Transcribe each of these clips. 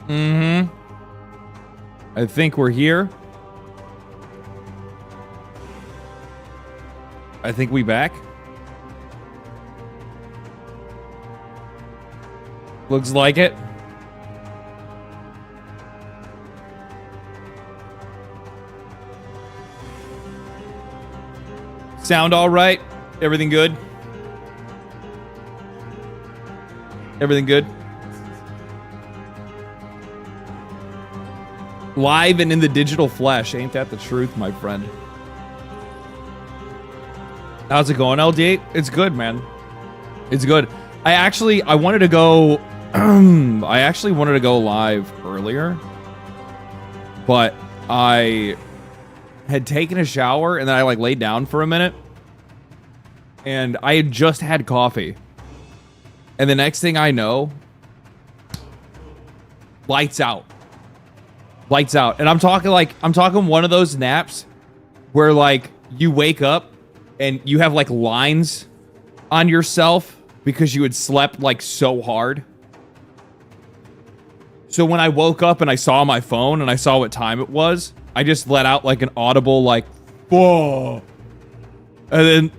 Mm-hmm. I think we're here. I think we back. Looks like it. Sound all right? Everything good? Everything good? Live and in the digital flesh. Ain't that the truth, my friend? How's it going, LD? It's good, man. It's good. I wanted to go I actually wanted to go live earlier, but I had taken a shower and then I like laid down for a minute and I had just had coffee. And the next thing I know, lights out. Lights out. And I'm talking one of those naps where like you wake up and you have like lines on yourself because you had slept like so hard. So when I woke up and I saw my phone and I saw what time it was, I just let out like an audible like, whoa. And then,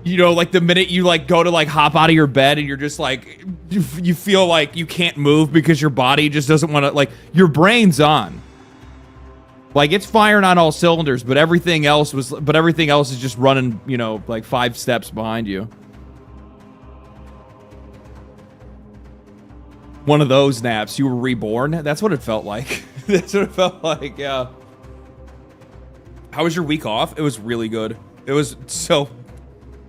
you know, like the minute you like go to like hop out of your bed and you're just like, you feel like you can't move because your body just doesn't want to, like your brain's on. Like it's firing on all cylinders, but everything else is just running, you know, like 5 steps behind you. One of those naps, you were reborn. That's what it felt like. That's what it felt like, yeah. How was your week off? It was really good. It was so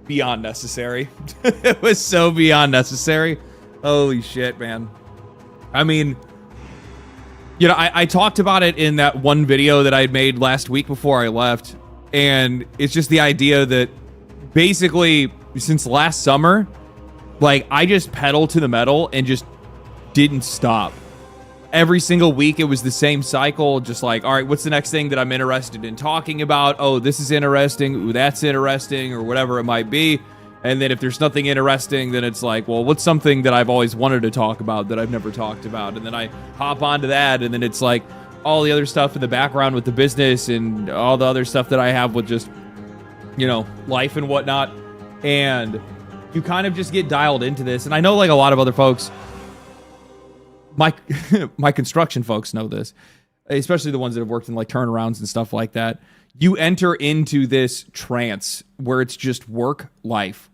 beyond necessary. It was so beyond necessary. Holy shit, man. I mean, you know, I talked about it in that one video that I made last week before I left. And it's just the idea that basically since last summer, like I just pedaled to the metal and just didn't stop. Every single week it was the same cycle, just like, all right, what's the next thing that I'm interested in talking about? Oh, this is interesting. Ooh, that's interesting, or whatever it might be. And then if there's nothing interesting, then it's like, well, what's something that I've always wanted to talk about that I've never talked about? And then I hop onto that, and then it's like all the other stuff in the background with the business and all the other stuff that I have with just, you know, life and whatnot. And you kind of just get dialed into this. And I know like a lot of other folks, my construction folks know this, especially the ones that have worked in like turnarounds and stuff like that. You enter into this trance where it's just work, life,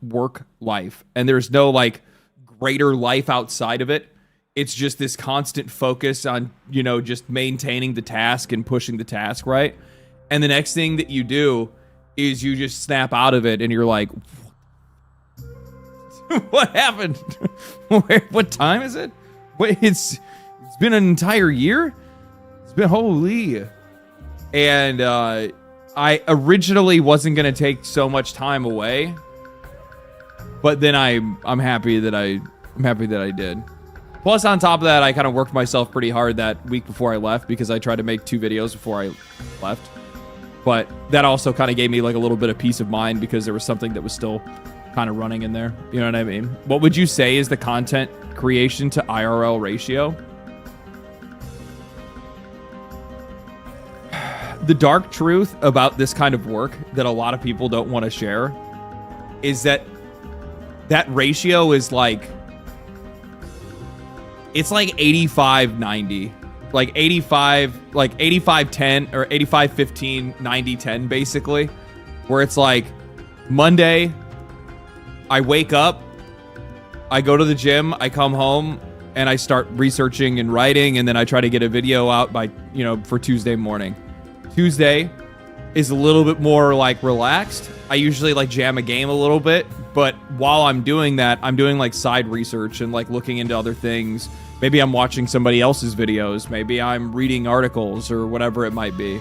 and there's no like greater life outside of it. It's just this constant focus on, you know, just maintaining the task and pushing the task, right? And the next thing that you do is you just snap out of it and you're like, what happened? What time is it? Wait, it's been an entire year? It's been holy. And I originally wasn't gonna take so much time away, but then I'm happy that I did. Plus, on top of that, I kind of worked myself pretty hard that week before I left because I tried to make 2 videos before I left. But that also kind of gave me like a little bit of peace of mind because there was something that was still kind of running in there. You know what I mean? What would you say is the content creation to IRL ratio? The dark truth about this kind of work that a lot of people don't want to share is that ratio is like, it's like 85-90. Like 85-10 or 85-15, 90-10 basically. Where it's like Monday, I wake up, I go to the gym, I come home, and I start researching and writing, and then I try to get a video out by, you know, for Tuesday morning. Tuesday is a little bit more like relaxed. I usually like jam a game a little bit, but while I'm doing that, I'm doing like side research and like looking into other things. Maybe I'm watching somebody else's videos. Maybe I'm reading articles or whatever it might be.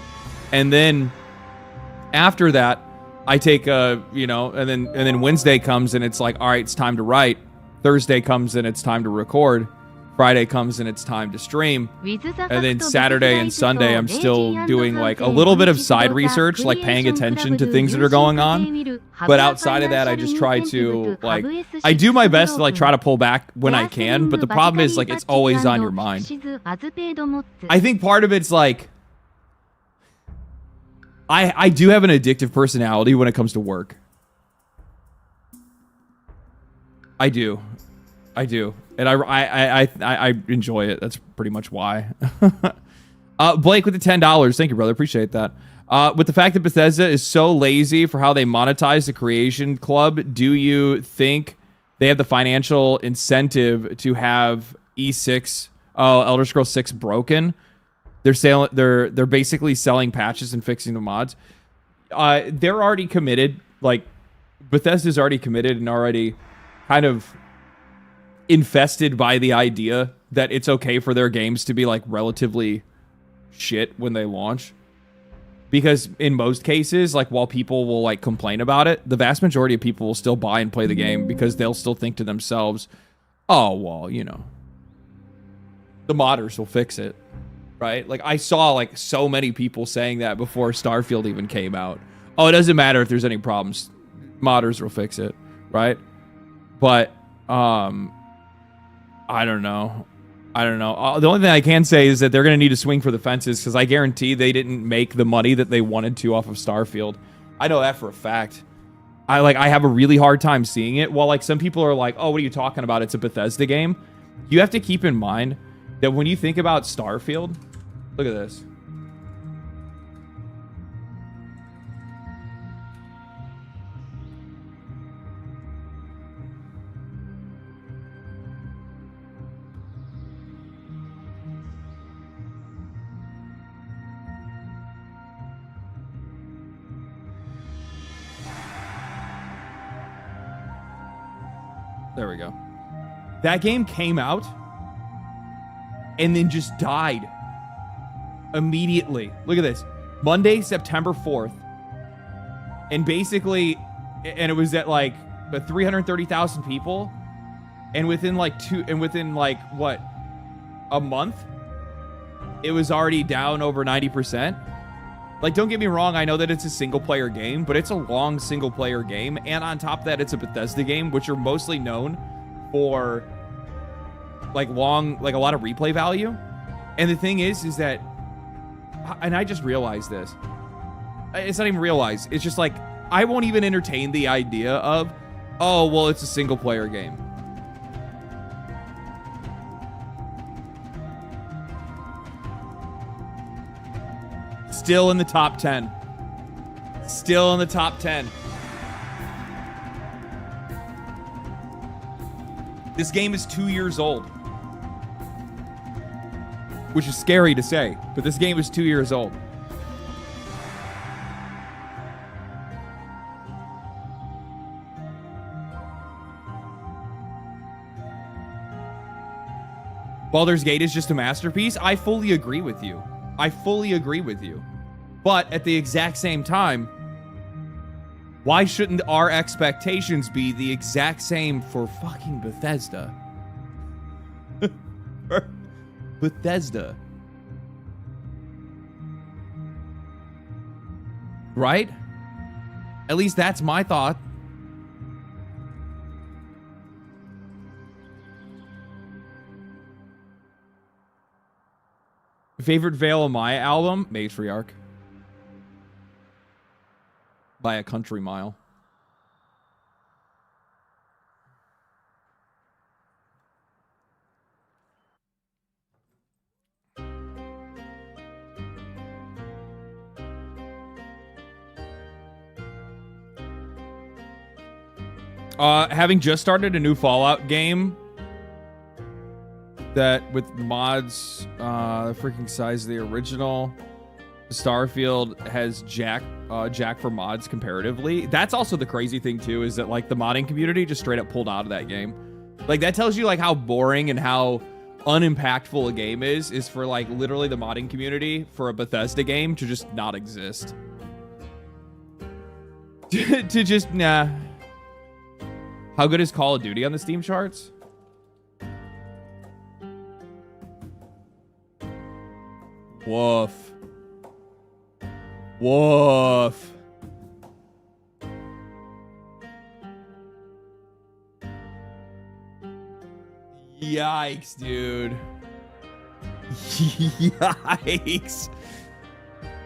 And then after that, I take a, you know, and then Wednesday comes and it's like, all right, it's time to write. Thursday comes and it's time to record. Friday comes and it's time to stream. And then Saturday and Sunday, I'm still doing like a little bit of side research, like paying attention to things that are going on. But outside of that, I just try to like, I do my best to like try to pull back when I can. But the problem is like, it's always on your mind. I think part of it's like, I do have an addictive personality when it comes to work. I do. And I enjoy it. That's pretty much why. Blake with the $10. Thank you, brother. Appreciate that. With the fact that Bethesda is so lazy for how they monetize the Creation Club, do you think they have the financial incentive to have E6, Elder Scrolls 6 broken? They're basically selling patches and fixing the mods. They're already committed. Like Bethesda's already committed and already kind of infested by the idea that it's okay for their games to be like relatively shit when they launch. Because in most cases, like while people will like complain about it, the vast majority of people will still buy and play the game because they'll still think to themselves, oh, well, you know, the modders will fix it, right? Like I saw like so many people saying that before Starfield even came out. Oh, it doesn't matter if there's any problems. Modders will fix it, right? But, I don't know. The only thing I can say is that they're going to need to swing for the fences because I guarantee they didn't make the money that they wanted to off of Starfield. I know that for a fact. I have a really hard time seeing it. While like some people are like, oh, what are you talking about? It's a Bethesda game. You have to keep in mind that when you think about Starfield, look at this. There we go. That game came out and then just died immediately. Look at this. Monday, September 4th. And basically, and it was at like 330,000 people. And within like what? A month? It was already down over 90%. Like, don't get me wrong, I know that it's a single-player game, but it's a long single-player game, and on top of that, it's a Bethesda game, which are mostly known for, like, a lot of replay value. And the thing is that, and I just realized this. It's not even realized. It's just, like, I won't even entertain the idea of, oh, well, it's a single-player game. Still in the top 10. Still in the top 10. This game is 2 years old. Which is scary to say, but this game is 2 years old. Baldur's Gate is just a masterpiece. I fully agree with you. But at the exact same time, why shouldn't our expectations be the exact same for fucking Bethesda? Bethesda. Right? At least that's my thought. Favorite Veil of Maya album? Matriarch. By a country mile. Having just started a new Fallout game that with mods the freaking size of the original, Starfield has Jack for mods comparatively. That's also the crazy thing too, is that like the modding community just straight up pulled out of that game. Like that tells you like how boring and how unimpactful a game is for like literally the modding community for a Bethesda game to just not exist. to just nah. How good is Call of Duty on the Steam charts? Woof. Woof. Yikes, dude. Yikes.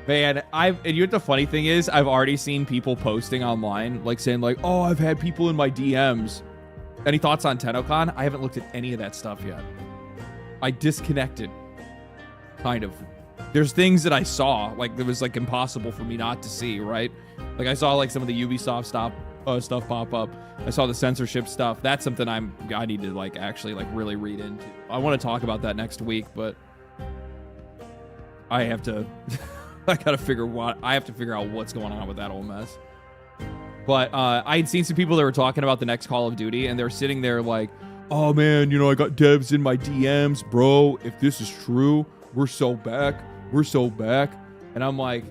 Man, and you know what the funny thing is? I've already seen people posting online, like saying like, oh, I've had people in my DMs. Any thoughts on TennoCon? I haven't looked at any of that stuff yet. I disconnected. Kind of. There's things that I saw, like, that was, like, impossible for me not to see, right? Like, I saw, like, some of the Ubisoft stuff pop up. I saw the censorship stuff. That's something I need to, like, actually, like, really read into. I want to talk about that next week, but I have to... I have to figure out what's going on with that whole mess. But I had seen some people that were talking about the next Call of Duty, and they're sitting there like, oh, man, you know, I got devs in my DMs, bro. If this is true, we're so back. We're so back. And I'm like,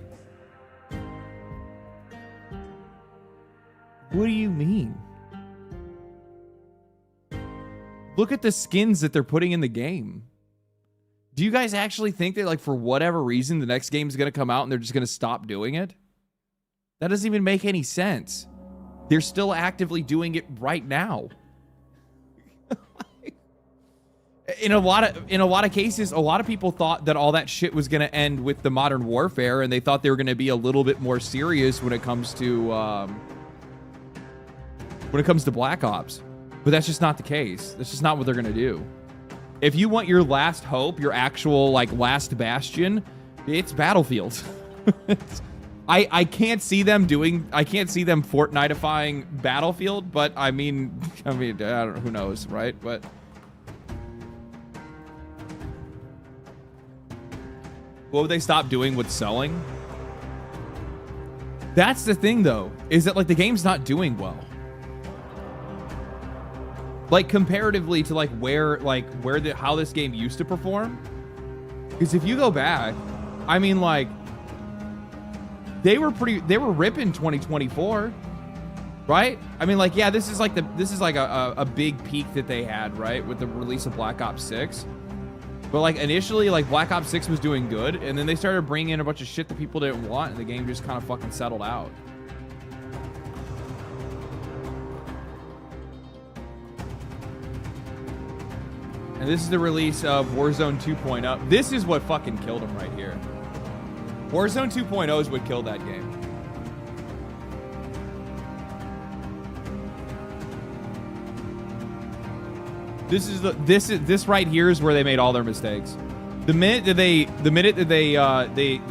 what do you mean? Look at the skins that they're putting in the game. Do you guys actually think that, like, for whatever reason, the next game is going to come out and they're just going to stop doing it? That doesn't even make any sense. They're still actively doing it right now. In a lot of cases, a lot of people thought that all that shit was going to end with the Modern Warfare, and they thought they were going to be a little bit more serious when it comes to Black Ops. But that's just not the case. That's just not what they're going to do. If you want your last hope, your actual, like, last bastion, it's Battlefield. I can't see them Fortnite-ifying Battlefield, but I mean, I don't know, who knows, right? But what would they stop doing with selling? That's the thing, though, is that, like, the game's not doing well. Like, comparatively to, like, how this game used to perform. Because if you go back, I mean, like, they were ripping 2024, right? I mean, like, yeah, this is like a big peak that they had, right, with the release of Black Ops 6. But, like, initially, like, Black Ops 6 was doing good, and then they started bringing in a bunch of shit that people didn't want, and the game just kind of fucking settled out. And this is the release of Warzone 2.0. This is what fucking killed him right here. Warzone 2.0 is what killed that game. This right here is where they made all their mistakes. The minute that they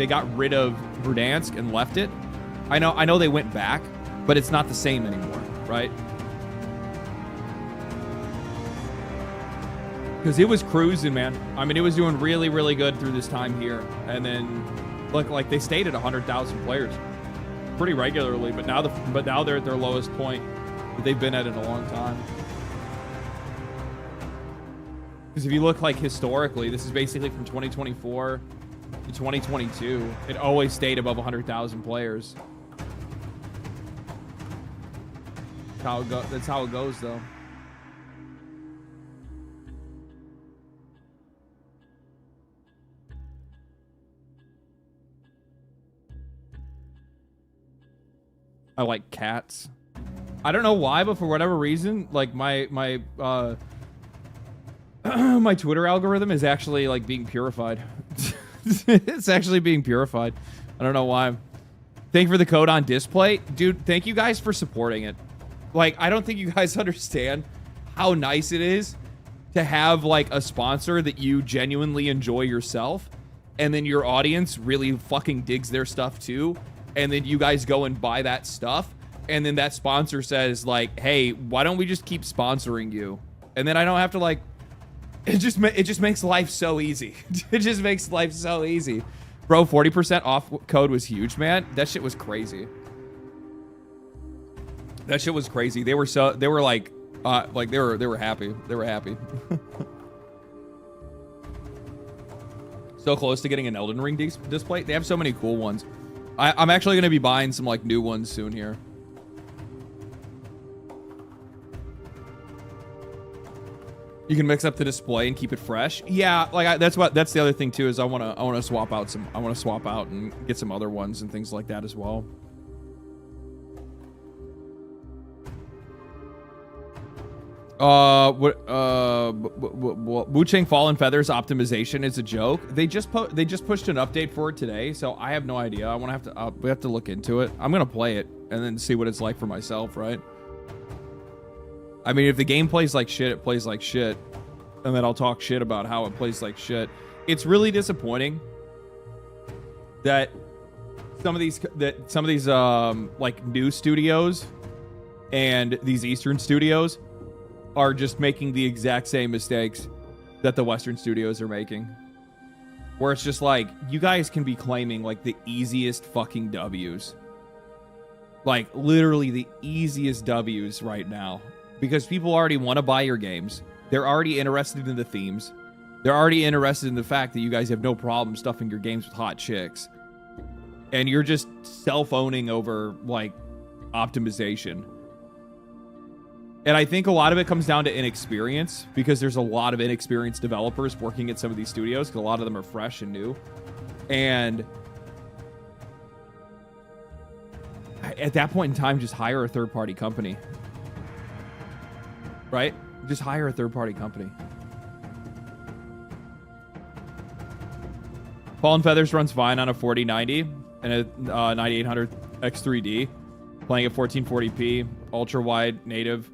got rid of Verdansk and left it, I know they went back, but it's not the same anymore, right? Because it was cruising, man. I mean, it was doing really, really good through this time here. And then, look, like, they stayed at 100,000 players pretty regularly, but now they're at their lowest point that they've been at in a long time. Because if you look, like, historically, this is basically from 2024 to 2022. It always stayed above 100,000 players. That's how it goes, though. I like cats. I don't know why, but for whatever reason, like, my my Twitter algorithm is actually, like, being purified. It's actually being purified. I don't know why. Thank you for the code on display. Dude, thank you guys for supporting it. Like, I don't think you guys understand how nice it is to have, like, a sponsor that you genuinely enjoy yourself, and then your audience really fucking digs their stuff too. And then you guys go and buy that stuff, and then that sponsor says, like, hey, why don't we just keep sponsoring you? And then I don't have to, like, it just makes life so easy. It just makes life so easy. Bro, 40% off code was huge, man. That shit was crazy. That shit was crazy. They were happy. They were happy. They were happy. So close to getting an Elden Ring display. They have so many cool ones. I'm actually going to be buying some, like, new ones soon here. You can mix up the display and keep it fresh. Yeah, like that's the other thing too is I want to swap out and get some other ones and things like that as well. Wuchang Fallen Feathers optimization is a joke. They just pushed an update for it today, so I have no idea. We have to look into it. I'm gonna play it and then see what it's like for myself, right? I mean, if the game plays like shit, it plays like shit, and then I'll talk shit about how it plays like shit. It's really disappointing that some of these like new studios and these Eastern studios are just making the exact same mistakes that the Western studios are making. Where it's just like, you guys can be claiming like the easiest fucking W's. Like literally the easiest W's right now. Because people already want to buy your games. They're already interested in the themes. They're already interested in the fact that you guys have no problem stuffing your games with hot chicks. And you're just self-owning over, like, optimization. And I think a lot of it comes down to inexperience, because there's a lot of inexperienced developers working at some of these studios, because a lot of them are fresh and new. And at that point in time, just hire a third-party company. Right? Just hire a third-party company. Fallen Feathers runs fine on a 4090 and a 9800 X3D, playing at 1440p, ultra-wide, native,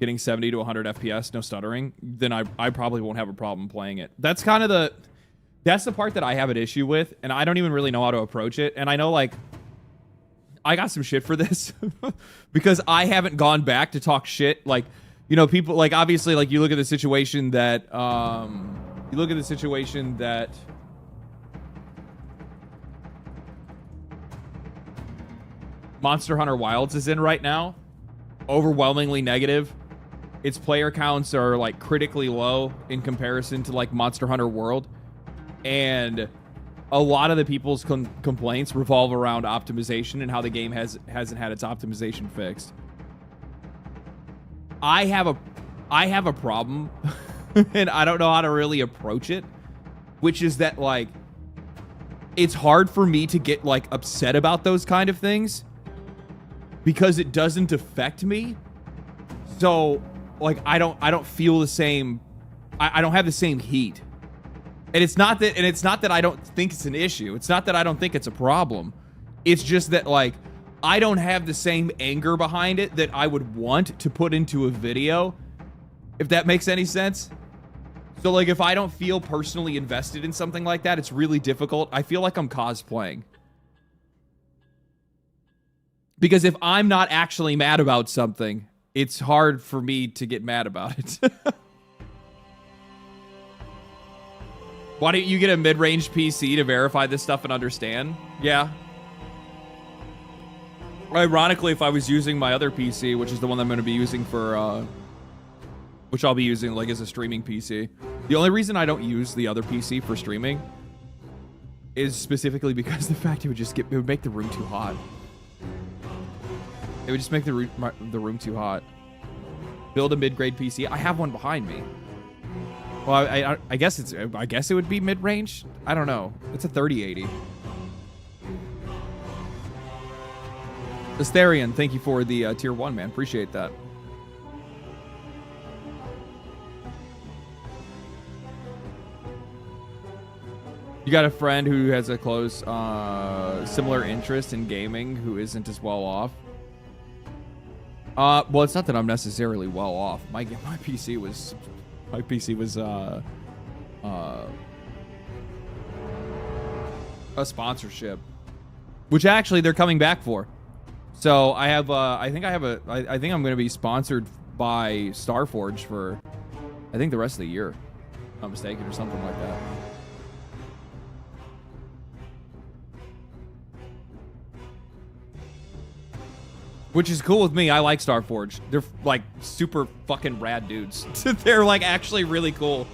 getting 70 to 100 FPS, no stuttering. Then I probably won't have a problem playing it. That's kind of that's the part that I have an issue with, and I don't even really know how to approach it. And I know, like, I got some shit for this because I haven't gone back to talk shit, like, you know, people, like, obviously, like, you look at the situation that, Monster Hunter Wilds is in right now. Overwhelmingly negative. Its player counts are, like, critically low in comparison to, like, Monster Hunter World. And a lot of the people's complaints revolve around optimization and how the game hasn't had its optimization fixed. I have a problem, and I don't know how to really approach it, which is that, like, it's hard for me to get, like, upset about those kind of things because it doesn't affect me. So, like, I don't feel the same. I don't have the same heat. And it's not that I don't think it's an issue. It's not that I don't think it's a problem. It's just that, like, I don't have the same anger behind it that I would want to put into a video, if that makes any sense. So, like, if I don't feel personally invested in something like that, it's really difficult. I feel like I'm cosplaying. Because if I'm not actually mad about something, it's hard for me to get mad about it. Why don't you get a mid-range PC to verify this stuff and understand? Yeah. Ironically, if I was using my other PC, which is the one I'm going to be using for, which I'll be using, like, as a streaming PC. The only reason I don't use the other PC for streaming is specifically because the fact it would make the room too hot. It would just make the room too hot. Build a mid-grade PC. I have one behind me. Well, I guess it would be mid-range. I don't know. It's a 3080. Asterion, thank you for the tier 1, man. Appreciate that. You got a friend who has a close, similar interest in gaming who isn't as well off? Well, it's not that I'm necessarily well off. My PC was a sponsorship, which actually they're coming back for. So I have, I think I'm going to be sponsored by Starforge for, I think, the rest of the year. If I'm not mistaken, or something like that. Which is cool with me. I like Starforge. They're, like, super fucking rad dudes. They're, like, actually really cool.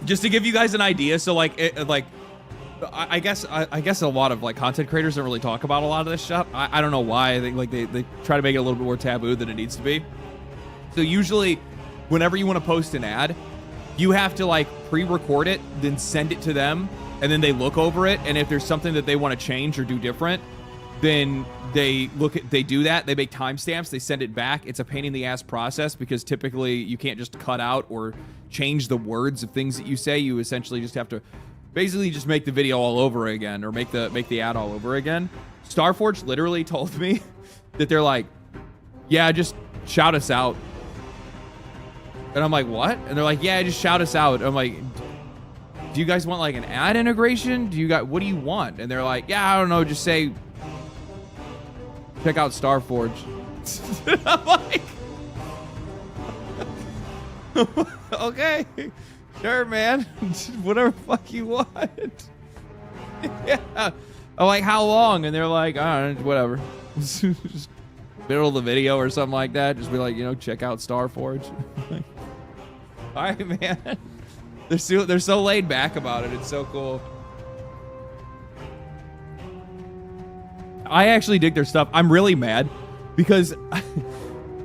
Just to give you guys an idea, so, like, I guess a lot of, like, content creators don't really talk about a lot of this stuff. I don't know why. I think, like, they try to make it a little bit more taboo than it needs to be. So usually whenever you want to post an ad, you have to like pre-record it, then send it to them, and then they look over it, and if there's something that they want to change or do different, then they do that, they make timestamps, they send it back. It's a pain in the ass process because typically you can't just cut out or change the words of things that you say. You essentially just have to basically just make the video all over again, or make the ad all over again. Starforge literally told me that they're like, yeah, just shout us out. And I'm like, what? And they're like, yeah, just shout us out. I'm like, do you guys want like an ad integration? What do you want? And they're like, yeah, I don't know, just say, check out Starforge. I'm like, okay, sure, man. Whatever the fuck you want. Yeah. I'm like, how long? And they're like, I don't know, whatever. Just middle of the video or something like that. Just be like, check out Starforge. All right, man. They're so laid back about it. It's so cool. I actually dig their stuff. I'm really mad because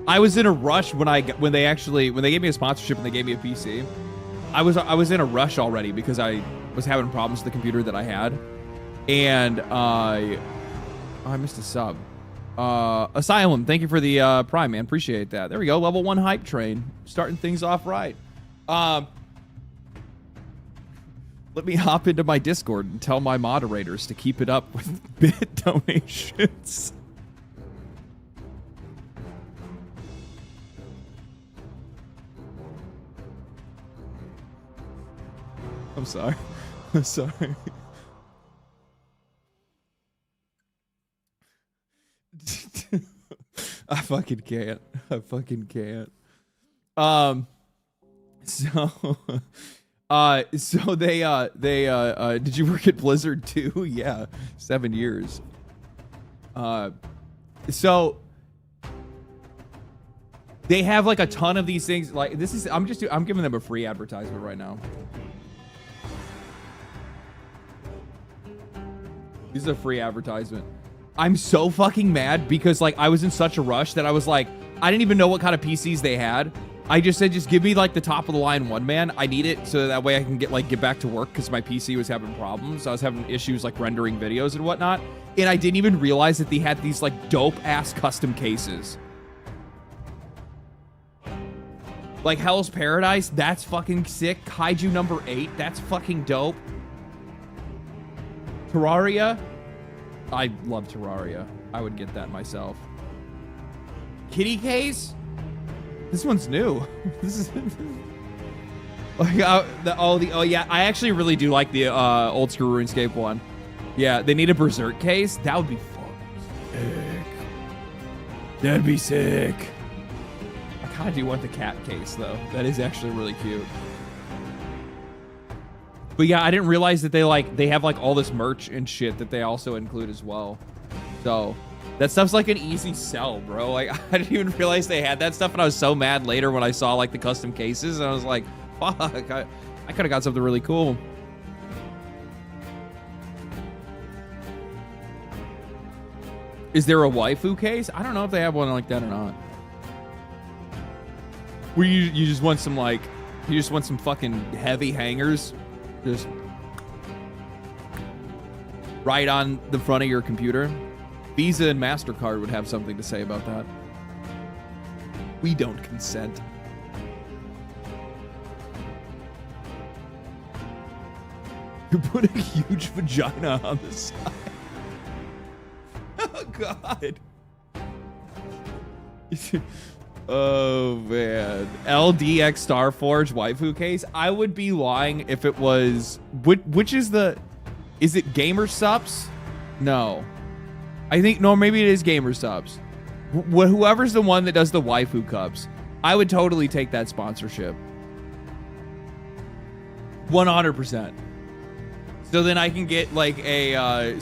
I was in a rush when they gave me a sponsorship and they gave me a PC. I was in a rush already because I was having problems with the computer that I had, and I missed a sub. Asylum, thank you for the Prime, man. Appreciate that. There we go. Level 1 hype train, starting things off right. Let me hop into my Discord and tell my moderators to keep it up with bit donations. I'm sorry. I'm sorry. I fucking can't. I fucking can't. So they did you work at Blizzard too? Yeah, 7 years. So they have like a ton of these things. Like I'm giving them a free advertisement right now. This is a free advertisement. I'm so fucking mad because like I was in such a rush that I was like, I didn't even know what kind of PCs they had. I just said, just give me like the top of the line one, man. I need it so that way I can get back to work because my PC was having problems. I was having issues like rendering videos and whatnot. And I didn't even realize that they had these like dope ass custom cases. Like Hell's Paradise, that's fucking sick. Kaiju number 8, that's fucking dope. Terraria, I love Terraria. I would get that myself. Kitty case? This one's new. This is like yeah. I actually really do like the old school RuneScape one. Yeah, they need a Berserk case. That would be sick. That'd be sick. I kind of do want the cat case though. That is actually really cute. But yeah, I didn't realize that they have like all this merch and shit that they also include as well. So that stuff's like an easy sell, bro. Like I didn't even realize they had that stuff, and I was so mad later when I saw like the custom cases, and I was like, fuck, I could have got something really cool. Is there a waifu case? I don't know if they have one like that or not. Where you just want some like, you just want some fucking heavy hangers, just right on the front of your computer. Visa and MasterCard would have something to say about that. We don't consent. You put a huge vagina on the side. Oh, God. Oh, man. LDX Starforge waifu case? I would be lying if it was... Which is the... Is it Gamer Subs? No. I think, no, maybe it is Gamer Subs. Whoever's the one that does the waifu cups, I would totally take that sponsorship. 100%. So then I can get like a, a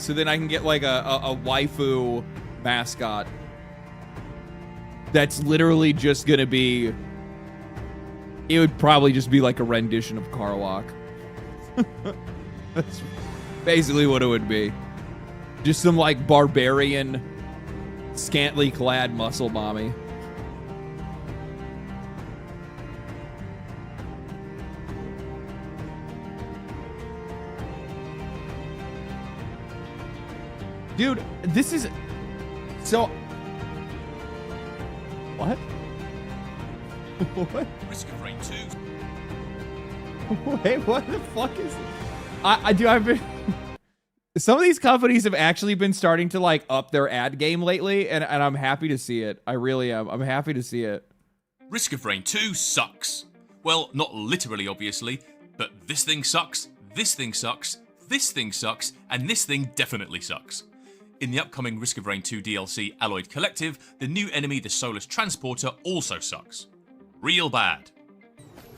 waifu mascot that's literally just gonna be, it would probably just be like a rendition of Karlach. That's basically what it would be. Just some like barbarian, scantily clad muscle mommy. Dude, this is so. What? What? Risk of Rain 2. Wait, what the fuck is it? I've been. Some of these companies have actually been starting to like up their ad game lately, and I'm happy to see it. I really am. I'm happy to see it. Risk of Rain 2 sucks. Well, not literally, obviously, but this thing sucks, this thing sucks, this thing sucks, and this thing definitely sucks. In the upcoming Risk of Rain 2 DLC Alloyed Collective, the new enemy, the Soulless Transporter, also sucks. Real bad.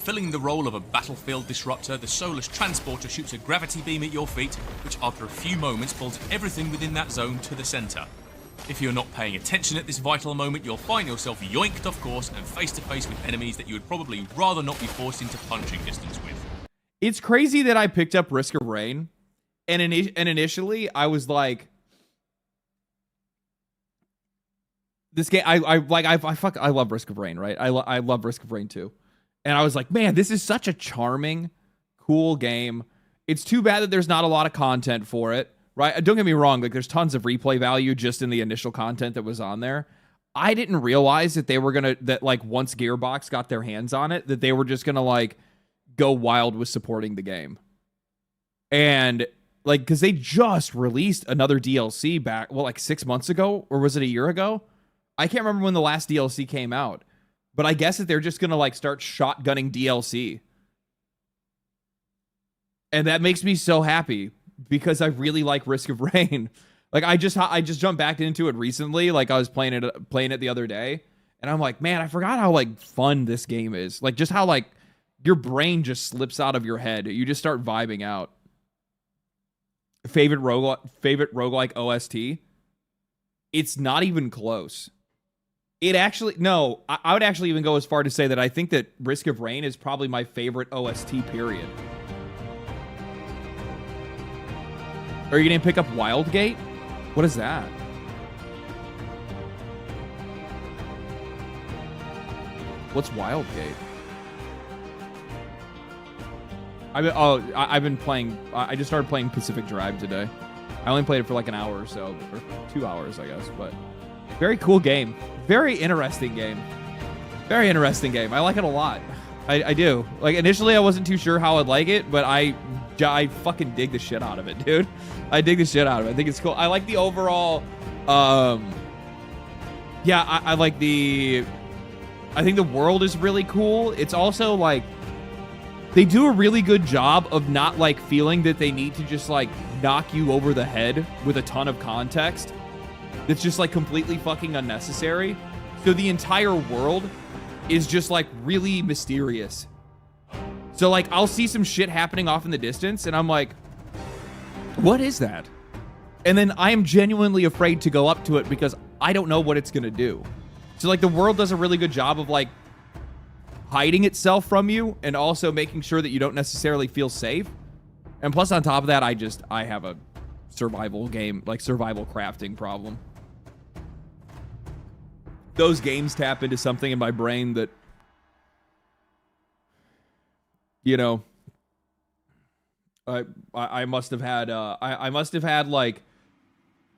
Filling the role of a battlefield disruptor, the Soulless Transporter shoots a gravity beam at your feet, which after a few moments pulls everything within that zone to the centre. If you're not paying attention at this vital moment, you'll find yourself yoinked off course and face to face with enemies that you would probably rather not be forced into punching distance with. It's crazy that I picked up Risk of Rain, and initially I was like, this game, I love Risk of Rain, right? I love Risk of Rain 2. And I was like, man, this is such a charming, cool game. It's too bad that there's not a lot of content for it, right? Don't get me wrong, like there's tons of replay value just in the initial content that was on there. I didn't realize that they were that like once Gearbox got their hands on it, that they were just gonna like go wild with supporting the game. And like, because they just released another DLC back, well, like 6 months ago, or was it a year ago? I can't remember when the last DLC came out. But I guess that they're just going to like start shotgunning DLC. And that makes me so happy because I really like Risk of Rain. Like I just jumped back into it recently. Like I was playing it the other day, and I'm like, man, I forgot how like fun this game is. Like just how like your brain just slips out of your head. You just start vibing out. Favorite roguelike OST? It's not even close. It actually, no, I would actually even go as far to say that I think that Risk of Rain is probably my favorite OST, period. Are you going to pick up Wildgate? What is that? What's Wildgate? I've been playing, I just started playing Pacific Drive today. I only played it for like an hour or so, or 2 hours, I guess, but very cool game. Very interesting game. Very interesting game. I like it a lot. I do. Like, initially, I wasn't too sure how I'd like it, but I fucking dig the shit out of it, dude. I dig the shit out of it. I think it's cool. I like the overall, yeah, I like the, I think the world is really cool. It's also, like, they do a really good job of not, like, feeling that they need to just, like, knock you over the head with a ton of context. That's just like completely fucking unnecessary. So the entire world is just like really mysterious. So like I'll see some shit happening off in the distance and I'm like, what is that? And then I am genuinely afraid to go up to it because I don't know what it's gonna do. So like the world does a really good job of like hiding itself from you and also making sure that you don't necessarily feel safe. And plus on top of that, I have a survival game, like survival crafting problem. Those games tap into something in my brain that, you know, I must have had, I must have had like,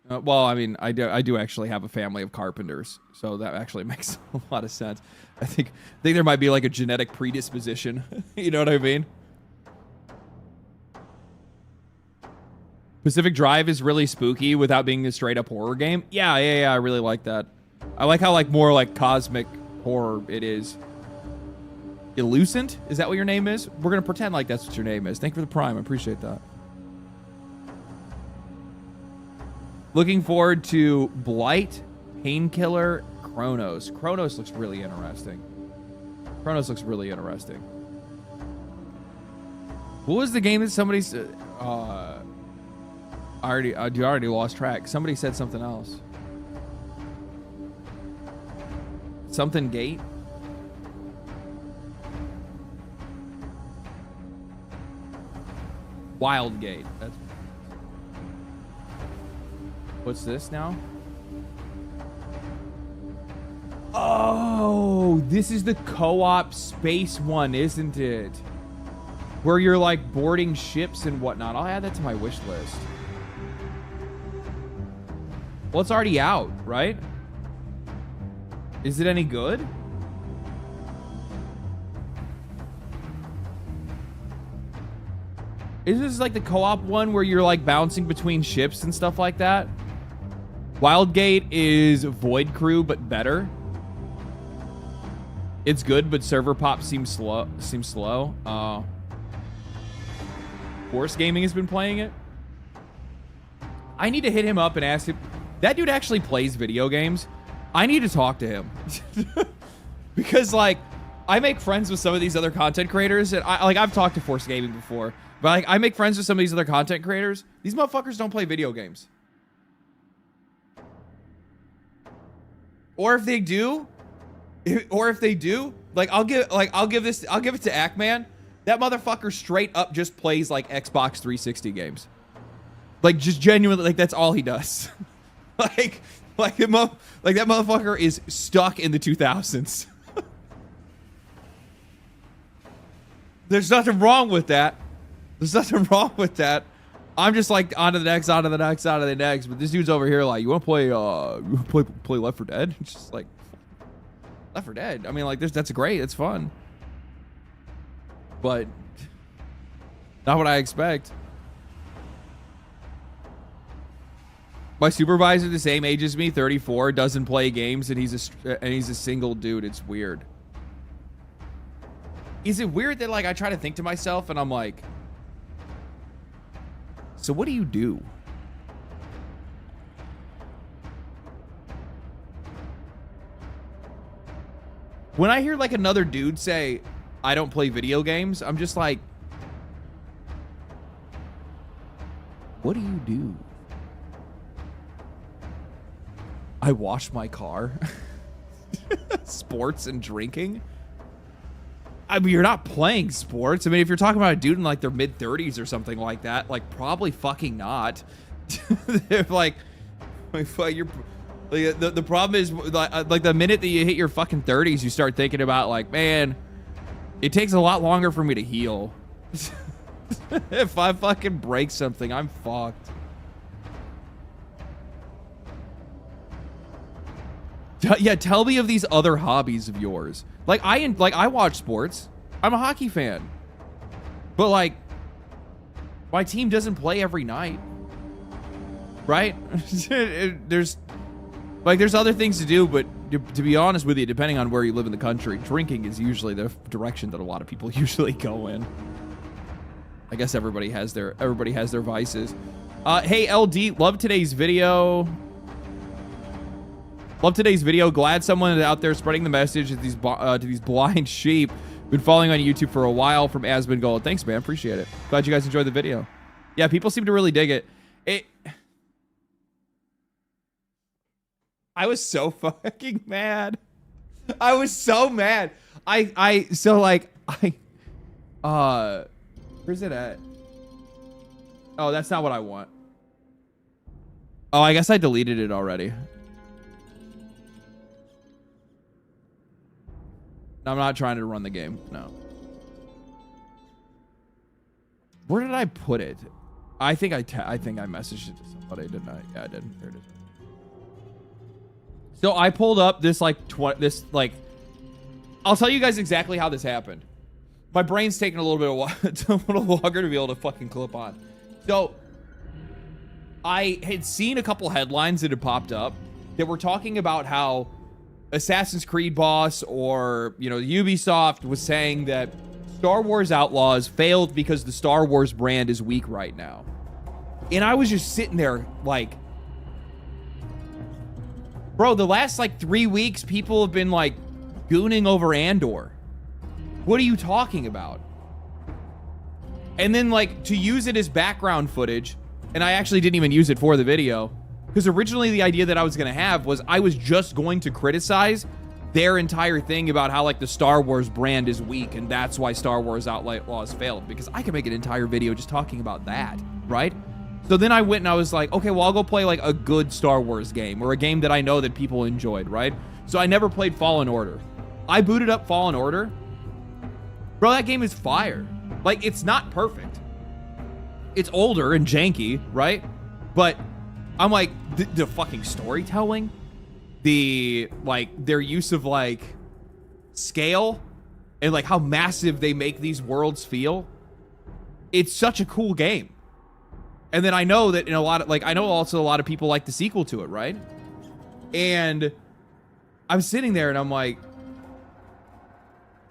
well, I mean, I do actually have a family of carpenters, so that actually makes a lot of sense. I think there might be like a genetic predisposition. You know what I mean? Pacific Drive is really spooky without being a straight up horror game. Yeah, I really like that. I like how like more like cosmic horror it is. Illucent? Is that what your name is? We're gonna pretend like that's what your name is. Thank you for the Prime. I appreciate that. Looking forward to Blight, Painkiller, Chronos. Chronos looks really interesting. Chronos looks really interesting. What was the game that somebody said? I already lost track. Somebody said something else. Something Gate? Wild Gate. That's... What's this now? Oh, this is the co-op space one, isn't it? Where you're like boarding ships and whatnot. I'll add that to my wish list. Well, it's already out, right? Is it any good? Is this like the co-op one where you're like bouncing between ships and stuff like that? Wildgate is Void Crew, but better. It's good, but server pop seems slow. Force Gaming has been playing it. I need to hit him up and ask him. That dude actually plays video games. I need to talk to him. Because like I make friends with some of these other content creators, and I've talked to Force Gaming before, but like I make friends with some of these other content creators. These motherfuckers don't play video games. Or if they do, like I'll give it to Ackman. That motherfucker straight up just plays like Xbox 360 games. Like just genuinely, like that's all he does. like that motherfucker is stuck in the 2000s. There's nothing wrong with that. I'm just like on to the next, But this dude's over here like, you want to play Left 4 Dead? It's just like Left 4 Dead. I mean, like that's great. It's fun. But not what I expect. My supervisor, the same age as me, 34, doesn't play games, and he's a single dude. It's weird. Is it weird that like I try to think to myself and I'm like, so what do you do? When I hear like another dude say, I don't play video games, I'm just like, what do you do? I wash my car. Sports and drinking. I mean, you're not playing sports. I mean, if you're talking about a dude in like their mid 30s or something like that, like probably fucking not. If like you're like, the problem is like the minute that you hit your fucking 30s, you start thinking about like, man, it takes a lot longer for me to heal. If I fucking break something, I'm fucked. Yeah, tell me of these other hobbies of yours. Like I watch sports. I'm a hockey fan. But like my team doesn't play every night. Right? There's other things to do, but to be honest with you, depending on where you live in the country, drinking is usually the direction that a lot of people usually go in. I guess everybody has their vices. Hey LD, love today's video. Glad someone is out there spreading the message to these blind sheep. Been following on YouTube for a while from Aspen Gold. Thanks, man. Appreciate it. Glad you guys enjoyed the video. Yeah, people seem to really dig it. I was so fucking mad. I was so mad. Where's it at? Oh, that's not what I want. Oh, I guess I deleted it already. I'm not trying to run the game. No. Where did I put it? I think I messaged it to somebody, didn't I? Yeah, I did. Here it is. So I pulled up this I'll tell you guys exactly how this happened. My brain's taking a little bit of a little longer to be able to fucking clip on. So I had seen a couple headlines that had popped up that were talking about how Assassin's Creed boss or, Ubisoft was saying that Star Wars Outlaws failed because the Star Wars brand is weak right now. And I was just sitting there like, bro, the last 3 weeks, people have been gooning over Andor. What are you talking about? And then to use it as background footage, and I actually didn't even use it for the video, because originally the idea that I was going to have was I was just going to criticize their entire thing about how the Star Wars brand is weak and that's why Star Wars Outlaws failed, because I could make an entire video just talking about that, right? So then I went and I was like, okay, well, I'll go play a good Star Wars game or a game that I know that people enjoyed, right? So I never played Fallen Order. I booted up Fallen Order. Bro, that game is fire. It's not perfect. It's older and janky, right? But I'm like, the fucking storytelling, the, like, their use of, like, scale, and, like, how massive they make these worlds feel. It's such a cool game. And then I know that in a lot of, like, I know also a lot of people like the sequel to it, right? And I'm sitting there and I'm like,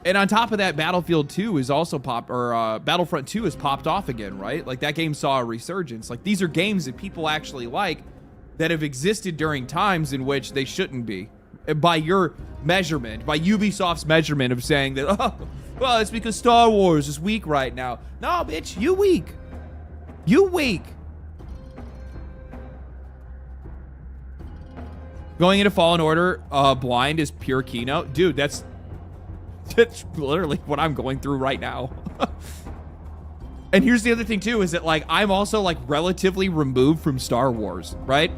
and on top of that, Battlefield 2 is also Battlefront 2 has popped off again, right? Like, that game saw a resurgence. Like, these are games that people actually like that have existed during times in which they shouldn't be. By your measurement, by Ubisoft's measurement of saying that, oh, well, it's because Star Wars is weak right now. No, bitch, you weak. You weak. Going into Fallen Order blind is pure keynote. Dude, that's literally what I'm going through right now. And here's the other thing too, is that, like, I'm also, like, relatively removed from Star Wars, right?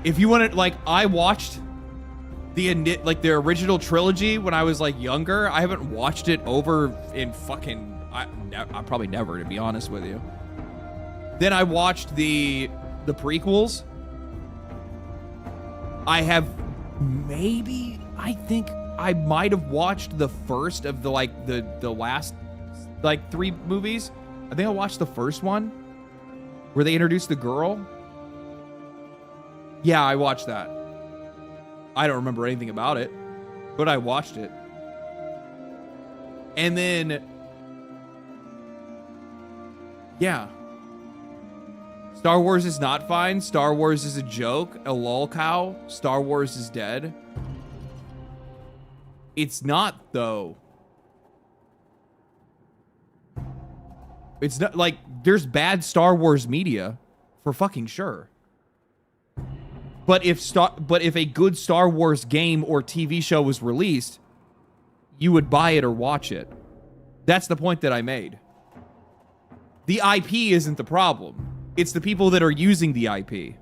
If you want to, like, I watched the original trilogy when I was, like, younger. I haven't watched it over in fucking, I probably never, to be honest with you. Then I watched the prequels. I have maybe, I think I might have watched the first of the, like, the last, like, 3 movies. I think I watched the first one where they introduced the girl. Yeah, I watched that. I don't remember anything about it, but I watched it. And then, yeah. Star Wars is not fine. Star Wars is a joke, a lolcow. Star Wars is dead. It's not, though. It's not, like, there's bad Star Wars media, for fucking sure. But if a good Star Wars game or TV show was released, you would buy it or watch it. That's the point that I made. The IP isn't the problem. It's the people that are using the IP.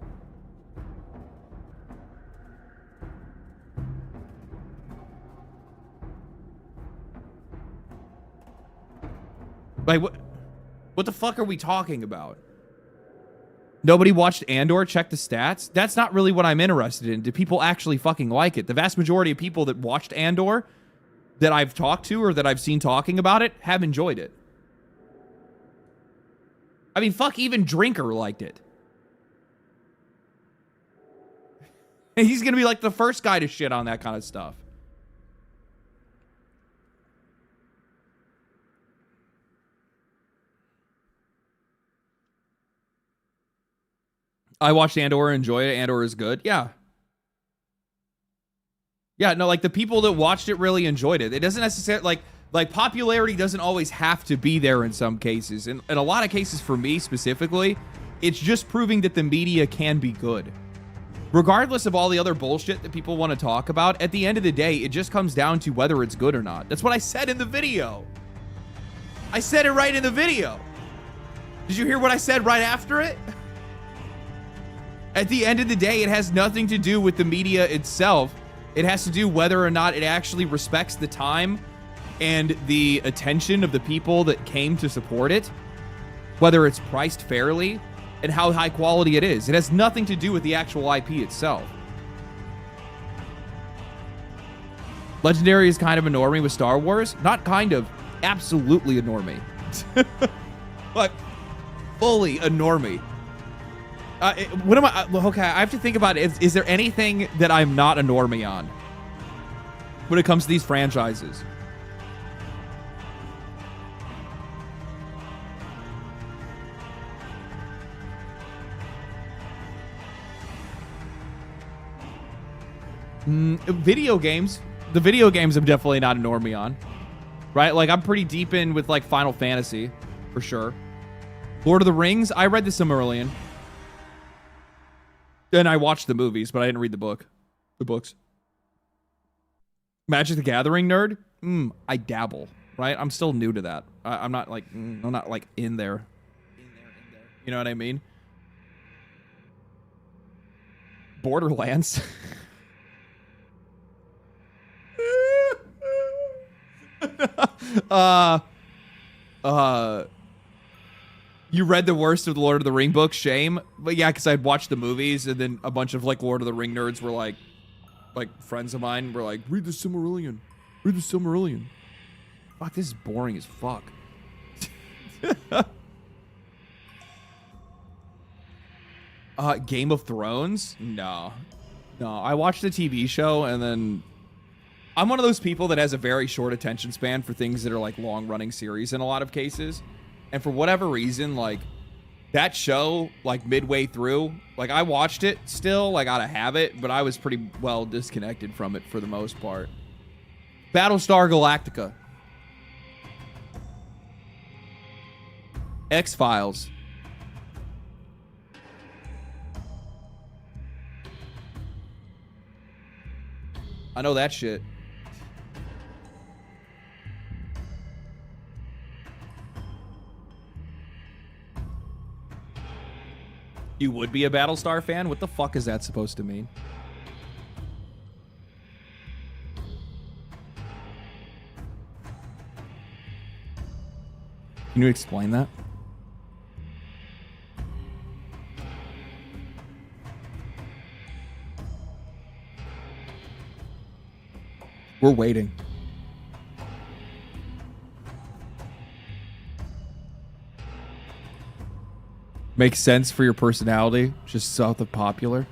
Like, what the fuck are we talking about? Nobody watched Andor? Check the stats? That's not really what I'm interested in. Do people actually fucking like it? The vast majority of people that watched Andor that I've talked to or that I've seen talking about it have enjoyed it. I mean, fuck, even Drinker liked it. And he's gonna be like the first guy to shit on that kind of stuff. I watched Andor and enjoyed it. Andor is good. Yeah. Yeah, no, like, the people that watched it really enjoyed it. It doesn't necessarily, like popularity doesn't always have to be there in some cases. In a lot of cases, for me specifically, it's just proving that the media can be good. Regardless of all the other bullshit that people want to talk about, at the end of the day, it just comes down to whether it's good or not. That's what I said in the video. I said it right in the video. Did you hear what I said right after it? At the end of the day, it has nothing to do with the media itself. It has to do whether or not it actually respects the time and the attention of the people that came to support it, whether it's priced fairly, and how high quality it is. It has nothing to do with the actual IP itself. Legendary is kind of a normie with Star Wars. Not kind of, absolutely a normie. Like, fully a normie. What am I? Okay, I have to think about it. Is there anything that I'm not a normie on when it comes to these franchises? Video games. The video games I'm definitely not a normie on. Right? Like, I'm pretty deep in with, like, Final Fantasy, for sure. Lord of the Rings, I read the Silmarillion. And I watched the movies, but I didn't read the books. Magic the Gathering nerd? I dabble, right? I'm still new to that. I'm not like in there. You know what I mean? Borderlands. You read the worst of the Lord of the Ring books, shame. But yeah, because I'd watched the movies, and then a bunch of like Lord of the Ring nerds were like friends of mine were like, read the Silmarillion. Read the Silmarillion. Fuck, this is boring as fuck. Game of Thrones? No. I watched the TV show, and then I'm one of those people that has a very short attention span for things that are like long-running series in a lot of cases. And for whatever reason, like that show, like midway through, like I watched it still, like out of habit, but I was pretty well disconnected from it for the most part. Battlestar Galactica. X-Files. I know that shit. You would be a Battlestar fan? What the fuck is that supposed to mean? Can you explain that? We're waiting. Makes sense for your personality, just south of popular.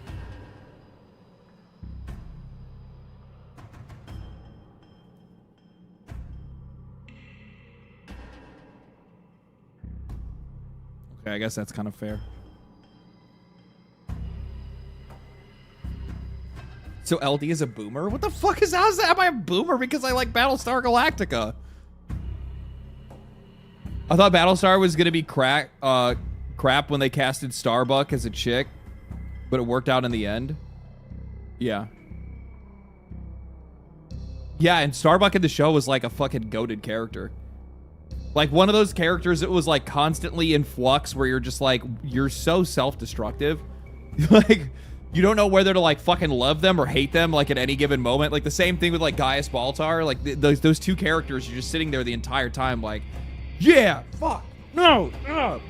Okay, I guess that's kind of fair. So LD is a boomer? What the fuck is how's that? Am I a boomer because I like Battlestar Galactica? I thought Battlestar was gonna be crap when they casted Starbuck as a chick, but it worked out in the end. Yeah. Yeah, and Starbuck in the show was like a fucking goated character. Like one of those characters that was like constantly in flux where you're just like, you're so self-destructive. Like, you don't know whether to like fucking love them or hate them like at any given moment. Like the same thing with like Gaius Baltar. Like those two characters, you're just sitting there the entire time like, yeah, fuck, no,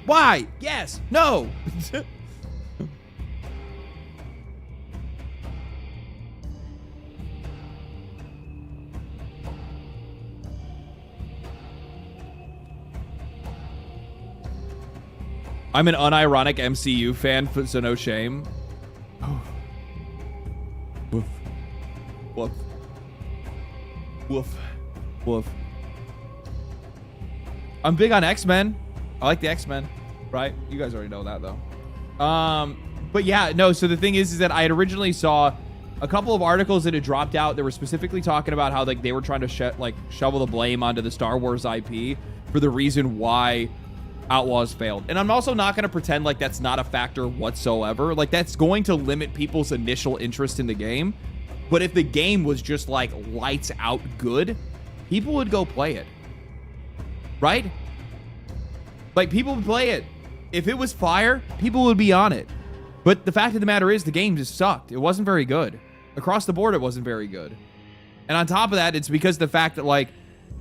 why, yes, no. I'm an unironic MCU fan, so no shame. Woof. Woof. Woof. Woof. I'm big on X-Men. I like the X-Men, right? You guys already know that, though. But yeah, no, so the thing is that I had originally saw a couple of articles that had dropped out that were specifically talking about how like they were trying to shovel the blame onto the Star Wars IP for the reason why Outlaws failed. And I'm also not going to pretend like that's not a factor whatsoever. Like that's going to limit people's initial interest in the game. But if the game was just like lights out good, people would go play it. Right? Like people would play it. If it was fire, people would be on it. But the fact of the matter is the game just sucked. It wasn't very good. Across the board, it wasn't very good. And on top of that, it's because of the fact that like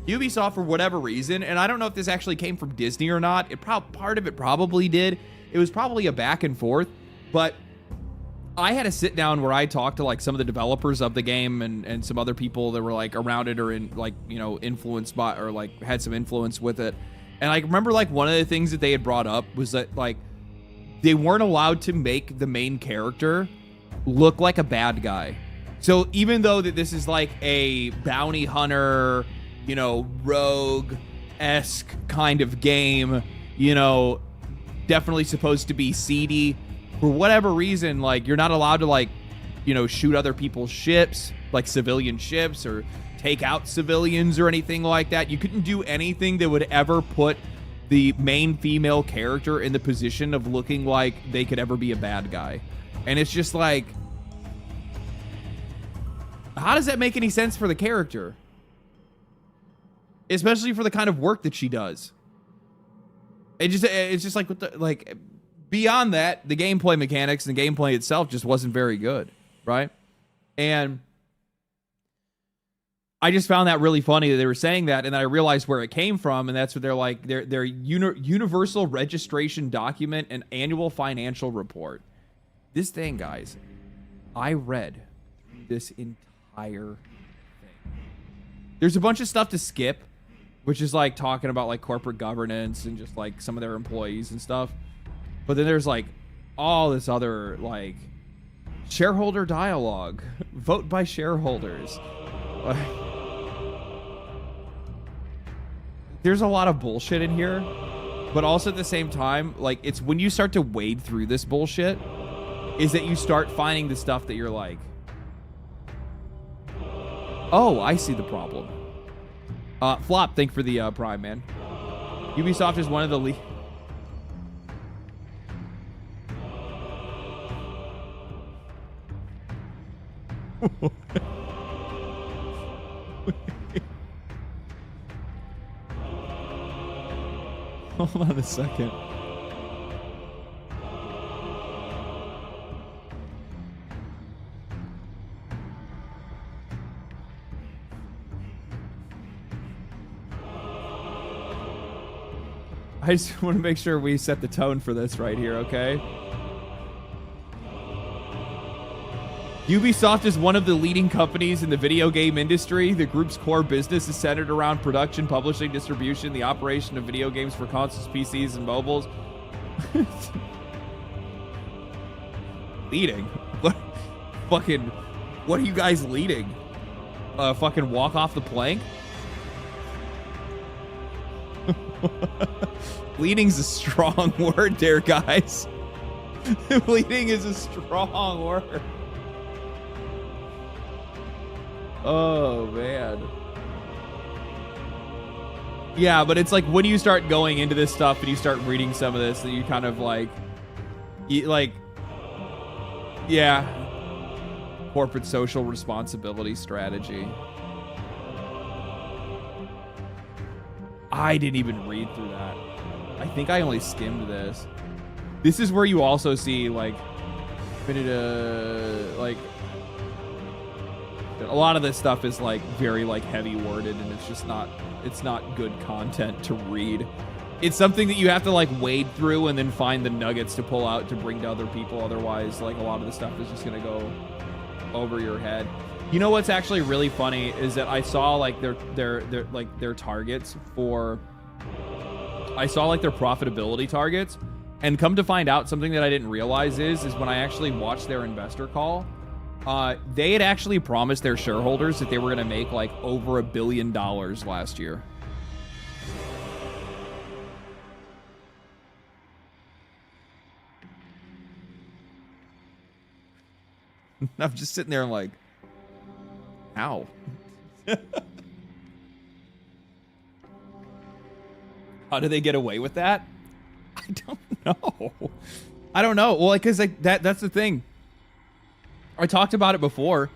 Ubisoft, for whatever reason, and I don't know if this actually came from Disney or not. Part of it probably did. It was probably a back and forth, but I had a sit down where I talked to like some of the developers of the game and some other people that were like around it or in like, you know, influenced by or like had some influence with it. And I remember like one of the things that they had brought up was that like they weren't allowed to make the main character look like a bad guy. So even though that this is like a bounty hunter, you know, rogue-esque kind of game, you know, definitely supposed to be seedy. For whatever reason, like, you're not allowed to, like, you know, shoot other people's ships, like civilian ships, or take out civilians or anything like that. You couldn't do anything that would ever put the main female character in the position of looking like they could ever be a bad guy. And it's just like, how does that make any sense for the character? Especially for the kind of work that she does. It's just like, what the, like, beyond that, the gameplay mechanics and the gameplay itself just wasn't very good, right? And I just found that really funny that they were saying that, and then I realized where it came from, and that's what they're like. Their universal registration document and annual financial report. This thing, guys, I read this entire thing. There's a bunch of stuff to skip, which is like talking about like corporate governance and just like some of their employees and stuff. But then there's like all this other like shareholder dialogue, vote by shareholders. There's a lot of bullshit in here, but also at the same time, like, it's when you start to wade through this bullshit is that you start finding the stuff that you're like, oh, I see the problem. Flop, thank for the Prime, man. Ubisoft is one of the lead. Hold on a second. I just want to make sure we set the tone for this right here, okay? Ubisoft is one of the leading companies in the video game industry. The group's core business is centered around production, publishing, distribution, the operation of video games for consoles, PCs, and mobiles. Leading? What? Fucking, what are you guys leading? Fucking walk off the plank? Leading's a strong word there, guys. Leading is a strong word. Oh, man. Yeah, but it's like when you start going into this stuff and you start reading some of this, that you kind of like, yeah, corporate social responsibility strategy. I didn't even read through that. I think I only skimmed this. This is where you also see like a lot of this stuff is like very like heavy worded, and it's just not, it's not good content to read. It's something that you have to like wade through and then find the nuggets to pull out to bring to other people. Otherwise, like a lot of the stuff is just gonna go over your head. You know what's actually really funny is that I saw like their targets for, I saw like their profitability targets, and come to find out, something that I didn't realize is when I actually watched their investor call, they had actually promised their shareholders that they were going to make like over $1 billion last year. I'm just sitting there like, how? How do they get away with that? I don't know. I don't know. Well, because like that's the thing. I talked about it before.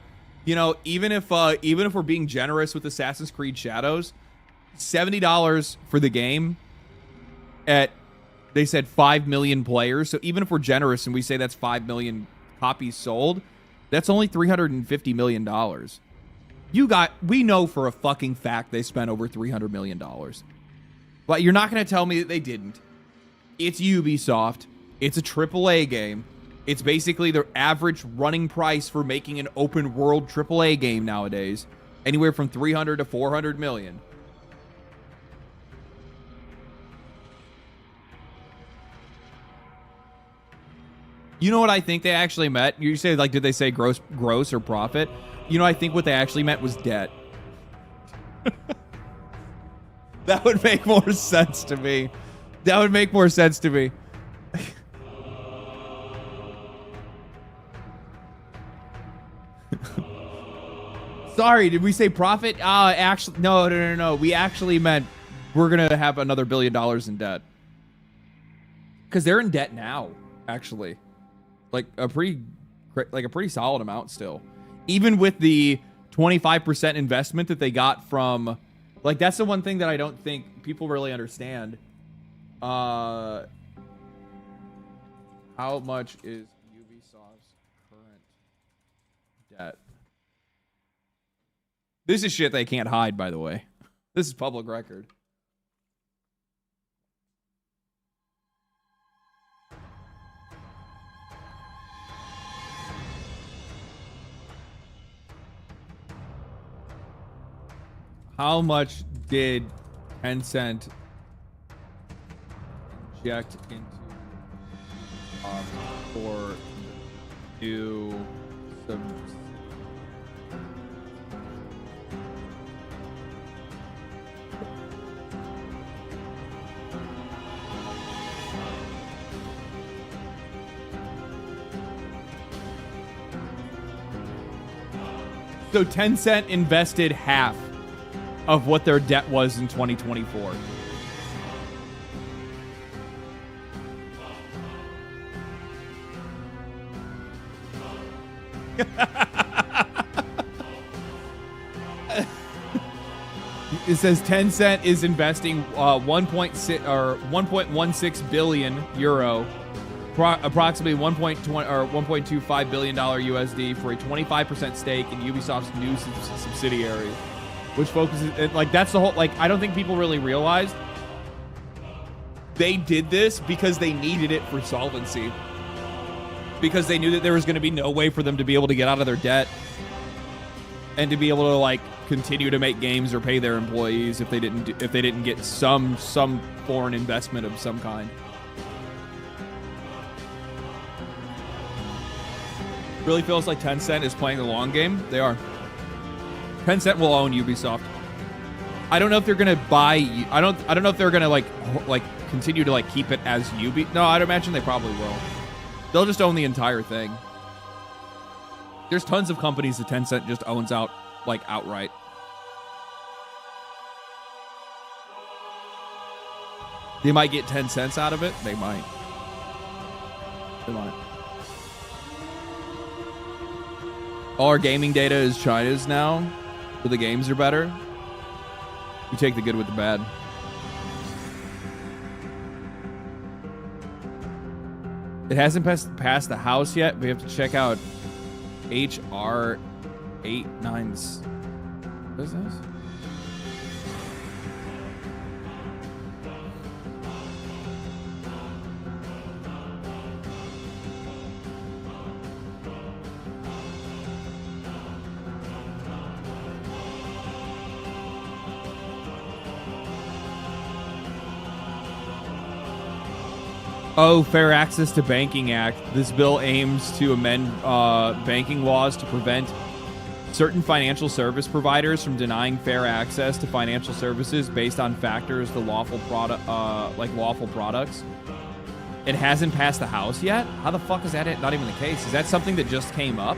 You know, even if we're being generous with Assassin's Creed Shadows, $70 for the game at, they said 5 million players. So even if we're generous and we say that's 5 million copies sold, that's only $350 million. We know for a fucking fact they spent over $300 million. But you're not going to tell me that they didn't. It's Ubisoft. It's a AAA game. It's basically their average running price for making an open world AAA game nowadays. Anywhere from 300 to 400 million. You know what I think they actually meant? You say, like, did they say gross or profit? You know, I think what they actually meant was debt. That would make more sense to me. That would make more sense to me. Sorry, did we say profit? Actually, no. We actually meant we're going to have another $1 billion in debt. Because they're in debt now, actually. Like a pretty solid amount still. Even with the 25% investment that they got from, like, that's the one thing that I don't think people really understand. How much is Ubisoft's current debt? This is shit they can't hide, by the way. This is public record. How much did Tencent inject into for new So Tencent invested half of what their debt was in 2024. It says Tencent is investing 1.6 or 1.16 billion euro, approximately 1.20 or 1.25 billion dollar USD for a 25% stake in Ubisoft's new subsidiary, which focuses like that's the whole like I don't think people really realized they did this because they needed it for solvency, because they knew that there was going to be no way for them to be able to get out of their debt and to be able to like continue to make games or pay their employees if they didn't get some foreign investment of some kind. Really feels like Tencent is playing the long game. They are. Tencent will own Ubisoft. I don't know if they're gonna buy. I don't know if they're gonna like continue to like keep it as Ubi. No, I'd imagine they probably will. They'll just own the entire thing. There's tons of companies that Tencent just owns out like outright. They might get 10 cents out of it. They might. They might. All our gaming data is China's now, but the games are better. We take the good with the bad. It hasn't passed the House yet. We have to check out HR 89. What is this? Oh, Fair Access to Banking Act. This bill aims to amend banking laws to prevent certain financial service providers from denying fair access to financial services based on factors the lawful products. It hasn't passed the House yet? How the fuck is that not even the case? Is that something that just came up?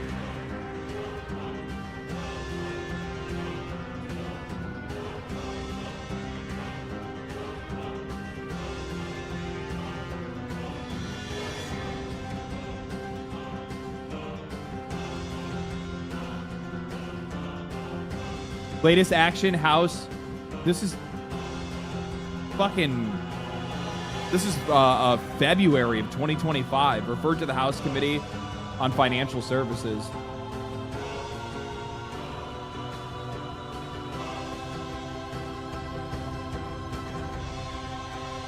Latest action, House. This is February of 2025. Referred to the House Committee on Financial Services.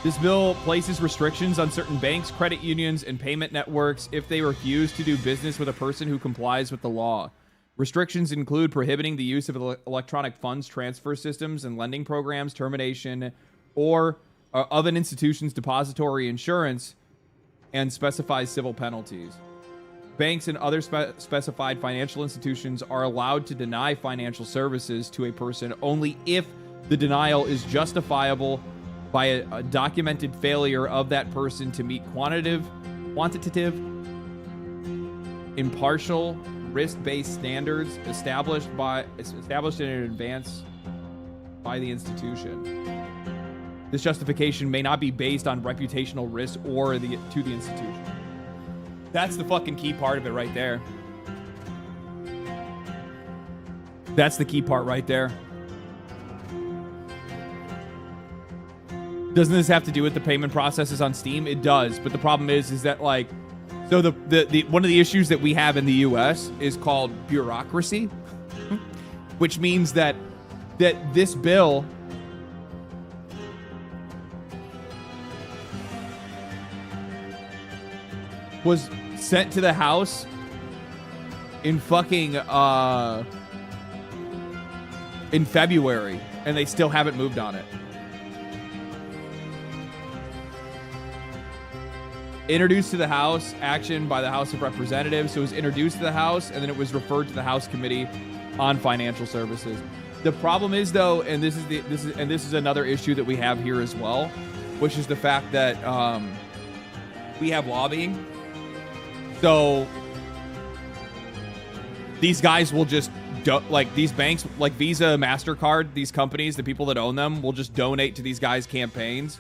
This bill places restrictions on certain banks, credit unions, and payment networks if they refuse to do business with a person who complies with the law. Restrictions include prohibiting the use of electronic funds transfer systems and lending programs, termination or of an institution's depository insurance, and specifies civil penalties. Banks and other specified financial institutions are allowed to deny financial services to a person only if the denial is justifiable by a documented failure of that person to meet quantitative, impartial, risk-based standards established in advance by the institution. This justification may not be based on reputational risk or to the institution. That's the fucking key part of it right there. That's the key part right there. Doesn't this have to do with the payment processes on Steam? It does, but the problem is that like, so the one of the issues that we have in the U.S. is called bureaucracy. which means that this bill was sent to the House in fucking in February, and they still haven't moved on it. Introduced to the House, action by the House of Representatives. It was introduced to the House, and then it was referred to the House Committee on Financial Services. The problem is, though, and this is another issue that we have here as well, which is the fact that we have lobbying. So these guys will just like these banks, like Visa, MasterCard, these companies, the people that own them will just donate to these guys' campaigns,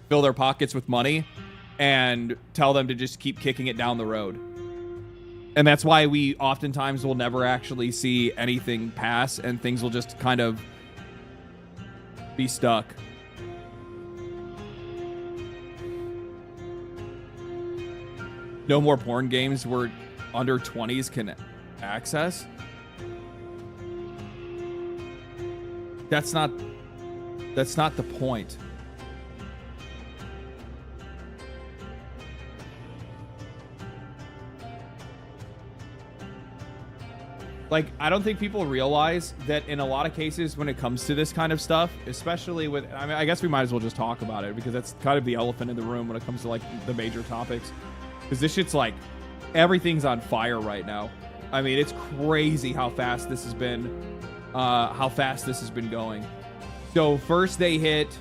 fill their pockets with money, and tell them to just keep kicking it down the road. And that's why we oftentimes will never actually see anything pass, and things will just kind of be stuck. No more porn games where under 20s can access. That's not the point. Like, I don't think people realize that in a lot of cases when it comes to this kind of stuff, especially with, I mean, I guess we might as well just talk about it because that's kind of the elephant in the room when it comes to like the major topics. Because this shit's like, everything's on fire right now. I mean, it's crazy how fast this has been, going. So first they hit,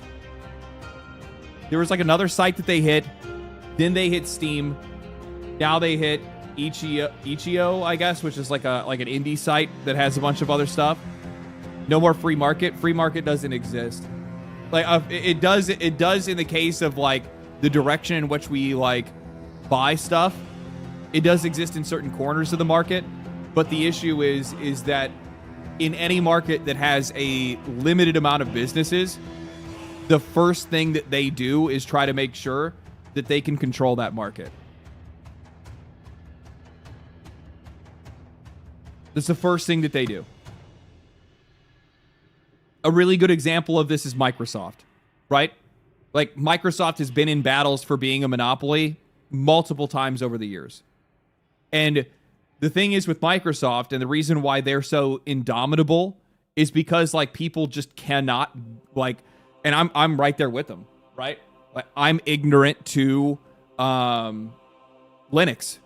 there was like another site that they hit, then they hit Steam, now they hit Itch.io, I guess, which is like an indie site that has a bunch of other stuff. No more free market. Free market doesn't exist. Like it does in the case of like the direction in which we like buy stuff. It does exist in certain corners of the market, but the issue is that in any market that has a limited amount of businesses, the first thing that they do is try to make sure that they can control that market. That's the first thing that they do. A really good example of this is Microsoft, right? Like, Microsoft has been in battles for being a monopoly multiple times over the years. And the thing is with Microsoft, and the reason why they're so indomitable is because like people just cannot like, and I'm right there with them, right? Like, I'm ignorant to Linux.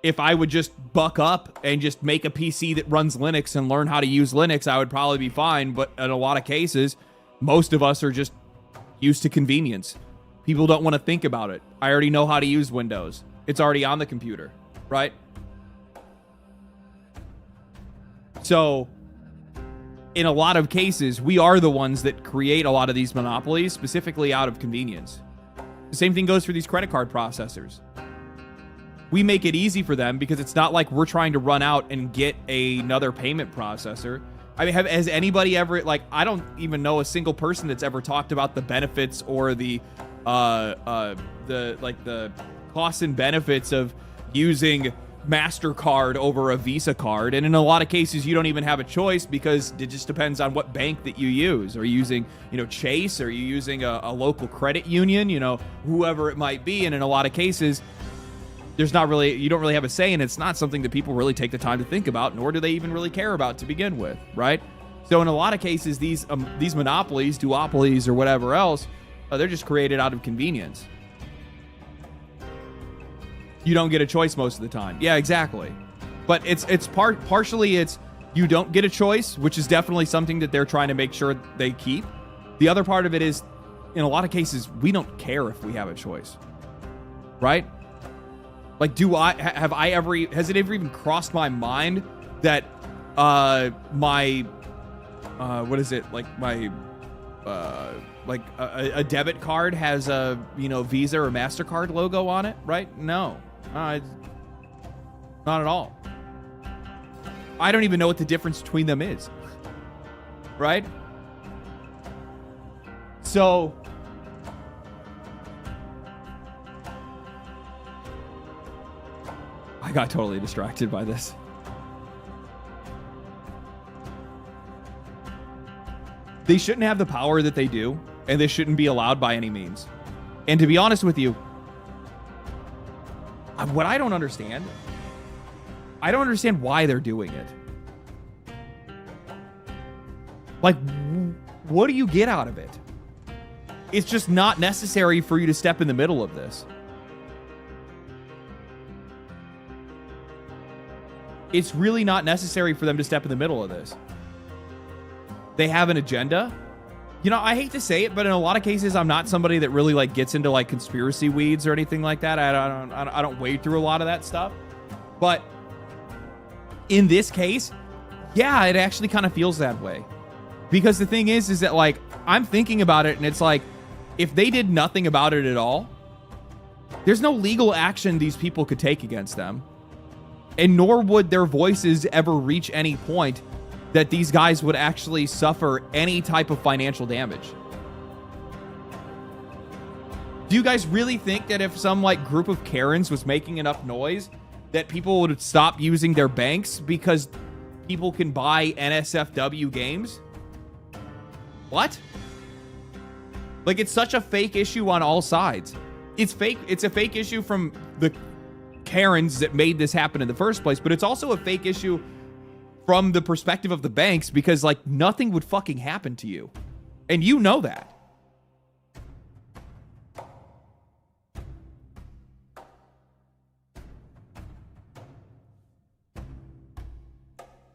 If I would just buck up and just make a PC that runs Linux and learn how to use Linux, I would probably be fine. But in a lot of cases, most of us are just used to convenience. People don't want to think about it. I already know how to use Windows. It's already on the computer, right? So in a lot of cases, we are the ones that create a lot of these monopolies, specifically out of convenience. The same thing goes for these credit card processors. We make it easy for them because it's not like we're trying to run out and get another payment processor. I mean, has anybody ever, like, I don't even know a single person that's ever talked about the benefits or the costs and benefits of using MasterCard over a Visa card. And in a lot of cases, you don't even have a choice because it just depends on what bank that you use. Are you using, Chase? Are you using a local credit union? Whoever it might be. And in a lot of cases, you don't really have a say, and it's not something that people really take the time to think about, nor do they even really care about to begin with, right? So in a lot of cases, these monopolies, duopolies, or whatever else, they're just created out of convenience. You don't get a choice most of the time. Yeah, exactly. But partially you don't get a choice, which is definitely something that they're trying to make sure they keep. The other part of it is, in a lot of cases, we don't care if we have a choice, right? Like, has it ever even crossed my mind that a debit card has a, Visa or MasterCard logo on it, right? No, not at all. I don't even know what the difference between them is, right? So I got totally distracted by this. They shouldn't have the power that they do, and they shouldn't be allowed by any means. And to be honest with you, what I don't understand why they're doing it. Like, what do you get out of it? It's just not necessary for you to step in the middle of this. It's really not necessary for them to step in the middle of this. They have an agenda. You know, I hate to say it, but in a lot of cases, I'm not somebody that really like gets into like conspiracy weeds or anything like that. I don't wade through a lot of that stuff. But in this case, yeah, it actually kind of feels that way. Because the thing is that like, I'm thinking about it and it's like, if they did nothing about it at all, there's no legal action these people could take against them. And nor would their voices ever reach any point that these guys would actually suffer any type of financial damage. Do you guys really think that if some like group of Karens was making enough noise that people would stop using their banks because people can buy NSFW games? What? Like, it's such a fake issue on all sides. It's fake. It's a fake issue from the Karens that made this happen in the first place, but it's also a fake issue from the perspective of the banks because, like, nothing would fucking happen to you. And you know that.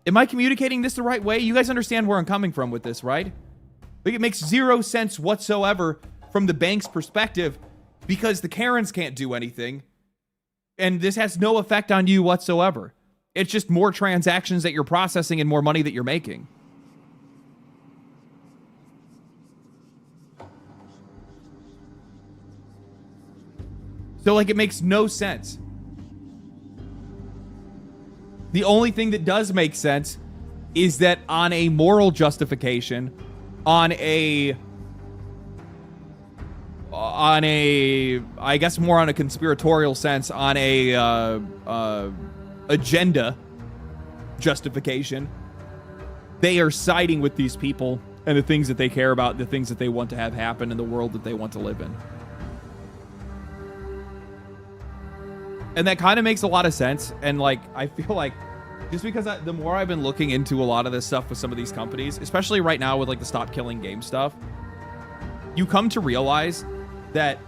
Am I communicating this the right way? You guys understand where I'm coming from with this, right? Like, it makes zero sense whatsoever from the bank's perspective because the Karens can't do anything. And this has no effect on you whatsoever. It's just more transactions that you're processing and more money that you're making. So, like, it makes no sense. The only thing that does make sense is that on a moral justification, on a, I guess more on a conspiratorial sense, on a agenda justification, they are siding with these people and the things that they care about, the things that they want to have happen in the world that they want to live in. And that kind of makes a lot of sense. And like, I feel like just because the more I've been looking into a lot of this stuff with some of these companies, especially right now with like the stop killing game stuff, you come to realize that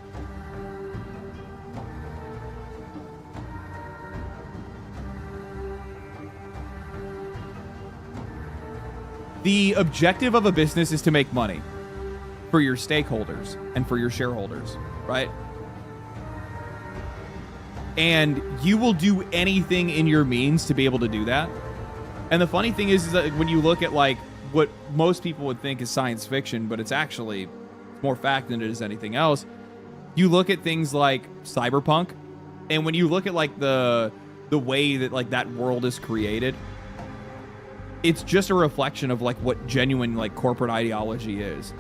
the objective of a business is to make money for your stakeholders and for your shareholders, right? And you will do anything in your means to be able to do that. And the funny thing is that when you look at like what most people would think is science fiction, but it's actually more fact than it is anything else. You look at things like cyberpunk, and when you look at like the way that like that world is created, it's just a reflection of like what genuine like corporate ideology is.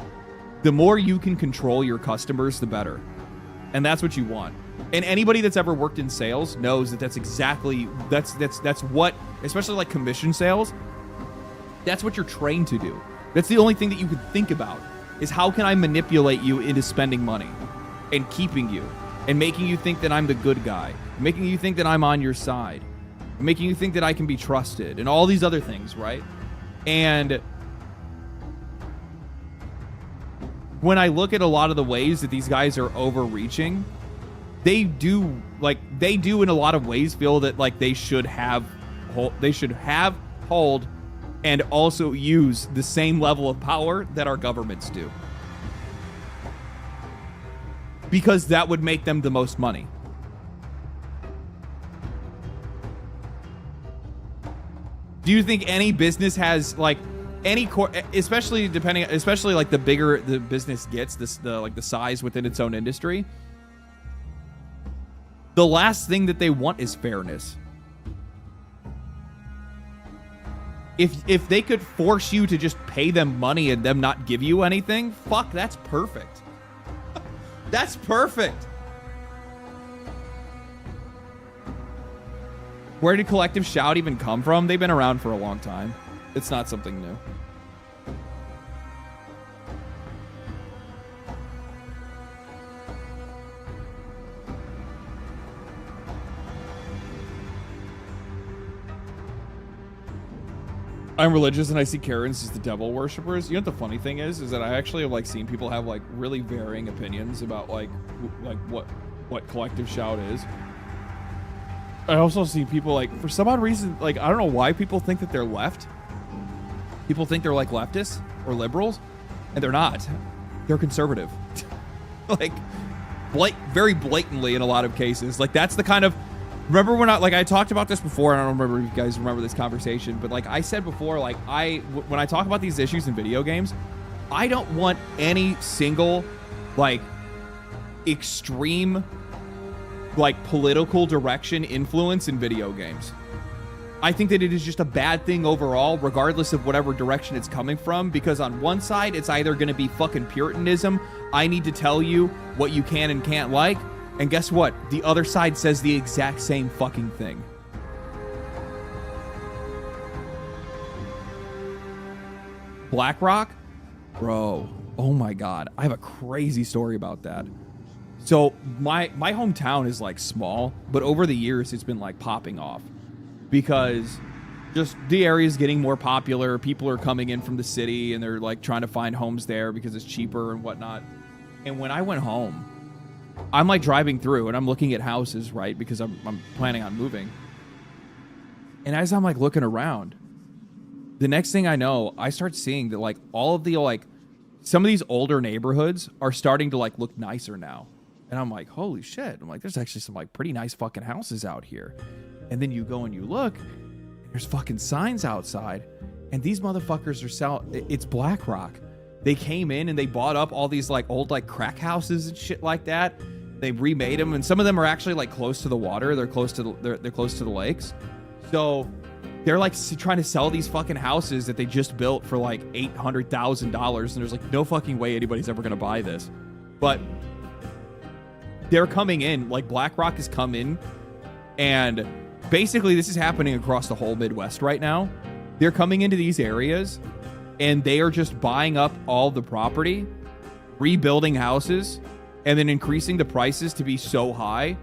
The more you can control your customers, the better. And that's what you want. And anybody that's ever worked in sales knows that that's exactly, that's what, especially like commission sales, that's what you're trained to do. That's the only thing that you could think about, is how can I manipulate you into spending money and keeping you and making you think that I'm the good guy, making you think that I'm on your side, making you think that I can be trusted and all these other things, right? And when I look at a lot of the ways that these guys are overreaching, they do in a lot of ways feel that like they should have, hold, and also use the same level of power that our governments do. Because that would make them the most money. Do you think any business has like any especially like the bigger the business gets, the size within its own industry, the last thing that they want is fairness. If they could force you to just pay them money and them not give you anything, fuck, that's perfect. That's perfect. Where did Collective Shout even come from? They've been around for a long time. It's not something new. I'm religious and I see Karens as the devil worshippers. You know what the funny thing is that I actually have like seen people have like really varying opinions about like what collective shout is. I also see people like, for some odd reason, like I don't know why people think that they're left. People think they're like leftists or liberals, and they're not. They're conservative. Like very blatantly in a lot of cases. Like that's the kind of, remember when I talked about this before, and I don't remember if you guys remember this conversation, but like I said before, like when I talk about these issues in video games, I don't want any single like extreme like political direction influence in video games. I think that it is just a bad thing overall, regardless of whatever direction it's coming from, because on one side, it's either going to be fucking Puritanism, I need to tell you what you can and can't like, and guess what? The other side says the exact same fucking thing. BlackRock? Bro, oh my god, I have a crazy story about that. So my hometown is like small, but over the years, it's been like popping off. Because just the area is getting more popular. People are coming in from the city and they're like trying to find homes there because it's cheaper and whatnot. And when I went home, I'm like driving through and I'm looking at houses, right? Because I'm planning on moving. And as I'm like looking around, the next thing I know, I start seeing that like all of the like, some of these older neighborhoods are starting to like look nicer now. And I'm like, holy shit. I'm like, there's actually some like pretty nice fucking houses out here. And then you go and you look, there's fucking signs outside, and these motherfuckers are selling. It's BlackRock. They came in and they bought up all these like old like crack houses and shit like that. They remade them, and some of them are actually like close to the water. They're close to they're close to the lakes. So they're like trying to sell these fucking houses that they just built for like $800,000, and there's like no fucking way anybody's ever gonna buy this. But they're coming in, like BlackRock has come in, and basically, this is happening across the whole Midwest right now. They're coming into these areas, and they are just buying up all the property, rebuilding houses, and then increasing the prices to be so high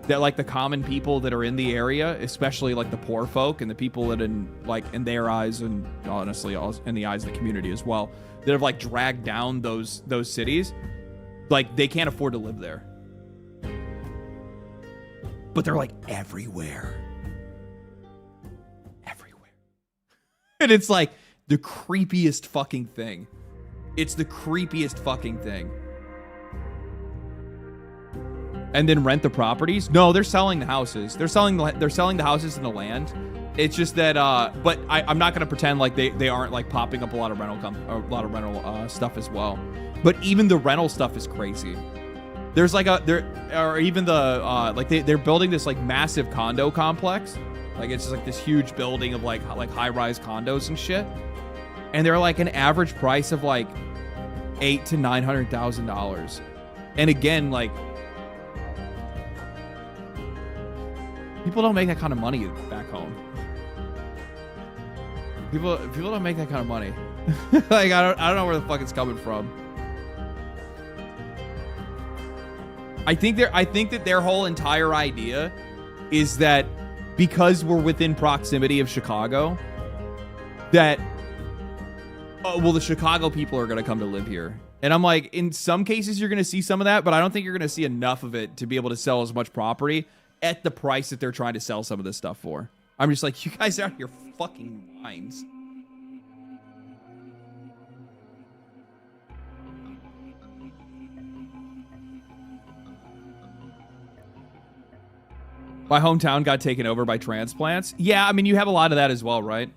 that, like, the common people that are in the area, especially, like, the poor folk and the people that, in their eyes, and honestly, in the eyes of the community as well, that have, like, dragged down those cities, like, they can't afford to live there. But they're, like, everywhere. And it's like the creepiest fucking thing. It's the creepiest fucking thing. And then rent the properties? No, they're selling the houses. They're selling the houses and the land. It's just that, but I'm not gonna pretend like they aren't like popping up a lot of rental stuff as well. But even the rental stuff is crazy. There's like they're building this like massive condo complex. Like, it's just like this huge building of like high-rise condos and shit. And they're like an average price of like $800,000 to $900,000. And again, like, people don't make that kind of money back home. People don't make that kind of money. Like, I don't know where the fuck it's coming from. I think that their whole entire idea is that because we're within proximity of Chicago, that, the Chicago people are going to come to live here. And I'm like, in some cases, you're going to see some of that, but I don't think you're going to see enough of it to be able to sell as much property at the price that they're trying to sell some of this stuff for. I'm just like, you guys are out of your fucking minds. My hometown got taken over by transplants. Yeah, I mean, you have a lot of that as well, right?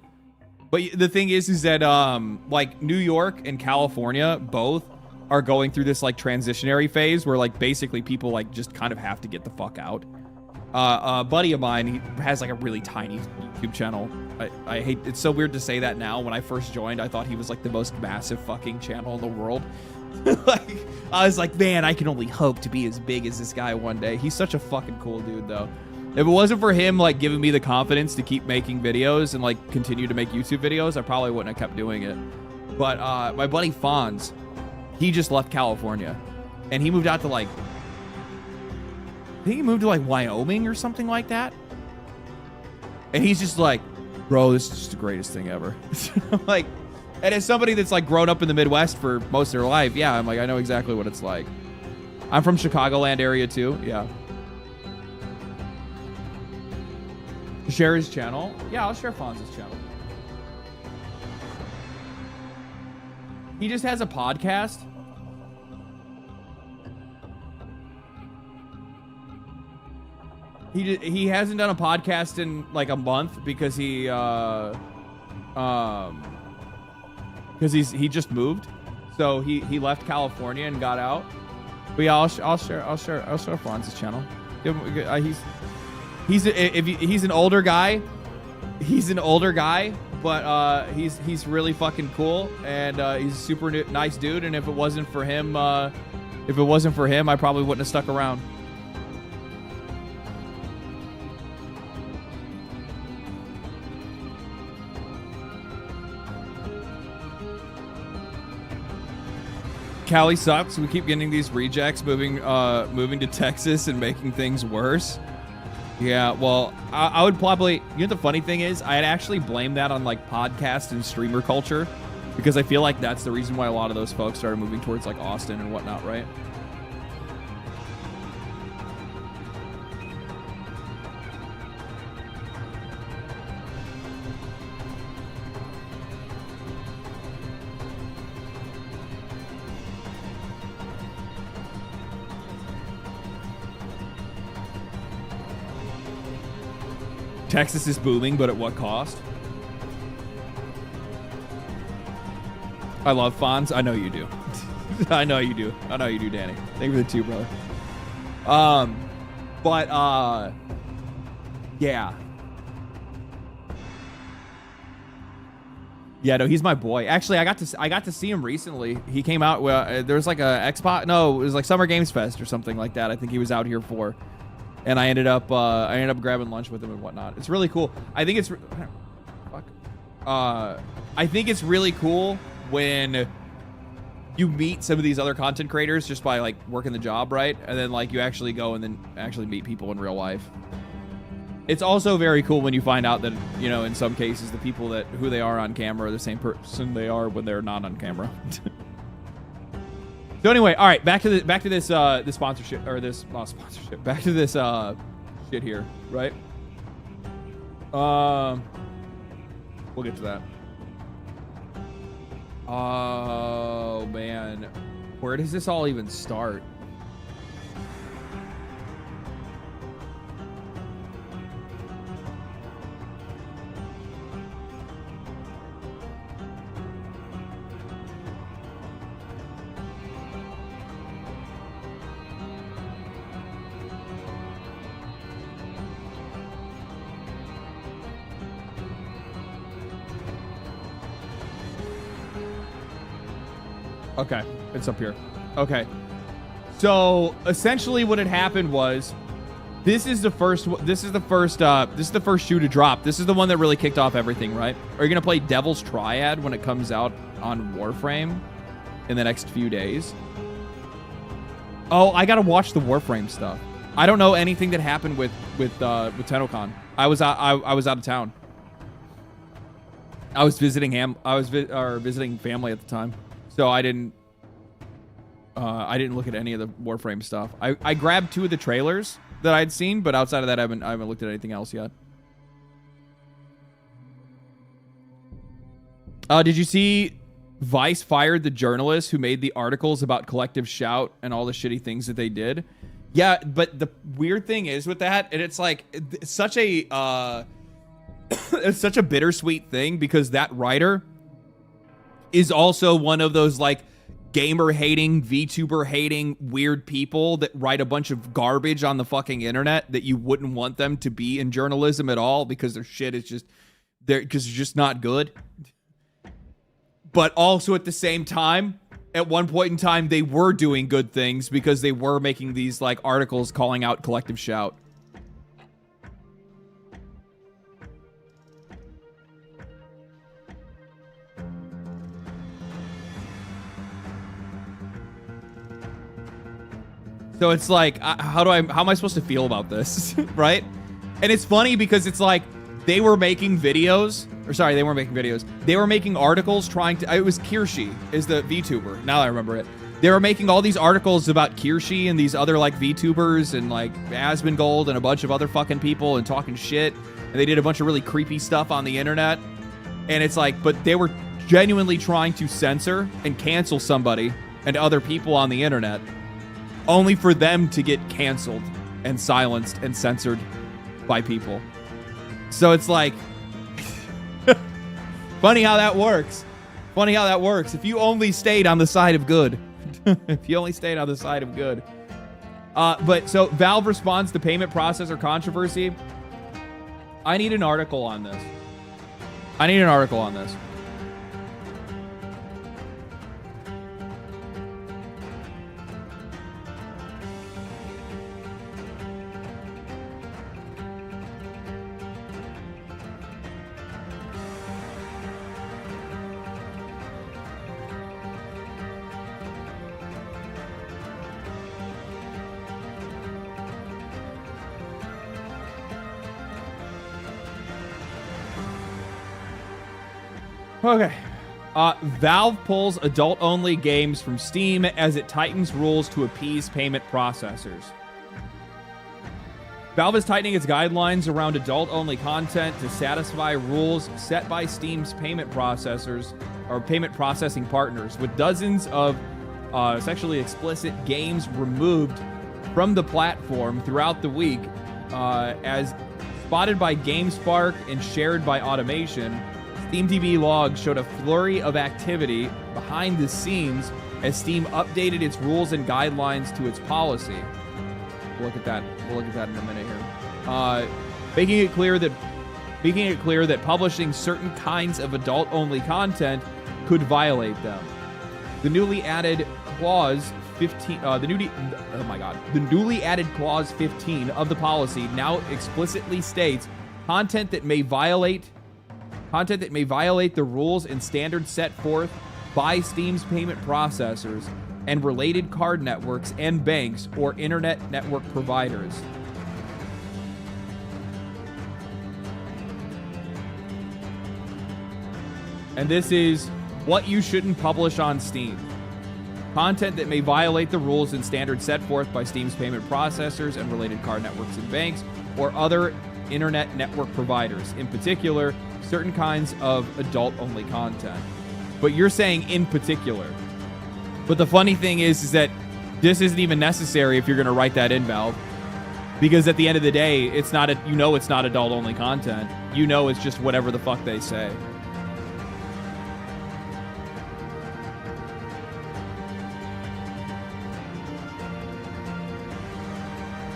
But the thing is that, like, New York and California both are going through this, like, transitionary phase where, like, basically people, like, just kind of have to get the fuck out. A buddy of mine, he has, like, a really tiny YouTube channel. I hate, it's so weird to say that now. When I first joined, I thought he was, like, the most massive fucking channel in the world. Like, I was like, man, I can only hope to be as big as this guy one day. He's such a fucking cool dude, though. If it wasn't for him, like, giving me the confidence to keep making videos and, like, continue to make YouTube videos, I probably wouldn't have kept doing it. But my buddy Fonz, he just left California. And he moved out to, like, I think he moved to, like, Wyoming or something like that. And he's just like, Bro, this is just the greatest thing ever. Like, and as somebody that's like grown up in the Midwest for most of their life, yeah, I'm like, I know exactly what it's like. I'm from Chicagoland area too. Yeah. Share his channel. Yeah, I'll share Fonz's channel. He just has a podcast. He hasn't done a podcast in like a month because he just moved, so he left California and got out. But yeah, I'll share Franz's channel. He's an older guy. He's an older guy, but he's really fucking cool, and he's a super nice dude. And if it wasn't for him, I probably wouldn't have stuck around. Cali sucks. We keep getting these rejects moving to Texas and making things worse. Yeah, well, I would probably... You know, the funny thing is, I'd actually blame that on, like, podcast and streamer culture, because I feel like that's the reason why a lot of those folks started moving towards, like, Austin and whatnot, right? Texas is booming, but at what cost? I love Fonz. I know you do. I know you do. I know you do, Danny. Thank you for the 2, brother. Yeah. Yeah, no, he's my boy. Actually, I got to see him recently. He came out. There was like a Xbox. No, it was like Summer Games Fest or something like that. I think he was out here for. And I ended up grabbing lunch with him and whatnot. It's really cool. I think it's really cool when you meet some of these other content creators just by like working the job, right? And then like you actually go and then actually meet people in real life. It's also very cool when you find out that, you know, in some cases the people who they are on camera are the same person they are when they're not on camera. So anyway, all right, back to this sponsorship, or this not sponsorship. Back to this shit here, right? We'll get to that. Oh man, where does this all even start? Okay, it's up here. Okay, so essentially, what had happened was, this is the first shoe to drop. This is the one that really kicked off everything, right? Are you gonna play Devil's Triad when it comes out on Warframe in the next few days? Oh, I gotta watch the Warframe stuff. I don't know anything that happened with TennoCon. I was out of town. I was visiting visiting family at the time. So I didn't look at any of the Warframe stuff. I grabbed 2 of the trailers that I'd seen, but outside of that, I haven't looked at anything else yet. Did you see Vice fired the journalist who made the articles about Collective Shout and all the shitty things that they did? Yeah, but the weird thing is with that, and it's like it's such a it's such a bittersweet thing, because that writer is also one of those like gamer hating, VTuber hating weird people that write a bunch of garbage on the fucking internet that you wouldn't want them to be in journalism at all, because their shit is just because it's just not good. But also at the same time, at one point in time, they were doing good things because they were making these like articles calling out Collective Shout. So it's like, how am I supposed to feel about this, right? And it's funny because it's like, they were making videos, or sorry, they weren't making videos. They were making articles trying to, it was Kirshi is the VTuber. Now I remember it. They were making all these articles about Kirshi and these other like VTubers and like Asmongold and a bunch of other fucking people and talking shit. And they did a bunch of really creepy stuff on the internet. And it's like, but they were genuinely trying to censor and cancel somebody and other people on the internet only for them to get canceled and silenced and censored by people. So it's like, funny how that works. Funny how that works. If you only stayed on the side of good. If you only stayed on the side of good. But so Valve responds to payment processor controversy. I need an article on this. Okay. Valve pulls adult-only games from Steam as it tightens rules to appease payment processors. Valve is tightening its guidelines around adult-only content to satisfy rules set by Steam's payment processors or payment processing partners, with dozens of sexually explicit games removed from the platform throughout the week, as spotted by GameSpark and shared by Automation. SteamTV logs showed a flurry of activity behind the scenes as Steam updated its rules and guidelines to its policy. We'll look at that in a minute here. Making it clear that publishing certain kinds of adult-only content could violate them. The newly added clause 15. The newly added clause 15 of the policy now explicitly states content that may violate the rules and standards set forth by Steam's payment processors and related card networks and banks or internet network providers. And this is what you shouldn't publish on Steam. Content that may violate the rules and standards set forth by Steam's payment processors and related card networks and banks or other internet network providers, in particular, certain kinds of adult-only content. But you're saying in particular. But the funny thing is that this isn't even necessary if you're going to write that in, Valve. Because at the end of the day, it's not adult-only content. You know it's just whatever the fuck they say.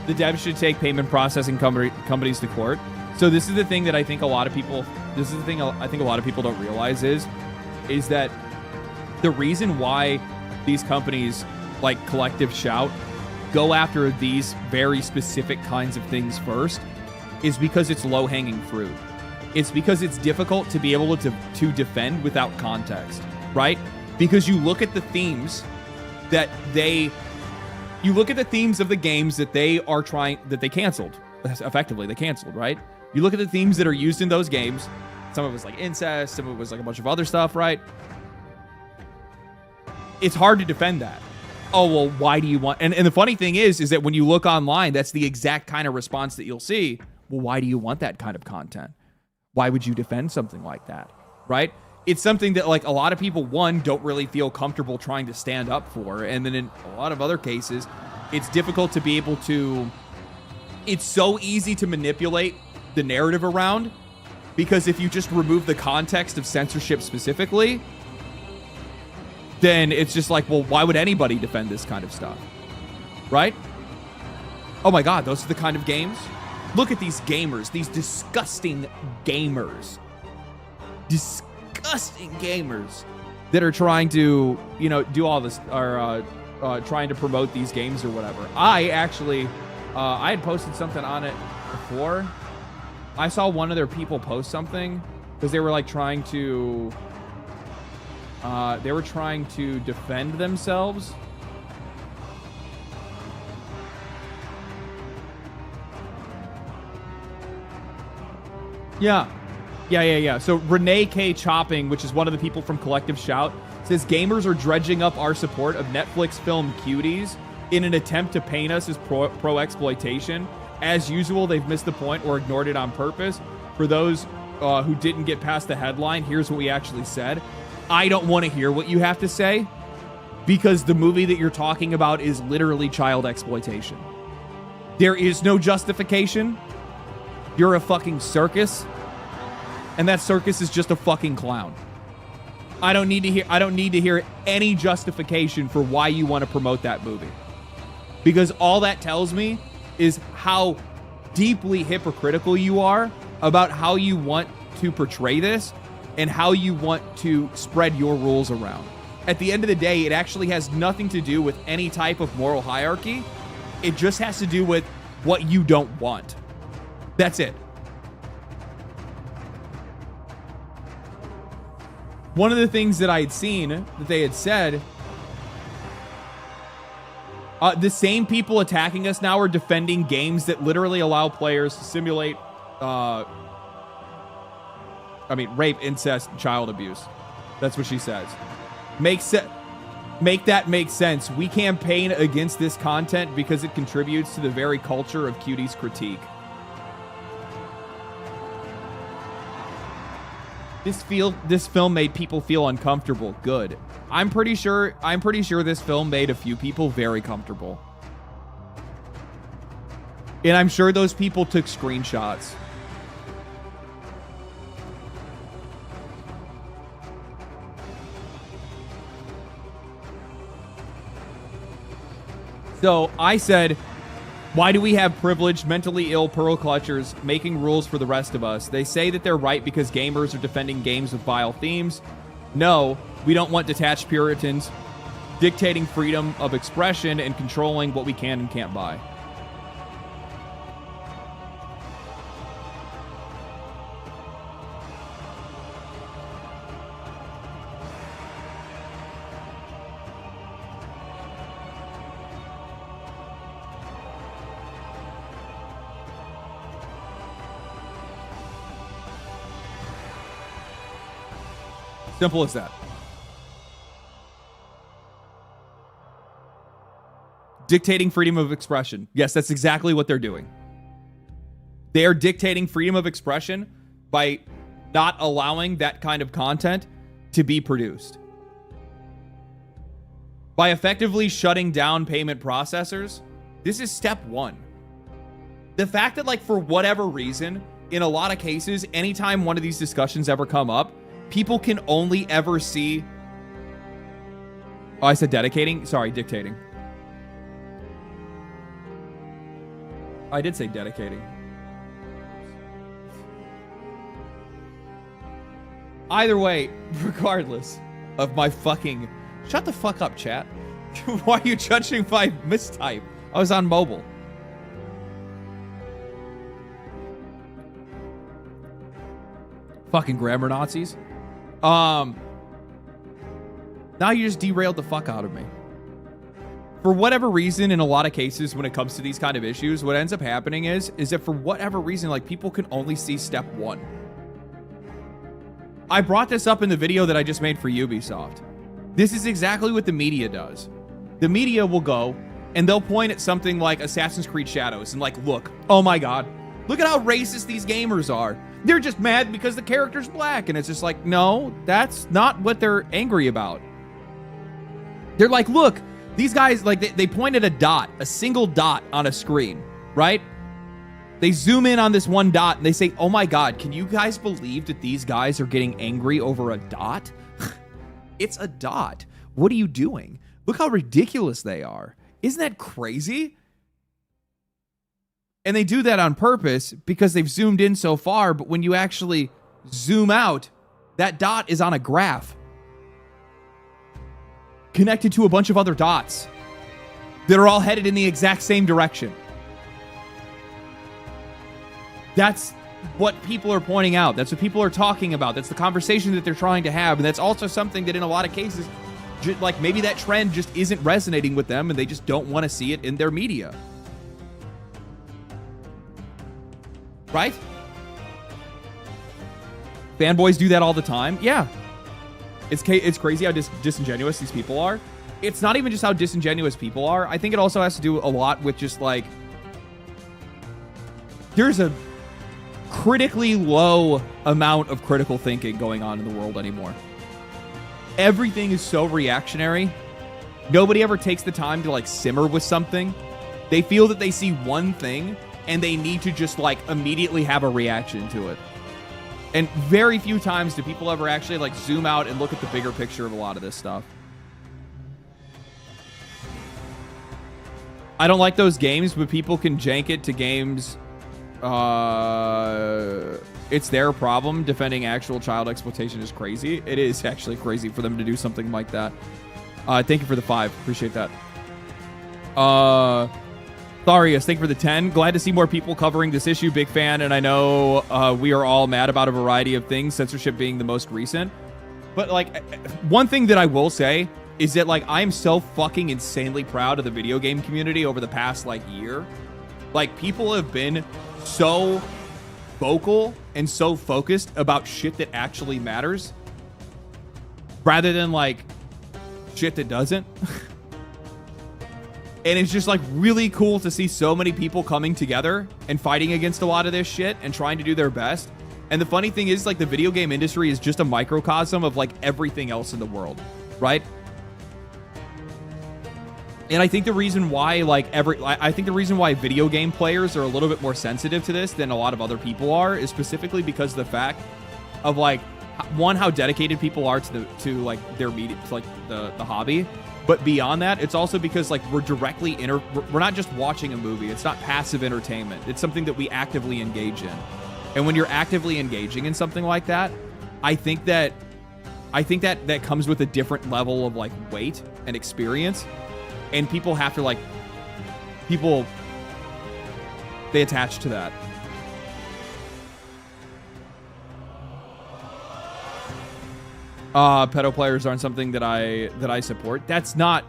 The devs should take payment processing companies to court. So this is the thing that I think a lot of people don't realize is that the reason why these companies like Collective Shout go after these very specific kinds of things first is because it's low-hanging fruit. It's because it's difficult to be able to defend without context, right? Because you look at the themes of the games that they canceled. Effectively, they canceled, right? You look at the themes that are used in those games. Some of it was like incest, some of it was like a bunch of other stuff, right? It's hard to defend that. Oh, well, why do you want... And the funny thing is that when you look online, that's the exact kind of response that you'll see. Well, why do you want that kind of content? Why would you defend something like that, right? It's something that, like, a lot of people, one, don't really feel comfortable trying to stand up for. And then in a lot of other cases, it's difficult to be able to... It's so easy to manipulate the narrative around, because if you just remove the context of censorship specifically, then it's just like, well, why would anybody defend this kind of stuff? Right? Oh my God, those are the kind of games? Look at these gamers, these disgusting gamers. Disgusting gamers that are trying to, do all this, or trying to promote these games or whatever. I actually, I had posted something on it before. I saw one of their people post something because they were like trying to defend themselves. Yeah. Yeah. So Renee K. Chopping, which is one of the people from Collective Shout, says gamers are dredging up our support of Netflix film Cuties in an attempt to paint us as pro-exploitation. As usual, they've missed the point or ignored it on purpose. For those who didn't get past the headline, here's what we actually said. I don't want to hear what you have to say because the movie that you're talking about is literally child exploitation. There is no justification. You're a fucking circus, and that circus is just a fucking clown. I don't need to hear any justification for why you want to promote that movie. Because all that tells me is how deeply hypocritical you are about how you want to portray this and how you want to spread your rules around. At the end of the day, it actually has nothing to do with any type of moral hierarchy. It just has to do with what you don't want. That's it. One of the things that I had seen that they had said, the same people attacking us now are defending games that literally allow players to simulate, rape, incest, child abuse. That's what she says. Make that make sense. We campaign against this content because it contributes to the very culture of Cuties critique. This film made people feel uncomfortable. Good. I'm pretty sure this film made a few people very comfortable. And I'm sure those people took screenshots. So I said, why do we have privileged, mentally ill pearl clutchers making rules for the rest of us? They say that they're right because gamers are defending games with vile themes. No, we don't want detached Puritans dictating freedom of expression and controlling what we can and can't buy. Simple as that. Dictating freedom of expression. Yes, that's exactly what they're doing. They are dictating freedom of expression by not allowing that kind of content to be produced. By effectively shutting down payment processors, this is step one. The fact that, like, for whatever reason, in a lot of cases, anytime one of these discussions ever come up, people can only ever see... Oh, I said dedicating? Sorry, dictating. I did say dedicating. Either way, regardless of my fucking... Shut the fuck up, chat. Why are you judging my mistype? I was on mobile. Fucking grammar Nazis. Now you just derailed the fuck out of me. For whatever reason, in a lot of cases, when it comes to these kind of issues, what ends up happening is that for whatever reason, like, people can only see step one. I brought this up in the video that I just made for Ubisoft. This is exactly what the media does. The media will go and they'll point at something like Assassin's Creed Shadows and, like, look, oh my God, look at how racist these gamers are. They're just mad because the character's black. And it's just like, no, that's not what they're angry about. They're like, look, these guys, like, they pointed a dot, a single dot on a screen, right? They zoom in on this one dot and they say, oh my God, can you guys believe that these guys are getting angry over a dot? It's a dot. What are you doing? Look how ridiculous they are. Isn't that crazy? And they do that on purpose because they've zoomed in so far, but when you actually zoom out, that dot is on a graph connected to a bunch of other dots that are all headed in the exact same direction. That's what people are pointing out. That's what people are talking about. That's the conversation that they're trying to have. And that's also something that in a lot of cases, like, maybe that trend just isn't resonating with them and they just don't want to see it in their media. Right? Fanboys do that all the time. Yeah. It's crazy how disingenuous these people are. It's not even just how disingenuous people are. I think it also has to do a lot with just like, there's a critically low amount of critical thinking going on in the world anymore. Everything is so reactionary. Nobody ever takes the time to like simmer with something. They feel that they see one thing and they need to just like immediately have a reaction to it. And very few times do people ever actually like zoom out and look at the bigger picture of a lot of this stuff. I don't like those games, but people can jank it to games. It's their problem. Defending actual child exploitation is crazy. It is actually crazy for them to do something like that. Thank you for the 5. Appreciate that. Tharius, thank you for the 10. Glad to see more people covering this issue. Big fan. And I know we are all mad about a variety of things, censorship being the most recent. But like, one thing that I will say is that like, I'm so fucking insanely proud of the video game community over the past like year. Like, people have been so vocal and so focused about shit that actually matters rather than like shit that doesn't. And it's just like really cool to see so many people coming together and fighting against a lot of this shit and trying to do their best. And the funny thing is, like, the video game industry is just a microcosm of like everything else in the world, right? And I think the reason why I think the reason why video game players are a little bit more sensitive to this than a lot of other people are is specifically because of the fact of like, one, how dedicated people are to like their media, to like the hobby. But beyond that, it's also because like we're not just watching a movie. It's not passive entertainment. It's something that we actively engage in. And when you're actively engaging in something like that, I think that comes with a different level of like weight and experience. And people have to like, they attach to that. Pedo players aren't something that I support. That's not.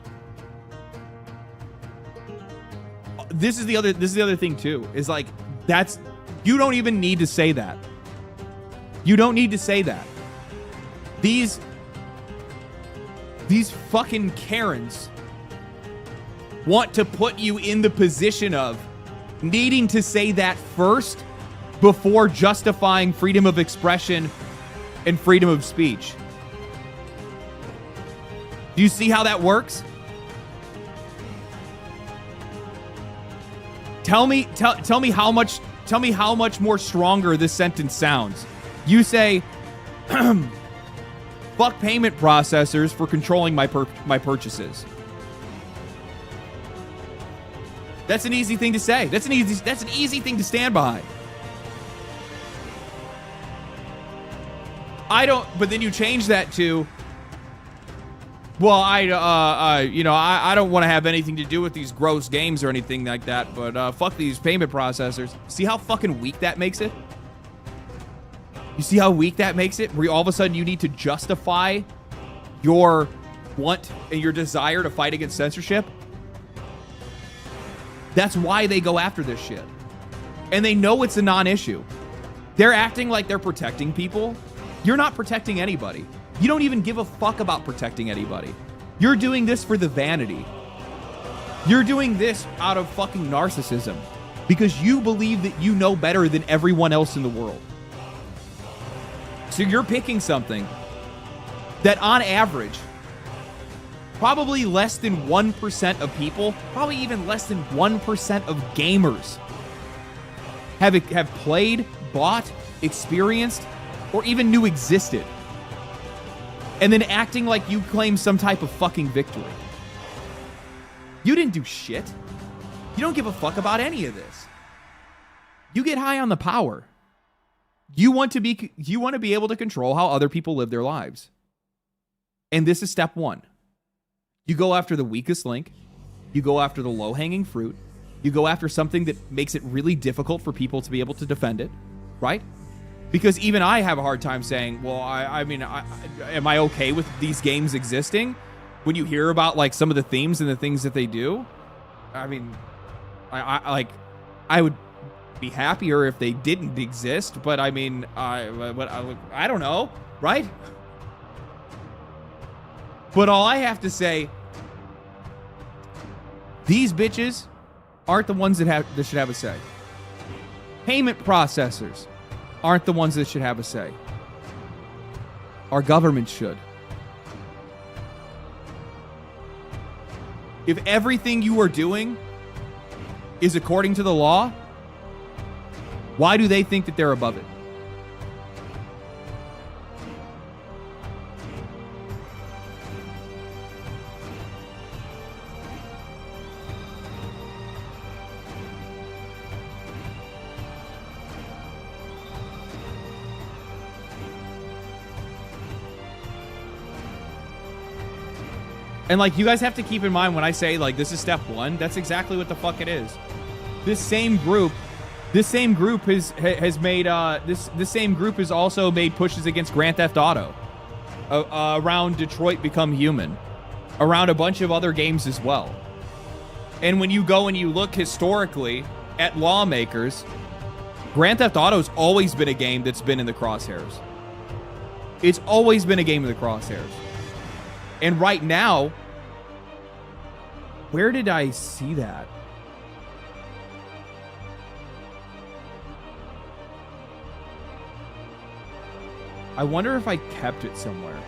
This is the other thing too, is like, you don't even need to say that. You don't need to say that. These fucking Karens want to put you in the position of needing to say that first before justifying freedom of expression and freedom of speech. Do you see how that works? Tell me how much more stronger this sentence sounds. You say, fuck payment processors for controlling my purchases. That's an easy thing to say. That's an easy thing to stand behind. But then you change that to, well, I don't want to have anything to do with these gross games or anything like that, but fuck these payment processors. See how fucking weak that makes it? You see how weak that makes it? Where all of a sudden you need to justify your want and your desire to fight against censorship? That's why they go after this shit. And they know it's a non-issue. They're acting like they're protecting people. You're not protecting anybody. You don't even give a fuck about protecting anybody. You're doing this for the vanity. You're doing this out of fucking narcissism because you believe that you know better than everyone else in the world. So you're picking something that on average, probably less than 1% of people, probably even less than 1% of gamers have played, bought, experienced, or even knew existed. And then acting like you claim some type of fucking victory. You didn't do shit. You don't give a fuck about any of this. You get high on the power. You want to be able to control how other people live their lives. And this is step 1. You go after the weakest link. You go after the low-hanging fruit. You go after something that makes it really difficult for people to be able to defend it, right? Because even I have a hard time saying, well, I mean, am I okay with these games existing? When you hear about like some of the themes and the things that they do, I mean, I would be happier if they didn't exist, but I mean, I don't know, right? But all I have to say, these bitches aren't the ones that should have a say. Payment processors aren't the ones that should have a say. Our government should. If everything you are doing is according to the law, why do they think that they're above it? And like, you guys have to keep in mind when I say like this is step one, that's exactly what the fuck it is. This same group has made this same group has also made pushes against Grand Theft Auto, around Detroit Become Human, around a bunch of other games as well. And when you go and you look historically at lawmakers, Grand Theft Auto's always been a game that's been in the crosshairs. It's always been a game in the crosshairs. And right now, where did I see that? I wonder if I kept it somewhere.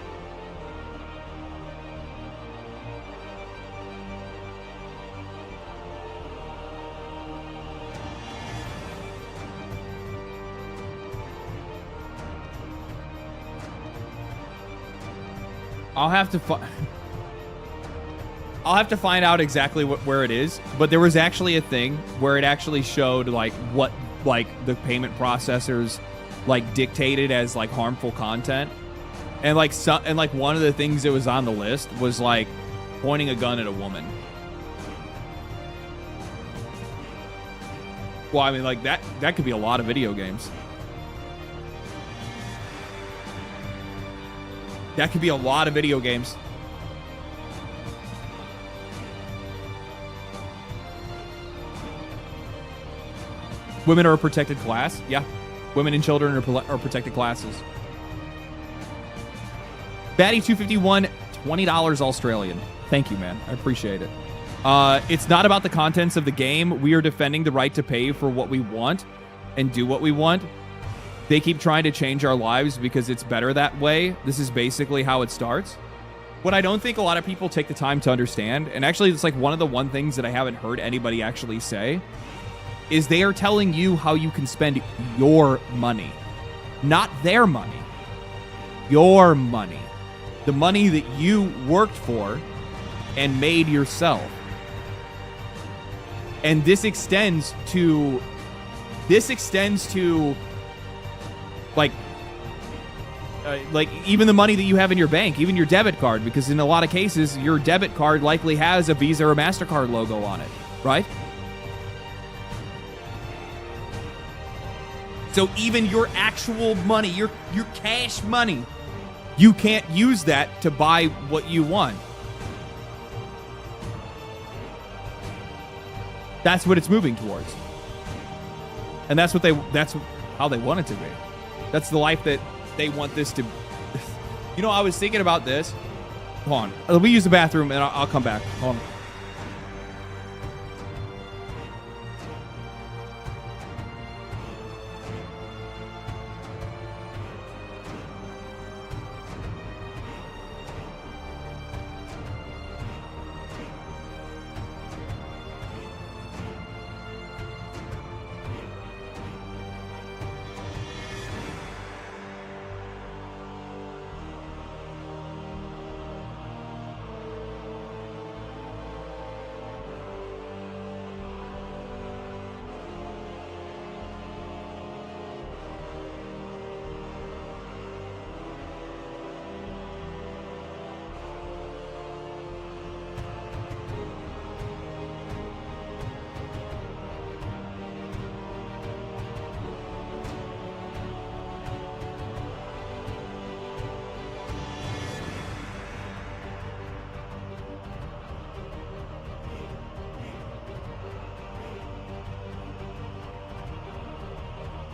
I'll have to find out exactly where it is, but there was actually a thing where it actually showed like what like the payment processors like dictated as like harmful content, and like one of the things that was on the list was like pointing a gun at a woman. Well, I mean, like that could be a lot of video games. That could be a lot of video games. Women are a protected class. Yeah. Women and children are protected classes. Batty251, $20 Australian. Thank you, man. I appreciate it. It's not about the contents of the game. We are defending the right to pay for what we want and do what we want. They keep trying to change our lives because it's better that way. This is basically how it starts. What I don't think a lot of people take the time to understand, and actually it's like one of the things that I haven't heard anybody actually say, is they are telling you how you can spend your money. Not their money. Your money. The money that you worked for and made yourself. And this extends to like even the money that you have in your bank, even your debit card, because in a lot of cases, your debit card likely has a Visa or MasterCard logo on it, right? So even your actual money, your cash money, you can't use that to buy what you want. That's what it's moving towards. And that's how they want it to be. That's the life that they want this to. You know, I was thinking about this. Hold on. Let me use the bathroom and I'll come back. Hold on.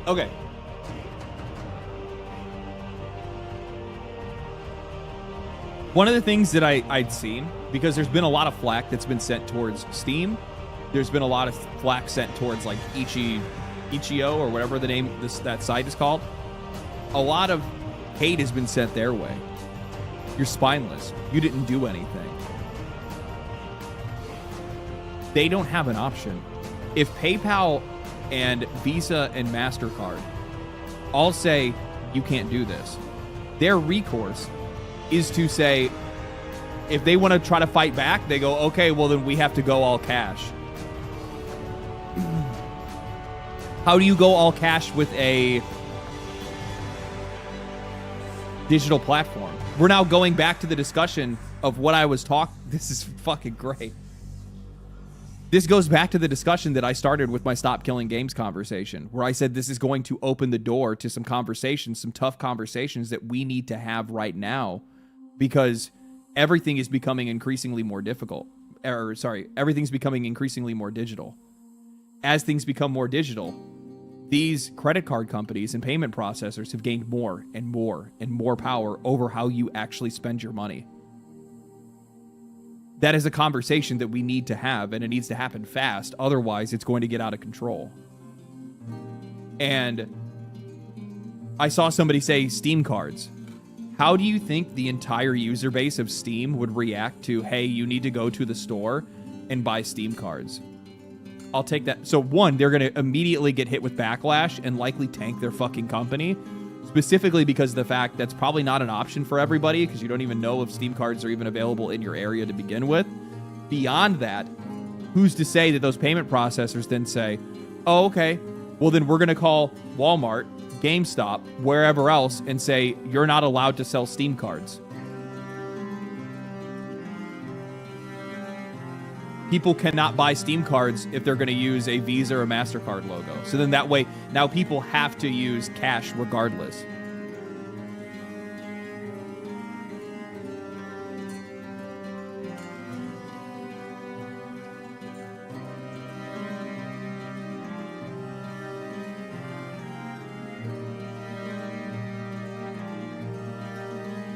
Okay. One of the things that I'd seen, because there's been a lot of flack that's been sent towards Steam. There's been a lot of flack sent towards like Itch.io or whatever the name that site is called. A lot of hate has been sent their way. You're spineless. You didn't do anything. They don't have an option. If PayPal and Visa and MasterCard all say you can't do this, their recourse is to say, if they want to try to fight back, they go, okay, well then we have to go all cash. How do you go all cash with a digital platform? We're now going back to the discussion of what I was talking. This is fucking great. This goes back to the discussion that I started with my Stop Killing Games conversation, where I said this is going to open the door to some conversations, some tough conversations that we need to have right now, because everything is becoming increasingly more difficult. Everything's becoming increasingly more digital. As things become more digital, these credit card companies and payment processors have gained more and more and more power over how you actually spend your money. That is a conversation that we need to have, and it needs to happen fast. Otherwise, it's going to get out of control. And I saw somebody say Steam cards. How do you think the entire user base of Steam would react to, hey, you need to go to the store and buy Steam cards? I'll take that. So one, they're going to immediately get hit with backlash and likely tank their fucking company, specifically because of the fact that's probably not an option for everybody, because you don't even know if Steam cards are even available in your area to begin with. Beyond that, who's to say that those payment processors then say, oh, okay, well then we're going to call Walmart, GameStop, wherever else, and say you're not allowed to sell Steam cards. People cannot buy Steam cards if they're going to use a Visa or MasterCard logo. So then that way, now people have to use cash regardless.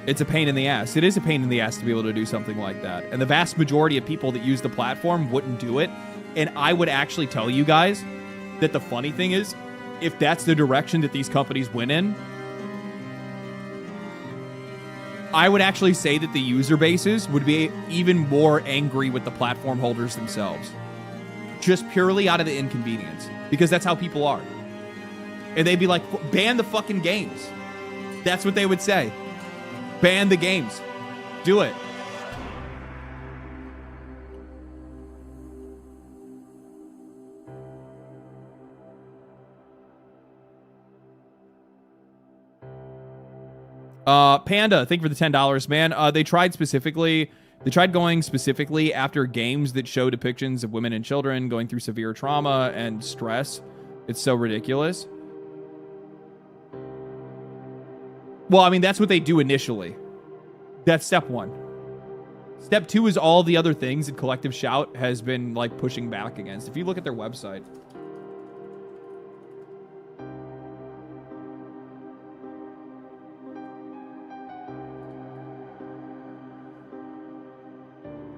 It's a pain in the ass. It is a pain in the ass to be able to do something like that. And the vast majority of people that use the platform wouldn't do it. And I would actually tell you guys that the funny thing is, if that's the direction that these companies went in, I would actually say that the user bases would be even more angry with the platform holders themselves. Just purely out of the inconvenience. Because that's how people are. And they'd be like, ban the fucking games. That's what they would say. Ban the games. Do it. Panda, thank you for the $10, man. They tried going specifically after games that show depictions of women and children going through severe trauma and stress. It's so ridiculous. Well, I mean, that's what they do initially. That's step one. Step two is all the other things that Collective Shout has been like pushing back against. If you look at their website.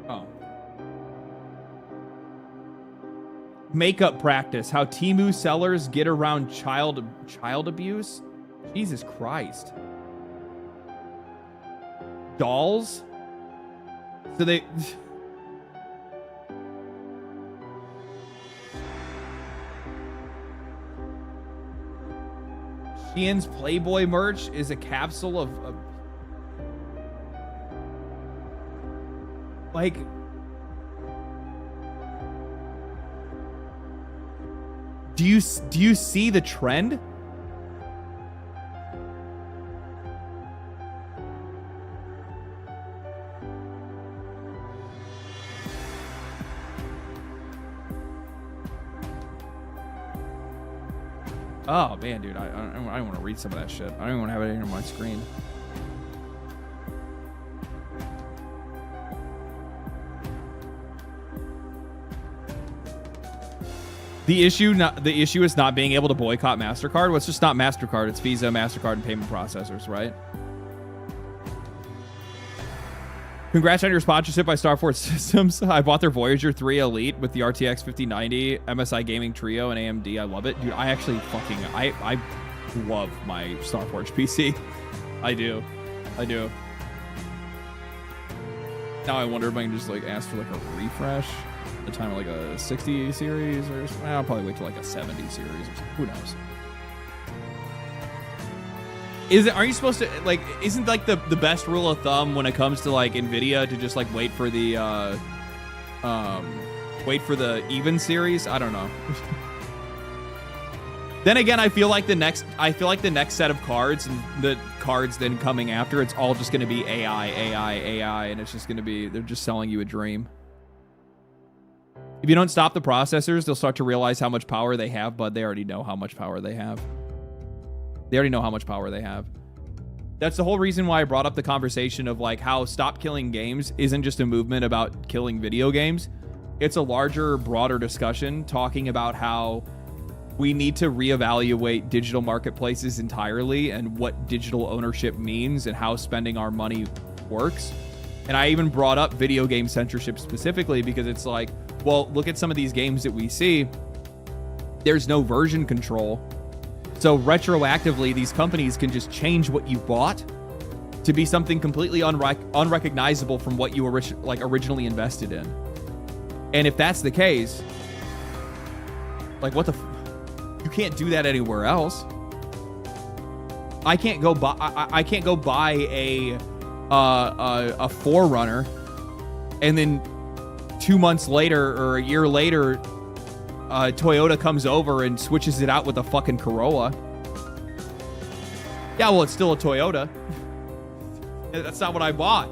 Oh. Makeup practice. How Temu sellers get around child abuse? Jesus Christ. Dolls? So they... Shein's Playboy merch is a capsule of like... Do you see the trend? Oh man, dude, I don't want to read some of that shit. I don't even want to have it on my screen. The issue is not being able to boycott MasterCard. Well, it's just not MasterCard. It's Visa, MasterCard, and payment processors, right? Congrats on your sponsorship by Starforge Systems. I bought their Voyager 3 Elite with the RTX 5090, MSI Gaming Trio, and AMD. I love it. Dude, I actually fucking... I love my Starforge PC. I do. Now I wonder if I can just, like, ask for, like, a refresh at the time of, like, a 60 series or... I'll probably wait till, like, a 70 series or something. Who knows? Are you supposed to, like, isn't like the best rule of thumb when it comes to like Nvidia to just like wait for the even series? I don't know. Then again, I feel like the next set of cards and the cards then coming after, it's all just going to be AI, and it's just going to be, they're just selling you a dream. If you don't stop the processors, they'll start to realize how much power they have, but they already know how much power they have. That's the whole reason why I brought up the conversation of like how Stop Killing Games isn't just a movement about killing video games. It's a larger, broader discussion talking about how we need to reevaluate digital marketplaces entirely and what digital ownership means and how spending our money works. And I even brought up video game censorship specifically because it's like, well, look at some of these games that we see. There's no version control. So retroactively, these companies can just change what you bought to be something completely unrecognizable from what you originally invested in. And if that's the case, like what the... You can't do that anywhere else. I can't go buy a Forerunner and then 2 months later or a year later Toyota comes over and switches it out with a fucking Corolla. Yeah, well, it's still a Toyota. That's not what I bought.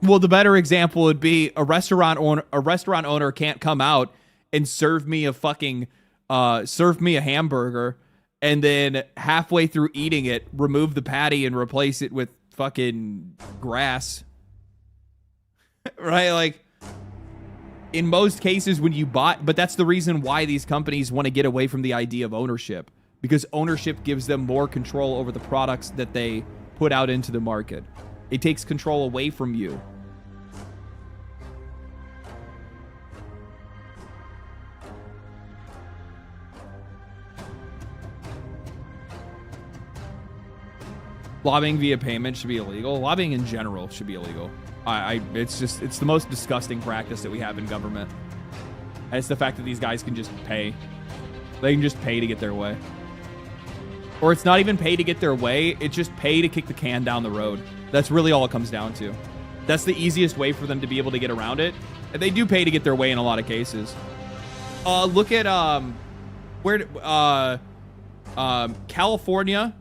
Well, the better example would be a restaurant owner can't come out and serve me a hamburger and then halfway through eating it, remove the patty and replace it with fucking grass. Right? Like, in most cases when you buy... But that's the reason why these companies want to get away from the idea of ownership. Because ownership gives them more control over the products that they put out into the market. It takes control away from you. Lobbying via payment should be illegal. Lobbying in general should be illegal. It's the most disgusting practice that we have in government. And it's the fact that these guys can just pay. They can just pay to get their way. Or it's not even pay to get their way. It's just pay to kick the can down the road. That's really all it comes down to. That's the easiest way for them to be able to get around it. And they do pay to get their way in a lot of cases. Look at California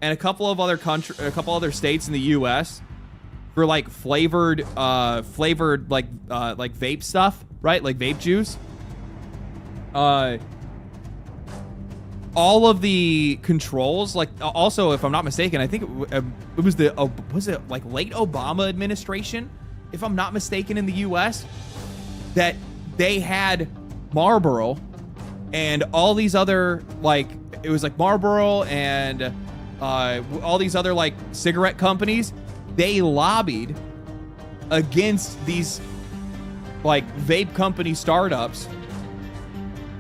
and a couple other states in the U.S. for like flavored like vape stuff, right? Like vape juice. All of the controls, like also, if I'm not mistaken, I think it was like late Obama administration, if I'm not mistaken, in the U.S. that they had Marlboro and all these other like it was like Marlboro and all these other like cigarette companies. They lobbied against these like vape company startups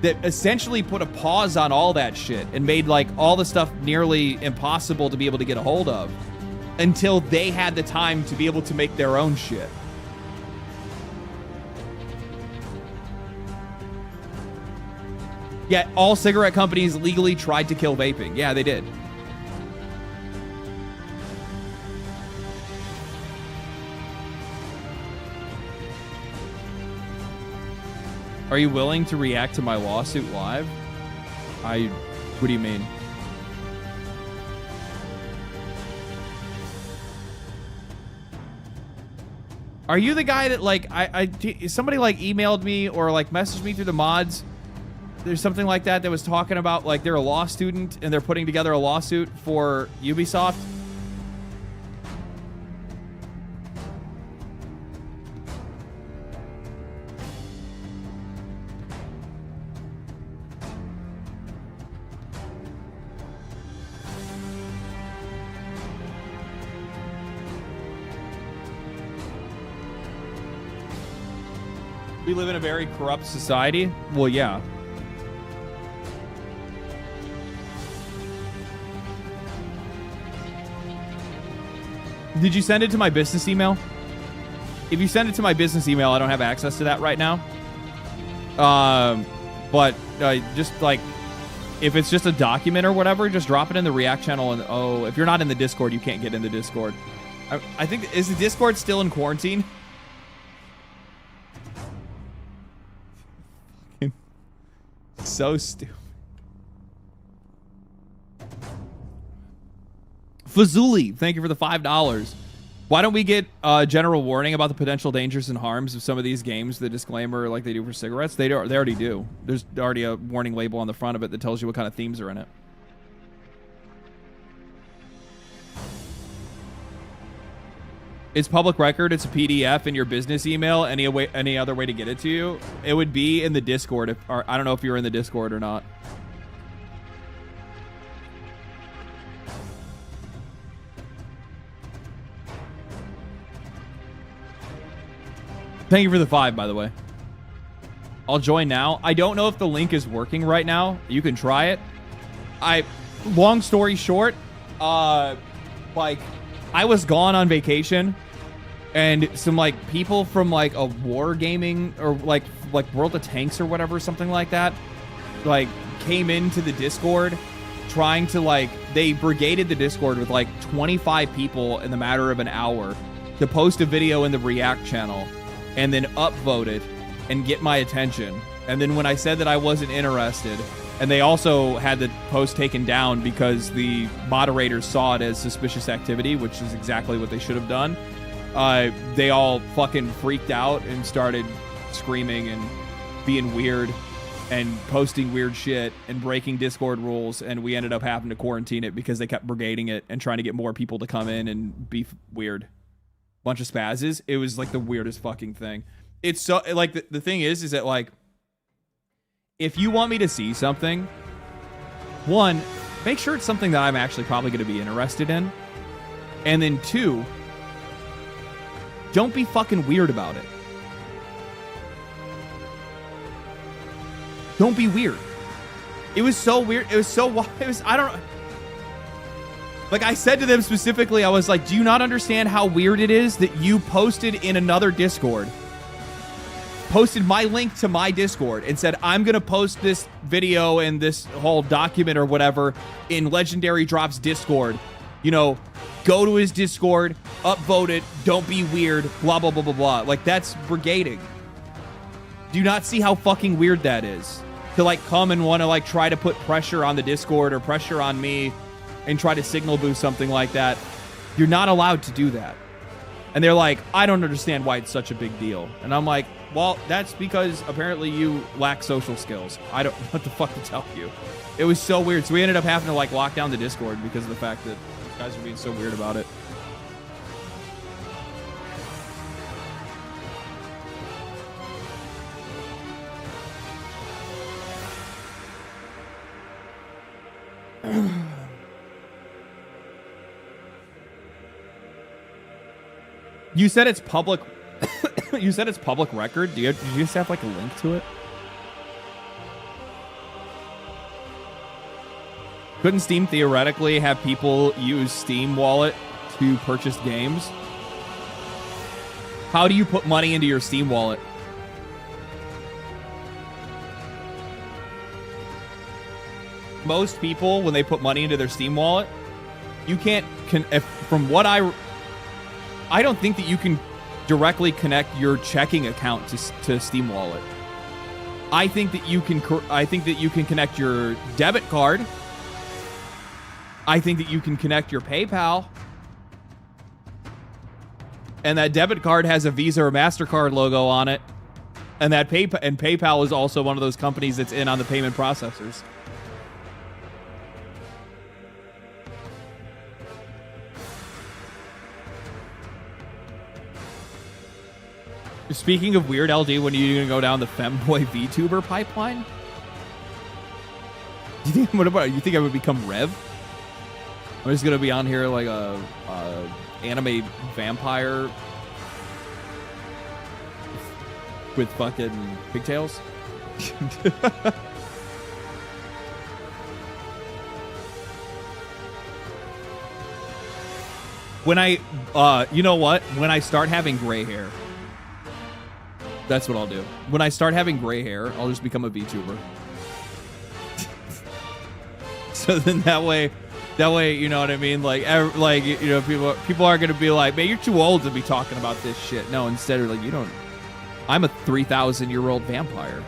that essentially put a pause on all that shit and made like all the stuff nearly impossible to be able to get a hold of until they had the time to be able to make their own shit. Yet all cigarette companies legally tried to kill vaping. Yeah, they did. Are you willing to react to my lawsuit live? What do you mean? Are you the guy that like somebody like emailed me or like messaged me through the mods? There's something like that was talking about like they're a law student and they're putting together a lawsuit for Ubisoft. We live in a very corrupt society. Well, yeah. Did you send it to my business email? If you send it to my business email, I don't have access to that right now. But just like, if it's just a document or whatever, just drop it in the React channel. And oh, if you're not in the Discord, you can't get in the Discord. I think, is the Discord still in quarantine? So stupid. Fazuli, thank you for the $5. Why don't we get a general warning about the potential dangers and harms of some of these games, the disclaimer like they do for cigarettes? They already do. There's already a warning label on the front of it that tells you what kind of themes are in it. It's public record. It's a PDF in your business email. Any other way to get it to you? It would be in the Discord. Or I don't know if you're in the Discord or not. Thank you for the 5, by the way. I'll join now. I don't know if the link is working right now. You can try it. Long story short, like, I was gone on vacation, and some like people from like a war gaming or like World of Tanks or whatever, something like that, like came into the Discord trying to like, they brigaded the Discord with like 25 people in the matter of an hour to post a video in the React channel and then upvote it and get my attention. And then when I said that I wasn't interested, and they also had the post taken down because the moderators saw it as suspicious activity, which is exactly what they should have done. They all fucking freaked out and started screaming and being weird and posting weird shit and breaking Discord rules, and we ended up having to quarantine it because they kept brigading it and trying to get more people to come in and be weird. Bunch of spazzes. It was like the weirdest fucking thing. It's so, like, the thing is that, like, if you want me to see something, one, make sure it's something that I'm actually probably going to be interested in. And then two, don't be fucking weird about it. Don't be weird. It was so weird. It was, I don't know. Like, I said to them specifically, I was like, do you not understand how weird it is that you posted in another Discord, posted my link to my Discord and said, I'm going to post this video and this whole document or whatever in Legendary Drop's Discord. You know, go to his Discord, upvote it, don't be weird, blah, blah, blah, blah, blah. Like, that's brigading. Do you not see how fucking weird that is? To, like, come and want to, like, try to put pressure on the Discord or pressure on me and try to signal boost something like that. You're not allowed to do that. And they're like, I don't understand why it's such a big deal. And I'm like, well, that's because apparently you lack social skills. I don't know what the fuck to tell you. It was so weird. So we ended up having to, like, lock down the Discord because of the fact that these guys were being so weird about it. You said it's public. You said it's public record. Did you just have like a link to it? Couldn't Steam theoretically have people use Steam Wallet to purchase games? How do you put money into your Steam Wallet? Most people, when they put money into their Steam Wallet, you can't. From what I don't think that you can directly connect your checking account to Steam Wallet. I think that you can. I think that you can connect your debit card. I think that you can connect your PayPal, and that debit card has a Visa or MasterCard logo on it, and that PayPal is also one of those companies that's in on the payment processors. Speaking of weird, LD, when are you gonna go down the femboy VTuber pipeline? You think I would become Rev? I'm just gonna be on here like a anime vampire with fucking pigtails. When you know what? When I start having gray hair, that's what I'll do. When I start having gray hair, I'll just become a VTuber. So then that way, you know what I mean? Like, you know, people are gonna be like, man, you're too old to be talking about this shit. No, instead of like, you don't. I'm a 3,000-year-old vampire.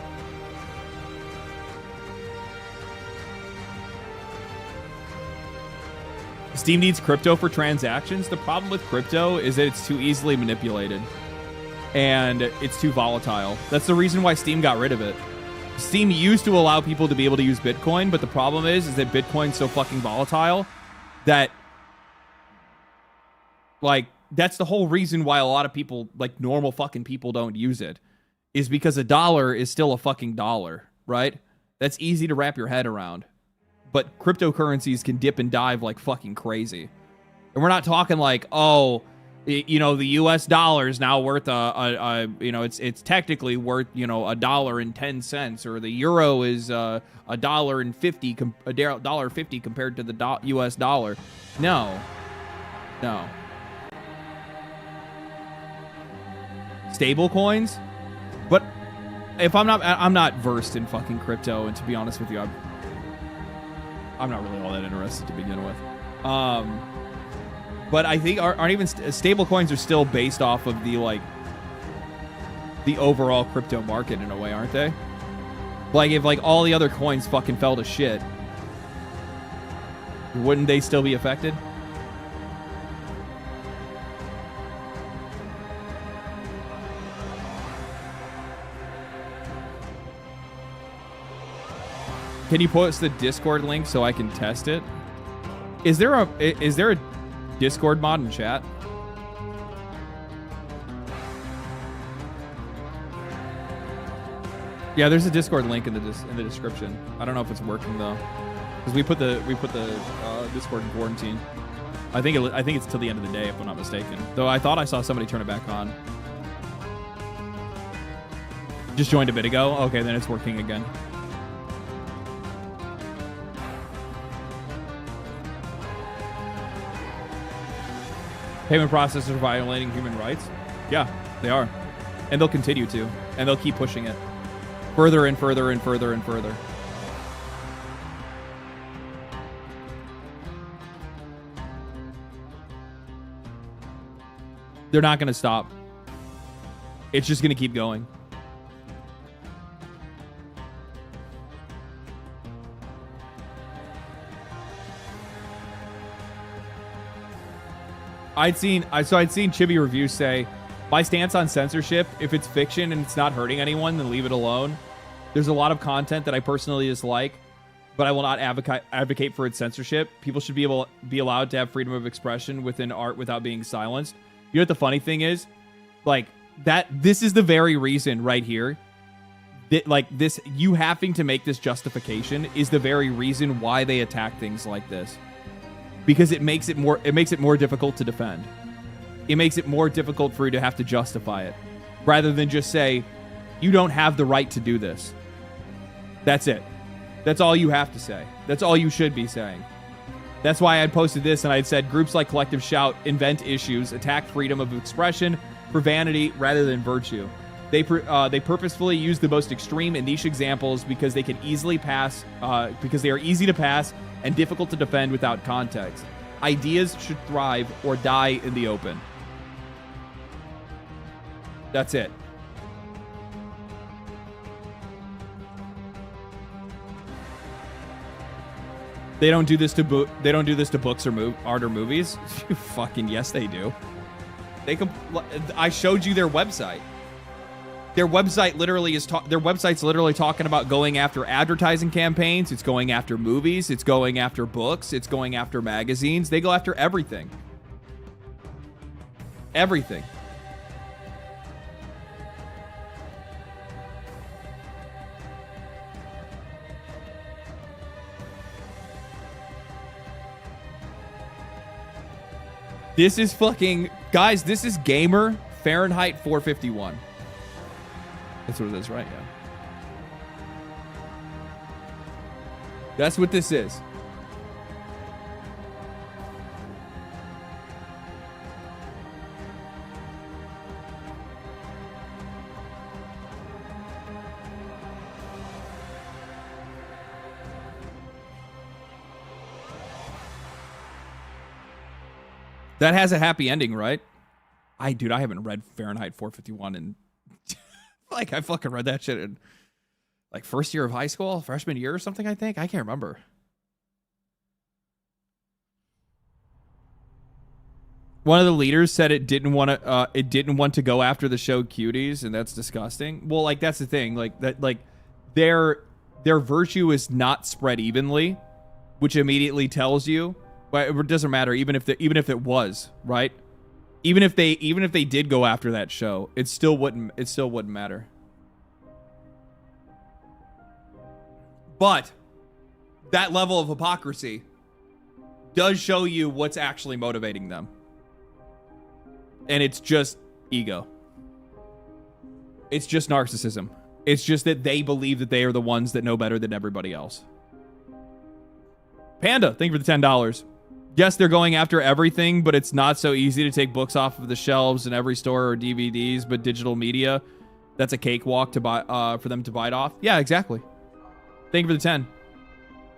Steam needs crypto for transactions. The problem with crypto is that it's too easily manipulated and it's too volatile. That's the reason why Steam got rid of it. Steam used to allow people to be able to use Bitcoin, but the problem is that Bitcoin's so fucking volatile that, like, that's the whole reason why a lot of people, like normal fucking people, don't use it, is because a dollar is still a fucking dollar, right? That's easy to wrap your head around. But cryptocurrencies can dip and dive like fucking crazy. And we're not talking like, oh, you know, the US dollar is now worth you know, it's technically worth, you know, $1.10, or the euro is $1.50 compared to the US dollar. No. Stable coins? But if I'm not versed in fucking crypto, and to be honest with you, I'm not really all that interested to begin with. But I think aren't even stable coins are still based off of the overall crypto market in a way, aren't they? Like, if like all the other coins fucking fell to shit, wouldn't they still be affected? Can you post the Discord link so I can test it? Is there a Discord mod in chat? Yeah, there's a Discord link in the description. I don't know if it's working though, because we put the Discord in quarantine. I think it's till the end of the day if I'm not mistaken. Though I thought I saw somebody turn it back on. Just joined a bit ago. Okay, then it's working again. Payment processors are violating human rights? Yeah, they are. And they'll continue to. And they'll keep pushing it. Further and further and further and further. They're not going to stop. It's just going to keep going. I'd seen Chibi reviews say, my stance on censorship, if it's fiction and it's not hurting anyone, then leave it alone. There's a lot of content that I personally dislike, but I will not advocate for its censorship. People should be allowed to have freedom of expression within art without being silenced. You know what the funny thing is? Like, this is the very reason right here that, like, this, you having to make this justification is the very reason why they attack things like this. Because it makes it more difficult to defend. It makes it more difficult for you to have to justify it, rather than just say, you don't have the right to do this. That's it. That's all you have to say. That's all you should be saying. That's why I posted this and I'd said groups like Collective Shout invent issues, attack freedom of expression for vanity rather than virtue. They purposefully use the most extreme and niche examples because they can easily pass, because they are easy to pass and difficult to defend without context. Ideas should thrive or die in the open. That's it. They don't do this to books or art or movies. Fucking yes, they do. I showed you their website. Their website's literally talking about going after advertising campaigns. It's going after movies. It's going after books. It's going after magazines. They go after everything. Everything. This is fucking... Guys, this is Gamer Fahrenheit 451. That's what it is, right? Yeah. That's what this is. That has a happy ending, right? Dude, I haven't read Fahrenheit 451 and like I fucking read that shit in like first year of high school, freshman year or something, I think. I can't remember. One of the leaders said it didn't want to go after the show cuties, and that's disgusting. Well, like that's the thing, like that, like their virtue is not spread evenly, which immediately tells you, but it doesn't matter even if it was, right? Even if they did go after that show, it still wouldn't matter. But that level of hypocrisy does show you what's actually motivating them. And it's just ego. It's just narcissism. It's just that they believe that they are the ones that know better than everybody else. Panda, thank you for the $10. Yes, they're going after everything, but it's not so easy to take books off of the shelves in every store or DVDs, but digital media, that's a cakewalk to buy for them to bite off. Yeah, exactly. Thank you for the 10.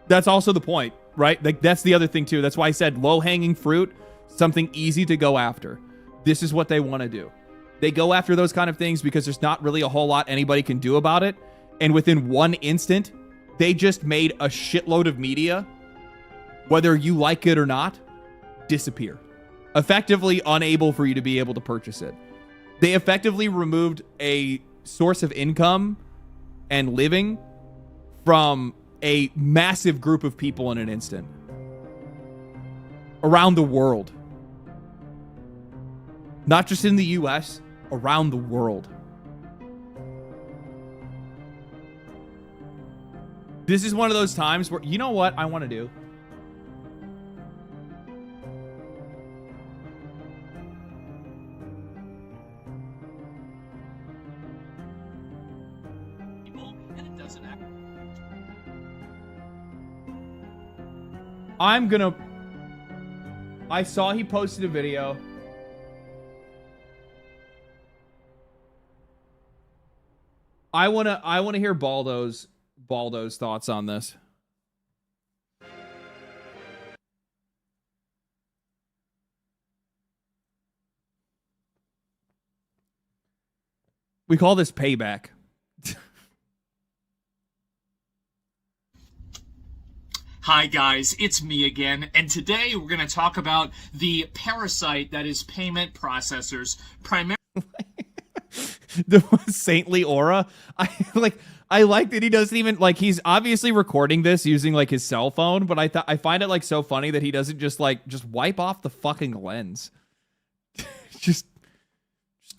That's also the point, right? Like that's the other thing too. That's why I said low-hanging fruit, something easy to go after. This is what they want to do. They go after those kind of things because there's not really a whole lot anybody can do about it. And within one instant, they just made a shitload of media, whether you like it or not, disappear. Effectively unable for you to be able to purchase it. They effectively removed a source of income and living from a massive group of people in an instant. Around the world. Not just in the US, around the world. This is one of those times where, you know what I want to do? I saw he posted a video. I wanna hear Baldo's thoughts on this. We call this payback. Hi guys, it's me again, and today we're going to talk about the parasite that is payment processors, primarily The saintly aura. I like that he doesn't even, like, he's obviously recording this using like his cell phone, but I find it like so funny that he doesn't just wipe off the fucking lens. just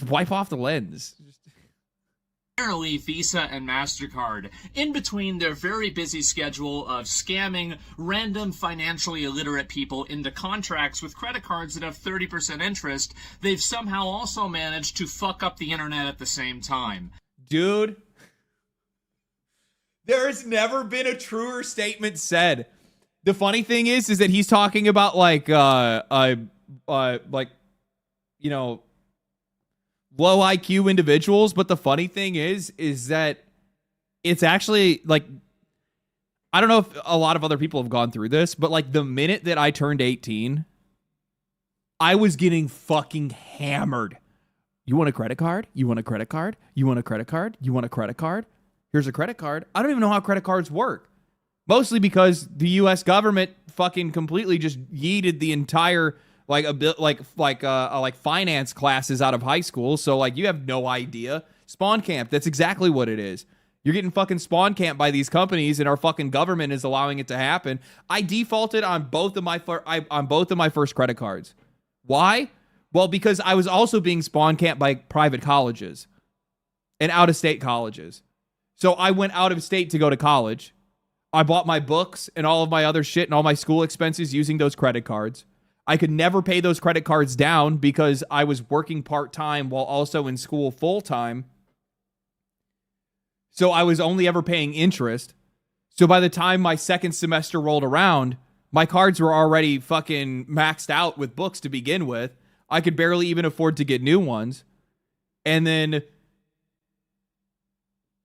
wipe off the lens. Visa and MasterCard, in between their very busy schedule of scamming random financially illiterate people into contracts with credit cards that have 30% interest, they've somehow also managed to fuck up the internet at the same time. Dude, there has never been a truer statement said. The funny thing is that he's talking about like you know, low IQ individuals, but the funny thing is that it's actually like, I don't know if a lot of other people have gone through this, but like the minute that I turned 18, I was getting fucking hammered. You want a credit card? You want a credit card? You want a credit card? You want a credit card? Here's a credit card. I don't even know how credit cards work. Mostly because the US government fucking completely just yeeted the entire like finance classes out of high school, so like you have no idea. Spawn camp, that's exactly what it is. You're getting fucking spawn camped by these companies, and our fucking government is allowing it to happen. I defaulted on both of my first credit cards. Why? Well, because I was also being spawn camped by private colleges and out-of-state colleges. So I went out of state to go to college. I bought my books and all of my other shit and all my school expenses using those credit cards. I could never pay those credit cards down because I was working part-time while also in school full-time. So I was only ever paying interest. So by the time my second semester rolled around, my cards were already fucking maxed out with books to begin with. I could barely even afford to get new ones. And then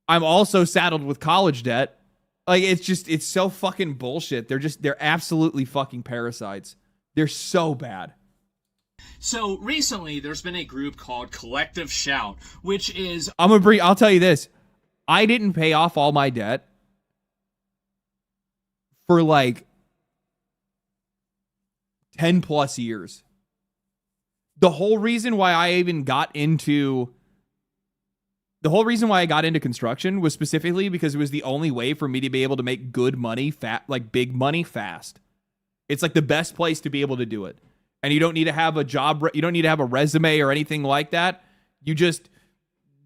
I'm also saddled with college debt. Like, it's so fucking bullshit. They're absolutely fucking parasites. They're so bad. So recently, there's been a group called Collective Shout, which is... I'll tell you this. I didn't pay off all my debt for like 10 plus years. The whole reason why I got into construction was specifically because it was the only way for me to be able to make good money, big money fast. It's like the best place to be able to do it. And you don't need to have a job. You don't need to have a resume or anything like that.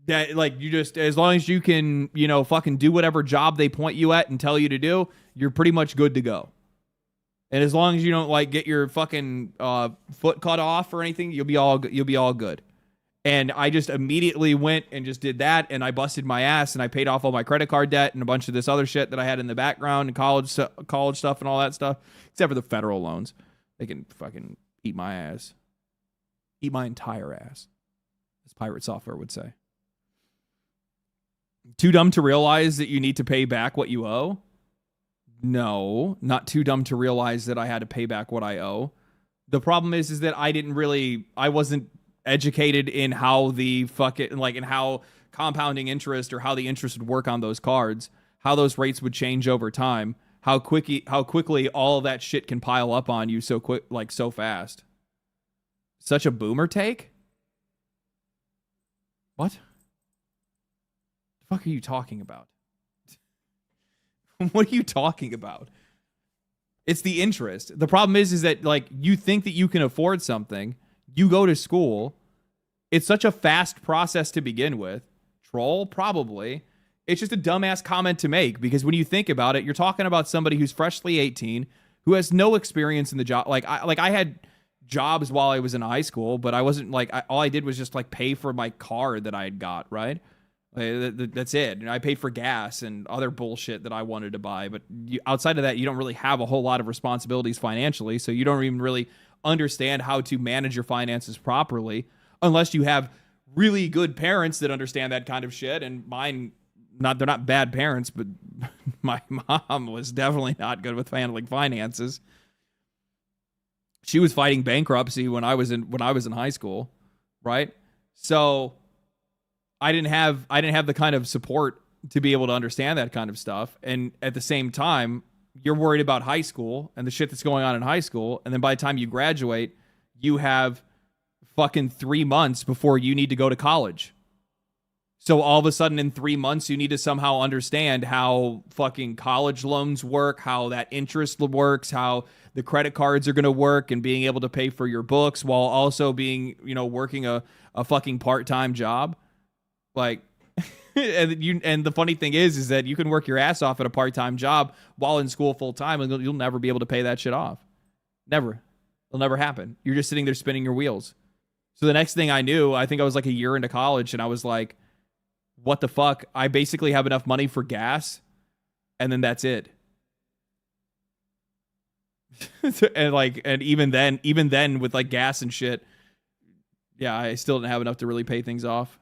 As long as you can, fucking do whatever job they point you at and tell you to do, you're pretty much good to go. And as long as you don't get your fucking foot cut off or anything, you'll be all good. And I just immediately went and just did that, and I busted my ass, and I paid off all my credit card debt and a bunch of this other shit that I had in the background and college stuff and all that stuff, except for the federal loans. They can fucking eat my ass. Eat my entire ass, as Pirate Software would say. Too dumb to realize that you need to pay back what you owe? No, not too dumb to realize that I had to pay back what I owe. The problem is that I wasn't educated in how in how compounding interest or how the interest would work on those cards, how those rates would change over time, how quickly all of that shit can pile up on you so quick, so fast. Such a boomer take? What? The fuck are you talking about? What are you talking about? It's the interest. The problem is that you think that you can afford something. You go to school. It's such a fast process to begin with. Troll, probably. It's just a dumbass comment to make because when you think about it, you're talking about somebody who's freshly 18, who has no experience in the job. I had jobs while I was in high school, but I wasn't all I did was just pay for my car that I had got, right? That's it. And I paid for gas and other bullshit that I wanted to buy. But outside of that, you don't really have a whole lot of responsibilities financially. So you don't even really understand how to manage your finances properly unless you have really good parents that understand that kind of shit. And mine, they're not bad parents, but my mom was definitely not good with handling finances. She was fighting bankruptcy when I was in high school, right? So I didn't have the kind of support to be able to understand that kind of stuff. And at the same time, you're worried about high school and the shit that's going on in high school. And then by the time you graduate, you have fucking 3 months before you need to go to college. So all of a sudden in 3 months, you need to somehow understand how fucking college loans work, how that interest works, how the credit cards are going to work and being able to pay for your books while also being, working a fucking part-time job. And the funny thing is that you can work your ass off at a part-time job while in school full-time and you'll never be able to pay that shit off. Never. It'll never happen. You're just sitting there spinning your wheels. So the next thing I knew, I think I was a year into college and I was like, what the fuck? I basically have enough money for gas and then that's it. and even then with gas and shit, yeah, I still didn't have enough to really pay things off.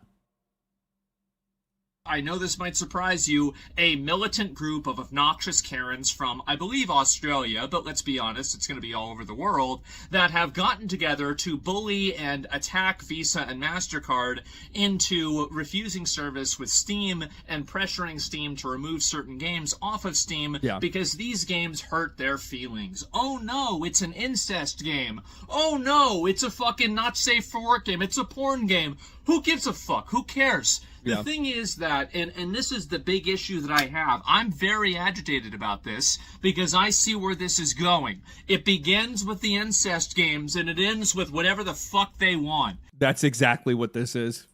I know this might surprise you, a militant group of obnoxious Karens from, I believe, Australia, but let's be honest, it's going to be all over the world, that have gotten together to bully and attack Visa and MasterCard into refusing service with Steam and pressuring Steam to remove certain games off of Steam because these games hurt their feelings. Oh no, it's an incest game. Oh no, it's a fucking not safe for work game. It's a porn game. Who gives a fuck? Who cares? The thing is that, and this is the big issue that I have, I'm very agitated about this because I see where this is going. It begins with the incest games and it ends with whatever the fuck they want. That's exactly what this is.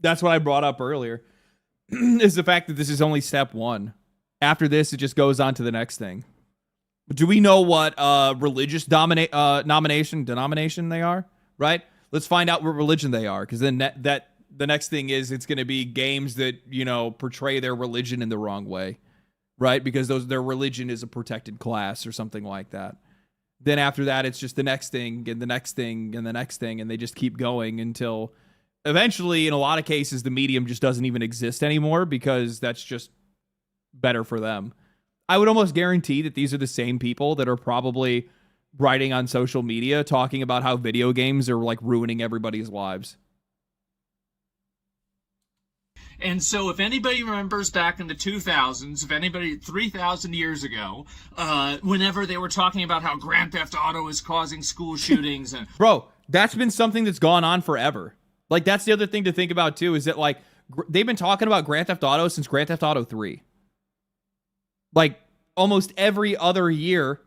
That's what I brought up earlier, is the fact that this is only step one. After this, it just goes on to the next thing. Do we know what religious denomination they are, right? Let's find out what religion they are, because then the next thing is it's going to be games that, you know, portray their religion in the wrong way, right? Because their religion is a protected class or something like that. Then after that, it's just the next thing and the next thing and the next thing, and they just keep going until eventually, in a lot of cases, the medium just doesn't even exist anymore because that's just better for them. I would almost guarantee that these are the same people that are probably writing on social media talking about how video games are like ruining everybody's lives. And so if anybody remembers back in the 2000s, if anybody 3,000 years ago, whenever they were talking about how Grand Theft Auto is causing school shootings and bro, that's been something that's gone on forever. Like, that's the other thing to think about too, is that like they've been talking about Grand Theft Auto since Grand Theft Auto 3. Like almost every other year,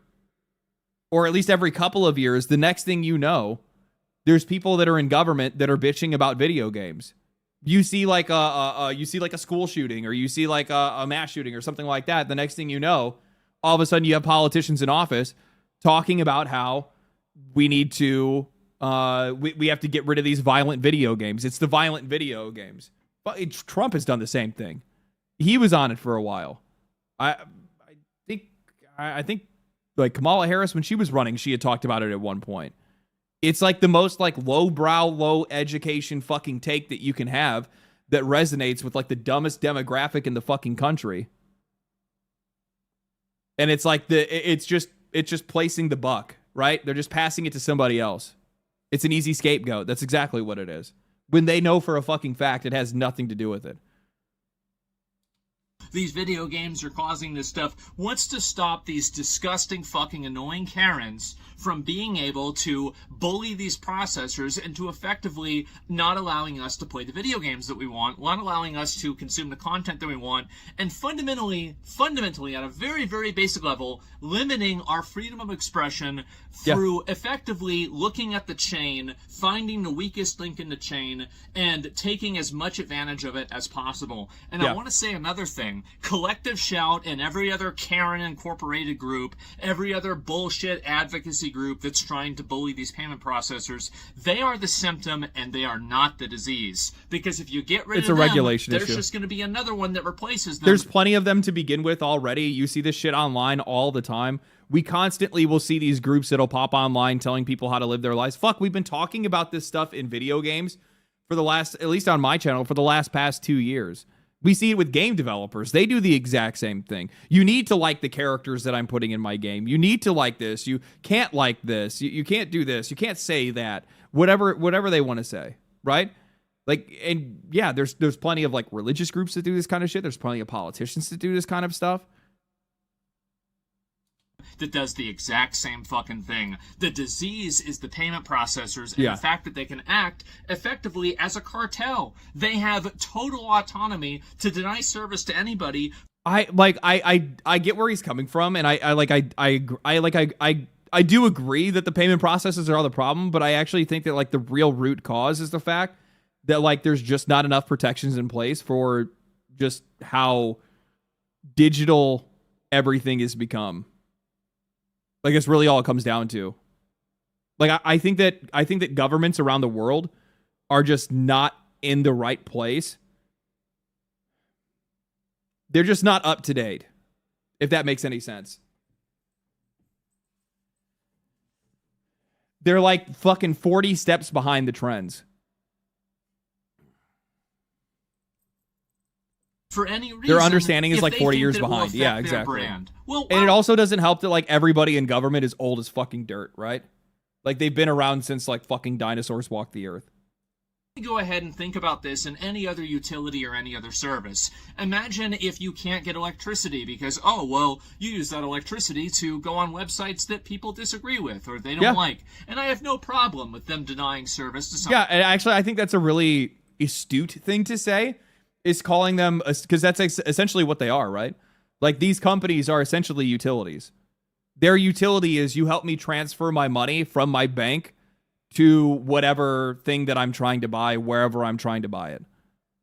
or at least every couple of years, the next thing you know, there's people that are in government that are bitching about video games. You see like a school shooting, or you see like a mass shooting or something like that. The next thing you know, all of a sudden you have politicians in office talking about how we need to we have to get rid of these violent video games. It's the violent video games. But Trump has done the same thing. He was on it for a while. I think like Kamala Harris, when she was running, she had talked about it at one point. It's like the most like lowbrow, low education fucking take that you can have that resonates with like the dumbest demographic in the fucking country. And it's like it's just placing the buck, right? They're just passing it to somebody else. It's an easy scapegoat. That's exactly what it is. When they know for a fucking fact it has nothing to do with it. These video games are causing this stuff. What's to stop these disgusting fucking annoying Karens from being able to bully these processors into effectively not allowing us to play the video games that we want, not allowing us to consume the content that we want, and fundamentally, at a very, very basic level, limiting our freedom of expression through effectively looking at the chain, finding the weakest link in the chain, and taking as much advantage of it as possible. And I want to say another thing. Collective Shout and every other Karen Incorporated group, every other bullshit advocacy group that's trying to bully these payment processors, they are the symptom and they are not the disease. Because if you get rid of them, regulation there's issue. just going to be another one that replaces them. There's plenty of them to begin with already. You see this shit online all the time. We constantly will see these groups that'll pop online telling people how to live their lives. Fuck, we've been talking about this stuff in video games for the last, at least on my channel, for the past 2 years. We see it with game developers. They do the exact same thing. You need to like the characters that I'm putting in my game. You need to like this. You can't like this. You can't do this. You can't say that. Whatever they want to say, right? Like, and yeah, there's plenty of like religious groups that do this kind of shit. There's plenty of politicians that do this kind of stuff. That does the exact same fucking thing. The disease is the payment processors and the fact that they can act effectively as a cartel. They have total autonomy to deny service to anybody. I get where he's coming from, and I do agree that the payment processes are the problem, but I actually think that like the real root cause is the fact that like there's just not enough protections in place for just how digital everything has become. Like, it's really all it comes down to. Like, I think that governments around the world are just not in the right place. They're just not up to date, if that makes any sense. They're like fucking 40 steps behind the trends. For any reason, their understanding is like 40 years that it will behind. affect Yeah, their exactly. brand. Well, and it also doesn't help that like everybody in government is old as fucking dirt, right? Like they've been around since like fucking dinosaurs walked the earth. Go ahead and think about this in any other utility or any other service. Imagine if you can't get electricity because, oh, well, you use that electricity to go on websites that people disagree with or they don't like. And I have no problem with them denying service to someone. Yeah, and actually I think that's a really astute thing to say, is calling them, because that's essentially what they are, right? Like these companies are essentially utilities. Their utility is you help me transfer my money from my bank to whatever thing that I'm trying to buy, wherever I'm trying to buy it.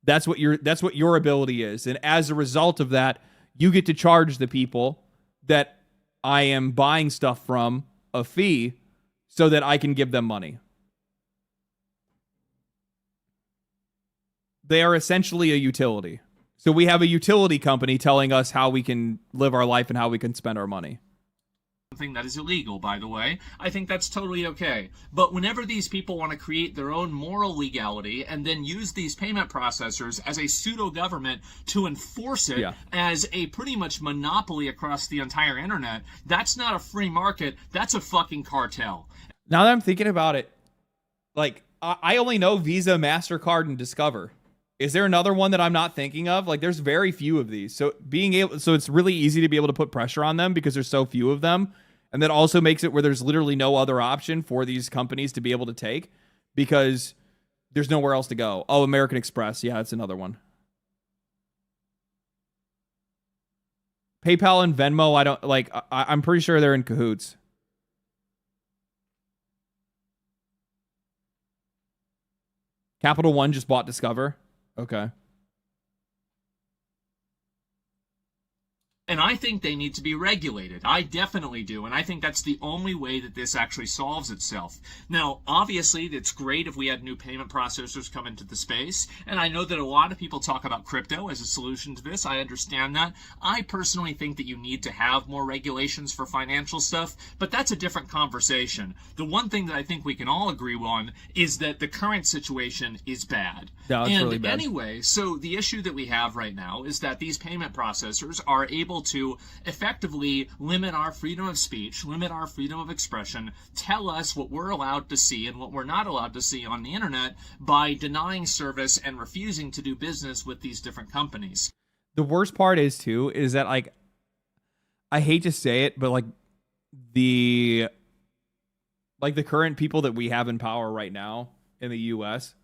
That's what your ability is. And as a result of that, you get to charge the people that I am buying stuff from a fee so that I can give them money. They are essentially a utility. So we have a utility company telling us how we can live our life and how we can spend our money. Something that is illegal, by the way. I think that's totally okay. But whenever these people want to create their own moral legality and then use these payment processors as a pseudo-government to enforce it as a pretty much monopoly across the entire internet, that's not a free market, that's a fucking cartel. Now that I'm thinking about it, like, I only know Visa, MasterCard, and Discover. Is there another one that I'm not thinking of? Like, there's very few of these. So it's really easy to be able to put pressure on them because there's so few of them. And that also makes it where there's literally no other option for these companies to be able to take because there's nowhere else to go. Oh, American Express. Yeah, it's another one. PayPal and Venmo, I'm pretty sure they're in cahoots. Capital One just bought Discover. Okay. And I think they need to be regulated. I definitely do. And I think that's the only way that this actually solves itself. Now, obviously, it's great if we had new payment processors come into the space. And I know that a lot of people talk about crypto as a solution to this. I understand that. I personally think that you need to have more regulations for financial stuff, but that's a different conversation. The one thing that I think we can all agree on is that the current situation is bad. Yeah, it's really bad. Anyway, so the issue that we have right now is that these payment processors are able to effectively limit our freedom of speech, limit our freedom of expression, tell us what we're allowed to see and what we're not allowed to see on the internet by denying service and refusing to do business with these different companies. The worst part is that, like, I hate to say it, but the current people that we have in power right now in the US,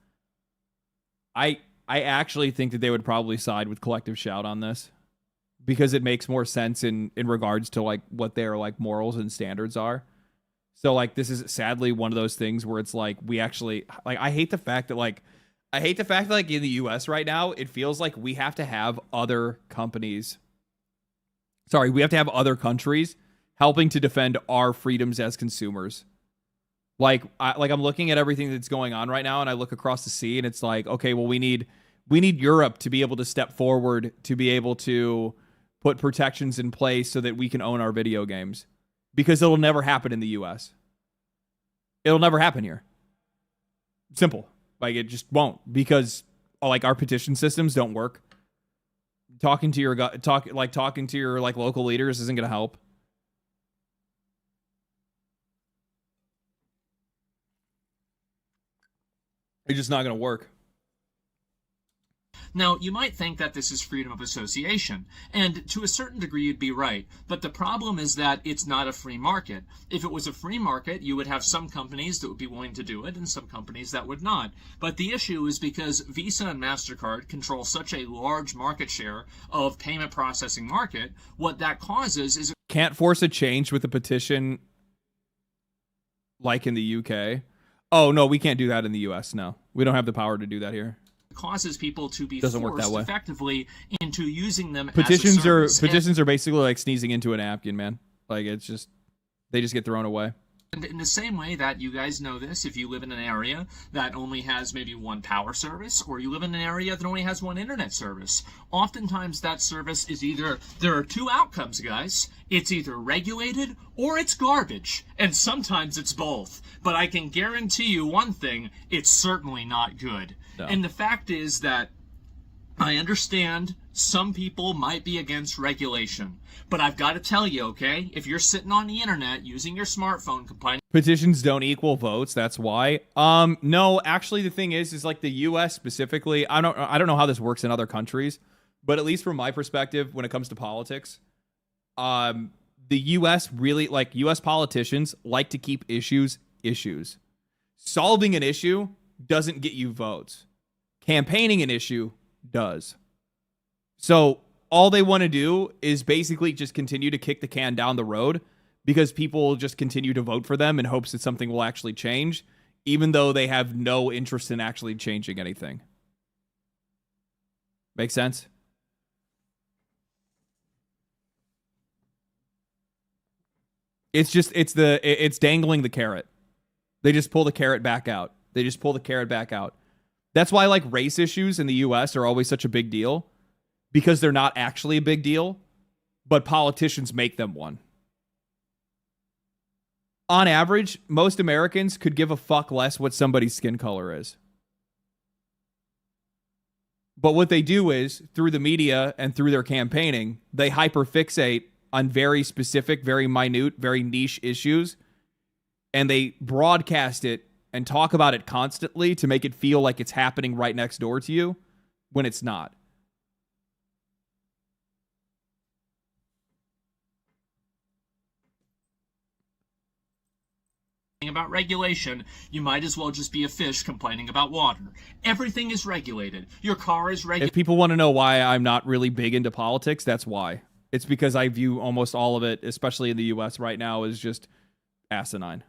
I actually think that they would probably side with Collective Shout on this. Because it makes more sense in regards to like what their like morals and standards are. So like this is sadly one of those things where it's like we actually like I hate the fact that in the US right now it feels like we have to have other companies. Sorry, we have to have other countries helping to defend our freedoms as consumers. I'm looking at everything that's going on right now and I look across the sea and it's like, okay, well we need Europe to be able to step forward to be able to put protections in place so that we can own our video games. Because it'll never happen in the US. It'll never happen here. Simple. Like, it just won't. Because, like, our petition systems don't work. Talking to your local leaders isn't going to help. It's just not going to work. Now, you might think that this is freedom of association, and to a certain degree you'd be right, but the problem is that it's not a free market. If it was a free market, you would have some companies that would be willing to do it and some companies that would not. But the issue is because Visa and MasterCard control such a large market share of payment processing market, what that causes is... Can't force a change with a petition like in the UK. Oh, no, we can't do that in the US, no. We don't have the power to do that here. Causes people to be Doesn't work that forced way. effectively into using them petitions as a service. Petitions are basically like sneezing into a napkin, man. Like, it's just, they just get thrown away. And in the same way that you guys know this, if you live in an area that only has maybe one power service, or you live in an area that only has one internet service, oftentimes that service is either, there are two outcomes, guys. It's either regulated or it's garbage. And sometimes it's both. But I can guarantee you one thing, it's certainly not good. No. And the fact is that I understand some people might be against regulation, but I've got to tell you, okay, if you're sitting on the internet using your smartphone complaining... Petitions don't equal votes, that's why. No, actually the thing is like the US specifically, I don't know how this works in other countries, but at least from my perspective when it comes to politics, the US really, like US politicians like to keep issues. Solving an issue doesn't get you votes. Campaigning an issue does. So all they want to do is basically just continue to kick the can down the road because people will just continue to vote for them in hopes that something will actually change, even though they have no interest in actually changing anything. Make sense? It's dangling the carrot. They just pull the carrot back out. That's why like race issues in the US are always such a big deal, because they're not actually a big deal, but politicians make them one. On average, most Americans could give a fuck less what somebody's skin color is. But what they do is, through the media and through their campaigning, they hyperfixate on very specific, very minute, very niche issues, and they broadcast it and talk about it constantly to make it feel like it's happening right next door to you when it's not. About regulation, you might as well just be a fish complaining about water. Everything is regulated. Your car is regulated. If people want to know why I'm not really big into politics, that's why. It's because I view almost all of it, especially in the US right now, as just asinine.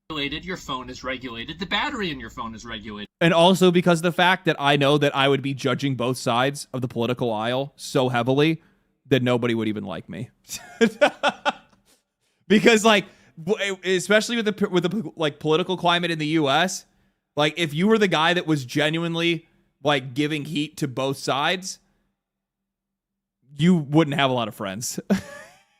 Your phone is regulated. The battery in your phone is regulated. And also because of the fact that I know that I would be judging both sides of the political aisle so heavily that nobody would even like me. Because like, especially with the like political climate in the US, like if you were the guy that was genuinely like giving heat to both sides, you wouldn't have a lot of friends.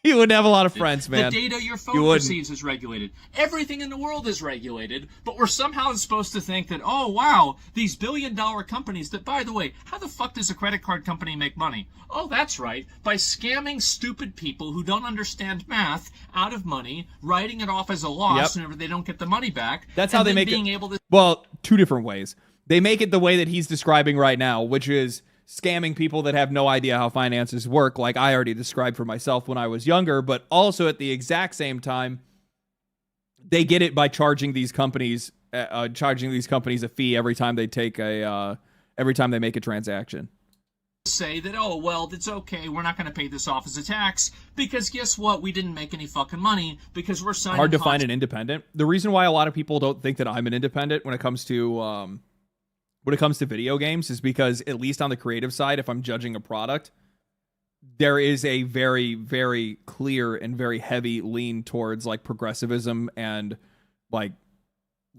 You wouldn't have a lot of friends, man. The data your phone receives is regulated. Everything in the world is regulated, but we're somehow supposed to think that, oh, wow, these billion-dollar companies that, by the way, how the fuck does a credit card company make money? Oh, that's right, by scamming stupid people who don't understand math out of money, writing it off as a loss whenever they don't get the money back. That's how they make it. Well, two different ways. They make it the way that he's describing right now, which is scamming people that have no idea how finances work, like I already described for myself when I was younger, but also at the exact same time, they get it by charging these companies a fee every time they take every time they make a transaction. Say that, oh, well, it's okay, we're not going to pay this off as a tax, because guess what? We didn't make any fucking money because we're signing. Hard to find an independent. The reason why a lot of people don't think that I'm an independent when it comes to video games is because, at least on the creative side, if I'm judging a product, there is a very, very clear and very heavy lean towards like progressivism and like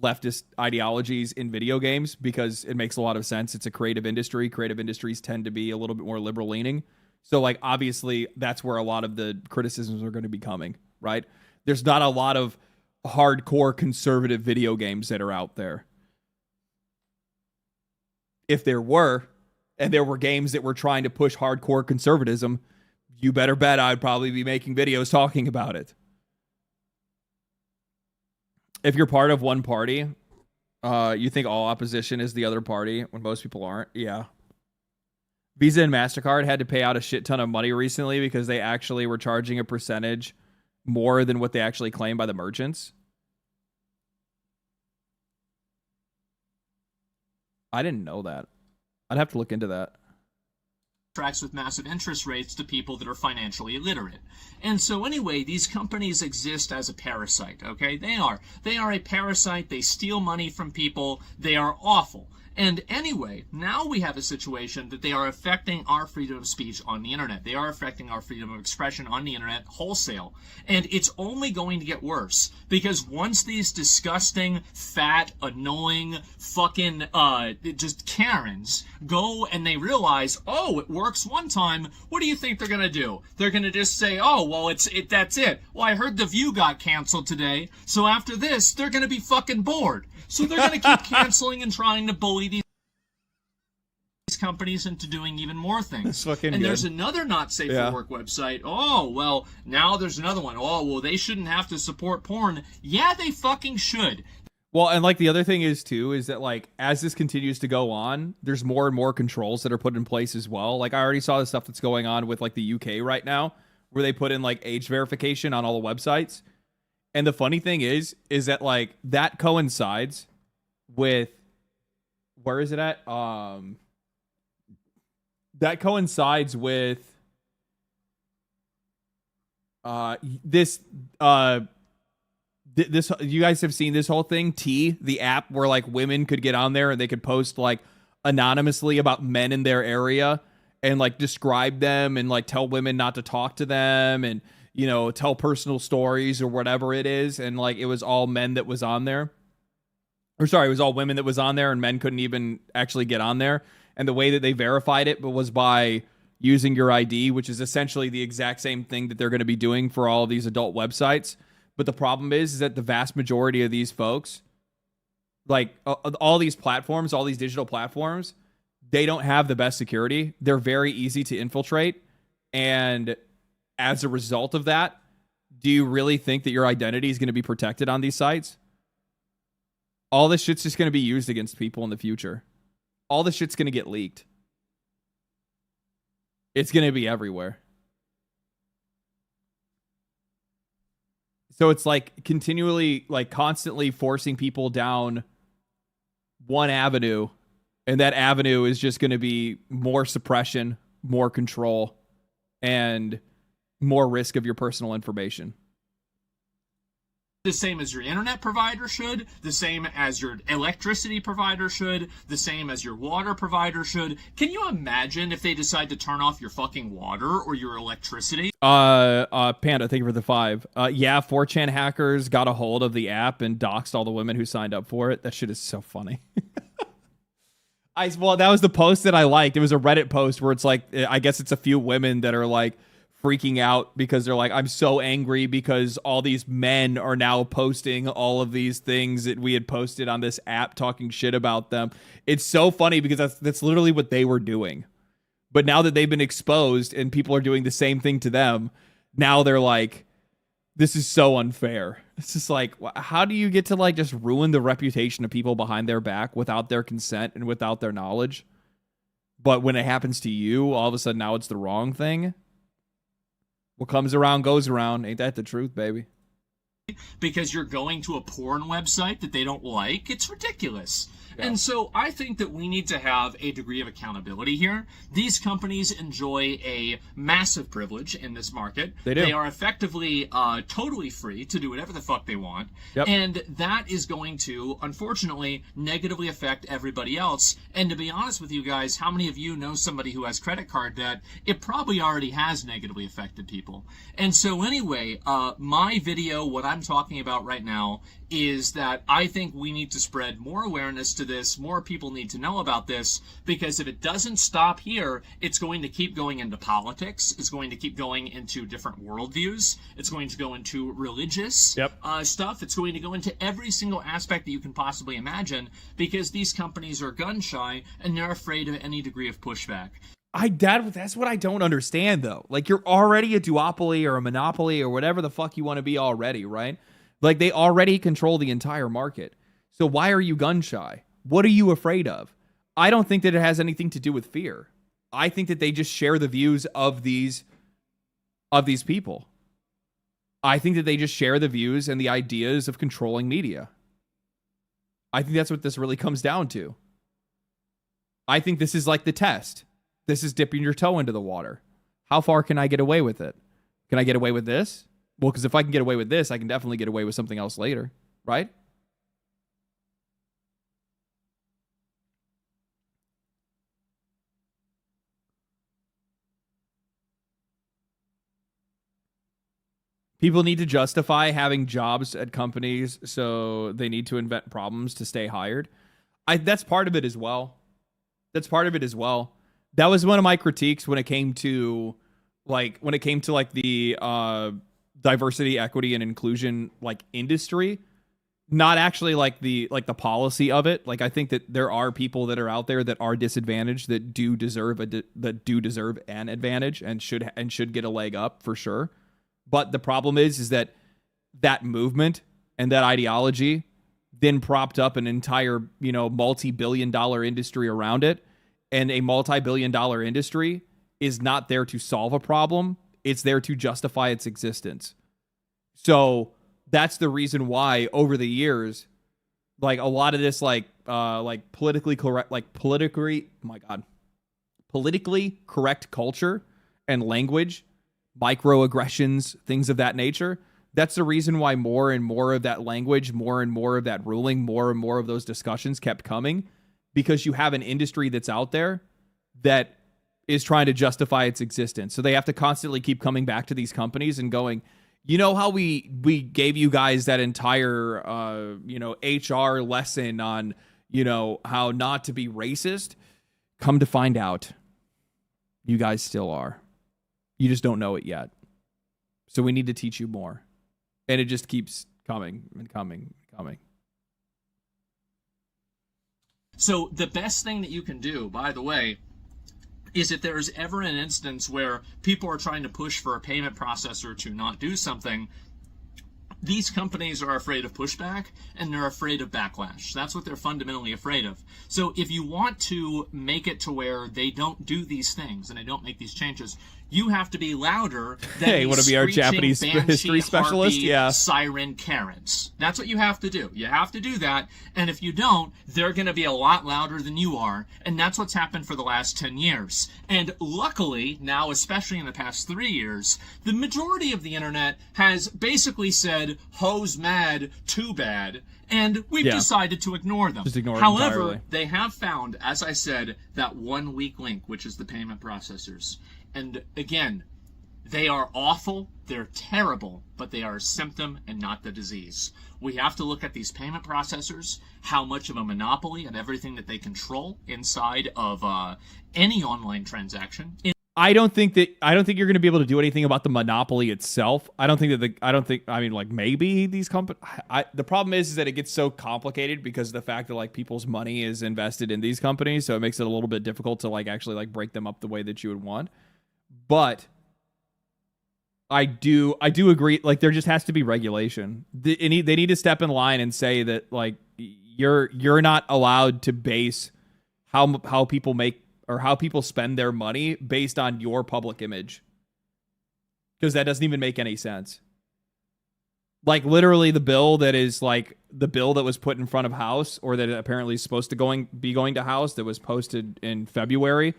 leftist ideologies in video games, because it makes a lot of sense. It's a creative industry. Creative industries tend to be a little bit more liberal leaning. So like, obviously that's where a lot of the criticisms are going to be coming, right? There's not a lot of hardcore conservative video games that are out there. If there were, and there were games that were trying to push hardcore conservatism, you better bet I'd probably be making videos talking about it. If you're part of one party, you think all opposition is the other party when most people aren't. Yeah. Visa and MasterCard had to pay out a shit ton of money recently because they actually were charging a percentage more than what they actually claim by the merchants. I didn't know that. I'd have to look into that. Contracts with massive interest rates to people that are financially illiterate. And so anyway, these companies exist as a parasite, okay? They are a parasite. They steal money from people. They are awful. And anyway, now we have a situation that they are affecting our freedom of speech on the internet. They are affecting our freedom of expression on the internet wholesale. And it's only going to get worse, because once these disgusting, fat, annoying, fucking, just Karens go and they realize, oh, it works one time, what do you think they're gonna do? They're gonna just say, oh, well, that's it. Well, I heard The View got canceled today, so after this, they're gonna be fucking bored. So they're going to keep canceling and trying to bully these companies into doing even more things. And there's another not safe for work website. Oh, well, now there's another one. Oh, well, they shouldn't have to support porn. Yeah, they fucking should. Well, and like the other thing is too, is that like as this continues to go on, there's more and more controls that are put in place as well. Like I already saw the stuff that's going on with like the UK right now, where they put in like age verification on all the websites. And the funny thing is that like that coincides with, where is it at? That coincides with this you guys have seen this whole thing, the app where like women could get on there and they could post like anonymously about men in their area and like describe them and like tell women not to talk to them and, you know, tell personal stories or whatever it is. And like, it was all men that was on there. or sorry, it was all women that was on there, and men couldn't even actually get on there. And the way that they verified it was by using your ID, which is essentially the exact same thing that they're going to be doing for all of these adult websites. But the problem is that the vast majority of these folks, like all these platforms, all these digital platforms, they don't have the best security. They're very easy to infiltrate. And as a result of that, do you really think that your identity is going to be protected on these sites? All this shit's just going to be used against people in the future. All this shit's going to get leaked. It's going to be everywhere. So it's like continually, like constantly forcing people down one avenue, and that avenue is just going to be more suppression, more control, and more risk of your personal information. The same as your internet provider should, the same as your electricity provider should, the same as your water provider should. Can you imagine if they decide to turn off your fucking water or your electricity? Panda, thank you for the 5. Yeah, 4chan hackers got a hold of the app and doxed all the women who signed up for it. That shit is so funny. Well, that was the post that I liked. It was a Reddit post where it's like, I guess it's a few women that are like freaking out because they're like, I'm so angry because all these men are now posting all of these things that we had posted on this app talking shit about them. It's so funny because that's literally what they were doing. But now that they've been exposed and people are doing the same thing to them, now they're like, this is so unfair. It's just like, how do you get to like just ruin the reputation of people behind their back without their consent and without their knowledge? But when it happens to you, all of a sudden now it's the wrong thing. What comes around goes around. Ain't that the truth, baby? Because you're going to a porn website that they don't like. It's ridiculous. Yeah. And so I think that we need to have a degree of accountability here. These companies enjoy a massive privilege in this market. They do. They are effectively totally free to do whatever the fuck they want. Yep. And that is going to, unfortunately, negatively affect everybody else. And to be honest with you guys, how many of you know somebody who has credit card debt? It probably already has negatively affected people. And so anyway, my video, what I'm talking about right now, is that I think we need to spread more awareness to this. More people need to know about this, because if it doesn't stop here, it's going to keep going into politics. It's going to keep going into different worldviews. It's going to go into religious stuff. It's going to go into every single aspect that you can possibly imagine, because these companies are gun shy and they're afraid of any degree of pushback. That's what I don't understand, though. Like, you're already a duopoly or a monopoly or whatever the fuck you want to be already, right? Like, they already control the entire market. So why are you gun shy? What are you afraid of? I don't think that it has anything to do with fear. I think that they just share the views of these people. I think that they just share the views and the ideas of controlling media. I think that's what this really comes down to. I think this is like the test. This is dipping your toe into the water. How far can I get away with it? Can I get away with this? Well, because if I can get away with this, I can definitely get away with something else later, right? People need to justify having jobs at companies, so they need to invent problems to stay hired. That's part of it as well. That was one of my critiques when it came to the diversity, equity, and inclusion industry. Not actually the policy of it. Like, I think that there are people that are out there that are disadvantaged that do deserve an advantage and should get a leg up for sure. But the problem is that movement and that ideology then propped up an entire, multi-billion-dollar industry around it. And a multi-billion-dollar industry is not there to solve a problem. It's there to justify its existence. So that's the reason why over the years, a lot of this politically correct culture and language, microaggressions, things of that nature. That's the reason why more and more of that language, more and more of that ruling, more and more of those discussions kept coming, because you have an industry that's out there that is trying to justify its existence. So they have to constantly keep coming back to these companies and going, You know how we gave you guys that entire HR lesson on, how not to be racist? Come to find out, you guys still are. You just don't know it yet. So we need to teach you more. And it just keeps coming and coming and coming. So the best thing that you can do, by the way, is if there's ever an instance where people are trying to push for a payment processor to not do something, these companies are afraid of pushback and they're afraid of backlash. That's what they're fundamentally afraid of. So if you want to make it to where they don't do these things and they don't make these changes, you have to be louder than hey, want to be our Japanese history specialist? Yeah. Siren Karens. That's what you have to do. You have to do that. And if you don't, they're going to be a lot louder than you are. And that's what's happened for the last 10 years. And luckily, now, especially in the past 3 years, the majority of the internet has basically said, hoes mad, too bad. And we've decided to ignore them. Just ignore it However, entirely. they have found, as I said, that one weak link, which is the payment processors. And again, they are awful, they're terrible, but they are a symptom and not the disease. We have to look at these payment processors, how much of a monopoly and everything that they control inside of any online transaction. I don't think you're going to be able to do anything about the monopoly itself. Maybe these companies. The problem is that it gets so complicated because of the fact that like people's money is invested in these companies, so it makes it a little bit difficult to like actually like break them up the way that you would want. But I do agree. Like there just has to be regulation. They need to step in line and say that like you're not allowed to base how people make or how people spend their money based on your public image, because that doesn't even make any sense. Like literally the bill that was put in front of House, or that apparently is supposed to be going to House, that was posted in February.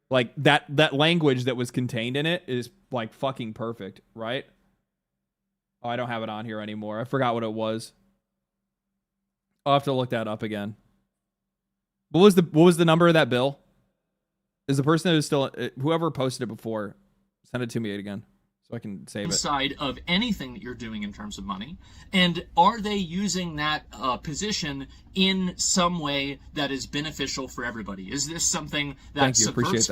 Like that language that was contained in it is like fucking perfect, right? Oh, I don't have it on here anymore. I forgot what it was. I'll have to look that up again. What was the number of that bill? Is the person that is still whoever posted it before, send it to me again so I can save it. Side of anything that you're doing in terms of money, and are they using that position in some way that is beneficial for everybody? Is this something that subverts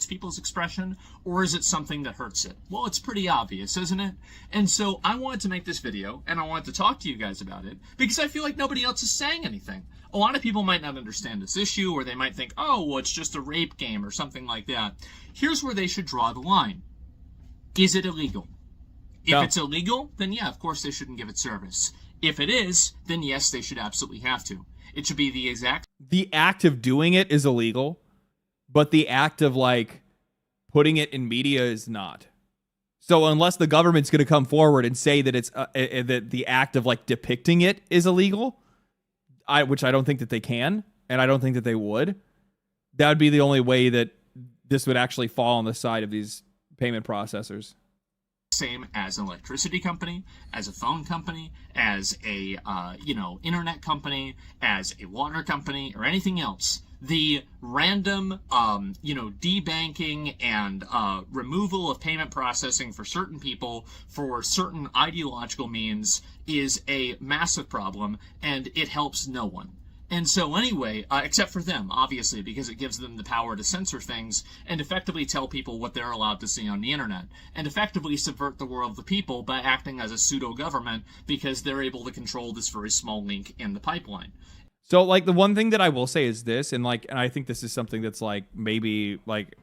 people's expression, or is it something that hurts it? Well, it's pretty obvious, isn't it? And so I wanted to make this video, and I wanted to talk to you guys about it, because I feel like nobody else is saying anything. A lot of people might not understand this issue, or they might think, oh, well, it's just a rape game or something like that. Here's where they should draw the line. Is it illegal? If it's illegal, then yeah, of course they shouldn't give it service. If it is, then yes, they should absolutely have to. It should be the exact... The act of doing it is illegal, but the act of, like, putting it in media is not. So unless the government's going to come forward and say that it's that the act of, like, depicting it is illegal, which I don't think that they can, and I don't think that they would, that would be the only way that this would actually fall on the side of these payment processors. Same as an electricity company, as a phone company, as a internet company, as a water company, or anything else. The random debanking and removal of payment processing for certain people for certain ideological means is a massive problem, and it helps no one. And so anyway, except for them, obviously, because it gives them the power to censor things and effectively tell people what they're allowed to see on the internet, and effectively subvert the will of the people by acting as a pseudo-government because they're able to control this very small link in the pipeline. So, like, the one thing that I will say is this, and I think this is something that's, like, maybe, like,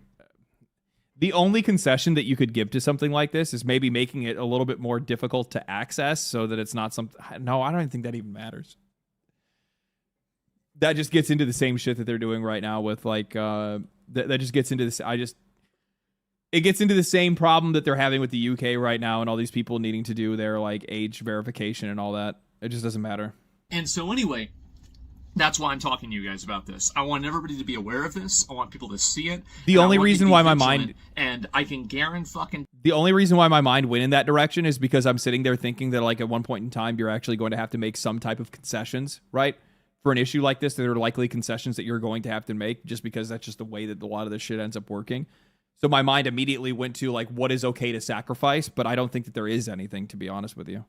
the only concession that you could give to something like this is maybe making it a little bit more difficult to access so that it's not something... No, I don't even think that even matters. That just gets into the same shit that they're doing right now with, like, that just gets into this. It gets into the same problem that they're having with the UK right now and all these people needing to do their, like, age verification and all that. It just doesn't matter. And so anyway, that's why I'm talking to you guys about this. I want everybody to be aware of this. I want people to see it. The only reason why my mind... And I can guarantee The only reason why my mind went in that direction is because I'm sitting there thinking that, like, at one point in time, you're actually going to have to make some type of concessions, right? For an issue like this, there are likely concessions that you're going to have to make just because that's just the way that a lot of this shit ends up working. So my mind immediately went to like, what is okay to sacrifice? But I don't think that there is anything, to be honest with you.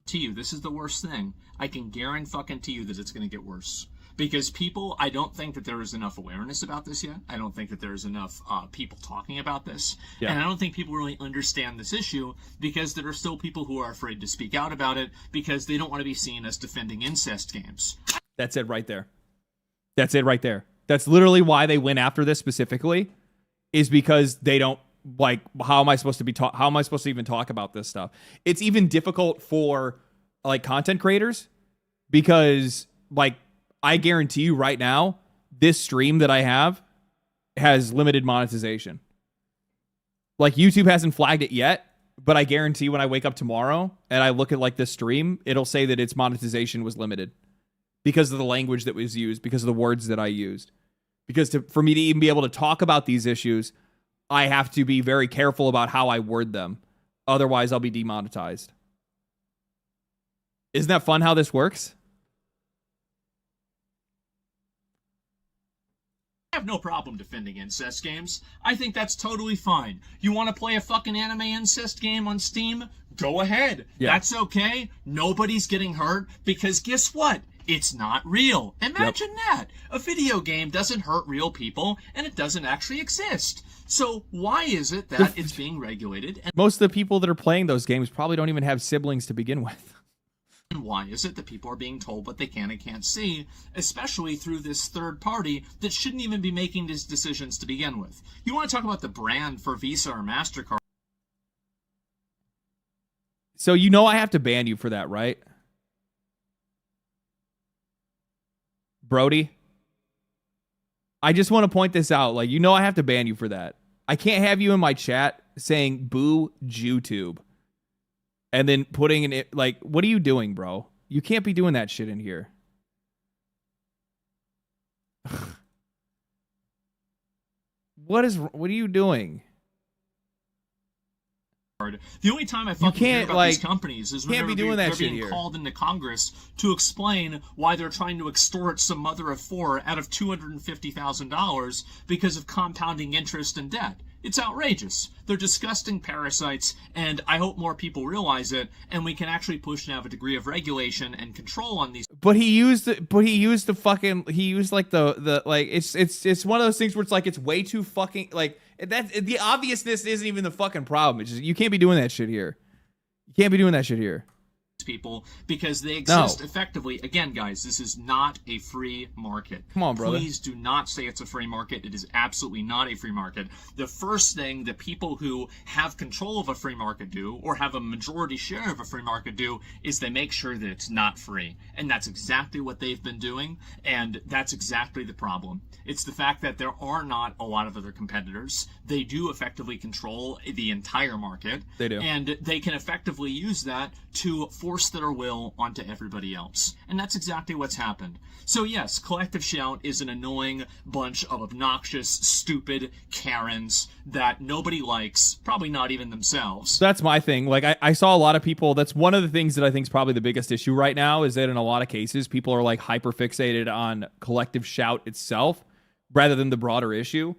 To you, this is the worst thing. I can guarantee you that it's going to get worse. Because people, I don't think that there is enough awareness about this yet. I don't think that there's enough people talking about this. Yeah. And I don't think people really understand this issue because there are still people who are afraid to speak out about it because they don't want to be seen as defending incest games. That's it right there. That's it right there. That's literally why they went after this specifically, is because they don't, like, how am I supposed to even talk about this stuff? It's even difficult for, like, content creators because, like, I guarantee you right now, this stream that I have has limited monetization. Like, YouTube hasn't flagged it yet, but I guarantee when I wake up tomorrow and I look at, like, this stream, it'll say that its monetization was limited because of the language that was used, because of the words that I used. Because for me to even be able to talk about these issues, I have to be very careful about how I word them. Otherwise, I'll be demonetized. Isn't that fun how this works? I have no problem defending incest games. I think that's totally fine. You want to play a fucking anime incest game on Steam? Go ahead. Yeah. That's okay. Nobody's getting hurt because guess what? It's not real. Imagine that. A video game doesn't hurt real people and it doesn't actually exist. So why is it that it's being regulated? And most of the people that are playing those games probably don't even have siblings to begin with. And why is it that people are being told what they can and can't see, especially through this third party that shouldn't even be making these decisions to begin with? You want to talk about the brand for Visa or MasterCard? So you know I have to ban you for that, right? Brody? I just want to point this out. Like, you know I have to ban you for that. I can't have you in my chat saying boo YouTube. And then putting in it, like, what are you doing, bro? You can't be doing that shit in here. What are you doing? The only time I fucking hear about these companies is whenever they're being called into Congress to explain why they're trying to extort some mother of four out of $250,000 because of compounding interest and debt. It's outrageous. They're disgusting parasites, and I hope more people realize it, and we can actually push and have a degree of regulation and control on these. But he used like it's one of those things where it's like it's way too fucking like that. The obviousness isn't even the fucking problem. It's just you can't be doing that shit here. You can't be doing that shit here. People because they exist effectively. Again, guys, this is not a free market. Come on, brother. Please do not say it's a free market. It is absolutely not a free market. The first thing that people who have control of a free market do, or have a majority share of a free market do, is they make sure that it's not free. And that's exactly what they've been doing, and that's exactly the problem. It's the fact that there are not a lot of other competitors. They do effectively control the entire market. They do. And they can effectively use that to force their will onto everybody else. And that's exactly what's happened. So yes, Collective Shout is an annoying bunch of obnoxious, stupid Karens that nobody likes, probably not even themselves. That's my thing. Like, I saw a lot of people, that's one of the things that I think is probably the biggest issue right now, is that in a lot of cases, people are like hyper-fixated on Collective Shout itself, rather than the broader issue.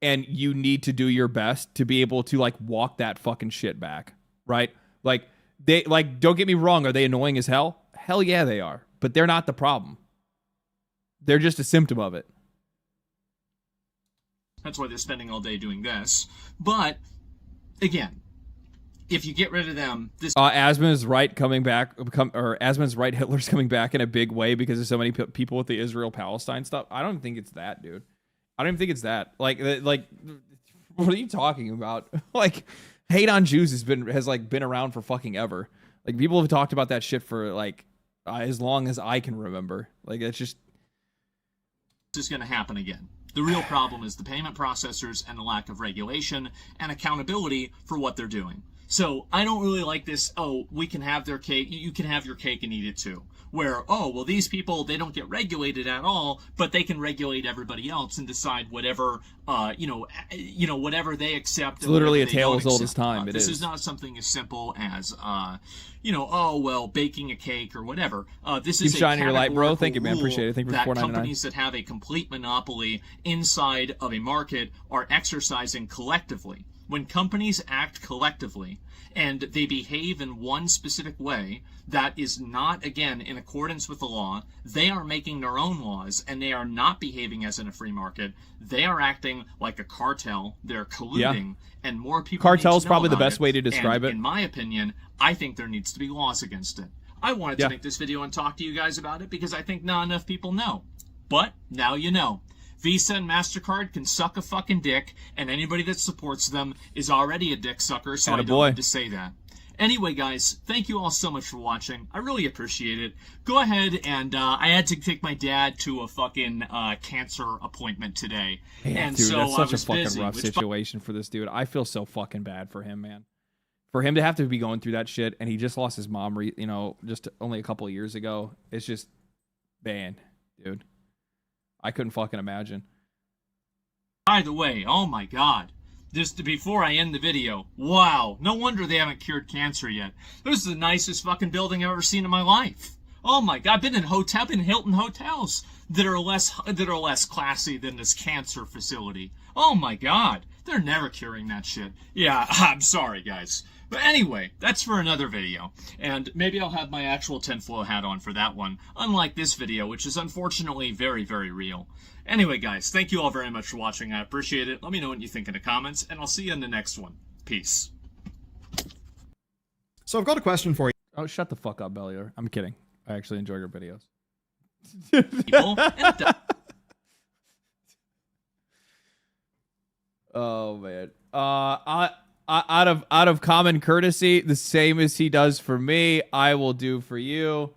And you need to do your best to be able to, like, walk that fucking shit back, right? Like, don't get me wrong, are they annoying as hell? Hell yeah, they are. But they're not the problem. They're just a symptom of it. That's why they're spending all day doing this. But, again, if you get rid of them, this... Asma's right coming back, Asma's right, Hitler's coming back in a big way because of so many people with the Israel-Palestine stuff. I don't think it's that, dude. I don't even think it's that. Like, what are you talking about? Like... Hate on Jews has been around for fucking ever. Like, people have talked about that shit for like as long as I can remember. Like, it's just this is going to happen again. The real problem is the payment processors and the lack of regulation and accountability for what they're doing. So I don't really like this, oh, we can have their cake, you can have your cake and eat it too. Where, oh, well, these people, they don't get regulated at all, but they can regulate everybody else and decide whatever, whatever they accept. It's literally a tale as old as time. This is not something as simple as, oh, well, baking a cake or whatever. This is Keep shining your light, bro. Thank you, man. Appreciate it. Thank you for that $4.99. companies that have a complete monopoly inside of a market are exercising collectively. When companies act collectively and they behave in one specific way that is not, again, in accordance with the law, they are making their own laws and they are not behaving as in a free market. They are acting like a cartel. They're colluding, and more people. Cartel need is to know probably the about best way to describe and it. In my opinion, I think there needs to be laws against it. I wanted to make this video and talk to you guys about it because I think not enough people know. But now you know. Visa and MasterCard can suck a fucking dick, and anybody that supports them is already a dick sucker, so I don't need to say that. Anyway, guys, thank you all so much for watching. I really appreciate it. Go ahead and, I had to take my dad to a fucking, cancer appointment today. Yeah, and dude, so that's I such was a fucking busy, rough situation for this dude. I feel so fucking bad for him, man. For him to have to be going through that shit, and he just lost his mom, just only a couple of years ago. It's just, man, dude. I couldn't fucking imagine. By the way, oh my god. Just before I end the video, wow, no wonder they haven't cured cancer yet. This is the nicest fucking building I've ever seen in my life. Oh my god, I've been in Hilton hotels that are less classy than this cancer facility. Oh my god, they're never curing that shit. Yeah, I'm sorry guys. But anyway, that's for another video. And maybe I'll have my actual tinfoil hat on for that one, unlike this video, which is unfortunately very, very real. Anyway, guys, thank you all very much for watching. I appreciate it. Let me know what you think in the comments, and I'll see you in the next one. Peace. So I've got a question for you. Oh, shut the fuck up, Baldur. I'm kidding. I actually enjoy your videos. People and Oh man. Out of common courtesy, the same as he does for me, I will do for you,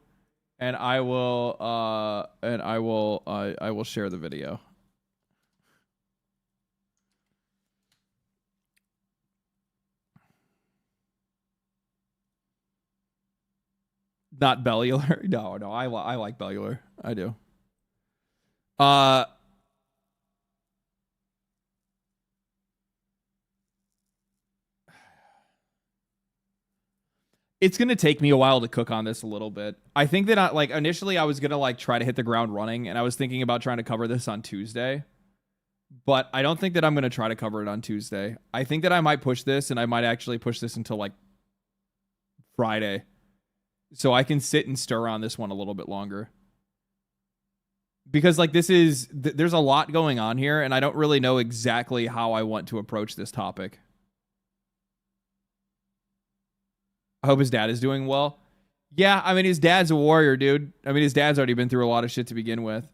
and I will share the video. Not Bellular. No, I like Bellular. I do. It's going to take me a while to cook on this a little bit. I think that initially I was going to try to hit the ground running, and I was thinking about trying to cover this on Tuesday. But I don't think that I'm going to try to cover it on Tuesday. I think that I might push this, and I might actually push this until Friday. So I can sit and stir on this one a little bit longer. Because there's a lot going on here, and I don't really know exactly how I want to approach this topic. I hope his dad is doing well. Yeah, I mean, his dad's a warrior, dude. I mean, his dad's already been through a lot of shit to begin with.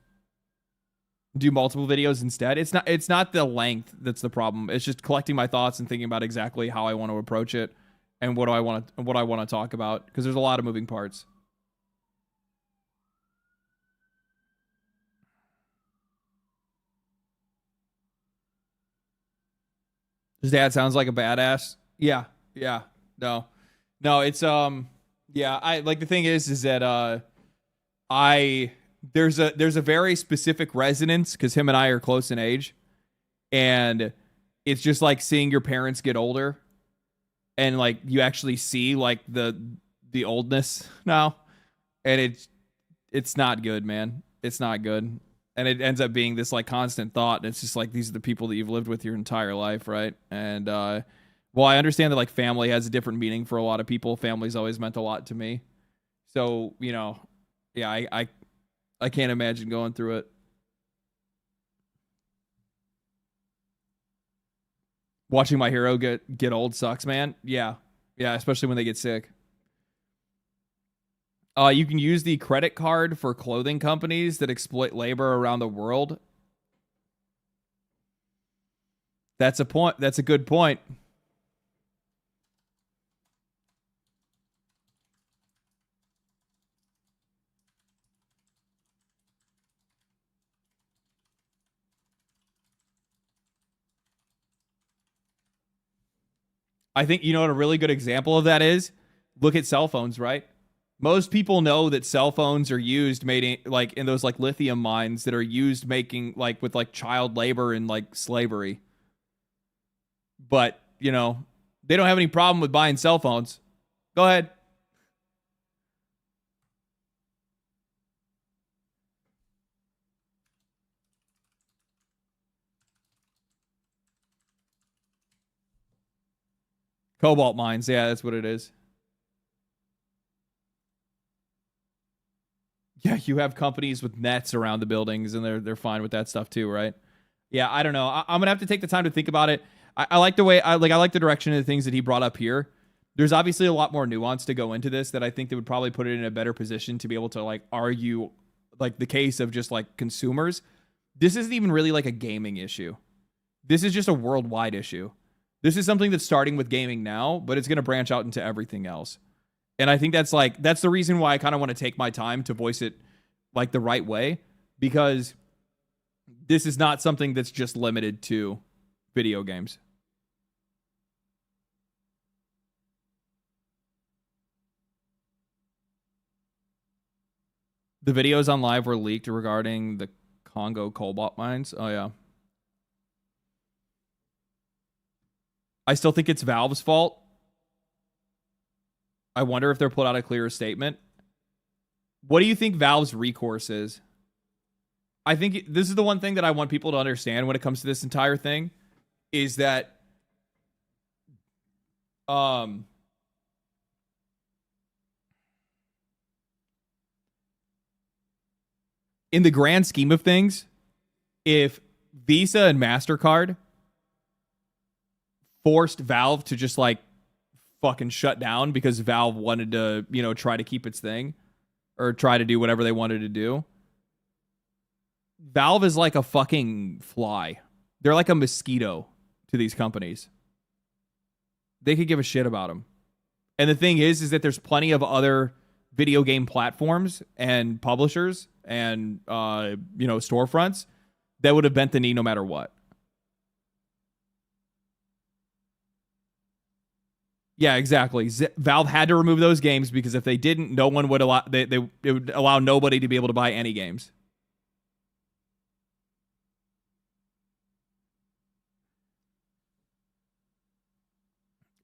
Do multiple videos instead. It's not the length that's the problem. It's just collecting my thoughts and thinking about exactly how I want to approach it and what I want to talk about, because there's a lot of moving parts. His dad sounds like a badass. Yeah. No, it's yeah, the thing is that there's a very specific resonance because him and I are close in age, and it's just like seeing your parents get older, and you actually see the oldness now, and it's not good, man. It's not good. And it ends up being this constant thought, and it's just these are the people that you've lived with your entire life, right? And well, I understand that family has a different meaning for a lot of people. Family's always meant a lot to me. So, yeah, I can't imagine going through it. Watching my hero get old sucks, man. Yeah, especially when they get sick. You can use the credit card for clothing companies that exploit labor around the world. That's a point. That's a good point. I think, you know what a really good example of that is? Look at cell phones, right? Most people know that cell phones are used like in those like lithium mines that are used making like with like child labor and like slavery. But, you know, they don't have any problem with buying cell phones. Go ahead. Cobalt mines, yeah, that's what it is. Yeah, you have companies with nets around the buildings, and they're fine with that stuff too, right? Yeah, I don't know. I'm gonna have to take the time to think about it. I like the way I like the direction of the things that he brought up here. There's obviously a lot more nuance to go into this that I think that would probably put it in a better position to be able to like argue like the case of just like consumers. This isn't even really like a gaming issue. This is just a worldwide issue. This is something that's starting with gaming now, but it's going to branch out into everything else. And I think that's the reason why I kind of want to take my time to voice it like the right way, because this is not something that's just limited to video games. The videos on live were leaked regarding the Congo cobalt mines. Oh, yeah. I still think it's Valve's fault. I wonder if they'll put out a clearer statement. What do you think Valve's recourse is? I think this is the one thing that I want people to understand when it comes to this entire thing, is that in the grand scheme of things, if Visa and MasterCard forced Valve to just like fucking shut down because Valve wanted to, you know, try to keep its thing or try to do whatever they wanted to do, Valve is like a fucking fly. They're like a mosquito to these companies. They could give a shit about them. And the thing is that there's plenty of other video game platforms and publishers and, you know, storefronts that would have bent the knee no matter what. Yeah, exactly. Valve had to remove those games because if they didn't, no one would allow. It would allow nobody to be able to buy any games.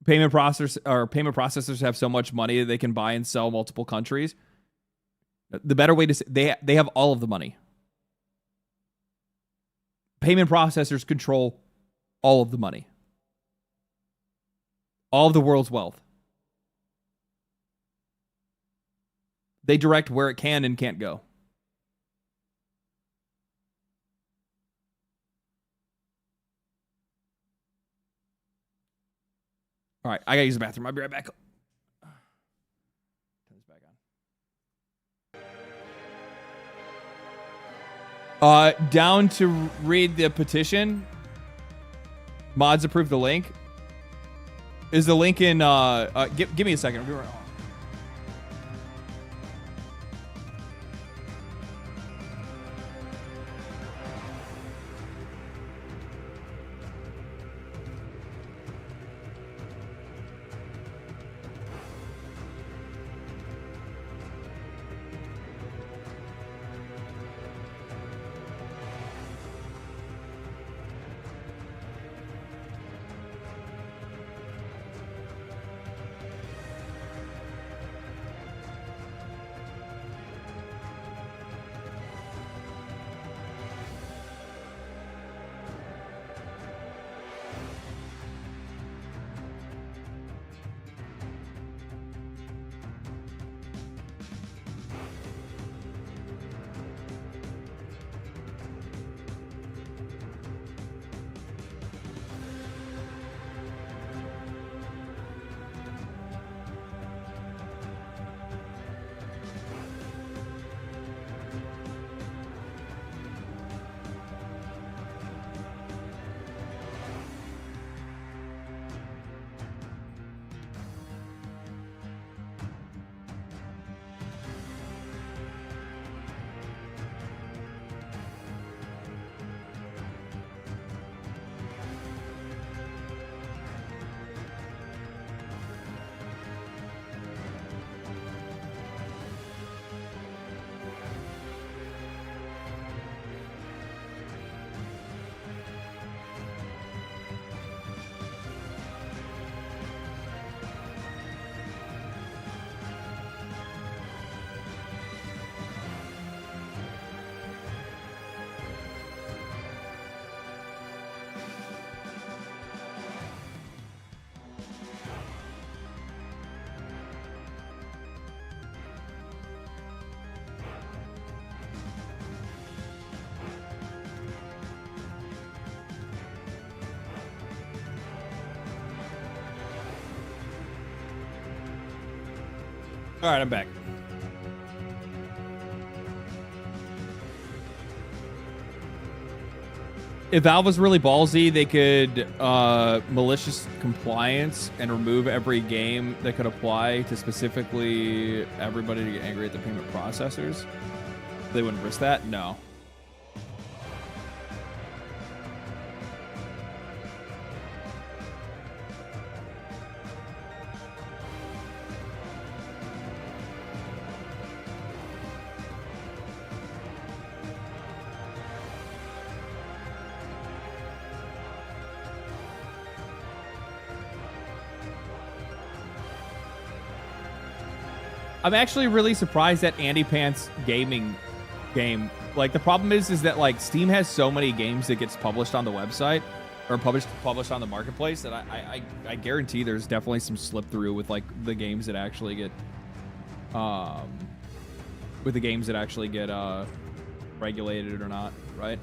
Payment processors have so much money that they can buy and sell multiple countries. The better way to say, they have all of the money. Payment processors control all of the money. All of the world's wealth. They direct where it can and can't go. All right, I gotta use the bathroom. I'll be right back. Turn this back on. Down to read the petition. Mods approve the link. Is the link in... give me a second. I'll be right on. All right, I'm back. If Valve was really ballsy, they could malicious compliance and remove every game that could apply to specifically everybody to get angry at the payment processors. They wouldn't risk that? No. I'm actually really surprised at Andy Pants gaming game. Like, the problem is that like Steam has so many games that gets published on the website or published on the marketplace that I guarantee there's definitely some slip through with like the games that actually get regulated or not, right?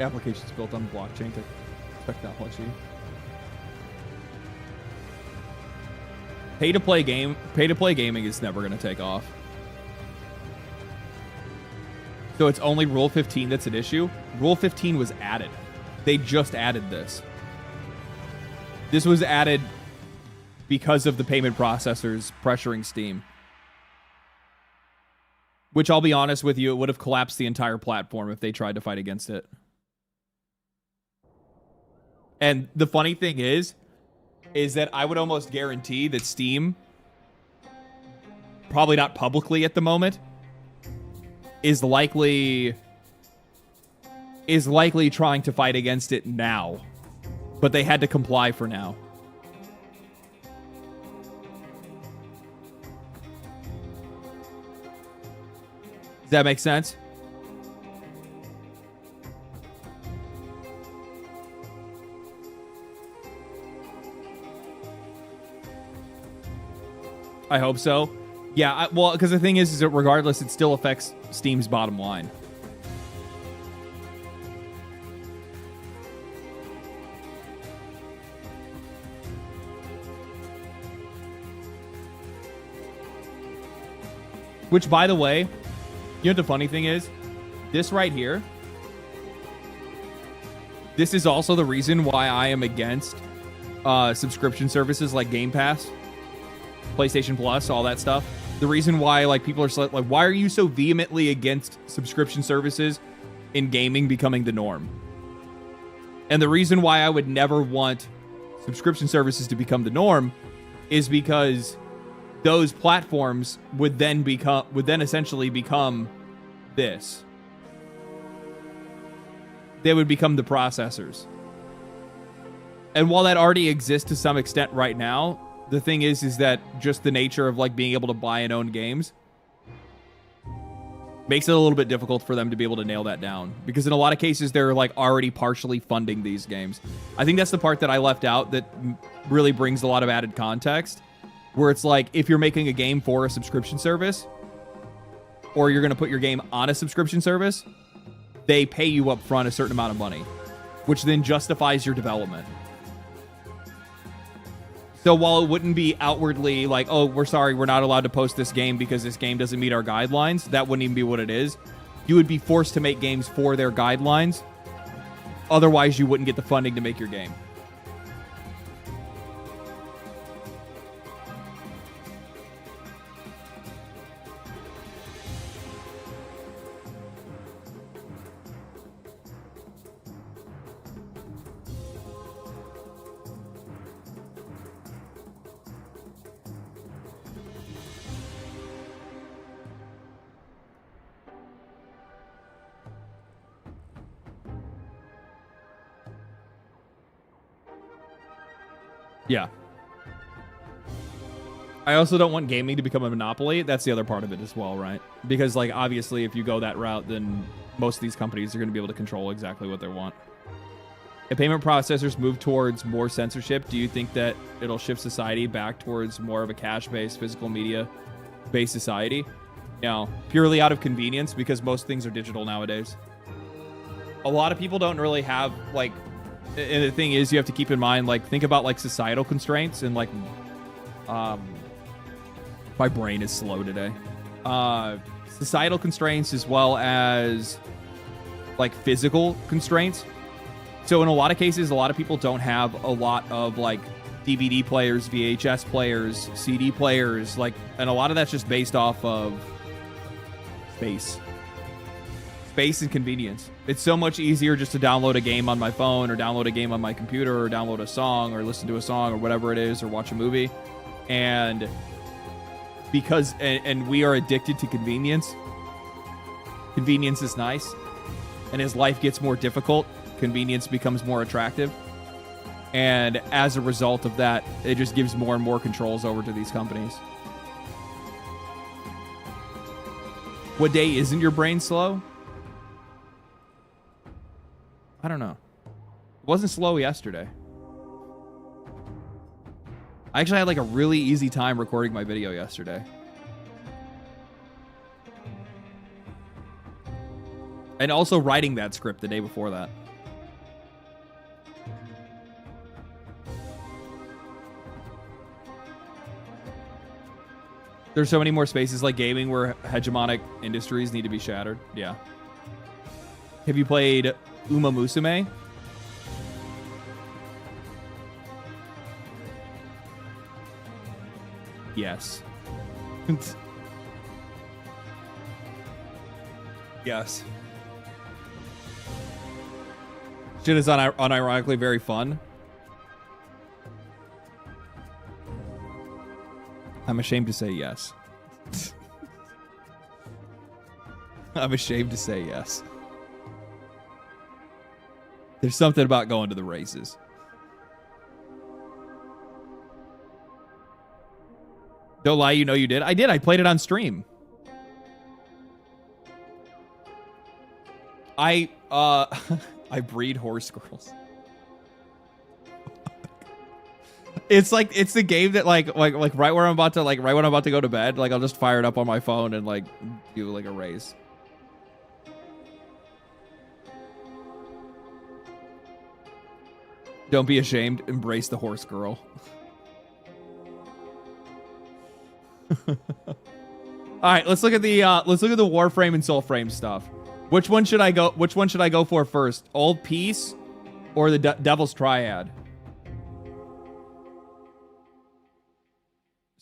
Applications built on blockchain technology. Pay to play gaming is never going to take off. So it's only Rule 15 that's an issue. Rule 15 was added. They just added this. This was added because of the payment processors pressuring Steam. Which, I'll be honest with you, it would have collapsed the entire platform if they tried to fight against it. And the funny thing is that I would almost guarantee that Steam, probably not publicly at the moment, is likely trying to fight against it now. But they had to comply for now. Does that make sense? I hope so. Yeah, well, because the thing is that regardless, it still affects Steam's bottom line. Which, by the way, you know what the funny thing is? This right here, this is also the reason why I am against subscription services like Game Pass, PlayStation Plus, all that stuff. The reason why like people are like, why are you so vehemently against subscription services in gaming becoming the norm? And the reason why I would never want subscription services to become the norm is because those platforms would then essentially become this. They would become the processors. And while that already exists to some extent right now, the thing is that just the nature of like being able to buy and own games makes it a little bit difficult for them to be able to nail that down. Because in a lot of cases, they're like already partially funding these games. I think that's the part that I left out that really brings a lot of added context. Where it's like, if you're making a game for a subscription service, or you're going to put your game on a subscription service, they pay you up front a certain amount of money, which then justifies your development. So while it wouldn't be outwardly like, oh, we're sorry, we're not allowed to post this game because this game doesn't meet our guidelines, that wouldn't even be what it is. You would be forced to make games for their guidelines. Otherwise, you wouldn't get the funding to make your game. Yeah. I also don't want gaming to become a monopoly. That's the other part of it as well, right? Because, like, obviously, if you go that route, then most of these companies are going to be able to control exactly what they want. If payment processors move towards more censorship, do you think that it'll shift society back towards more of a cash-based, physical media-based society? You know, purely out of convenience because most things are digital nowadays. A lot of people don't really have, like, and the thing is, you have to keep in mind, like, think about, like, societal constraints and, like, my brain is slow today. Societal constraints as well as, like, physical constraints. So in a lot of cases, a lot of people don't have a lot of, like, DVD players, VHS players, CD players, like, and a lot of that's just based off of space and convenience. It's so much easier just to download a game on my phone or download a game on my computer or download a song or listen to a song or whatever it is or watch a movie. And because and we are addicted to convenience. Convenience is nice. And as life gets more difficult, convenience becomes more attractive. And as a result of that, it just gives more and more controls over to these companies. What day isn't your brain slow? I don't know. It wasn't slow yesterday. I actually had like a really easy time recording my video yesterday. And also writing that script the day before that. There's so many more spaces like gaming where hegemonic industries need to be shattered. Yeah. Have you played Uma Musume? Yes. Yes. Shit is unironically very fun. I'm ashamed to say yes. I'm ashamed to say yes. There's something about going to the races. Don't lie, you know you did. I did. I played it on stream. I breed horse girls. It's the game that like right when I'm about to go to bed, like I'll just fire it up on my phone and like do like a race. Don't be ashamed. Embrace the horse girl. All right, let's look at the Warframe and Soulframe stuff. Which one should I go for first? Old Peace or the Devil's Triad?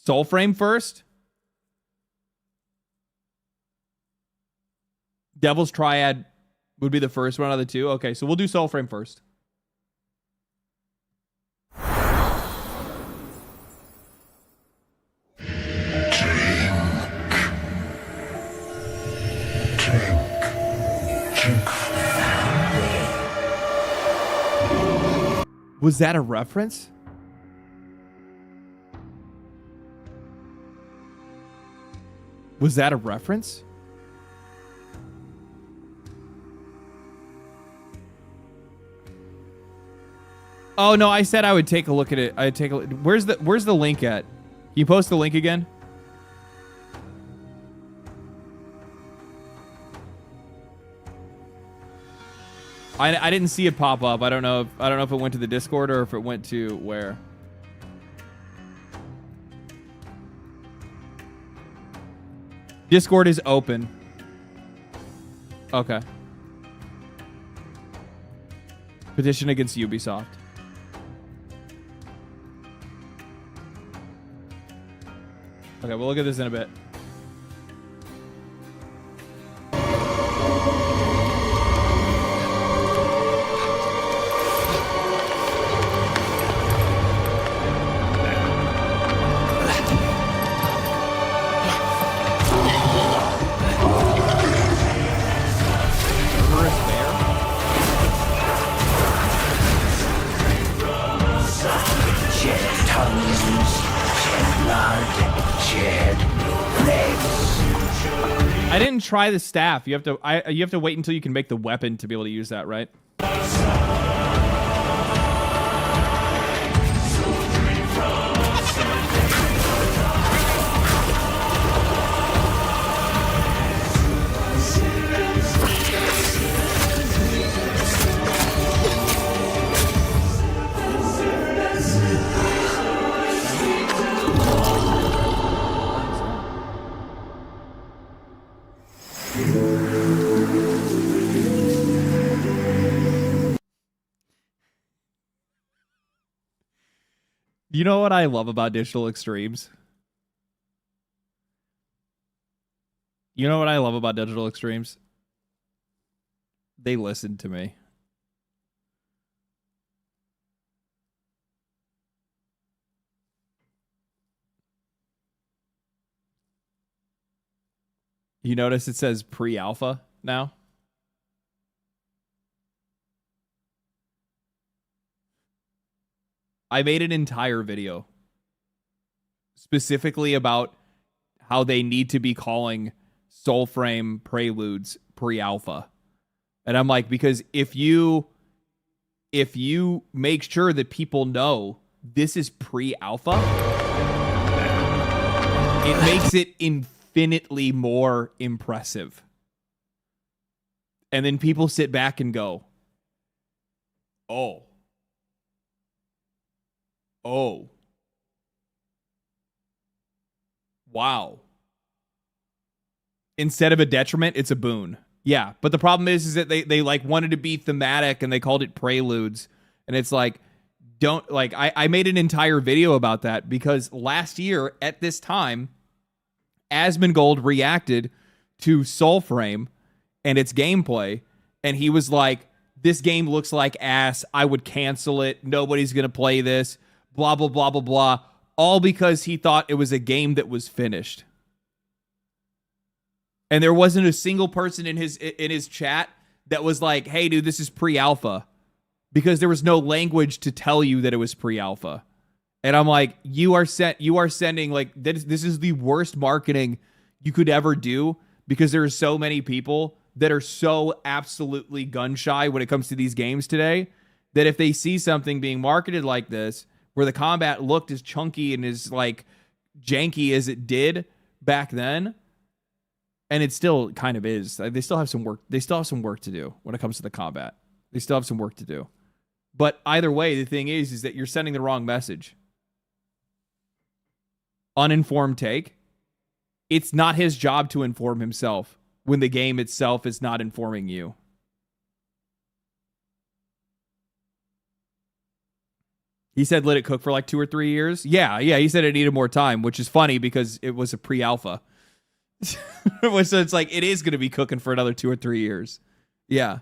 Soulframe first? Devil's Triad would be the first one out of the two. Okay, so we'll do Soulframe first. Was that a reference? Was that a reference? Oh no, I said I would take a look at it. I'd take a look. Where's the link at? Can you post the link again? I didn't see it pop up. I don't know if it went to the Discord or if it went to where. Discord is open. Okay. Petition against Ubisoft. Okay, we'll look at this in a bit. I didn't try the staff. You have to wait until you can make the weapon to be able to use that, right? You know what I love about Digital Extremes? You know what I love about Digital Extremes? They listen to me. You notice it says pre-alpha now? I made an entire video specifically about how they need to be calling Soulframe Preludes pre-alpha. And I'm like, because if you make sure that people know this is pre-alpha, it makes it infinitely more impressive. And then people sit back and go, oh. Wow. Instead of a detriment, it's a boon. Yeah, but the problem is that they like wanted to be thematic and they called it Preludes. And it's like, don't like I made an entire video about that because last year at this time, Asmongold reacted to Soulframe and its gameplay, and he was like, this game looks like ass. I would cancel it. Nobody's going to play this. Blah, blah, blah, blah, blah. All because he thought it was a game that was finished. And there wasn't a single person in his chat that was like, hey, dude, this is pre-alpha. Because there was no language to tell you that it was pre-alpha. And I'm like, you are sending, like, this is the worst marketing you could ever do because there are so many people that are so absolutely gun shy when it comes to these games today that if they see something being marketed like this, where the combat looked as chunky and as, like, janky as it did back then, and it still kind of is. They still have some work. They still have some work to do when it comes to the combat. They still have some work to do. But either way, the thing is that you're sending the wrong message. Uninformed take. It's not his job to inform himself when the game itself is not informing you. He said let it cook for like 2 or 3 years. Yeah, he said it needed more time, which is funny because it was a pre-alpha. So it's like it is going to be cooking for another 2 or 3 years. Yeah,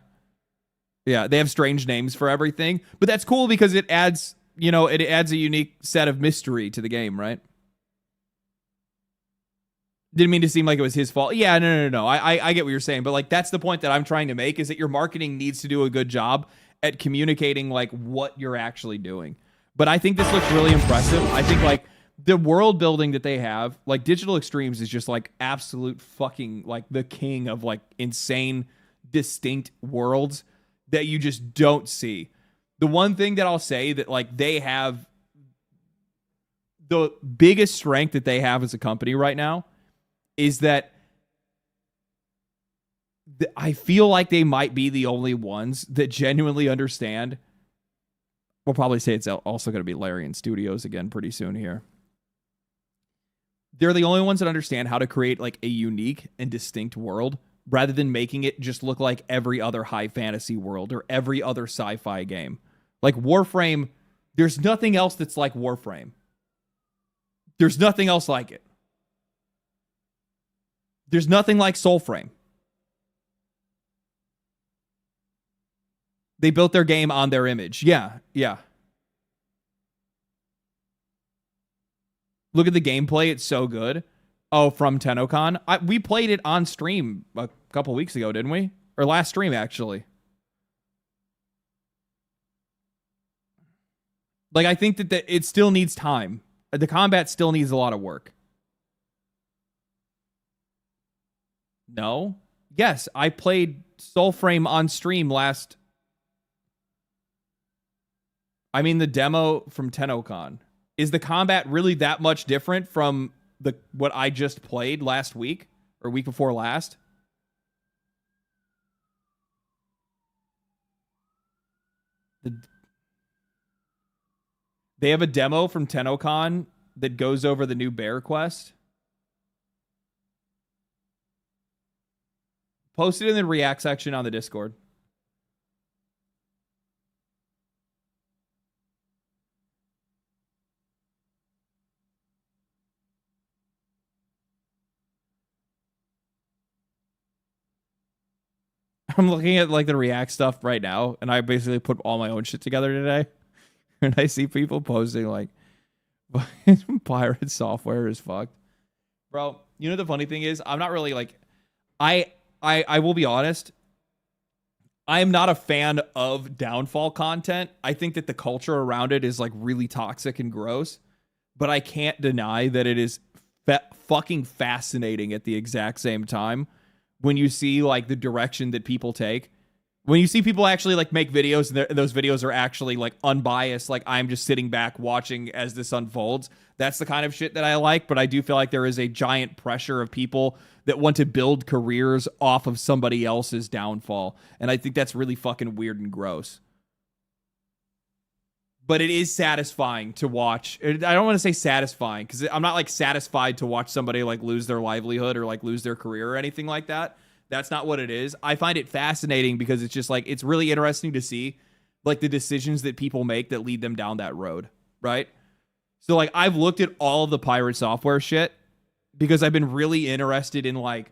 they have strange names for everything, but that's cool because it adds, it adds a unique set of mystery to the game, right? Didn't mean to seem like it was his fault. Yeah, no. I get what you're saying, but like that's the point that I'm trying to make is that your marketing needs to do a good job at communicating like what you're actually doing. But I think this looks really impressive. I think like the world building that they have, like Digital Extremes is just like absolute fucking like the king of like insane, distinct worlds that you just don't see. The one thing that I'll say that like they have, the biggest strength that they have as a company right now is that I feel like they might be the only ones that genuinely understand. We'll probably say it's also going to be Larian Studios again pretty soon here. They're the only ones that understand how to create like a unique and distinct world rather than making it just look like every other high fantasy world or every other sci-fi game. Like Warframe, there's nothing else that's like Warframe. There's nothing else like it. There's nothing like Soulframe. They built their game on their image. Yeah. Look at the gameplay. It's so good. Oh, from TennoCon. We played it on stream a couple weeks ago, didn't we? Or last stream, actually. Like, I think that it still needs time. The combat still needs a lot of work. No? Yes, I played Soulframe on stream last... I mean, the demo from TennoCon. Is the combat really that much different from what I just played last week or week before last? They have a demo from TennoCon that goes over the new bear quest. Post it in the React section on the Discord. I'm looking at like the React stuff right now, and I basically put all my own shit together today. And I see people posting like, pirate software is fucked. Bro, you know the funny thing is, I'm not really like, I will be honest, I'm not a fan of downfall content. I think that the culture around it is like really toxic and gross, but I can't deny that it is fucking fascinating at the exact same time when you see like the direction that people take. When you see people actually like make videos and those videos are actually like unbiased, like I'm just sitting back watching as this unfolds. That's the kind of shit that I like, but I do feel like there is a giant pressure of people that want to build careers off of somebody else's downfall. And I think that's really fucking weird and gross. But it is satisfying to watch. I don't want to say satisfying because I'm not like satisfied to watch somebody like lose their livelihood or like lose their career or anything like that. That's not what it is. I find it fascinating because it's just like, it's really interesting to see like the decisions that people make that lead them down that road, right? So like I've looked at all of the pirate software shit because I've been really interested in like,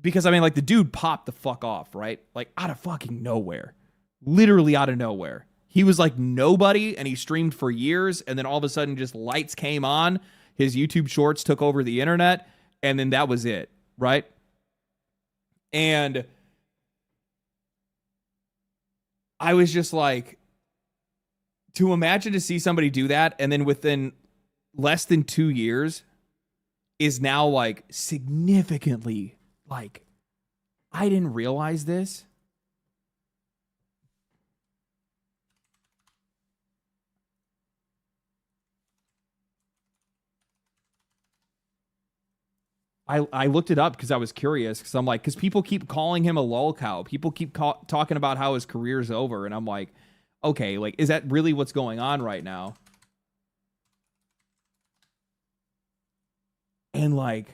because I mean like the dude popped the fuck off, right? Like out of fucking nowhere, literally out of nowhere. He was like nobody and he streamed for years and then all of a sudden just lights came on, his YouTube shorts took over the internet and then that was it, right? And I was just like, to imagine to see somebody do that and then within less than 2 years is now like significantly like, I didn't realize this. I looked it up because I was curious because I'm like, because people keep calling him a lolcow. People keep talking about how his career's over. And I'm like, okay, like, is that really what's going on right now? And like,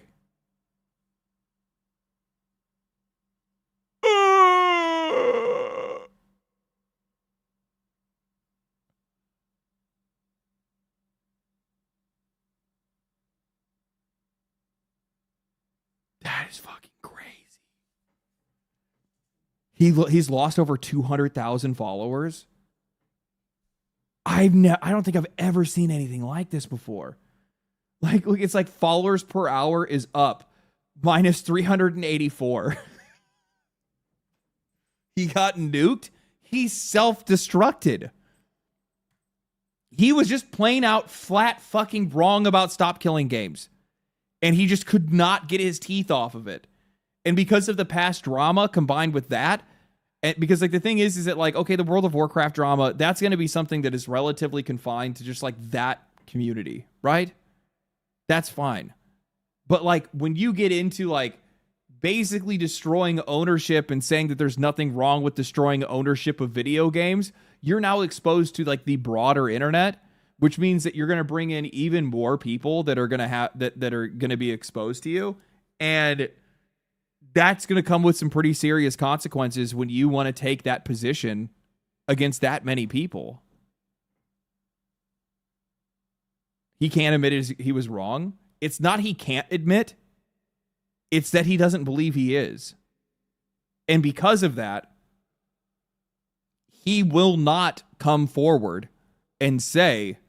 that is fucking crazy. He's lost over 200,000 followers. I don't think I've ever seen anything like this before. Like, look, it's like followers per hour is up minus 384. He got nuked. He self-destructed. He was just plain out flat fucking wrong about stop killing games. And he just could not get his teeth off of it. And because of the past drama combined with that, and because like the thing is that like, okay, the World of Warcraft drama, that's going to be something that is relatively confined to just like that community, right? That's fine. But like when you get into like basically destroying ownership and saying that there's nothing wrong with destroying ownership of video games, you're now exposed to like the broader internet, which means that you're going to bring in even more people that are going to have that are going to be exposed to you. And that's going to come with some pretty serious consequences when you want to take that position against that many people. He can't admit he was wrong. It's not he can't admit. It's that he doesn't believe he is. And because of that, he will not come forward and say,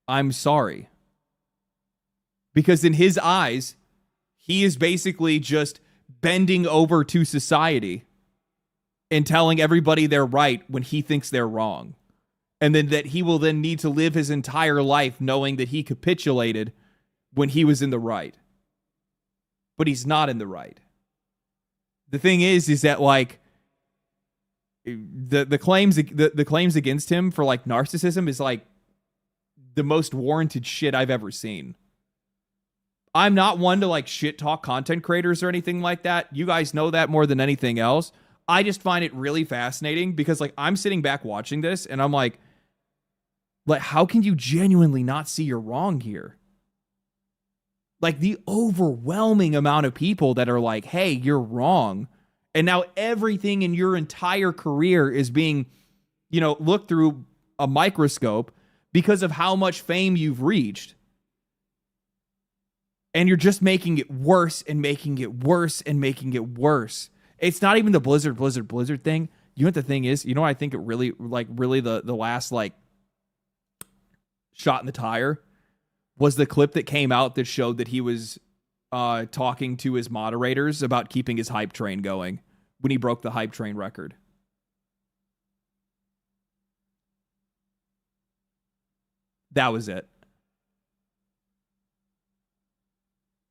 I'm sorry. Because in his eyes, he is basically just bending over to society and telling everybody they're right when he thinks they're wrong. And then that he will then need to live his entire life knowing that he capitulated when he was in the right. But he's not in the right. The thing is that like the claims against him for like narcissism is like the most warranted shit I've ever seen. I'm not one to like shit talk content creators or anything like that. You guys know that more than anything else. I just find it really fascinating because like I'm sitting back watching this and I'm like how can you genuinely not see you're wrong here? Like the overwhelming amount of people that are like, hey, you're wrong. And now everything in your entire career is being, looked through a microscope because of how much fame you've reached. And you're just making it worse and making it worse and making it worse. It's not even the Blizzard thing. You know what the thing is? You know what I think it really, really the last, like, shot in the tire was the clip that came out that showed that he was talking to his moderators about keeping his hype train going when he broke the hype train record. That was it.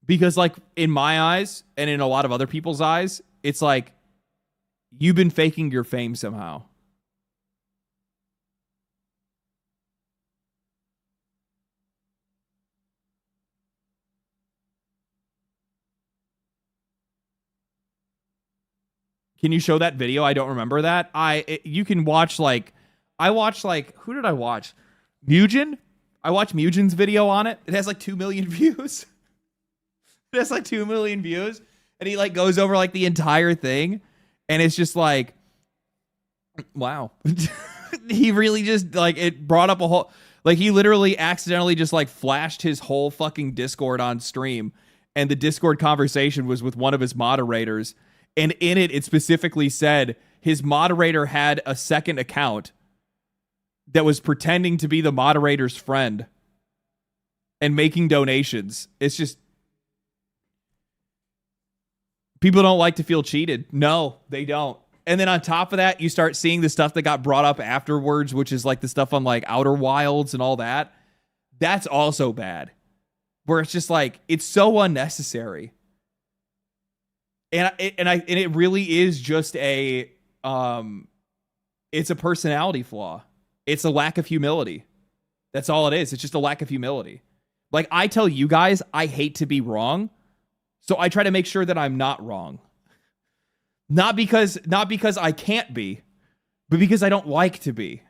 Because, like, in my eyes and in a lot of other people's eyes, it's like you've been faking your fame somehow. Can you show that video? I don't remember that. You can watch, like, I watched, like, who did I watch? Mugen? I watched Mugen's video on it. It has like 2 million views. It has like 2 million views. And he, like, goes over, like, the entire thing. And it's just like, wow. He really just, like, it brought up a whole, like, he literally accidentally just, like, flashed his whole fucking Discord on stream. And the Discord conversation was with one of his moderators. And in it, it specifically said his moderator had a second account that was pretending to be the moderator's friend and making donations. It's just, people don't like to feel cheated. No, they don't. And then on top of that, you start seeing the stuff that got brought up afterwards, which is like the stuff on like Outer Wilds and all that. That's also bad. Where it's just like, it's so unnecessary. And it really is just it's a personality flaw. It's a lack of humility. That's all it is. It's just a lack of humility. Like, I tell you guys, I hate to be wrong. So I try to make sure that I'm not wrong. Not because I can't be, but because I don't like to be.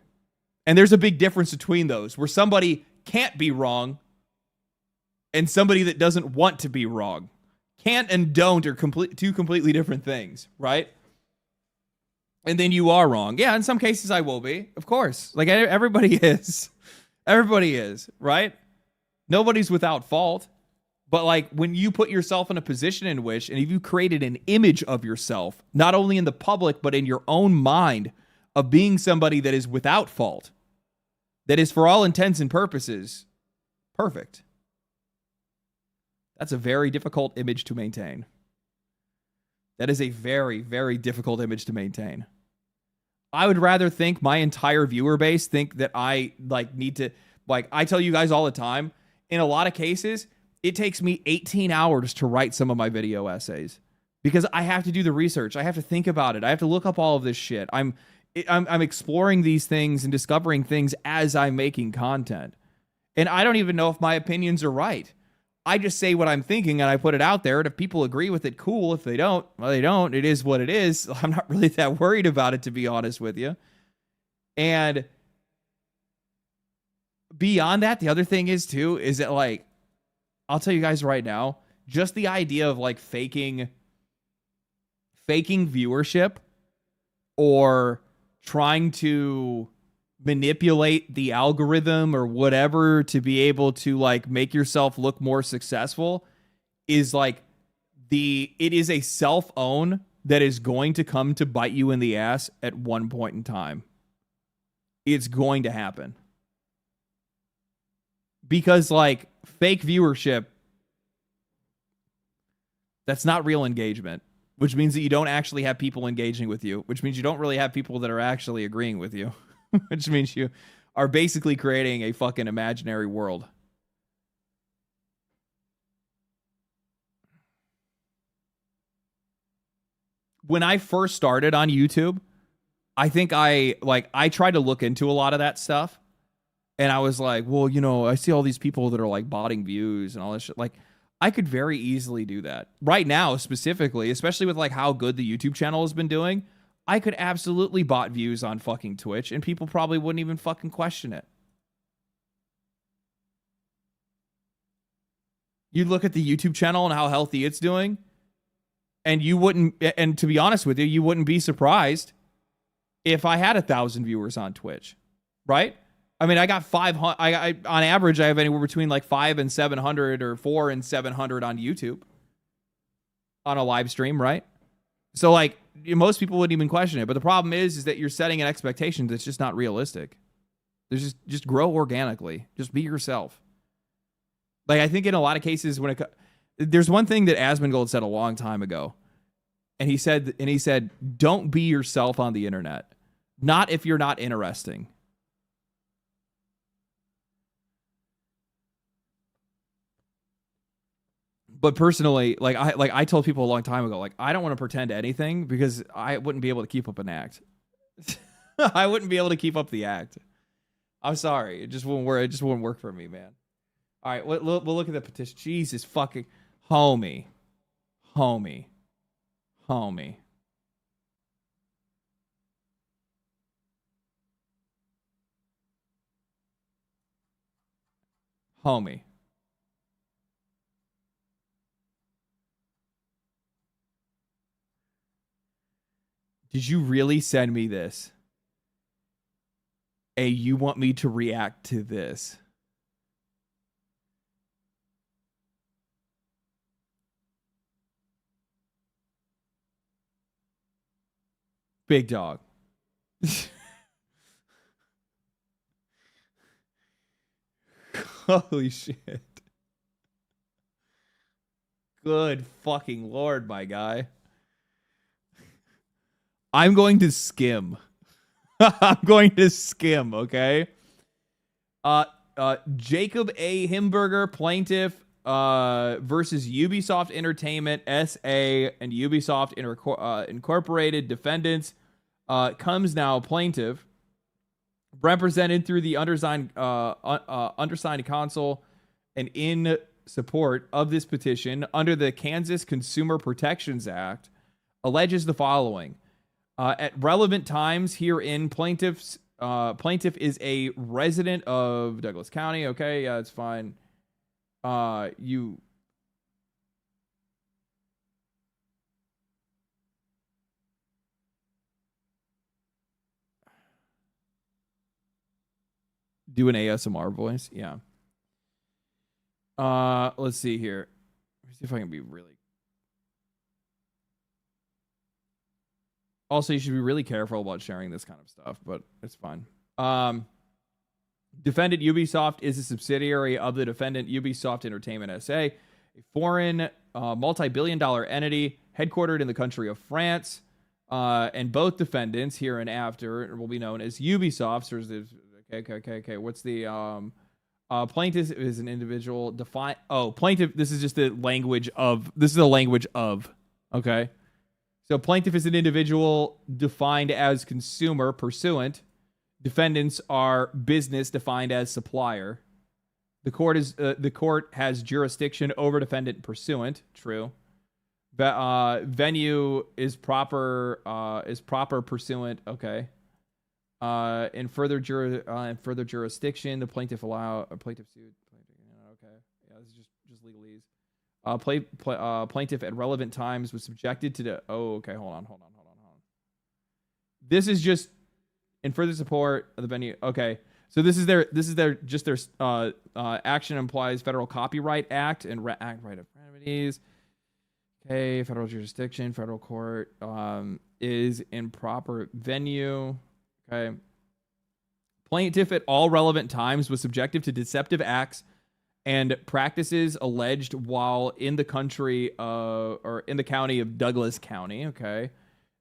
And there's a big difference between those, where somebody can't be wrong and somebody that doesn't want to be wrong. Can't and don't are two completely different things, right? And then you are wrong. Yeah, in some cases I will be, of course. Like, everybody is. Everybody is, right? Nobody's without fault. But, like, when you put yourself in a position in which, and if you created an image of yourself, not only in the public, but in your own mind, of being somebody that is without fault, that is, for all intents and purposes, perfect. That's a very difficult image to maintain. That is a very, very difficult image to maintain. I would rather think my entire viewer base think that I, like, need to, like, I tell you guys all the time, in a lot of cases, it takes me 18 hours to write some of my video essays because I have to do the research. I have to think about it. I have to look up all of this shit. I'm exploring these things and discovering things as I'm making content. And I don't even know if my opinions are right. I just say what I'm thinking and I put it out there. And if people agree with it, cool. If they don't, well, they don't. It is what it is. I'm not really that worried about it, to be honest with you. And beyond that, the other thing is too, is that, like, I'll tell you guys right now, just the idea of, like, faking viewership or trying to manipulate the algorithm or whatever to be able to, like, make yourself look more successful is, like, it is a self-own that is going to come to bite you in the ass at one point in time. It's going to happen. Because, like, fake viewership, that's not real engagement, which means that you don't actually have people engaging with you, which means you don't really have people that are actually agreeing with you. Which means you are basically creating a fucking imaginary world. When I first started on YouTube, I think I tried to look into a lot of that stuff. And I was like, well, you know, I see all these people that are, like, botting views and all this shit. Like, I could very easily do that. Right now, specifically, especially with, like, how good the YouTube channel has been doing, I could absolutely bot views on fucking Twitch, and people probably wouldn't even fucking question it. You look at the YouTube channel and how healthy it's doing, and you wouldn't, and to be honest with you, you wouldn't be surprised if I had 1,000 viewers on Twitch, right? I mean, I got 500, on average, I have anywhere between, like, 5 and 700 or 4 and 700 on YouTube on a live stream, right? So like most people wouldn't even question it. But the problem is that you're setting an expectation that's just not realistic. There's just grow organically. Just be yourself. Like I think in a lot of cases when there's one thing that Asmongold said a long time ago. And he said, don't be yourself on the internet. Not if you're not interesting. But personally, I told people a long time ago, like I don't want to pretend anything because I wouldn't be able to keep up an act. I wouldn't be able to keep up the act. I'm sorry, it just wouldn't work. It just wouldn't work for me, man. All right, we'll look at the petition. Jesus fucking homie. Did you really send me this? Hey, you want me to react to this? Big dog. Holy shit. Good fucking Lord, my guy. I'm going to skim. I'm going to skim, okay? Jacob A. Himberger, plaintiff, versus Ubisoft Entertainment, SA, and Ubisoft Incorporated defendants, comes now plaintiff, represented through the undersigned counsel, and in support of this petition under the Kansas Consumer Protections Act, alleges the following. At relevant times herein, plaintiff is a resident of Douglas County. Okay, yeah, it's fine. You do an ASMR voice, yeah. Let's see here. Let me see if I can be really. Also, you should be really careful about sharing this kind of stuff, but it's fine. Defendant Ubisoft is a subsidiary of the defendant Ubisoft Entertainment SA, a foreign multi-billion-dollar entity headquartered in the country of France. And both defendants, here and after, will be known as Ubisoft. Okay. What's the plaintiff is an individual defined. Oh, plaintiff. This is just the language of. This is the language of. Okay. So plaintiff is an individual defined as consumer pursuant. Defendants are business defined as supplier. The court has jurisdiction over defendant pursuant. True. Venue is proper pursuant. Okay. In further jurisdiction, the plaintiff sued. Okay. Yeah, this is just legalese. Plaintiff at relevant times was subjected to the. Oh, okay. Hold on. This is just in further support of the venue. Okay, so this is their action implies Federal Copyright Act and right of remedies. Okay, federal jurisdiction, federal court is in proper venue. Okay. Plaintiff at all relevant times was subjected to deceptive acts and practices alleged while in the country or in the county of Douglas County. Okay.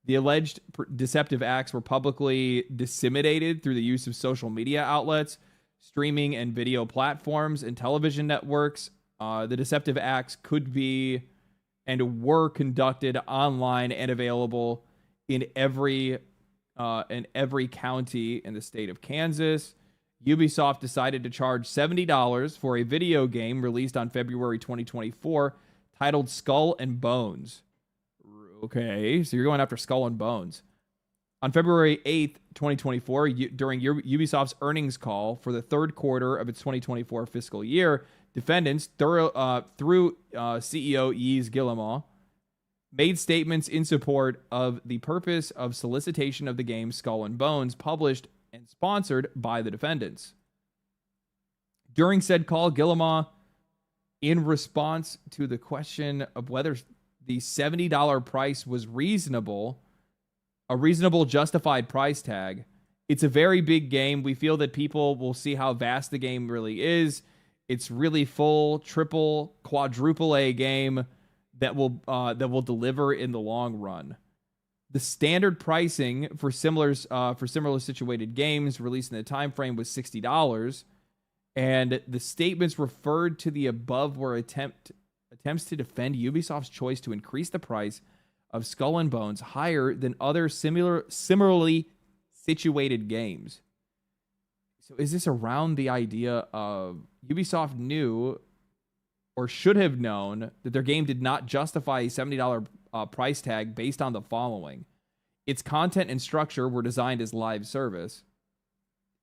The alleged deceptive acts were publicly disseminated through the use of social media outlets, streaming and video platforms, and television networks. The deceptive acts could be and were conducted online and available in every county in the state of Kansas. Ubisoft decided to charge $70 for a video game released on February 2024 titled Skull and Bones. Okay, so you're going after Skull and Bones. On February 8th, 2024, during Ubisoft's earnings call for the third quarter of its 2024 fiscal year, defendants, through CEO Yves Guillemot, made statements in support of the purpose of solicitation of the game Skull and Bones, published and sponsored by the defendants. During said call, Guillemot, in response to the question of whether the $70 price was reasonable, a reasonable justified price tag. It's a very big game. We feel that people will see how vast the game really is. It's really full, triple, quadruple A game that will deliver in the long run. The standard pricing for similar situated games released in the time frame was $60, and the statements referred to the above were attempts to defend Ubisoft's choice to increase the price of Skull and Bones higher than other similarly situated games. So is this around the idea of Ubisoft knew or should have known that their game did not justify a $70 price tag based on the following? Its content and structure were designed as live service.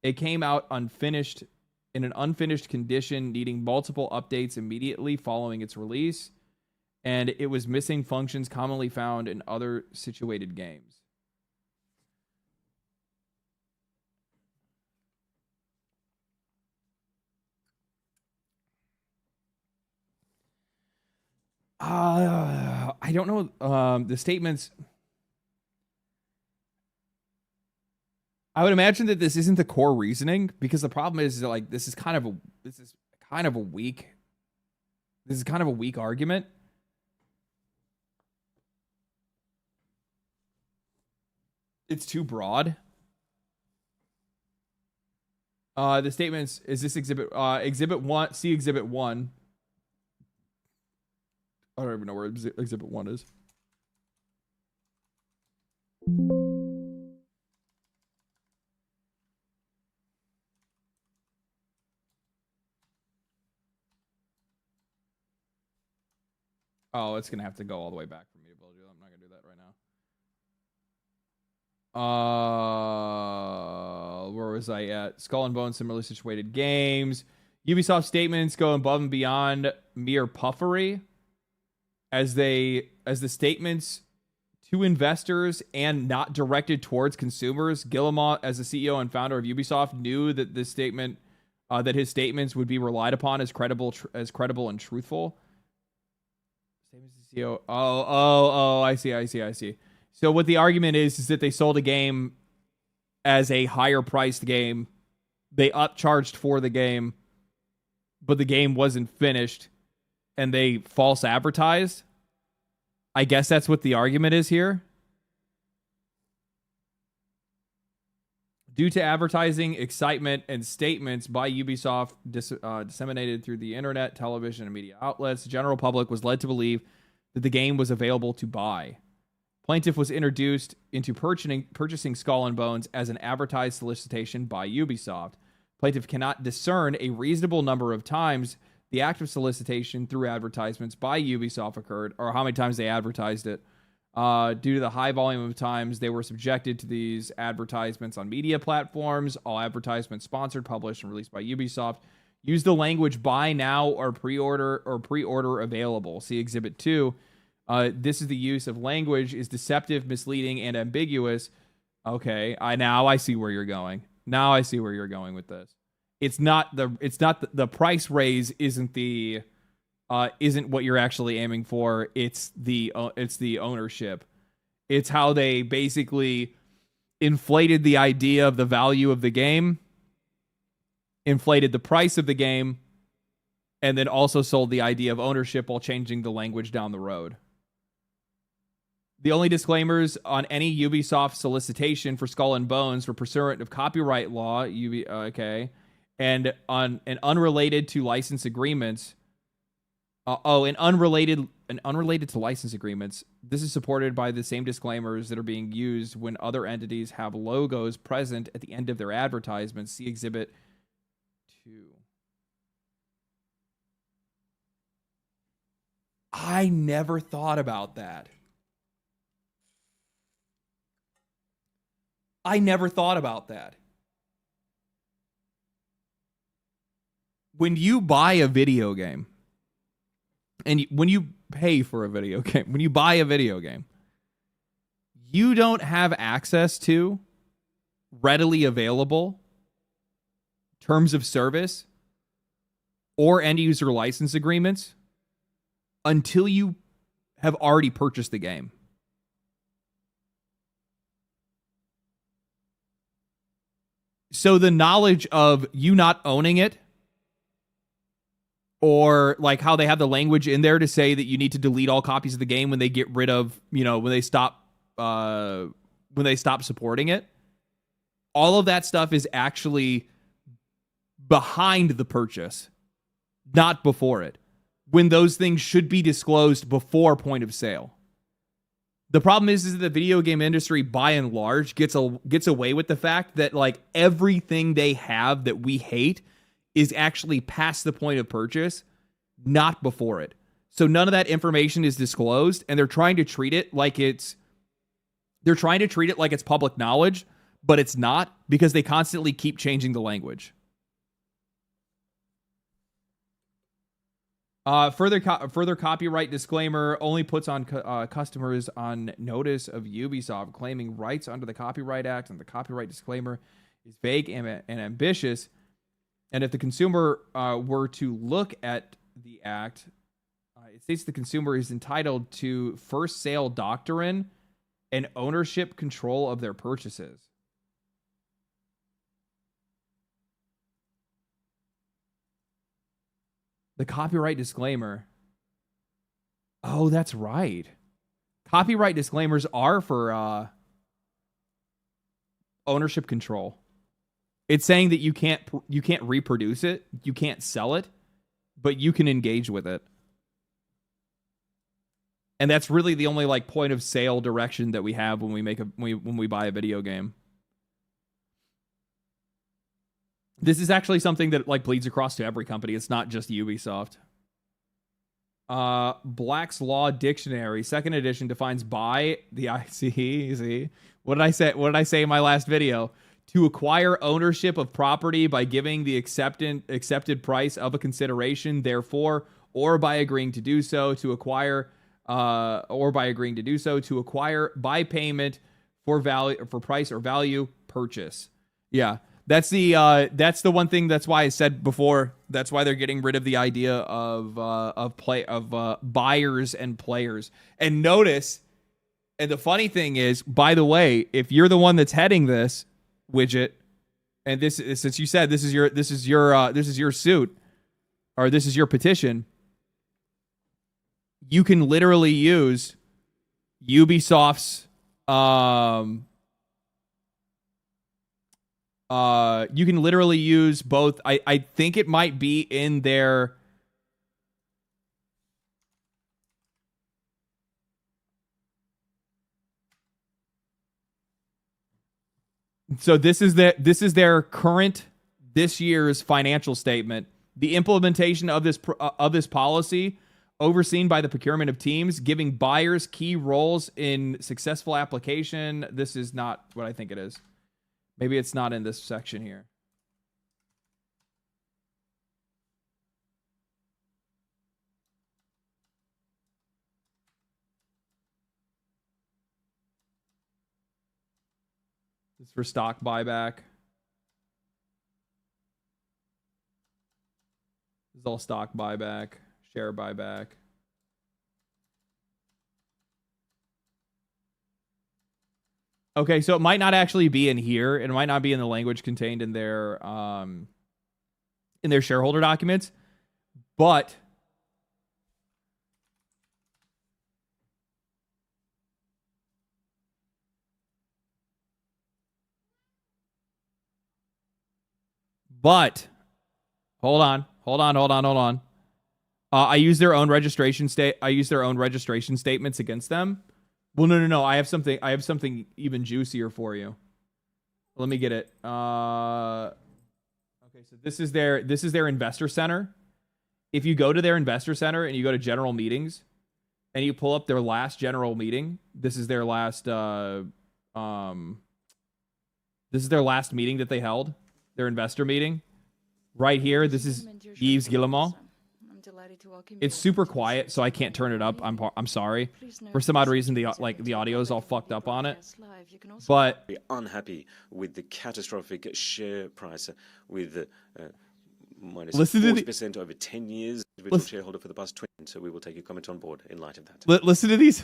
It came out unfinished, in an unfinished condition, needing multiple updates immediately following its release, and it was missing functions commonly found in other situated games. I don't know. The statements. I would imagine that this isn't the core reasoning, because the problem is that, like, this is kind of a weak argument. It's too broad. The statements is this exhibit 1, see exhibit 1. I don't even know where exhibit 1 is. Oh, it's going to have to go all the way back for me to be able to do that. I'm not going to do that right now. Where was I at? Skull and Bones, similarly situated games. Ubisoft statements go above and beyond mere puffery, as the statements to investors and not directed towards consumers. Guillemot, as the CEO and founder of Ubisoft, knew that this statement, that his statements would be relied upon as credible and truthful. Statements to CEO. I see. So what the argument is that they sold a game as a higher priced game. They upcharged for the game, but the game wasn't finished, and they false advertised. I guess that's what the argument is here. Due to advertising, excitement, and statements by Ubisoft disseminated through the internet, television, and media outlets, the general public was led to believe that the game was available to buy. Plaintiff was introduced into purchasing Skull and Bones as an advertised solicitation by Ubisoft. Plaintiff cannot discern a reasonable number of times the act of solicitation through advertisements by Ubisoft occurred, or how many times they advertised it. Due to the high volume of times they were subjected to these advertisements on media platforms, all advertisements sponsored, published, and released by Ubisoft use the language buy now or pre-order available. See Exhibit 2. This is the use of language is deceptive, misleading, and ambiguous. Okay, I see where you're going. Now I see where you're going with this. It's not the price raise isn't what you're actually aiming for. It's the ownership. It's how they basically inflated the idea of the value of the game, inflated the price of the game, and then also sold the idea of ownership while changing the language down the road. The only disclaimers on any Ubisoft solicitation for Skull and Bones were pursuant of copyright law, and unrelated to license agreements. Unrelated to license agreements. This is supported by the same disclaimers that are being used when other entities have logos present at the end of their advertisements. See Exhibit 2. I never thought about that. When you buy a video game, and when you pay for a video game, when you buy a video game, you don't have access to readily available terms of service or end user license agreements until you have already purchased the game. So the knowledge of you not owning it, or like how they have the language in there to say that you need to delete all copies of the game when they get rid of, when they stop supporting it. All of that stuff is actually behind the purchase, not before it, when those things should be disclosed before point of sale. The problem is that the video game industry, by and large, gets away with the fact that like everything they have that we hate is actually past the point of purchase, not before it. So none of that information is disclosed, and they're trying to treat it like it's public knowledge, but it's not, because they constantly keep changing the language. Further copyright disclaimer only puts on customers on notice of Ubisoft claiming rights under the Copyright Act, and the copyright disclaimer is vague and ambitious. And if the consumer were to look at the act, it states the consumer is entitled to first sale doctrine and ownership control of their purchases. The copyright disclaimer. Oh, that's right. Copyright disclaimers are for ownership control. It's saying that you can't reproduce it, you can't sell it, but you can engage with it. And that's really the only like point of sale direction that we have when we buy a video game. This is actually something that like bleeds across to every company. It's not just Ubisoft. Black's Law Dictionary, 2nd edition, defines buy the ICE. What did I say in my last video? To acquire ownership of property by giving the accepted price of a consideration, therefore, or by agreeing to do so, to acquire by payment for value, for price or value, purchase. Yeah. That's the one thing. That's why I said before. That's why they're getting rid of the idea of buyers and players. And notice, and the funny thing is, by the way, if you're the one that's heading this widget, and this, since you said this is your suit, or this is your petition, you can literally use Ubisoft's you can literally use both. I think it might be in their so this is their current this year's financial statement. The implementation of this policy, overseen by the procurement of teams, giving buyers key roles in successful application. This is not what I think it is. Maybe it's not in this section here. This is for stock buyback. This is all stock buyback, share buyback. Okay, so it might not actually be in here. It might not be in the language contained in their shareholder documents, but hold on. I use their own registration statements against them. Well, no. I have something even juicier for you. Let me get it. Okay, so this is their investor center. If you go to their investor center and you go to general meetings and you pull up their last general meeting, this is their last meeting that they held, their investor meeting. Right here, this is Yves Guillemot. It's super quiet, so I can't turn it up. I'm sorry. For some odd reason, the audio is all fucked up on it. But unhappy with the catastrophic share price, with minus Listen to 40% over 10 years. Individual shareholder for the past 20. So we will take your comment on board in light of that. Listen to these.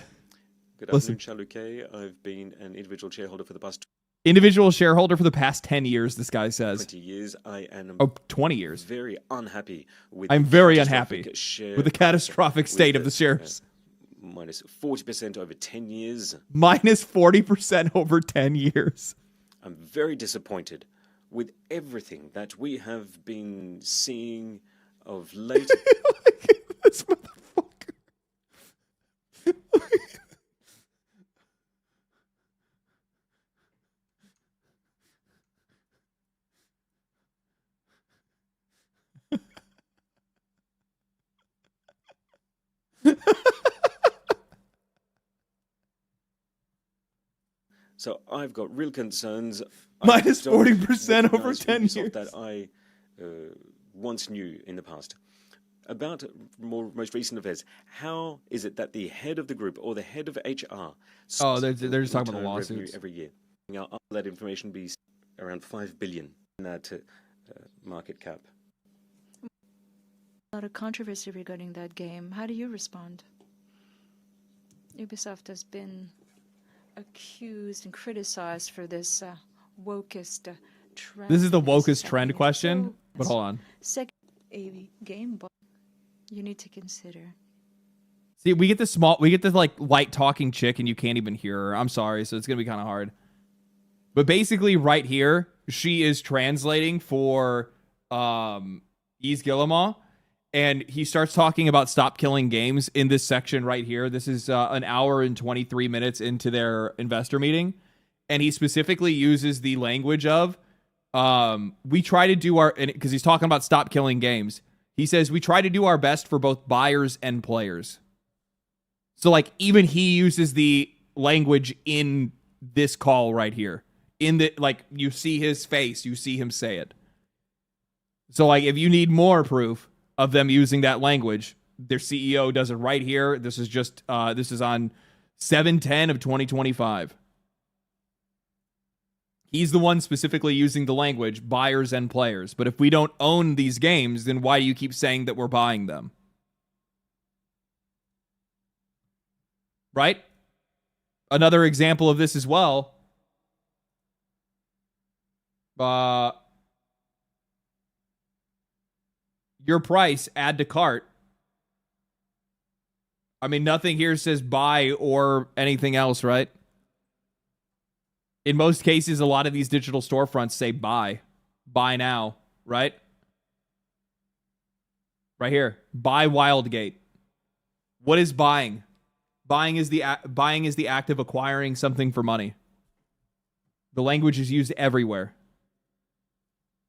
Good afternoon, Chaluquet. I've been an individual shareholder for the past Individual shareholder for the past 10 years, this guy says. 20 years. I am 20 years. Very unhappy with I'm very unhappy with the catastrophic state of the shares. Minus 40% over 10 years. Minus 40% over 10 years. I'm very disappointed with everything that we have been seeing of late. This motherfucker. So I've got real concerns. Minus 40% over 10 years. That I once knew in the past. About most recent affairs, how is it that the head of the group or the head of HR... Oh, they're just talking about the lawsuits. Every year. Now, that information be around 5 billion in that market cap. A lot of controversy regarding that game. How do you respond? Ubisoft has been accused and criticized for this wokest trend. This is the wokest trend question, but hold on. Second, a game, but you need to consider. See, we get this like light talking chick, and you can't even hear her. I'm sorry, so it's gonna be kind of hard. But basically, right here, she is translating for Yves Guillemot, and he starts talking about stop killing games in this section right here. This is an hour and 23 minutes into their investor meeting, and he specifically uses the language of we try to do our, because he's talking about stop killing games. He says we try to do our best for both buyers and players. So like even he uses the language in this call right here. In the, like, you see his face, you see him say it. So like if you need more proof of them using that language, their CEO does it right here. This is just this is on 7/10 of 2025. He's the one specifically using the language buyers and players. But if we don't own these games, then why do you keep saying that we're buying them? Right? Another example of this as well. Your price, add to cart. I mean, nothing here says buy or anything else, right? In most cases, a lot of these digital storefronts say buy. Buy now, right? Right here. Buy Wildgate. What is buying? Buying is the act of acquiring something for money. The language is used everywhere.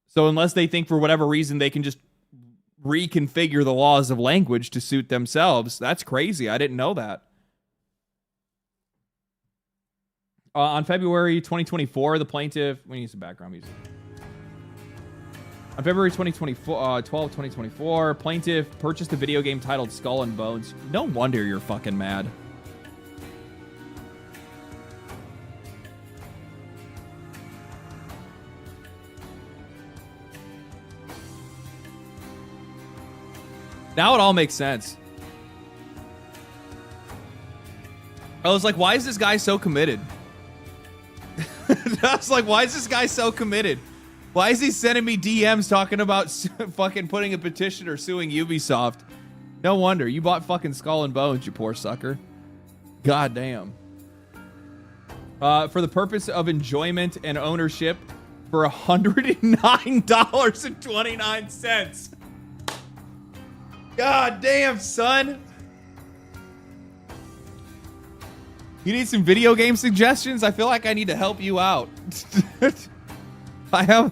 So unless they think for whatever reason they can just reconfigure the laws of language to suit themselves, that's crazy. I didn't know that. On February 2024, the plaintiff... We need some background music. On February 2024, plaintiff purchased a video game titled Skull and Bones. No wonder you're fucking mad. Now it all makes sense. I was like, why is this guy so committed? I was like, why is this guy so committed? Why is he sending me DMs talking about fucking putting a petition or suing Ubisoft? No wonder. You bought fucking Skull and Bones, you poor sucker. God damn. For the purpose of enjoyment and ownership for $109.29. God damn, son. You need some video game suggestions? I feel like I need to help you out. I have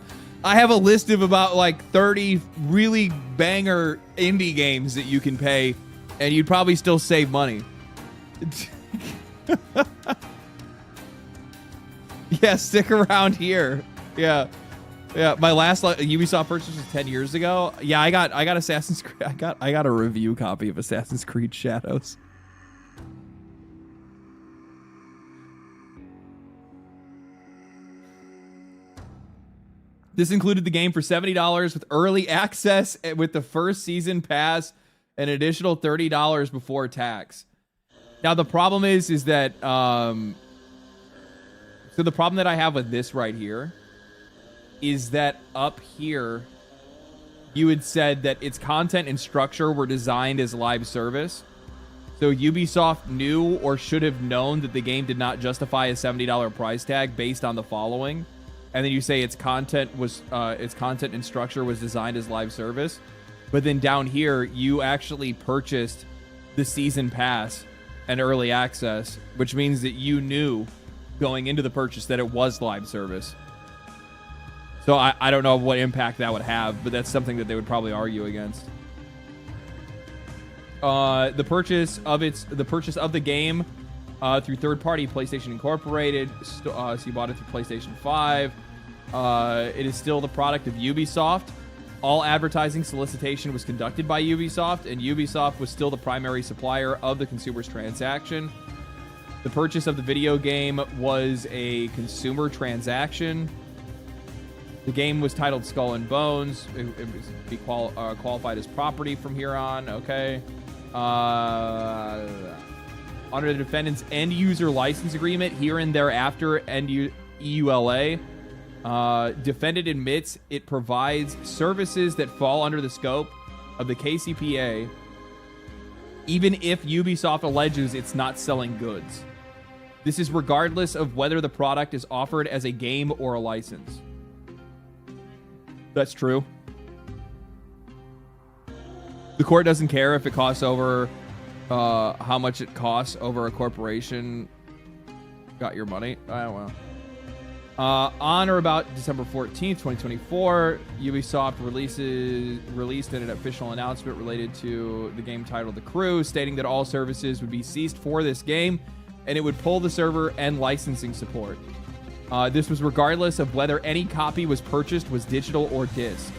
a list of about like 30 really banger indie games that you can pay, and you'd probably still save money. Yeah, stick around here. Yeah. Yeah, my last Ubisoft purchase was 10 years ago. Yeah, I got Assassin's Creed. I got a review copy of Assassin's Creed Shadows. This included the game for $70 with early access with the first season pass, an additional $30 before tax. Now the problem is that so the problem that I have with this right here is that up here you had said that its content and structure were designed as live service. So Ubisoft knew or should have known that the game did not justify a $70 price tag based on the following. And then you say its content and structure was designed as live service. But then down here, you actually purchased the season pass and early access, which means that you knew going into the purchase that it was live service. So I don't know what impact that would have, but that's something that they would probably argue against. The purchase of the game through third-party PlayStation Incorporated. So you bought it through PlayStation 5. It is still the product of Ubisoft. All advertising solicitation was conducted by Ubisoft, and Ubisoft was still the primary supplier of the consumer's transaction. The purchase of the video game was a consumer transaction. The game was titled Skull and Bones. It was qualified as property from here on. Okay. Under the defendant's end-user license agreement, here and thereafter, EULA, defendant admits it provides services that fall under the scope of the KCPA, even if Ubisoft alleges it's not selling goods. This is regardless of whether the product is offered as a game or a license. That's true. The court doesn't care if it costs over how much it costs over a corporation got your money. Oh, well. On or about December 14th, 2024, Ubisoft released an official announcement related to the game titled The Crew, stating that all services would be ceased for this game, and it would pull the server and licensing support. This was regardless of whether any copy was purchased was digital or disc.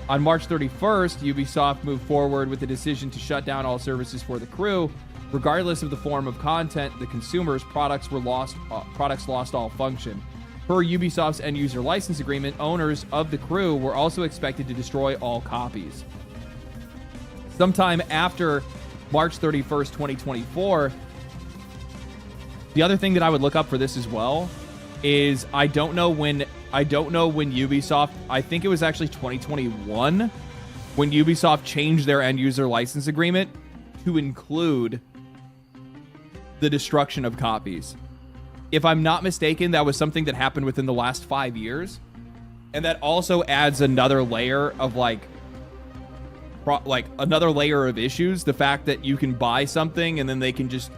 On March 31st, Ubisoft moved forward with the decision to shut down all services for The Crew. Regardless of the form of content, the consumer's products lost all function. Per Ubisoft's end-user license agreement, owners of The Crew were also expected to destroy all copies. Sometime after March 31st, 2024, the other thing that I would look up for this as well is I don't know when Ubisoft, I think it was actually 2021 when Ubisoft changed their end-user license agreement to include the destruction of copies. If I'm not mistaken, that was something that happened within the last 5 years. And that also adds another layer of another layer of issues. The fact that you can buy something and then they can just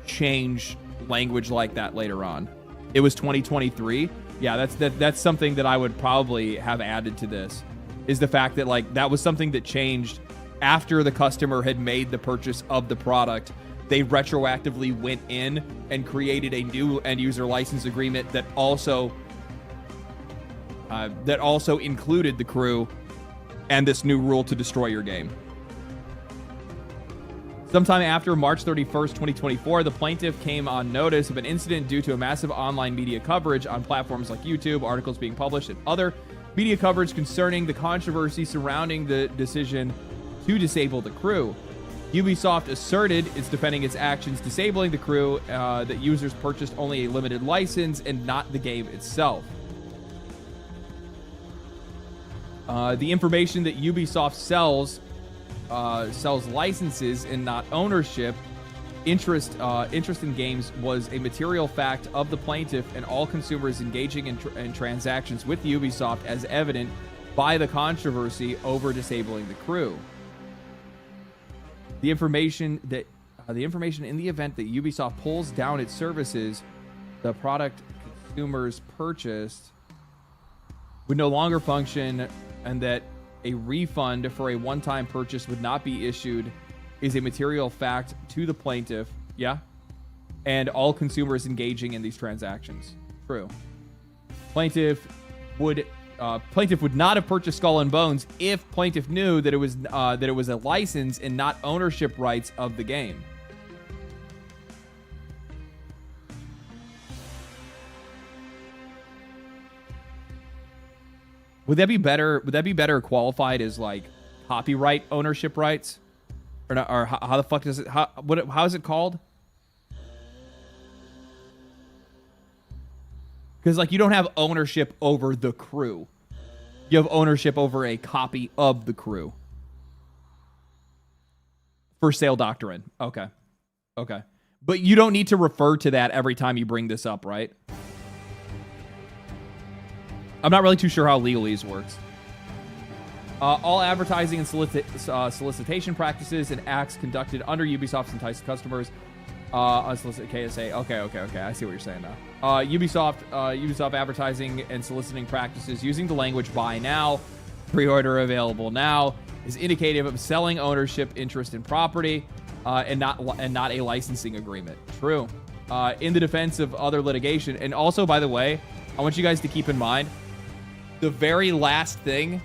change language like that later on. It was 2023. Yeah, that's something that I would probably have added to this, is the fact that that was something that changed after the customer had made the purchase of the product. They retroactively went in and created a new end-user license agreement that also included The Crew and this new rule to destroy your game. Sometime after March 31st, 2024, the plaintiff came on notice of an incident due to a massive online media coverage on platforms like YouTube, articles being published, and other media coverage concerning the controversy surrounding the decision to disable The Crew. Ubisoft asserted it's defending its actions disabling The Crew, that users purchased only a limited license and not the game itself. The information that Ubisoft sells licenses and not ownership. Interest in games was a material fact of the plaintiff and all consumers engaging in transactions with Ubisoft, as evident by the controversy over disabling The Crew. The information in the event that Ubisoft pulls down its services, the product consumers purchased would no longer function, and that a refund for a one-time purchase would not be issued is a material fact to the plaintiff. Yeah. And all consumers engaging in these transactions. True. Plaintiff would not have purchased Skull and Bones if plaintiff knew that it was a license and not ownership rights of the game. Would that be better? Would that be better qualified as like copyright ownership rights, or not, or how the fuck does it? How is it called? Because like you don't have ownership over the crew, you have ownership over a copy of the crew. For sale doctrine. Okay. Okay. But you don't need to refer to that every time you bring this up, right? I'm not really too sure how legalese works. All advertising and solicitation practices and acts conducted under Ubisoft's entice customers. Unsolicited KSA. Okay. I see what you're saying now. Ubisoft advertising and soliciting practices using the language buy now, pre-order available now, is indicative of selling ownership interest in property and not a licensing agreement. True. In the defense of other litigation. And also, by the way, I want you guys to keep in mind the very last thing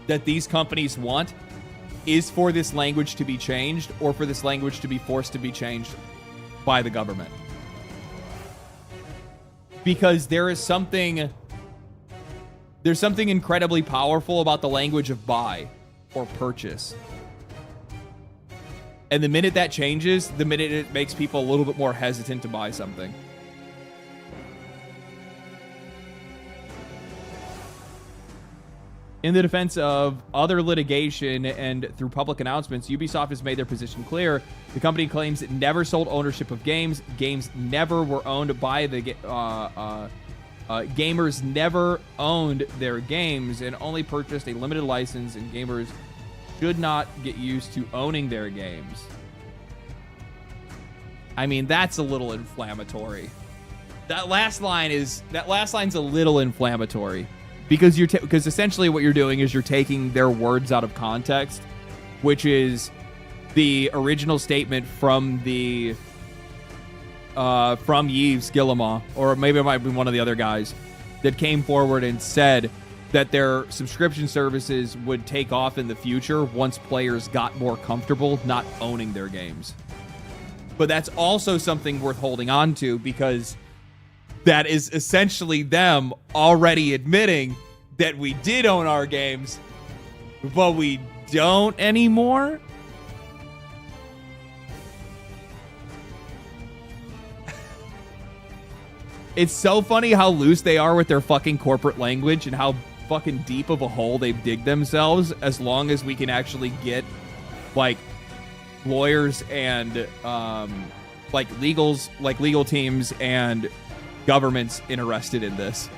that these companies want is for this language to be changed or for this language to be forced to be changed by the government. Because there's something incredibly powerful about the language of buy or purchase. And the minute that changes, the minute it makes people a little bit more hesitant to buy something. In the defense of other litigation and through public announcements, Ubisoft has made their position clear. The company claims it never sold ownership of games. Games never were owned by the gamers never owned their games and only purchased a limited license, and gamers should not get used to owning their games. I mean, that's a little inflammatory. That last line's a little inflammatory. Because because essentially what you're doing is you're taking their words out of context, which is the original statement from the from Yves Guillemot, or maybe it might be one of the other guys that came forward and said that their subscription services would take off in the future once players got more comfortable not owning their games. But that's also something worth holding on to, because that is essentially them already admitting that we did own our games, but we don't anymore. It's so funny how loose they are with their fucking corporate language and how fucking deep of a hole they've digged themselves, as long as we can actually get like lawyers and legal teams and governments interested in this,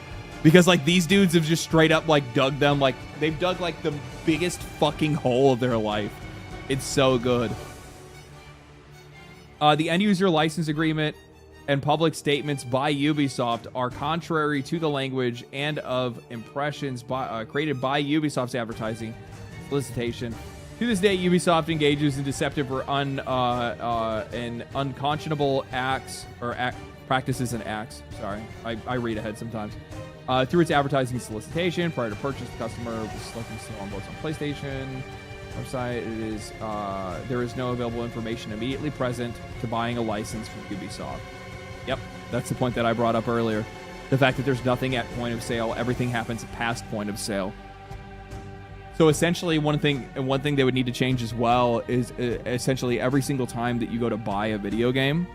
because like these dudes have just straight up like dug them, like they've dug like the biggest fucking hole of their life. It's so good. The end user license agreement and public statements by Ubisoft are contrary to the language and of impressions created by Ubisoft's advertising solicitation. To this day, Ubisoft engages in deceptive or unconscionable acts or practices and acts. Sorry, I read ahead sometimes. Through its advertising solicitation, prior to purchase, the customer was selecting still on both on PlayStation website. There is no available information immediately present to buying a license from Ubisoft. Yep, that's the point that I brought up earlier. The fact that there's nothing at point of sale, everything happens past point of sale. So essentially, one thing they would need to change as well is essentially every single time that you go to buy a video game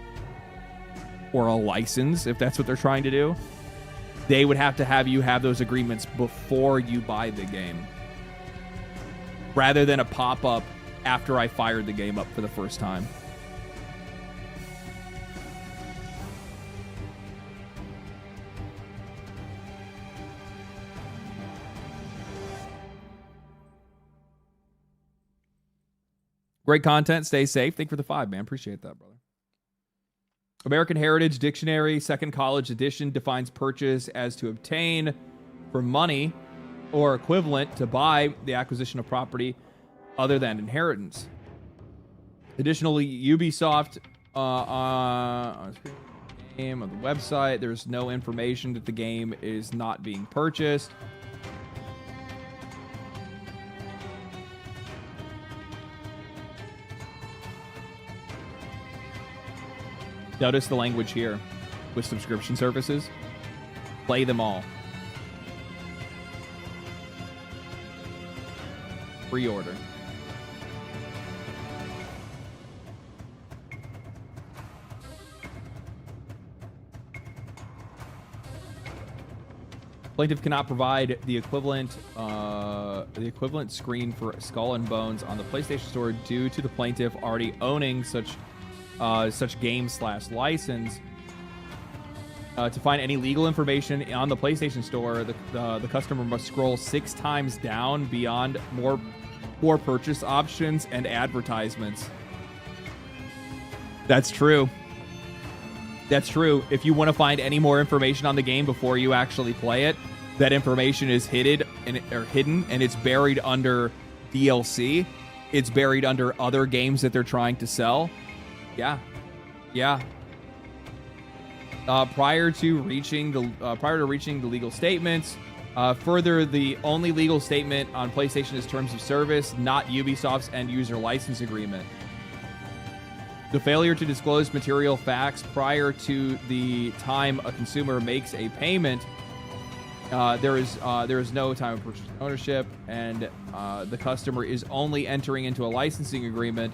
or a license, if that's what they're trying to do, they would have to have you have those agreements before you buy the game, rather than a pop-up after I fired the game up for the first time. Great content. Stay safe. Thank you for the 5, man. Appreciate that, brother. American Heritage Dictionary, Second College Edition, defines purchase as to obtain for money or equivalent to buy the acquisition of property other than inheritance. Additionally, Ubisoft on the game on the website, there's no information that the game is not being purchased. Notice the language here with subscription services. Play them all. Pre-order. Plaintiff cannot provide the equivalent screen for Skull and Bones on the PlayStation Store due to the plaintiff already owning such game/license. To find any legal information on the PlayStation Store, the customer must scroll 6 times down beyond more purchase options and advertisements. That's true. That's true. If you want to find any more information on the game before you actually play it, that information is hidden and it's buried under DLC. It's buried under other games that they're trying to sell. Yeah. Prior to reaching the legal statements, further, the only legal statement on PlayStation is terms of service, not Ubisoft's end user license agreement. The failure to disclose material facts prior to the time a consumer makes a payment, there is no time of purchase ownership, and the customer is only entering into a licensing agreement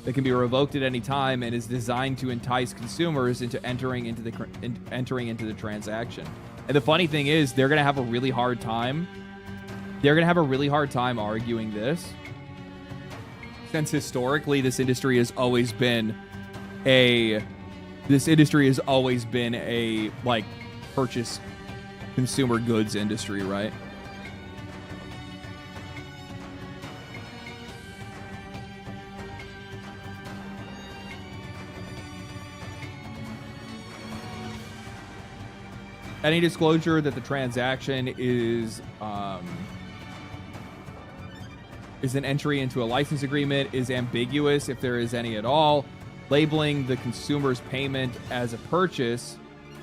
that can be revoked at any time and is designed to entice consumers into entering into the transaction. And the funny thing is, they're gonna have a really hard time. They're gonna have a really hard time arguing this, since historically this industry has always been a like purchase consumer goods industry, right? Any disclosure that the transaction is an entry into a license agreement is ambiguous, if there is any at all. Labeling the consumer's payment as a purchase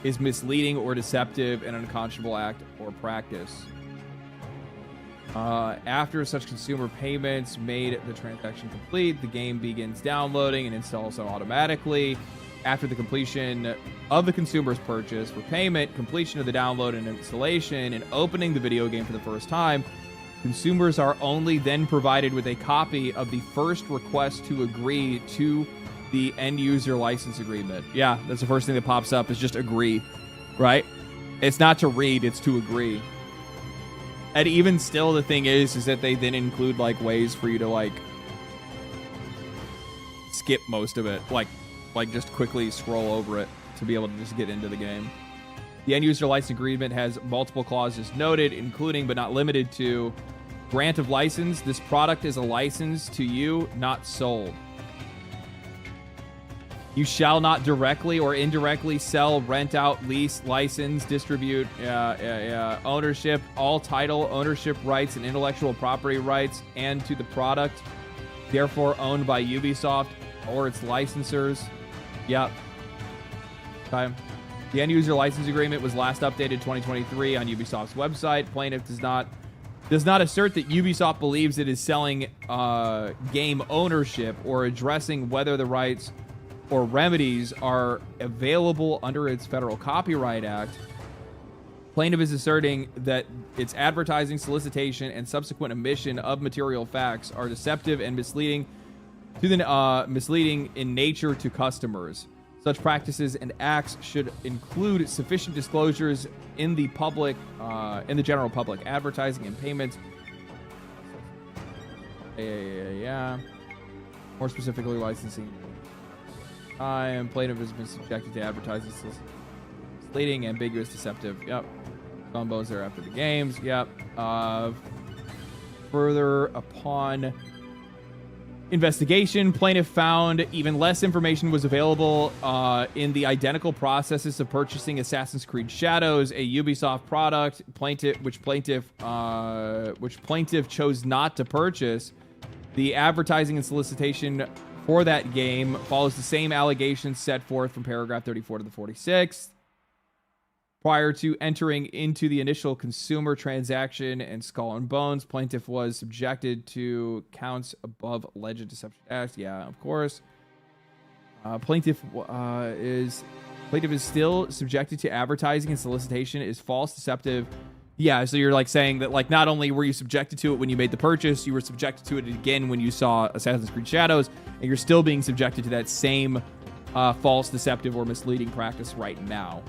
is misleading or deceptive and unconscionable act or practice. After such consumer payments made the transaction complete, the game begins downloading and installs automatically. After the completion of the consumer's purchase for payment, completion of the download and installation, and opening the video game for the first time, consumers are only then provided with a copy of the first request to agree to the end user license agreement. Yeah, that's the first thing that pops up, is just agree, right? It's not to read, it's to agree. And even still, the thing is that they then include like ways for you to like skip most of it, like just quickly scroll over it to be able to just get into the game. The end user license agreement has multiple clauses noted, including but not limited to grant of license. This product is a license to you, not sold. You shall not directly or indirectly sell, rent out, lease, license, distribute, ownership, all title, ownership rights, and intellectual property rights, and to the product, therefore owned by Ubisoft or its licensors. Yep. Okay. The end user license agreement was last updated 2023 on Ubisoft's website. Plaintiff does not assert that Ubisoft believes it is selling game ownership or addressing whether the rights or remedies are available under its Federal Copyright Act. Plaintiff is asserting that its advertising, solicitation, and subsequent omission of material facts are deceptive and misleading in nature to customers. Such practices and acts should include sufficient disclosures in the general public, advertising and payments. More specifically, licensing. Plaintiff has been subjected to advertising, misleading, ambiguous, deceptive. Yep. Combos there after the games. Yep. Further, upon investigation, plaintiff found even less information was available in the identical processes of purchasing Assassin's Creed Shadows, a Ubisoft product, which plaintiff chose not to purchase. The advertising and solicitation for that game follows the same allegations set forth from paragraph 34 to the 46. Prior to entering into the initial consumer transaction and Skull and Bones, plaintiff was subjected to counts above alleged deception acts. Yeah, of course. Plaintiff is still subjected to advertising and solicitation, is false, deceptive, Yeah, so you're like saying that like not only were you subjected to it when you made the purchase, you were subjected to it again when you saw Assassin's Creed Shadows, and you're still being subjected to that same false, deceptive, or misleading practice right now.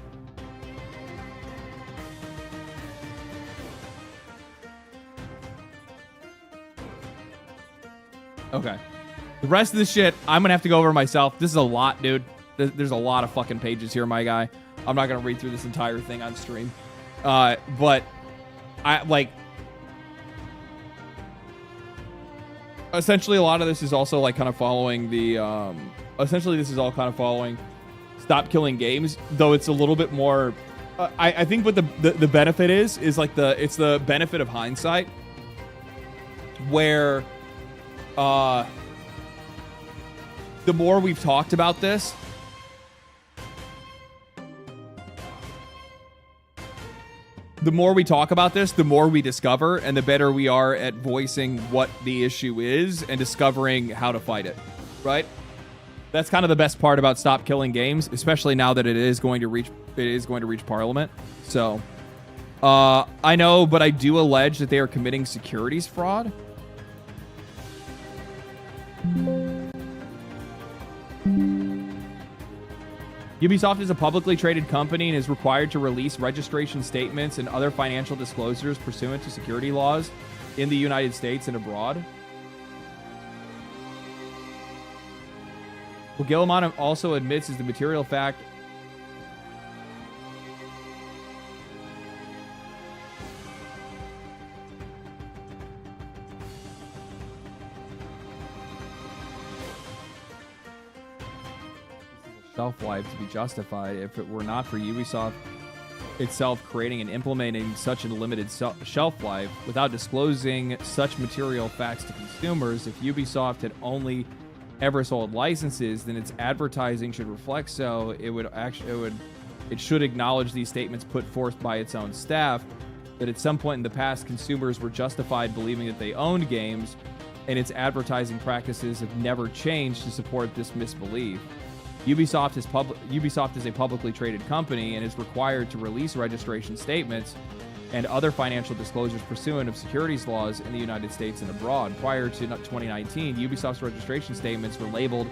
Okay. The rest of the shit, I'm going to have to go over myself. This is a lot, dude. There's a lot of fucking pages here, my guy. I'm not going to read through this entire thing on stream. But I like essentially a lot of this is also like kind of following the essentially this is all kind of following Stop Killing Games, though it's a little bit more I think what the benefit is like it's the benefit of hindsight, where the more we've talked about this, the more we discover, and the better we are at voicing what the issue is and discovering how to fight it, right? That's kind of the best part about Stop Killing Games, especially now that it is going to reach Parliament. So, I know, but I do allege that they are committing securities fraud. Ubisoft is a publicly traded company and is required to release registration statements and other financial disclosures pursuant to security laws in the United States and abroad. What Guillemot also admits is the material fact shelf life to be justified if it were not for Ubisoft itself creating and implementing such a limited shelf life without disclosing such material facts to consumers. If Ubisoft had only ever sold licenses, then its advertising should reflect so. It should acknowledge these statements put forth by its own staff, that at some point in the past consumers were justified believing that they owned games, and its advertising practices have never changed to support this misbelief. Ubisoft is a publicly traded company and is required to release registration statements and other financial disclosures pursuant of securities laws in the United States and abroad. Prior to 2019, Ubisoft's registration statements were labeled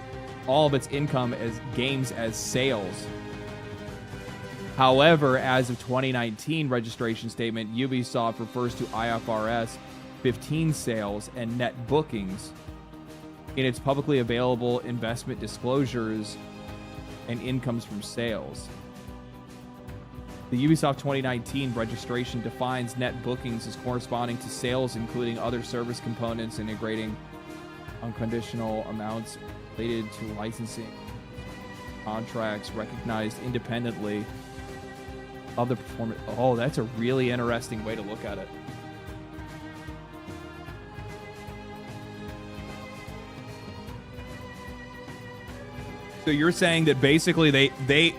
all of its income as games as sales. However, as of 2019 registration statement, Ubisoft refers to IFRS 15 sales and net bookings in its publicly available investment disclosures and incomes from sales. The Ubisoft 2019 registration defines net bookings as corresponding to sales, including other service components, integrating unconditional amounts related to licensing contracts recognized independently of the performance. Oh, that's a really interesting way to look at it. So you're saying that basically they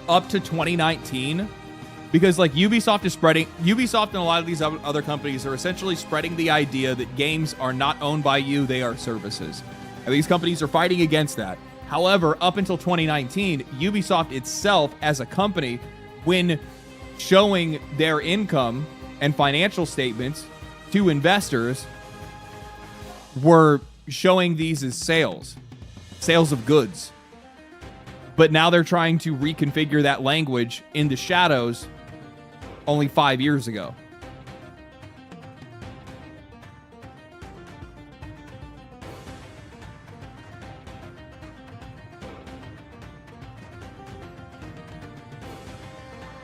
up to 2019, because like Ubisoft and a lot of these other companies are essentially spreading the idea that games are not owned by you, they are services. And these companies are fighting against that. However, up until 2019, Ubisoft itself as a company, when showing their income and financial statements to investors, were showing these as sales of goods. But now they're trying to reconfigure that language into Shadows only 5 years ago.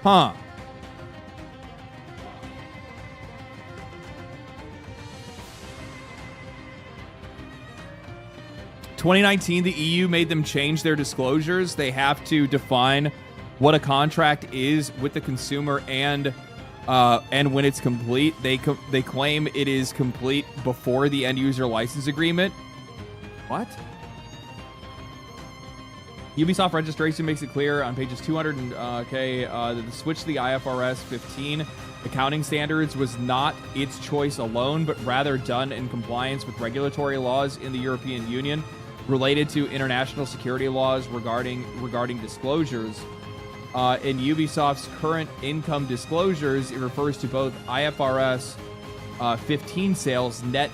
Huh. In 2019, the EU made them change their disclosures. They have to define what a contract is with the consumer and when it's complete. They claim it is complete before the end user license agreement. What? Ubisoft registration makes it clear on pages 200 that the switch to the IFRS 15 accounting standards was not its choice alone, but rather done in compliance with regulatory laws in the European Union related to international security laws regarding disclosures. In Ubisoft's current income disclosures, it refers to both IFRS 15 sales, net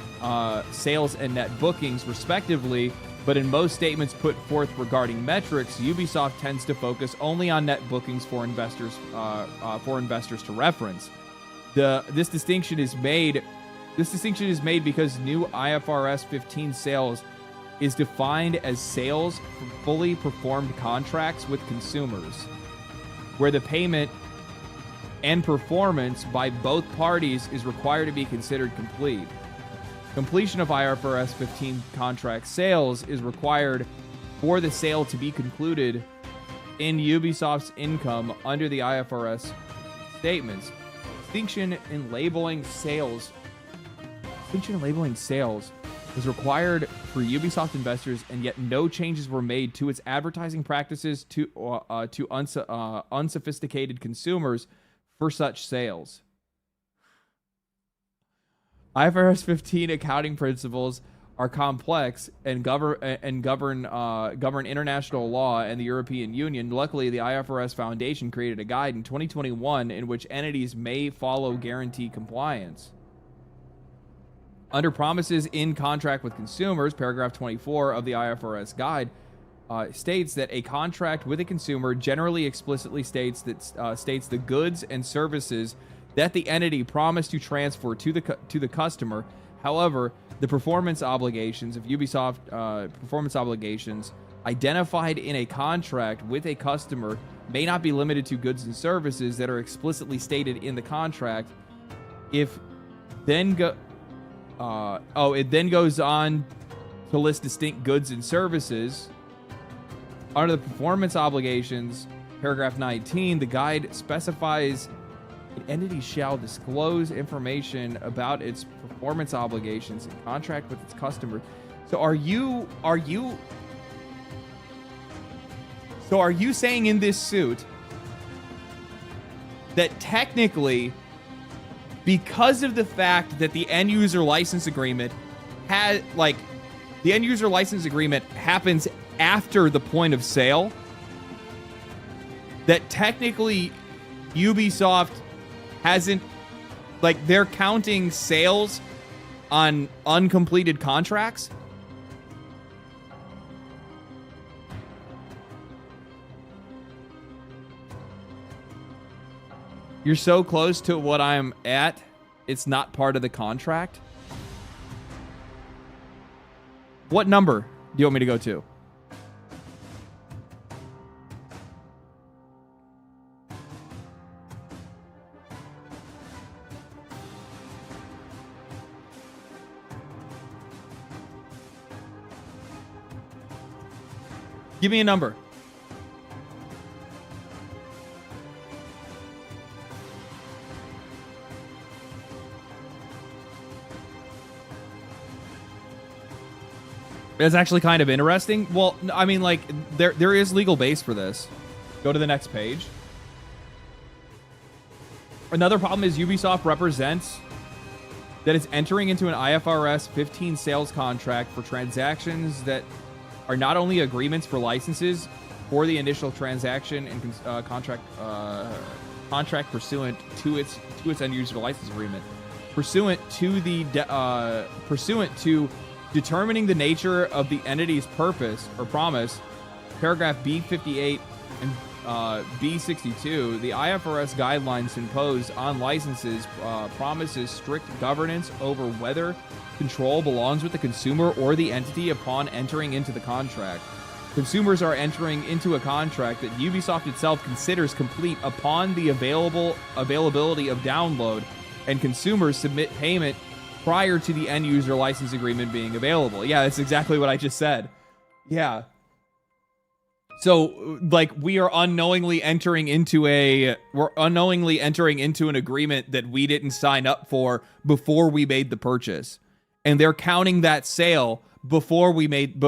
sales, and net bookings, respectively. But in most statements put forth regarding metrics, Ubisoft tends to focus only on net bookings for investors to reference. This distinction is made because new IFRS 15 sales is defined as sales from fully performed contracts with consumers, where the payment and performance by both parties is required to be considered complete. Completion of IFRS 15 contract sales is required for the sale to be concluded in Ubisoft's income under the IFRS statements. Distinction in labeling sales was required for Ubisoft investors, and yet no changes were made to its advertising practices to unsophisticated consumers for such sales. IFRS 15 accounting principles are complex and govern international law and the European Union. Luckily, the IFRS Foundation created a guide in 2021 in which entities may follow guarantee compliance. Under promises in contract with consumers, paragraph 24 of the IFRS guide states that a contract with a consumer generally explicitly states the goods and services that the entity promised to transfer to the customer. However, the performance obligations of Ubisoft identified in a contract with a customer may not be limited to goods and services that are explicitly stated in the contract. It then goes on to list distinct goods and services. Under the performance obligations, paragraph 19, the guide specifies an entity shall disclose information about its performance obligations in contract with its customer. So are you saying in this suit that technically, because of the fact that the end user license agreement happens after the point of sale, that technically Ubisoft hasn't, they're counting sales on uncompleted contracts? You're so close to what I'm at, it's not part of the contract? What number do you want me to go to? Give me a number. It's actually kind of interesting. Well, I mean, there is legal base for this. Go to the next page. Another problem is Ubisoft represents that it's entering into an IFRS 15 sales contract for transactions that are not only agreements for licenses for the initial transaction and contract pursuant to its end user license agreement, pursuant to determining the nature of the entity's purpose or promise, paragraph B58 and B62, the IFRS guidelines imposed on licenses promises strict governance over whether control belongs with the consumer or the entity upon entering into the contract. Consumers are entering into a contract that Ubisoft itself considers complete upon the availability of download, and consumers submit payment prior to the end user license agreement being available. Yeah, that's exactly what I just said. Yeah. So, we are unknowingly entering into an agreement that we didn't sign up for before we made the purchase. And they're counting that sale before we made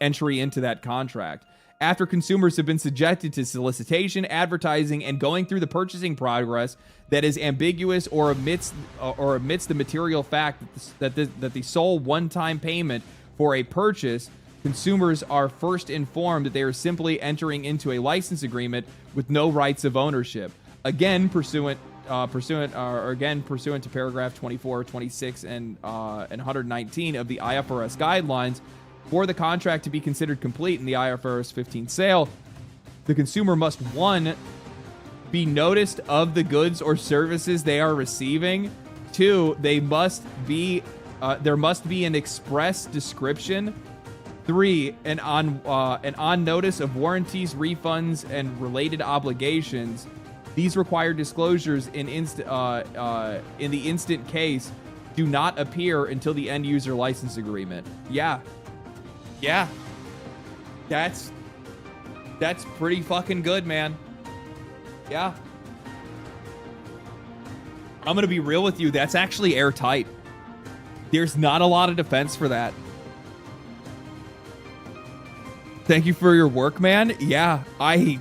entry into that contract. After consumers have been subjected to solicitation, advertising, and going through the purchasing progress that is ambiguous or omits the material fact that the sole one-time payment for a purchase consumers are first informed that they are simply entering into a license agreement with no rights of ownership. Again, pursuant to paragraph 24, 26, and 119 of the IFRS guidelines, for the contract to be considered complete in the IFRS 15 sale, the consumer must, 1, be noticed of the goods or services they are receiving. 2, there must be an express description. 3, an on notice of warranties, refunds, and related obligations. These required disclosures in the instant case do not appear until the end user license agreement. Yeah. That's pretty fucking good, man. Yeah. I'm gonna be real with you. That's actually airtight. There's not a lot of defense for that. Thank you for your work, man. Yeah, Hey,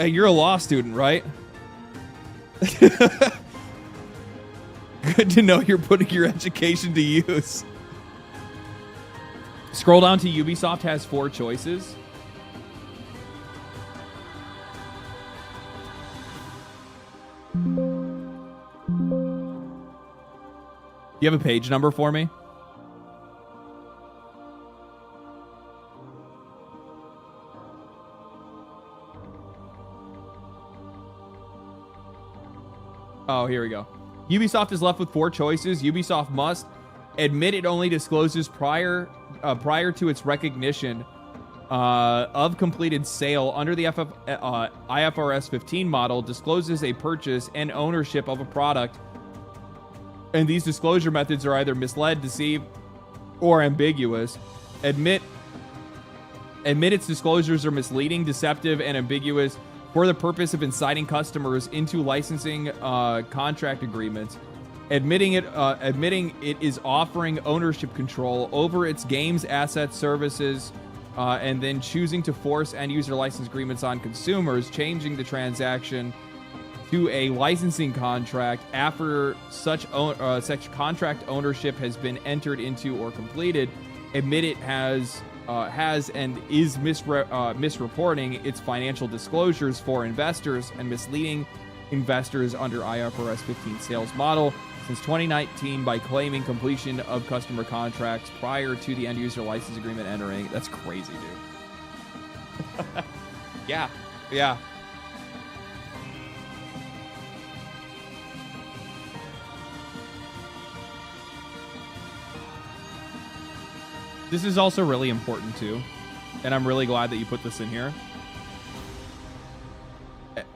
you're a law student, right? Good to know you're putting your education to use. Scroll down to Ubisoft has 4 choices. You have a page number for me? Oh, here we go. Ubisoft is left with 4 choices. Ubisoft must admit it only discloses prior to its recognition of completed sale under the IFRS 15 model, discloses a purchase and ownership of a product, and these disclosure methods are either misled, deceive, or ambiguous. Admit its disclosures are misleading, deceptive, and ambiguous for the purpose of inciting customers into licensing contract agreements. Admitting it is offering ownership control over its games, assets, services, and then choosing to force end-user license agreements on consumers, changing the transaction to a licensing contract after such contract ownership has been entered into or completed. Admit it has and is misreporting its financial disclosures for investors and misleading investors under IFRS 15 sales model since 2019 by claiming completion of customer contracts prior to the end user license agreement entering. That's crazy, dude. Yeah. This is also really important too, and I'm really glad that you put this in here.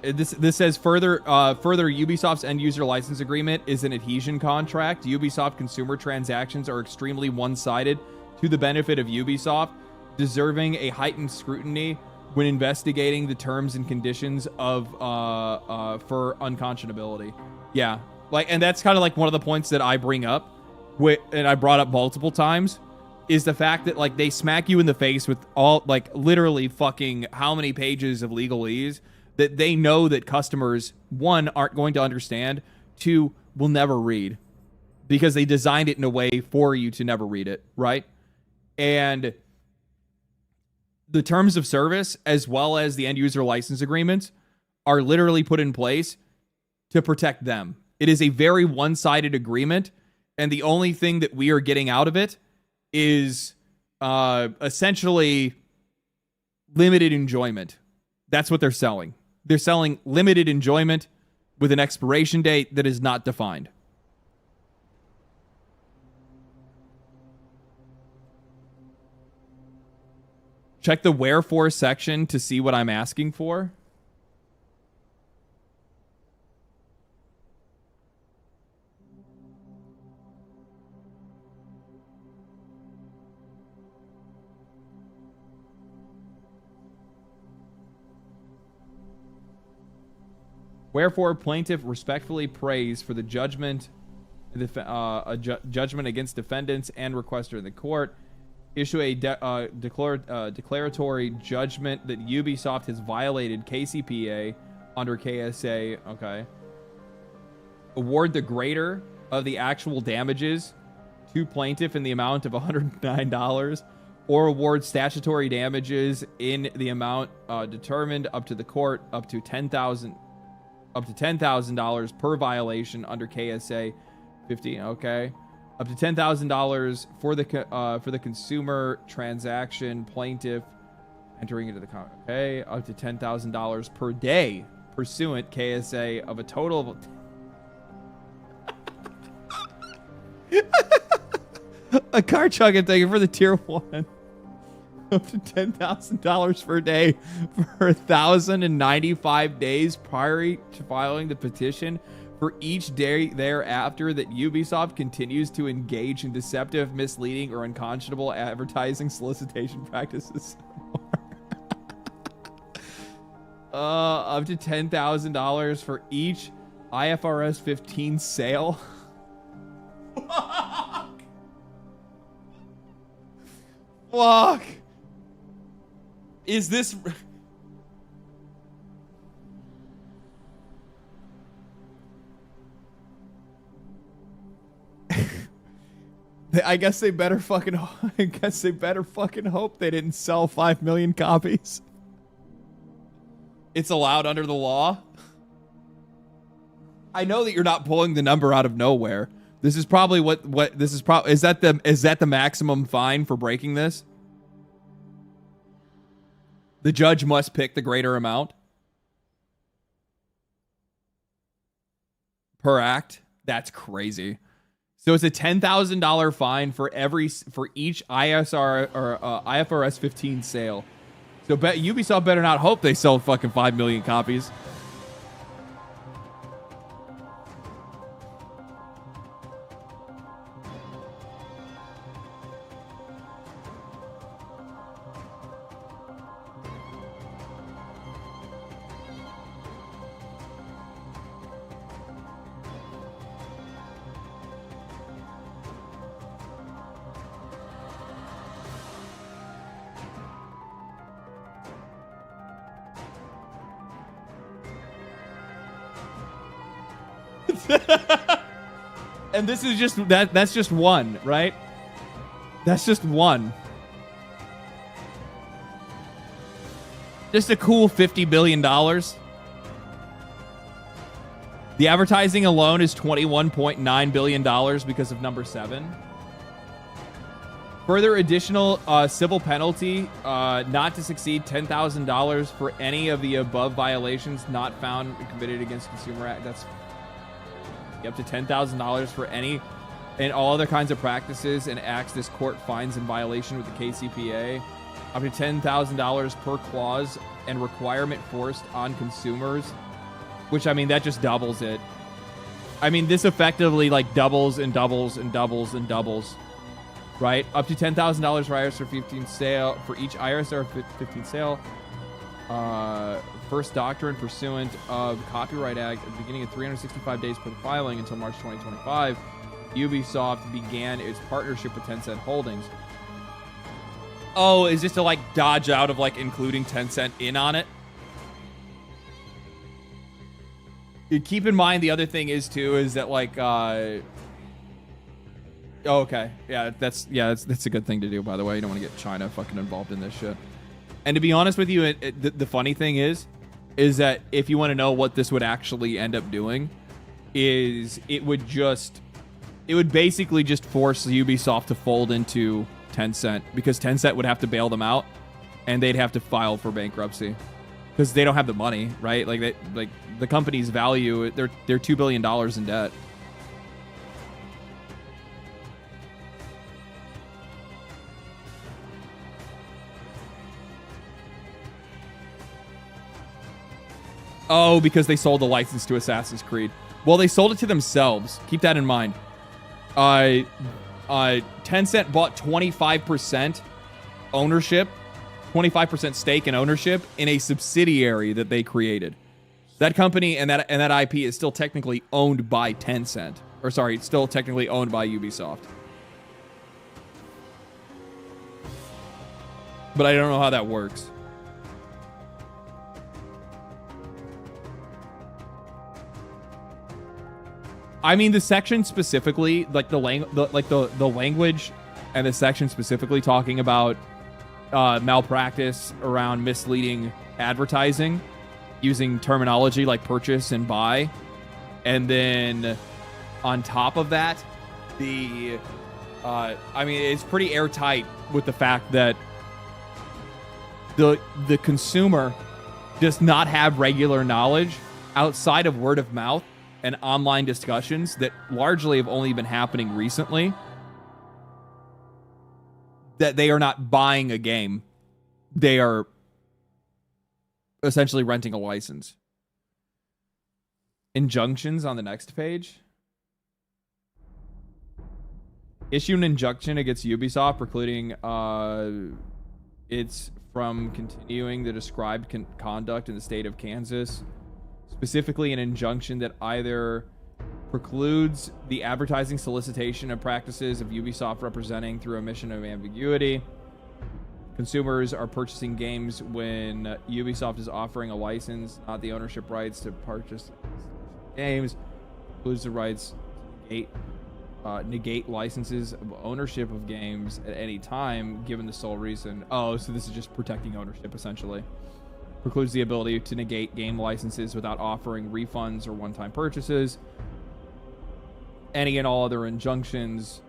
This says further Ubisoft's end user license agreement is an adhesion contract. Ubisoft consumer transactions are extremely one-sided to the benefit of Ubisoft, deserving a heightened scrutiny when investigating the terms and conditions of for unconscionability. Yeah, and that's kind of like one of the points that I bring up, and I brought up multiple times, is the fact that they smack you in the face with all literally fucking how many pages of legalese that they know that customers, 1, aren't going to understand, 2, will never read because they designed it in a way for you to never read it, right? And the terms of service as well as the end user license agreements are literally put in place to protect them. It is a very one-sided agreement, and the only thing that we are getting out of it is essentially limited enjoyment. That's what they're selling. They're selling limited enjoyment with an expiration date that is not defined. Check the wherefore section to see what I'm asking for. Wherefore, plaintiff respectfully prays for the judgment, judgment against defendants and requester in the court. Issue a declaratory judgment that Ubisoft has violated KCPA under KSA. Okay. Award the greater of the actual damages to plaintiff in the amount of $109, or award statutory damages in the amount determined up to the court up to $10,000 per violation under KSA 15. Okay, up to $10,000 for the consumer transaction plaintiff entering into the contract. Okay, up to $10,000 per day pursuant KSA of a total of a car chugging ticket for the tier 1 up to $10,000 per day for 1,095 days prior to filing the petition for each day thereafter that Ubisoft continues to engage in deceptive, misleading, or unconscionable advertising solicitation practices. Up to $10,000 for each IFRS 15 sale. Fuck. Is this... I guess they better fucking hope they didn't sell 5 million copies. It's allowed under the law. I know that you're not pulling the number out of nowhere. This is probably is that the maximum fine for breaking this? The judge must pick the greater amount per act. That's crazy. So it's a $10,000 fine for each ISR or IFRS 15 sale. So Ubisoft better not hope they sell fucking 5 million copies. And this is just that's just one, right? That's just one. Just a cool $50 billion. The advertising alone is $21.9 billion because of number 7. Further additional civil penalty, not to exceed $10,000 for any of the above violations not found committed against Consumer Act. That's up to $10,000 for any and all other kinds of practices and acts this court finds in violation with the KCPA. Up to $10,000 per clause and requirement forced on consumers, which, I mean, that just doubles it. I mean, this effectively like doubles and doubles and doubles and doubles, right? Up to $10,000 for IRS 15 sale for each IRS 15 sale. First doctrine pursuant of the Copyright Act at the beginning of 365 days per filing until March 2025. Ubisoft began its partnership with Tencent Holdings. Oh, is this to like dodge out of like including Tencent in on it? Keep in mind the other thing is too is that like oh, okay, that's a good thing to do, by the way. You don't want to get China fucking involved in this shit. And to be honest with you, the funny thing is that if you want to know what this would actually end up doing, is it would basically just force Ubisoft to fold into Tencent, because Tencent would have to bail them out and they'd have to file for bankruptcy because they don't have the money, right? Like the company's value, they're $2 billion in debt. Oh, because they sold the license to Assassin's Creed. Well, they sold it to themselves. Keep that in mind. Tencent bought 25% ownership, 25% stake in ownership in a subsidiary that they created. That company and that IP is still technically owned by Tencent. Or sorry, it's still technically owned by Ubisoft. But I don't know how that works. I mean, the section specifically, like the language and the section specifically talking about malpractice around misleading advertising using terminology like purchase and buy. And then on top of that, I mean, it's pretty airtight with the fact that the consumer does not have regular knowledge outside of word of mouth and online discussions that largely have only been happening recently, that they are not buying a game. They are essentially renting a license. Injunctions on the next page. Issue an injunction against Ubisoft precluding it's from continuing the described conduct in the state of Kansas. Specifically, an injunction that either precludes the advertising solicitation and practices of Ubisoft representing through omission of ambiguity. Consumers are purchasing games when Ubisoft is offering a license, not the ownership rights to purchase games. Includes the rights to negate licenses of ownership of games at any time, given the sole reason. Oh, so this is just protecting ownership, essentially. Precludes the ability to negate game licenses without offering refunds or one-time purchases. Any and all other injunctions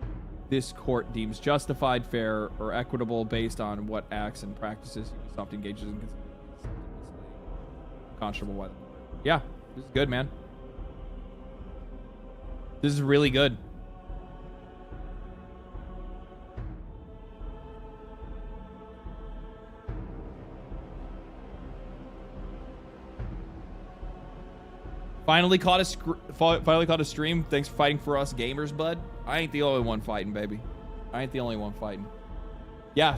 this court deems justified, fair, or equitable based on what acts and practices Ubisoft engages in. Conscionable by them. Yeah, this is good, man. This is really good. Finally caught a stream. Thanks for fighting for us gamers, bud. I ain't the only one fighting, baby. I ain't the only one fighting. Yeah.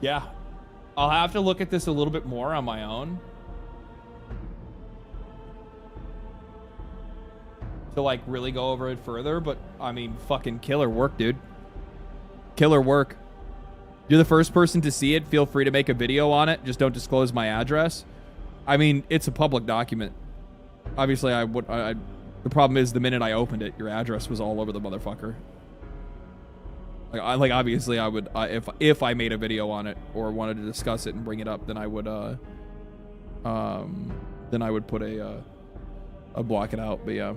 Yeah. I'll have to look at this a little bit more on my own. To like really go over it further, but I mean, fucking killer work, dude. Killer work. You're the first person to see it. Feel free to make a video on it. Just don't disclose my address. I mean, it's a public document. Obviously, the problem is the minute I opened it, your address was all over the motherfucker. Obviously, I would if I made a video on it or wanted to discuss it and bring it up, then I would put a block it out. But yeah.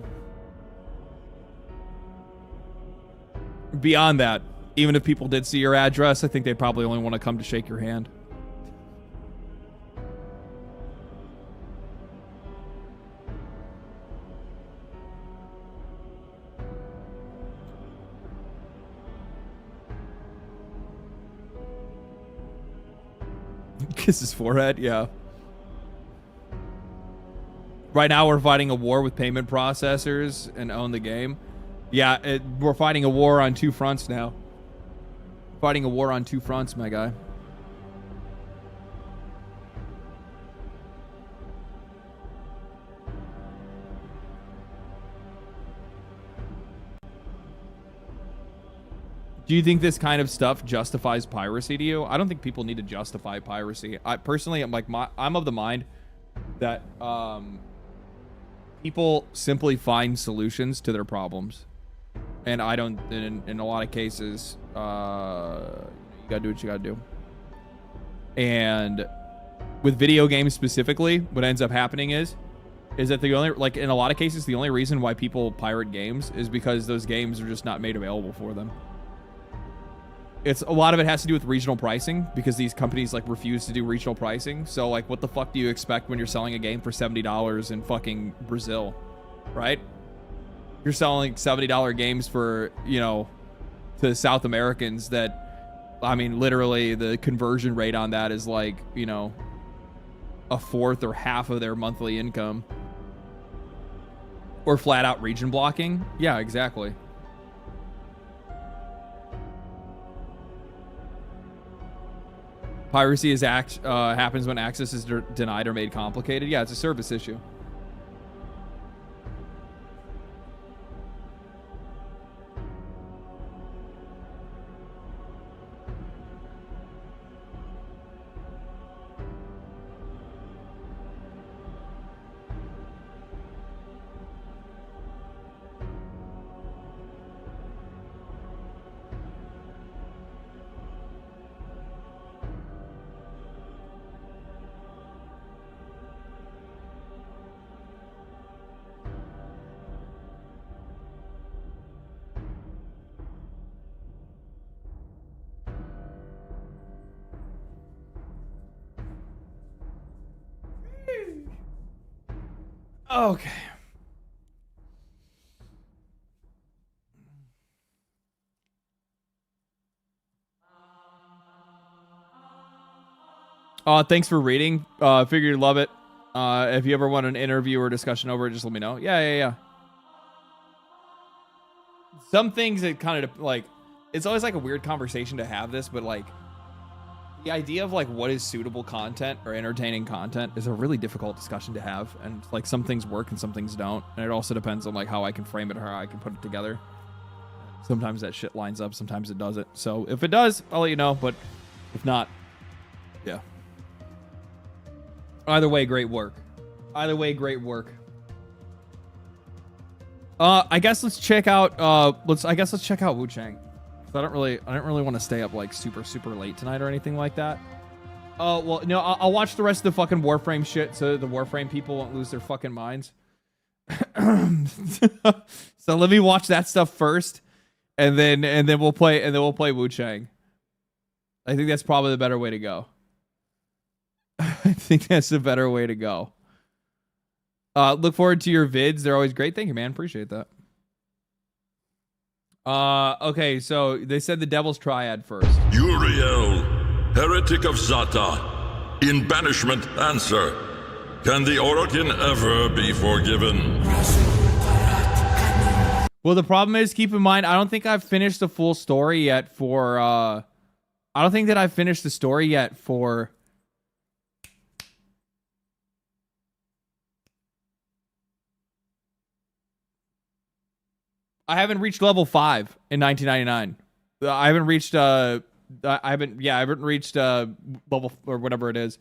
Beyond that, even if people did see your address, I think they probably only want to come to shake your hand. Kiss his forehead, yeah. Right now we're fighting a war with payment processors and own the game. Yeah, we're fighting a war on two fronts now. Fighting a war on two fronts, my guy. Do you think this kind of stuff justifies piracy to you? I don't think people need to justify piracy. I personally am I'm of the mind that people simply find solutions to their problems. And I don't, in a lot of cases, you gotta do what you gotta do. And with video games specifically, what ends up happening is that the only, like in a lot of cases, the only reason why people pirate games is because those games are just not made available for them. It's a lot of it has to do with regional pricing because these companies like refuse to do regional pricing. So like, what the fuck do you expect when you're selling a game for $70 in fucking Brazil, right? You're selling $70 games for, you know, to South Americans that, I mean, literally the conversion rate on that is like, you know, a fourth or half of their monthly income. Or flat out region blocking. Yeah, exactly. Piracy happens when access is denied or made complicated. Yeah, it's a service issue. Okay. Thanks for reading. Figured you'd love it. If you ever want an interview or discussion over it, just let me know. Yeah. Some things that kind of like, it's always like a weird conversation to have this, but like the idea of like what is suitable content or entertaining content is a really difficult discussion to have. And like some things work and some things don't. And it also depends on like how I can frame it or how I can put it together. Sometimes that shit lines up, sometimes it doesn't. So if it does, I'll let you know. But if not, yeah. Either way, great work. Either way, great work. I guess let's check out let's check out Wuchang. I don't really want to stay up like super late tonight or anything like that. Well, no, I'll watch the rest of the fucking Warframe shit so the Warframe people won't lose their fucking minds. So let me watch that stuff first, and then we'll play Wuchang. I think that's probably the better way to go. I think that's the better way to go. Look forward to your vids. They're always great. Thank you, man. Appreciate that. Okay, so they said the Devil's Triad first. Uriel, heretic of Zata, in banishment answer. Can the Orokin ever be forgiven? Well, the problem is, keep in mind, I don't think I've finished the full story yet for, I don't think that I've finished the story yet for... I haven't reached level 5 in 1999. I haven't reached level or whatever it is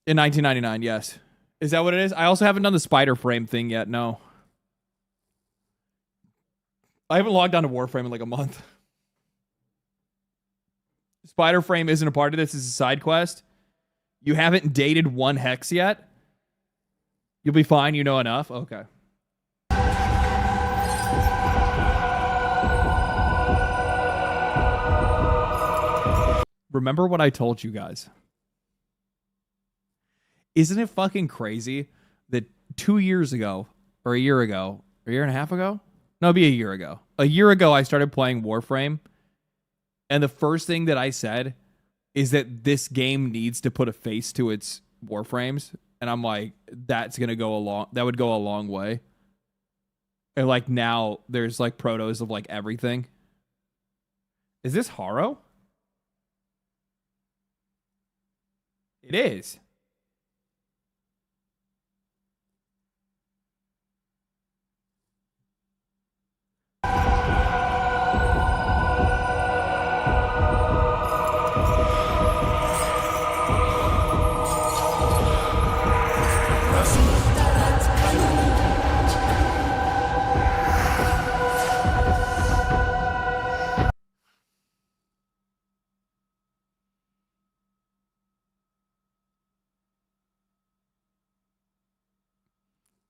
in 1999. Yes. Is that what it is? I also haven't done the spider frame thing yet. No. I haven't logged on to Warframe in like a month. Spider frame isn't a part of this. It's a side quest. You haven't dated one hex yet? You'll be fine. You know enough. Okay. Remember what I told you guys. Isn't it fucking crazy that 2 years ago, or a year ago, or a year and a half ago? No, it'd be a year ago. A year ago, I started playing Warframe, and the first thing that I said is that this game needs to put a face to its Warframes, and I'm like, that would go a long way. And like now, there's like protos of like everything. Is this Haro? It is.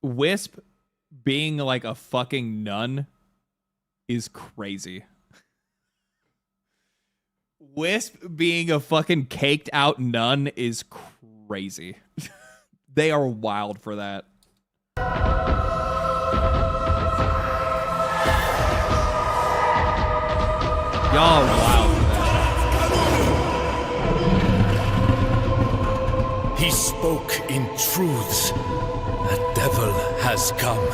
Wisp being like a fucking nun is crazy. Wisp being a fucking caked out nun is crazy. They are wild for that. Y'all are wild for that. He spoke in truths. The devil has come.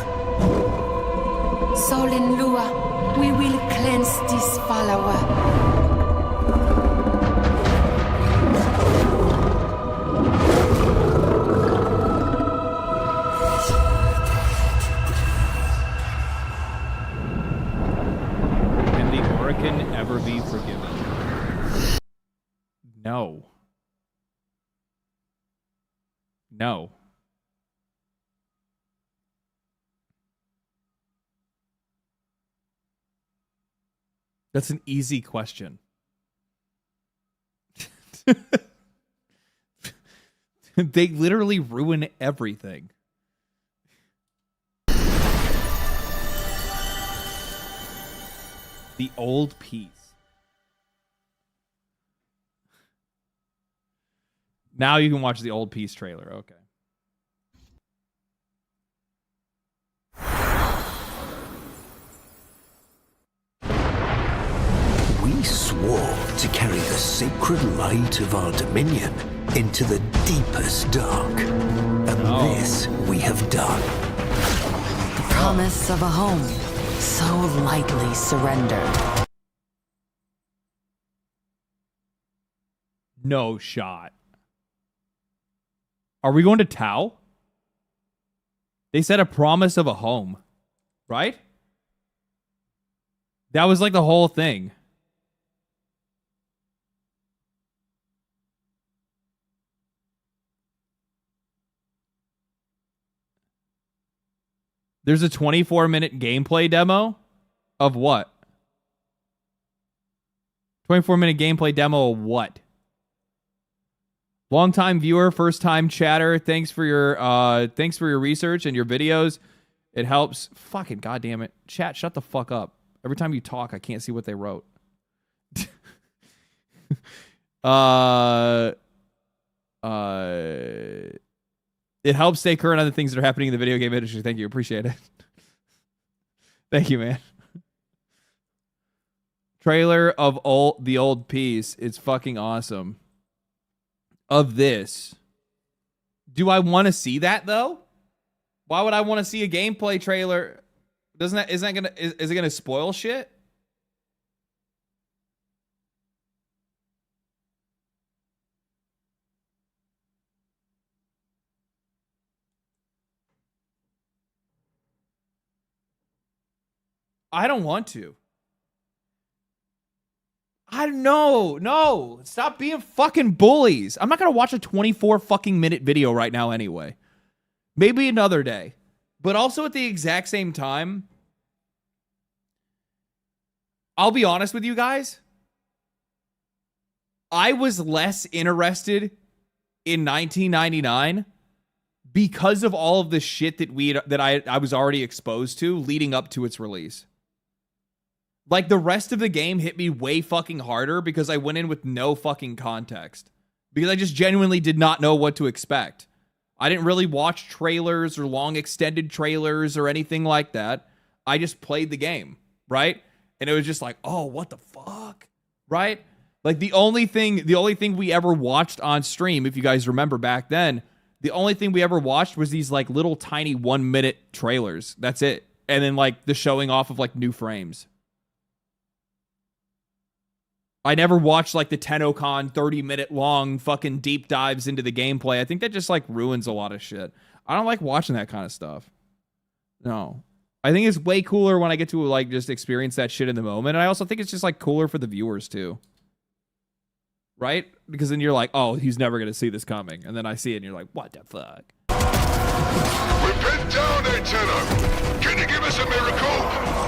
Soul in Lua, we will cleanse this follower. Can the Hurricane ever be forgiven? No. No. That's an easy question. They literally ruin everything. The old piece. Now you can watch the old piece trailer. Okay. to carry the sacred light of our dominion into the deepest dark. And this we have done. The promise of a home, so lightly surrendered. No shot. Are we going to Tau? They said a promise of a home, right? That was like the whole thing. There's a 24-minute gameplay demo of what? 24-minute gameplay demo of what? Long-time viewer, first-time chatter. Thanks for your research and your videos. It helps. Fucking goddamn it, chat! Shut the fuck up. Every time you talk, I can't see what they wrote. It helps stay current on the things that are happening in the video game industry. Thank you. Appreciate it. Thank you, man. Trailer of the old piece. It's fucking awesome. Of this. Do I want to see that though? Why would I want to see a gameplay trailer? Is it gonna spoil shit? I don't want to. I don't know. No. Stop being fucking bullies. I'm not going to watch a 24 fucking minute video right now anyway. Maybe another day. But also at the exact same time, I'll be honest with you guys. I was less interested in 1999 because of all of the shit that I was already exposed to leading up to its release. Like, the rest of the game hit me way fucking harder because I went in with no fucking context. Because I just genuinely did not know what to expect. I didn't really watch trailers or long extended trailers or anything like that. I just played the game, right? And it was just like, oh, what the fuck? Right? Like, the only thing we ever watched on stream, if you guys remember back then, the only thing we ever watched was these, like, little tiny 1 minute trailers. That's it. And then, like, the showing off of, like, new frames. I never watched like the TennoCon 30-minute long fucking deep dives into the gameplay. I think that just like ruins a lot of shit. I don't like watching that kind of stuff. No. I think it's way cooler when I get to like just experience that shit in the moment. And I also think it's just like cooler for the viewers too. Right? Because then you're like, oh, he's never going to see this coming. And then I see it and you're like, what the fuck? We're pinned down, Tenno. Can you give us a miracle?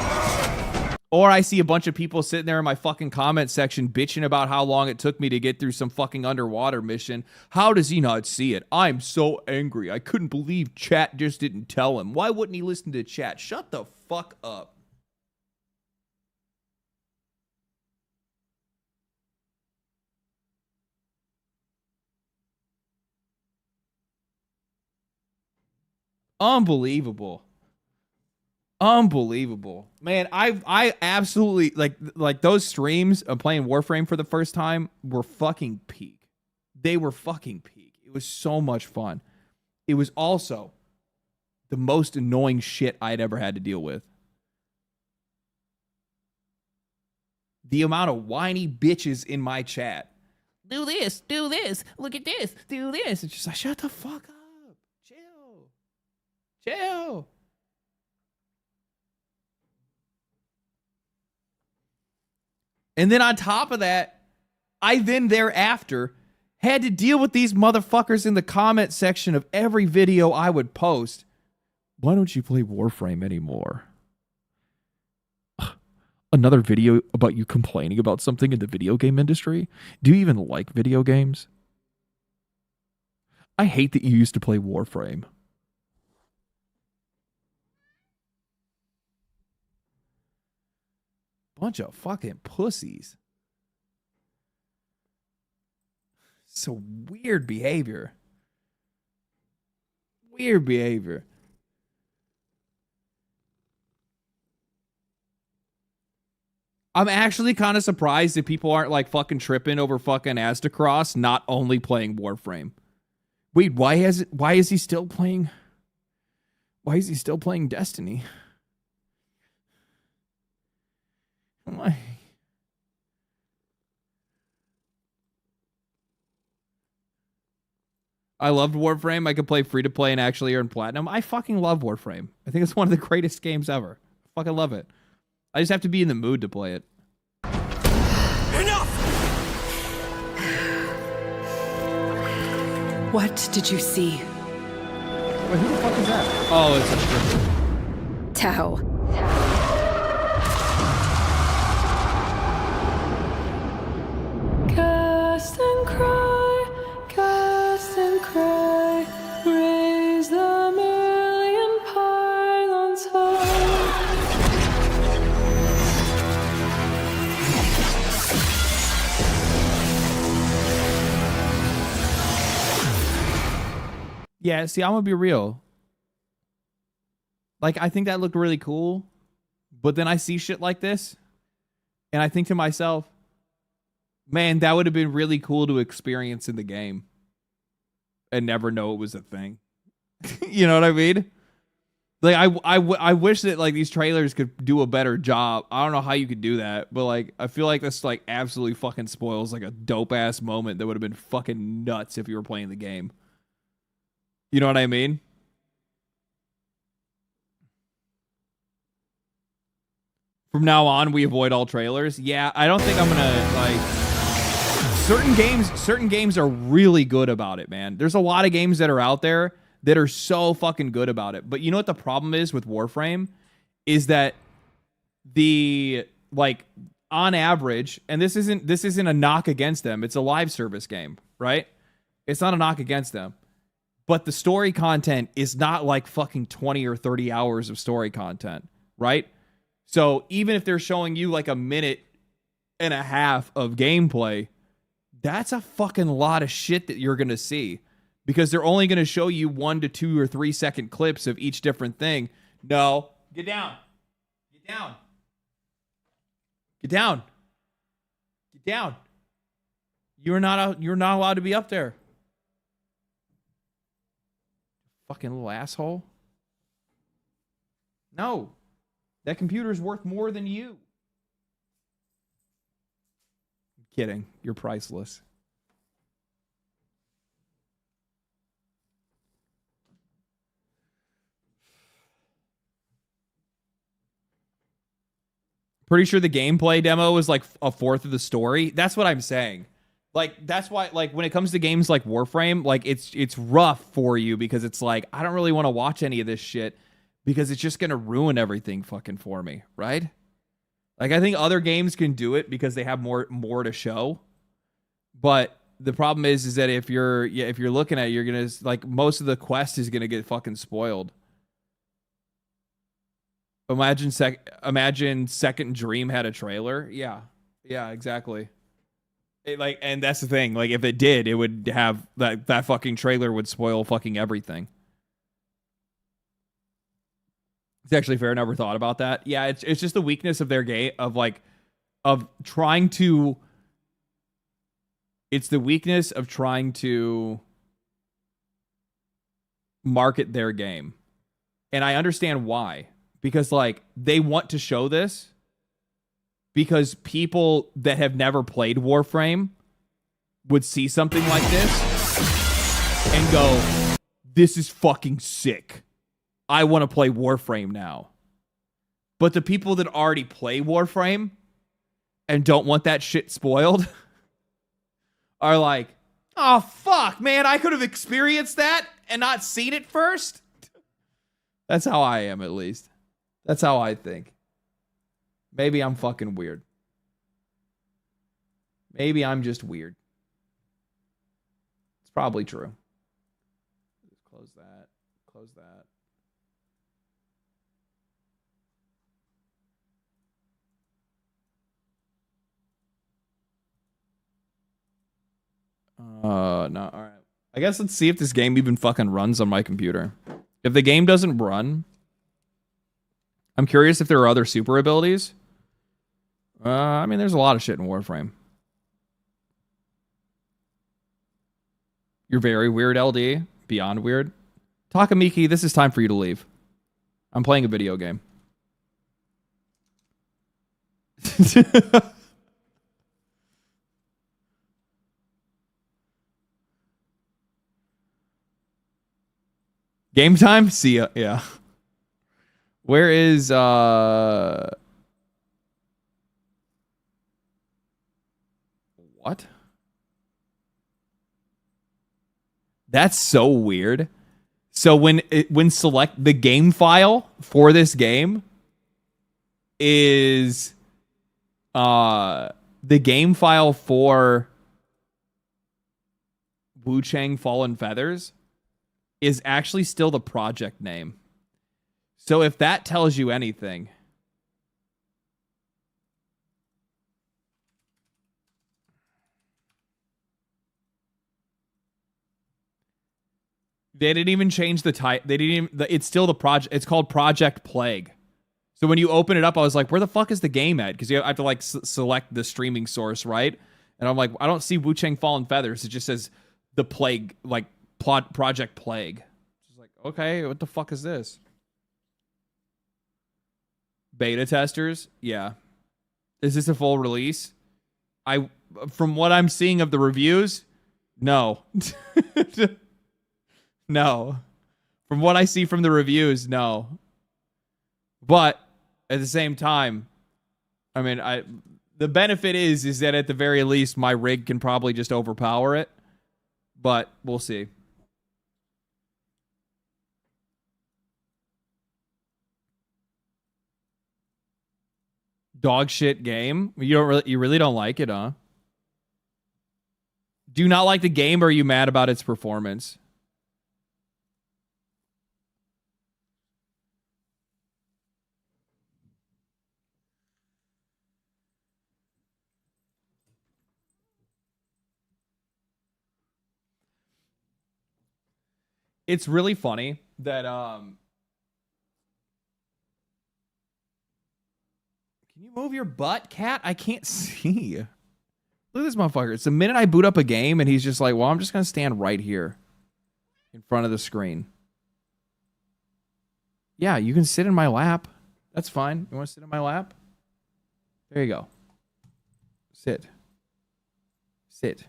Or I see a bunch of people sitting there in my fucking comment section bitching about how long it took me to get through some fucking underwater mission. How does he not see it? I'm so angry. I couldn't believe chat just didn't tell him. Why wouldn't he listen to chat? Shut the fuck up. Unbelievable. Unbelievable, man. I absolutely like those streams of playing Warframe for the first time were fucking peak. They were fucking peak. It was so much fun. It was also the most annoying shit I'd ever had to deal with. The amount of whiny bitches in my chat. Do this, look at this, do this. It's just like, shut the fuck up. Chill. And then on top of that, I then thereafter had to deal with these motherfuckers in the comment section of every video I would post. Why don't you play Warframe anymore? Another video about you complaining about something in the video game industry? Do you even like video games? I hate that you used to play Warframe. Bunch of fucking pussies. So weird behavior. Weird behavior. I'm actually kind of surprised that people aren't like fucking tripping over fucking Aztecross not only playing Warframe. Wait, why is he still playing Destiny? Why? I loved Warframe. I could play free to play and actually earn platinum. I fucking love Warframe. I think it's one of the greatest games ever. I fucking love it. I just have to be in the mood to play it. Enough! What did you see? Wait, who the fuck is that? Oh, it's a stripper. Tao. Cast and cry, raise the million pylons high. Yeah, see, I'm gonna be real. Like, I think that looked really cool, but then I see shit like this, and I think to myself, man, that would have been really cool to experience in the game and never know it was a thing. You know what I mean? Like, I wish that, like, these trailers could do a better job. I don't know how you could do that, but, like, I feel like this, like, absolutely fucking spoils, like, a dope-ass moment that would have been fucking nuts if you were playing the game. You know what I mean? From now on, we avoid all trailers. Yeah, I don't think I'm gonna, like... Certain games are really good about it, man. There's a lot of games that are out there that are so fucking good about it. But you know what the problem is with Warframe? Is that the, like, on average, and this isn't a knock against them. It's a live service game, right? It's not a knock against them. But the story content is not like fucking 20 or 30 hours of story content, right? So even if they're showing you like a minute and a half of gameplay, that's a fucking lot of shit that you're going to see. Because they're only going to show you 1 to 2 or 3 second clips of each different thing. No. Get down. Get down. Get down. Get down. You're not allowed to be up there. Fucking little asshole. No. That computer's worth more than you. I'm kidding. You're priceless. Pretty sure the gameplay demo is like a fourth of the story. That's what I'm saying. Like, that's why, like, when it comes to games like Warframe, like, it's rough for you because it's like, I don't really want to watch any of this shit because it's just going to ruin everything fucking for me, right? Like, I think other games can do it because they have more to show. But the problem is that if you're looking at it, you're going to, like, most of the quest is going to get fucking spoiled. Imagine Second Dream had a trailer. Yeah, exactly. And that's the thing. Like, if it did, it would have that fucking trailer would spoil fucking everything. It's actually fair. I never thought about that. Yeah, it's just the weakness of their game of trying to. It's the weakness of trying to market their game, and I understand why. Because, like, they want to show this because people that have never played Warframe would see something like this and go, this is fucking sick. I want to play Warframe now. But the people that already play Warframe and don't want that shit spoiled are like, oh, fuck, man, I could have experienced that and not seen it first. That's how I am, at least. That's how I think. Maybe I'm fucking weird. Maybe I'm just weird. It's probably true. Just close that. Close that. No, all right. I guess let's see if this game even fucking runs on my computer. If the game doesn't run, I'm curious if there are other super abilities. I mean, there's a lot of shit in Warframe. You're very weird, LD. Beyond weird. Takamiki, this is time for you to leave. I'm playing a video game. Game time? See ya. Yeah. Where is what? That's so weird. So when select the game file for this game is the game file for Wuchang Fallen Feathers is actually still the project name. So if that tells you anything, they didn't even change the type. They didn't even, it's still the project. It's called Project Plague. So when you open it up, I was like, where the fuck is the game at? Because you have to like select the streaming source, right? And I'm like, I don't see Wuchang Fallen Feathers. It just says the Plague, like Project Plague. It's like, okay, what the fuck is this? Beta testers? Yeah. Is this a full release? From what I'm seeing of the reviews, no. No. From what I see from the reviews, no. But at the same time, I mean, the benefit is that at the very least my rig can probably just overpower it. But we'll see. Dog shit game. You really don't like it, huh? Do you not like the game, or are you mad about its performance? It's really funny that can you move your butt, cat? I can't see. Look at this motherfucker. It's the minute I boot up a game and he's just like, well, I'm just going to stand right here in front of the screen. Yeah, you can sit in my lap. That's fine. You want to sit in my lap? There you go. Sit. Sit.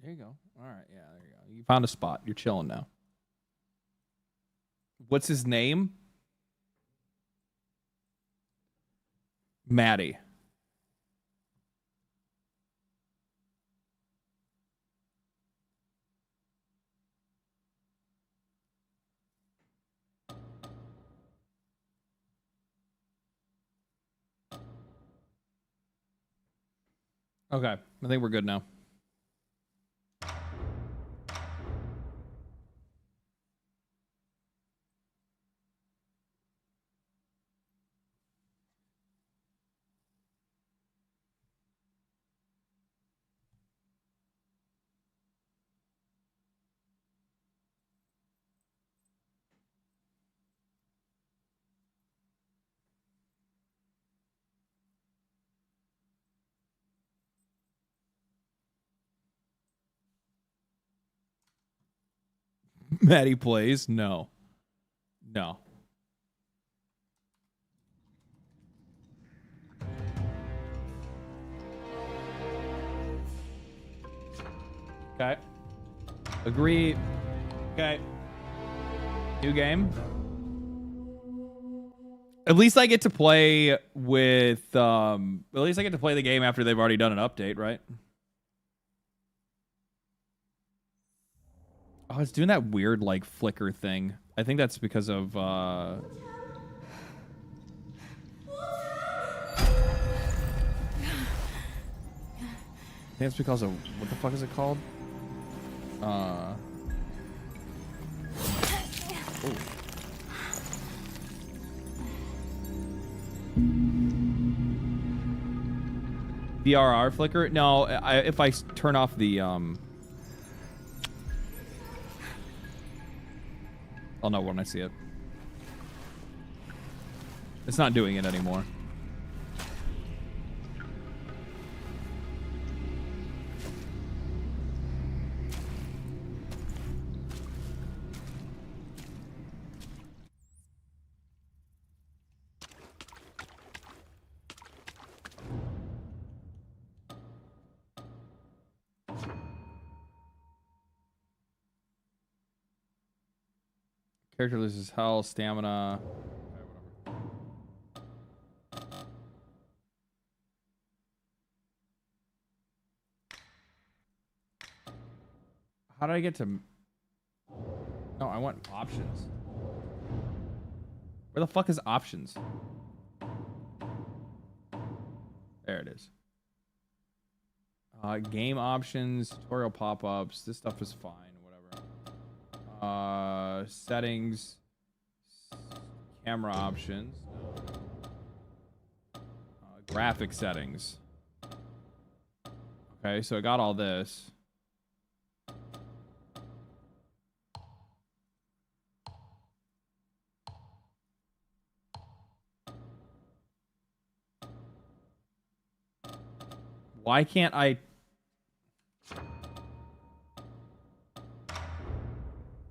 There you go. All right. Yeah, there you go. You found a spot. You're chilling now. What's his name? Maddie. Okay. I think we're good now. Maddie plays? No. No. Okay. Agree. Okay. New game. At least I get to play with at least I get to play the game after they've already done an update, right? Oh, it's doing that weird, like, flicker thing. I think that's because of, I think it's because of, what the fuck is it called? Oh. BRR flicker? No, if I turn off the I'll know when I see it. It's not doing it anymore. Character loses health, stamina. Okay, whatever. How did I get to... No, I want options. Where the fuck is options? There it is. Game options, tutorial pop-ups. This stuff is fine. Settings, camera options, graphic settings. Okay, so I got all this. Why can't I...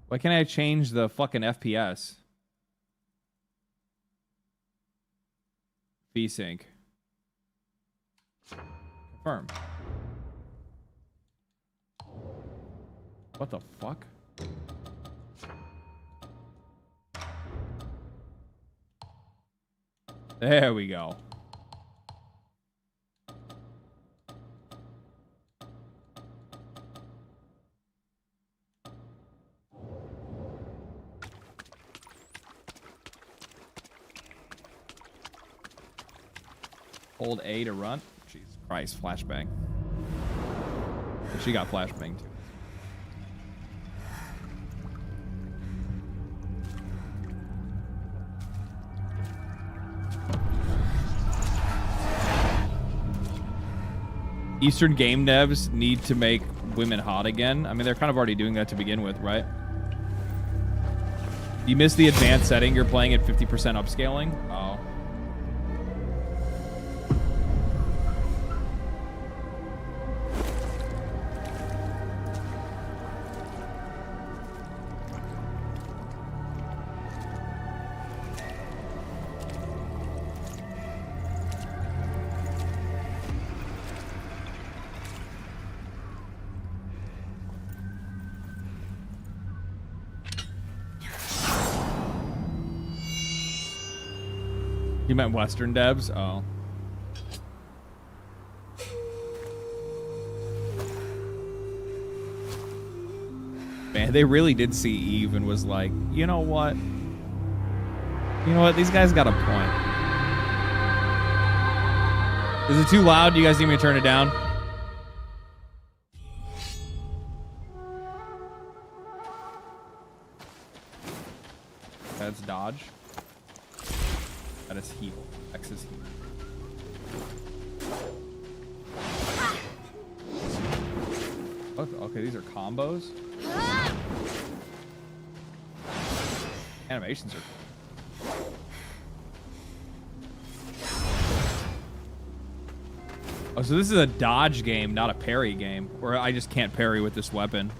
Why can't I change the fucking FPS? VSync. Confirm. What the fuck? There we go. Hold A to run. Jesus Christ, flashbang. She got flashbang too. Eastern game devs need to make women hot again. I mean, they're kind of already doing that to begin with, right? You missed the advanced setting. You're playing at 50% upscaling. Oh. You meant Western devs? Oh. Man, they really did see Eve and was like, you know what? You know what? These guys got a point. Is it too loud? Do you guys need me to turn it down? That's dodge. That is heal. X is heal. Okay, these are combos. Animations are cool. Oh, so this is a dodge game, not a parry game, where I just can't parry with this weapon.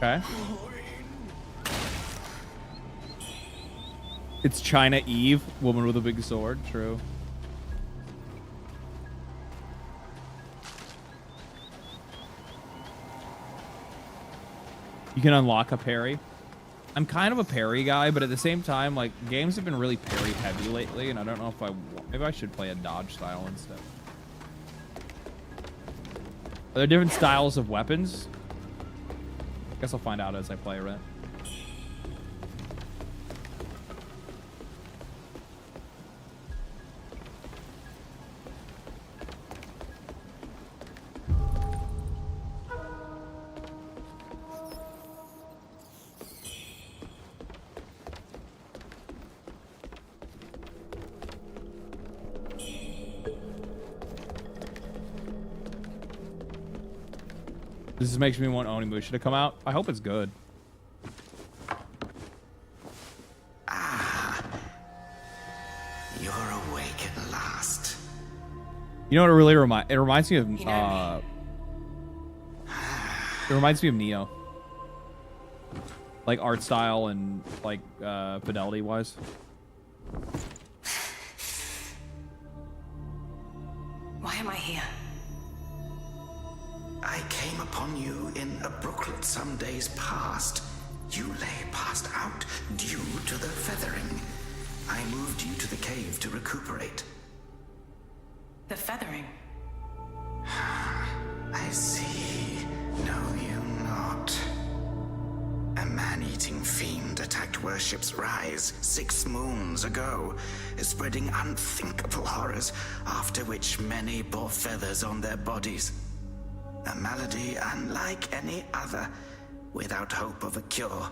Okay. It's China Eve, woman with a big sword. True. You can unlock a parry. I'm kind of a parry guy, but at the same time, like, games have been really parry heavy lately, and I don't know if maybe I should play a dodge style instead. Are there different styles of weapons? I guess I'll find out as I play, right? This makes me want Onimusha to come out. I hope it's good. Ah, you're awake at last. You know what it really reminds me of? It reminds me of Neo. Like art style and like fidelity wise. Why am I here? I came upon you in a brooklet some days past. You lay passed out due to the feathering. I moved you to the cave to recuperate. The feathering? I see. Know you not. A man-eating fiend attacked Worship's Rise 6 moons ago, spreading unthinkable horrors, after which many bore feathers on their bodies. A malady unlike any other, without hope of a cure.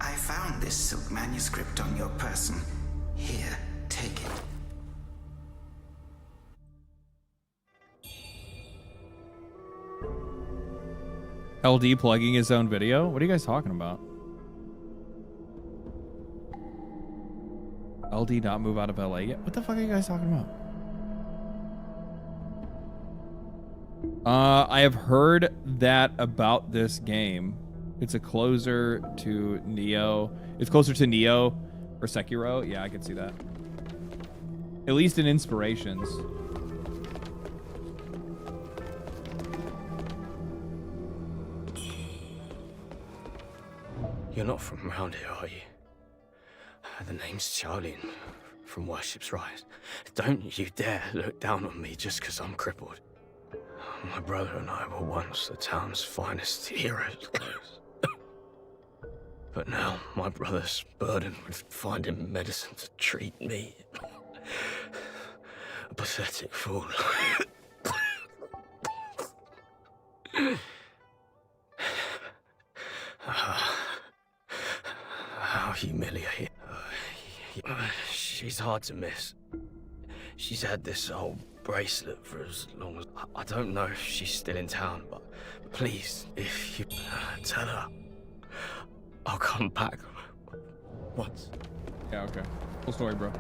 I found this silk manuscript on your person. Here, take it. LD plugging his own video? What are you guys talking about? LD not move out of LA yet? What the fuck are you guys talking about? I have heard that about this game. It's closer to Neo. It's closer to Neo or Sekiro. Yeah, I can see that. At least in inspirations. You're not from around here, are you? The name's Charlie from Worship's Rise. Don't you dare look down on me just because I'm crippled. My brother and I were once the town's finest heroes. But now my brother's burdened with finding medicine to treat me. A pathetic fool. How humiliating. She's hard to miss. She's had this old bracelet for as long as... I don't know if she's still in town, but please, if you tell her, I'll come back once. Yeah, okay. Full story, bro.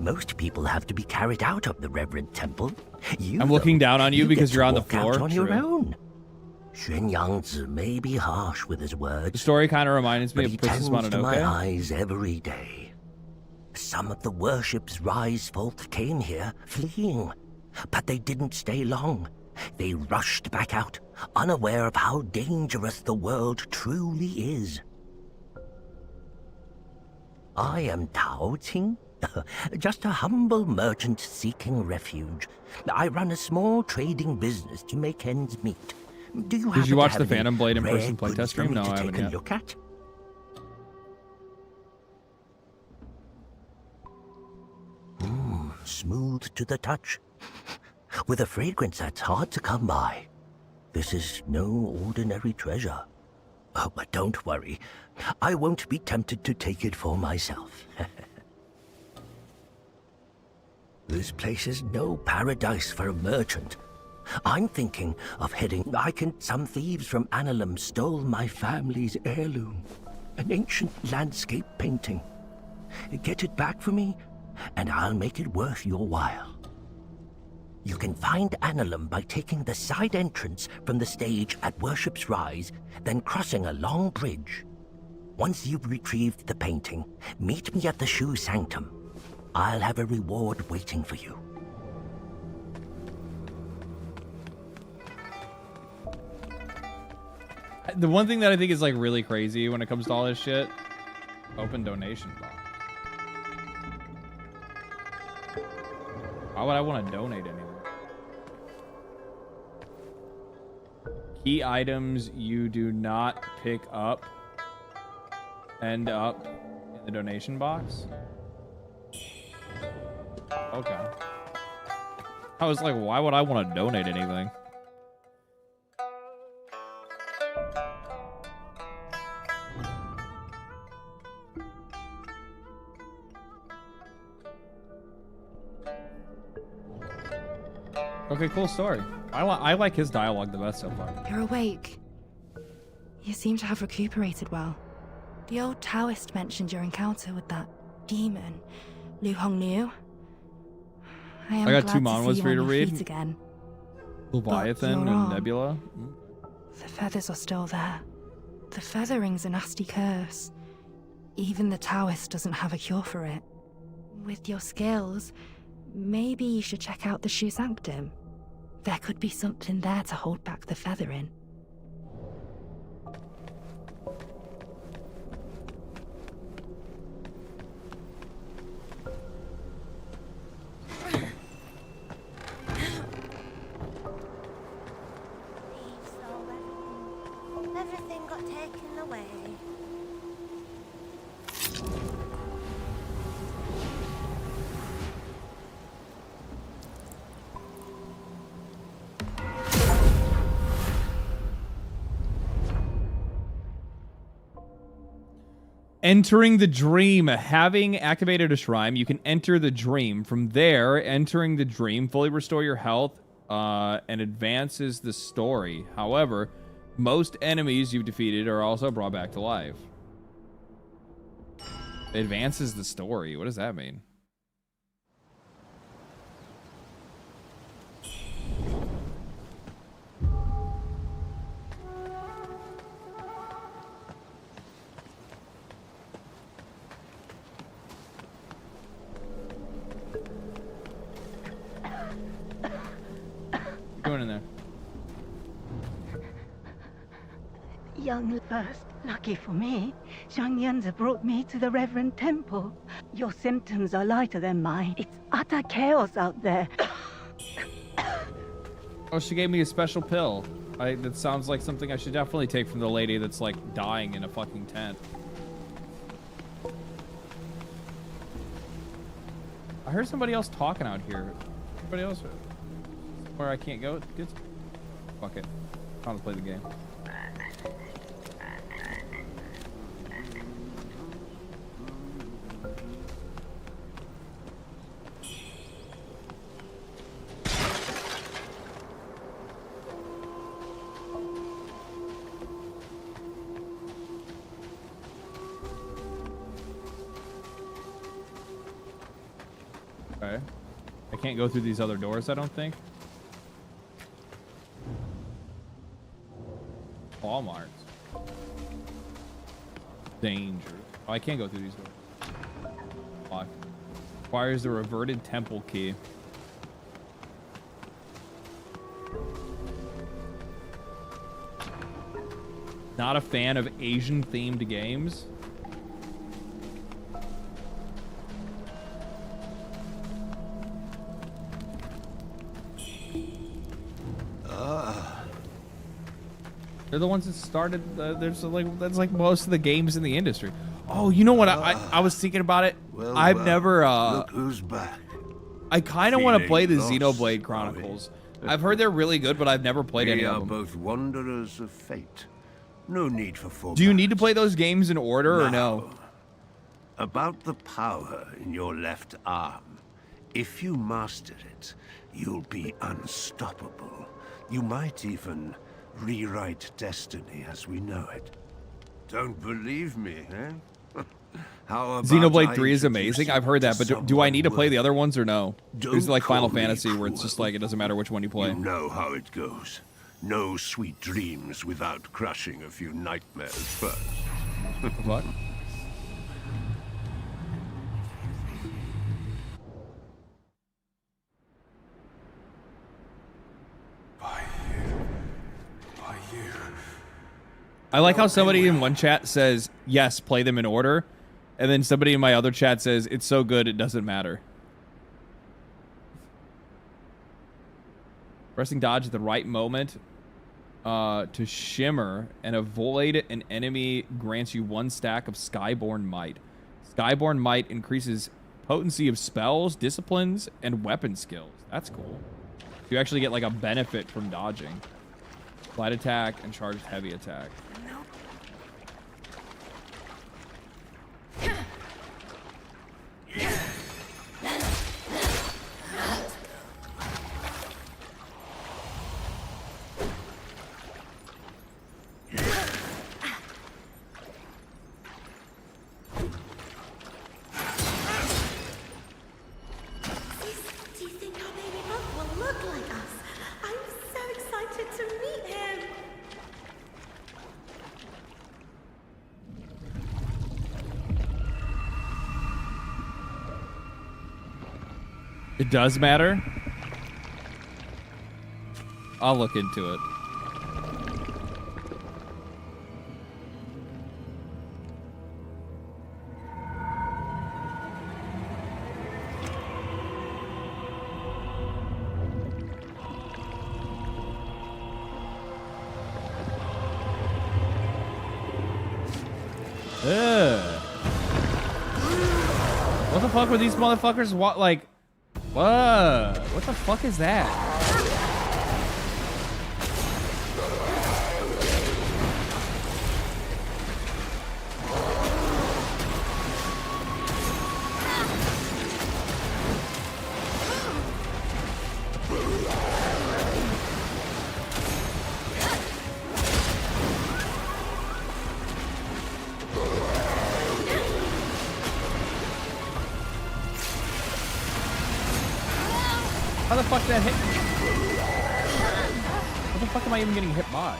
Most people have to be carried out of the Reverend Temple. I'm looking down on you because you're on the floor. On your own. Xuanyangzi may be harsh with his words. The story kind of reminds me of Princess Mononoke. To my Mononoke. eyes every day. Some of the Worship's Rise folk came here fleeing, but they didn't stay long. They rushed back out, unaware of how dangerous the world truly is. I am Tao Ting, just a humble merchant seeking refuge. I run a small trading business to make ends meet. Did you watch the Phantom Blade in person playtest stream? No, I haven't yet. Look at? Smooth to the touch, with a fragrance that's hard to come by. This is no ordinary treasure. Oh, but don't worry, I won't be tempted to take it for myself. This place is no paradise for a merchant. I'm thinking of heading... Some thieves from Annalum stole my family's heirloom, an ancient landscape painting. Get it back for me, and I'll make it worth your while. You can find Annalum by taking the side entrance from the stage at Worship's Rise, then crossing a long bridge. Once you've retrieved the painting, meet me at the Shoe Sanctum. I'll have a reward waiting for you. The one thing that I think is like really crazy when it comes to all this shit, open donation box. Why would I want to donate anything? Key items you do not pick up end up in the donation box. Okay. I was like, why would I want to donate anything? Okay, cool story. I like his dialogue the best so far. You're awake. You seem to have recuperated well. The old Taoist mentioned your encounter with that demon, Lu Hongniu. I got two manhwas for you to read. Again. Leviathan and Nebula. The feathers are still there. The feathering's a nasty curse. Even the Taoist doesn't have a cure for it. With your skills, maybe you should check out the Shu Sanctum. There could be something there to hold back the feathering. Everything got taken away. Entering the dream. Having activated a shrine, you can enter the dream. From there, entering the dream fully restore your health and advances the story. However, most enemies you've defeated are also brought back to life. Advances the story. What does that mean? Going in there. Young first, lucky for me, Zhang Yanzi brought me to the Reverend Temple. Your symptoms are lighter than mine. It's utter chaos out there. Oh, she gave me a special pill. That sounds like something I should definitely take from the lady that's like dying in a fucking tent. I heard somebody else talking out here. Anybody else? Where I can't go? Good. Fuck it. Time to play the game. Okay. I can't go through these other doors, I don't think. Claw marks. Danger. Oh, I can't go through these doors. Lock. Requires the reverted temple key. Not a fan of Asian themed games. They're the ones that started. There's like that's like most of the games in the industry. Oh, you know what? I was thinking about it. Well, I've never. Look who's back. I kind of want to play the lost, Xenoblade Chronicles. I've heard they're really good, but I've never played any We of are them. both wanderers of fate. No need for forbearance. Do you need to play those games in order or no? About the power in your left arm. If you master it, you'll be unstoppable. You might even rewrite destiny as we know it. Don't believe me, eh? How about Xenoblade I 3 is introduce amazing. you I've heard that, but to do I need to play someone the other ones or no? Don't Is it like Final call me Fantasy where it's just like it doesn't matter which one you play? You know how it goes. No sweet dreams without crushing a few nightmares first. What? I like how somebody in one chat says, yes, play them in order. And then somebody in my other chat says, it's so good, it doesn't matter. Pressing dodge at the right moment to shimmer and avoid an enemy grants you 1 stack of Skyborn Might. Skyborn Might increases potency of spells, disciplines, and weapon skills. That's cool. You actually get like a benefit from dodging. Light attack and charged heavy attack. Do you think our baby monk will look like us? I'm so excited to meet him. It does matter. I'll look into it. Ugh. What the fuck were these motherfuckers? What, like, whoa, what the fuck is that? How the fuck did that hit me? What the fuck am I even getting hit by?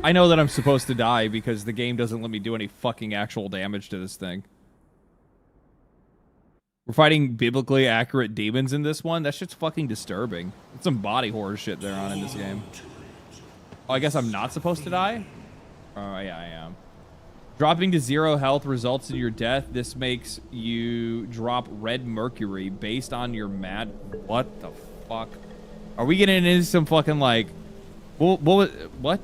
I know that I'm supposed to die because the game doesn't let me do any fucking actual damage to this thing. We're fighting biblically accurate demons in this one? That shit's fucking disturbing. It's some body horror shit they're on in this game. Oh, I guess I'm not supposed to die? Oh, yeah, I am. Dropping to 0 health results in your death. This makes you drop red mercury based on your mad... What the fuck? Are we getting into some fucking, like... What?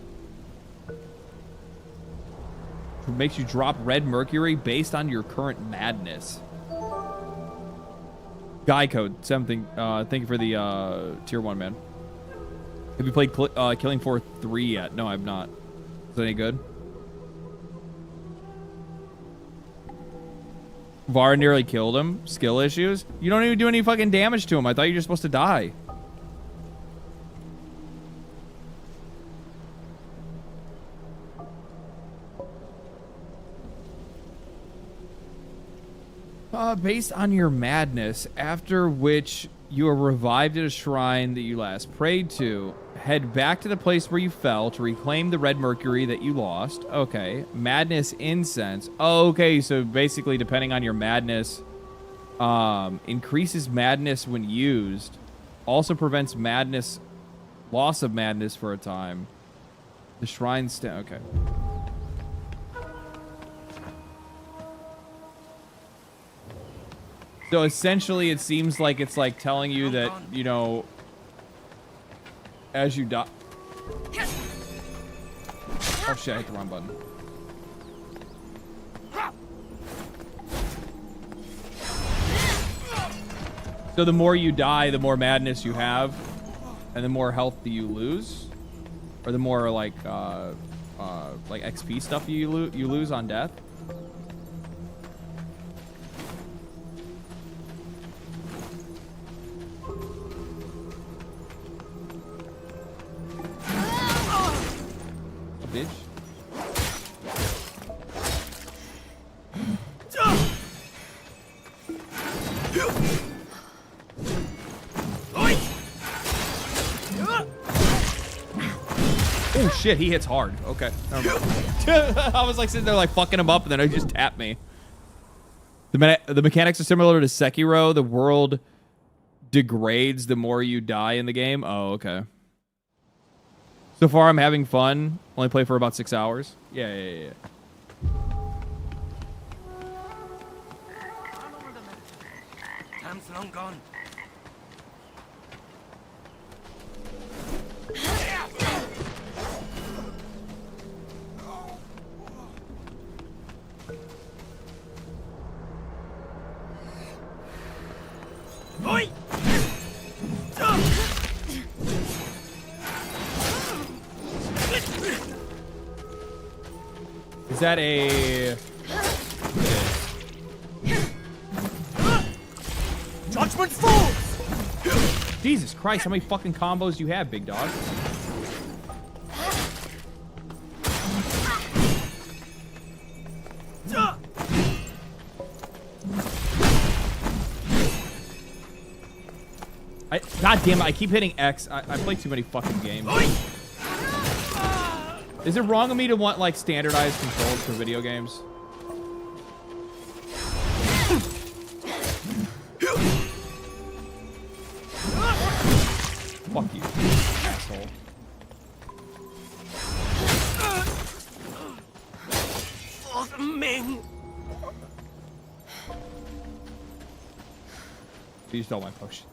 Makes you drop red mercury based on your current madness. Guy code something. Thank you for the tier 1, man. Have you played Killing Floor 3 yet? No, I've not. Is that any good? Var nearly killed him. Skill issues. You don't even do any fucking damage to him. I thought you were supposed to die. Based on your madness, after which you are revived at a shrine that you last prayed to. Head back to the place where you fell to reclaim the red mercury that you lost. Okay. Madness incense. Oh, okay, so basically depending on your madness, increases madness when used. Also prevents madness, loss of madness for a time. The shrine okay. So essentially, it seems like it's like telling you that, you know, as you die. Oh shit, I hit the wrong button. So the more you die, the more madness you have, and the more health you lose, or the more like XP stuff you lose on death. Oh shit, he hits hard. Okay. I was like sitting there like fucking him up and then he just tapped me. The mechanics are similar to Sekiro. The world degrades the more you die in the game. Oh, okay. So far I'm having fun. Only play for about 6 hours. Yeah. Time's long gone. Oi! Is that a... Judgment falls! Jesus Christ, how many fucking combos do you have, big dog? God damn it, I keep hitting X. I play too many fucking games. Is it wrong of me to want, like, standardized controls for video games? Fuck you, asshole. For the Ming! You stole my potion.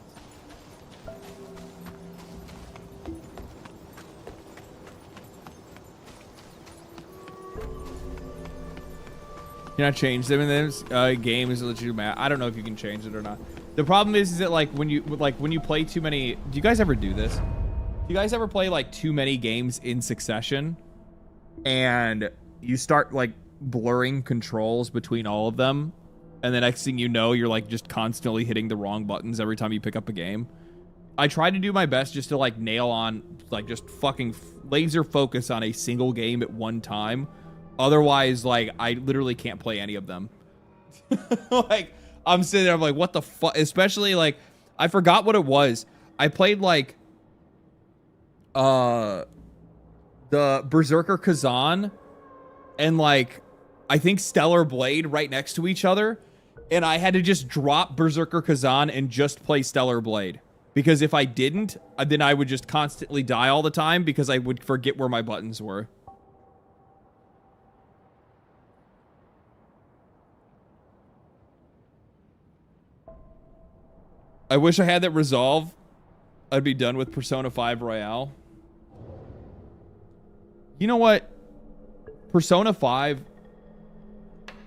You not change them in those games that you I don't know if you can change it or not. The problem is that like when you play too many. Do you guys ever do this? Do you guys ever play like too many games in succession, and you start like blurring controls between all of them, and the next thing you know, you're like just constantly hitting the wrong buttons every time you pick up a game? I try to do my best just to like nail on, like just fucking laser focus on a single game at one time. Otherwise, like, I literally can't play any of them. Like, I'm sitting there, I'm like, what the fuck? Especially, like, I forgot what it was. I played, like, the Berserker Kazan and, like, I think Stellar Blade right next to each other. And I had to just drop Berserker Kazan and just play Stellar Blade. Because if I didn't, then I would just constantly die all the time because I would forget where my buttons were. I wish I had that resolve. I'd be done with Persona 5 Royale. You know what? Persona 5.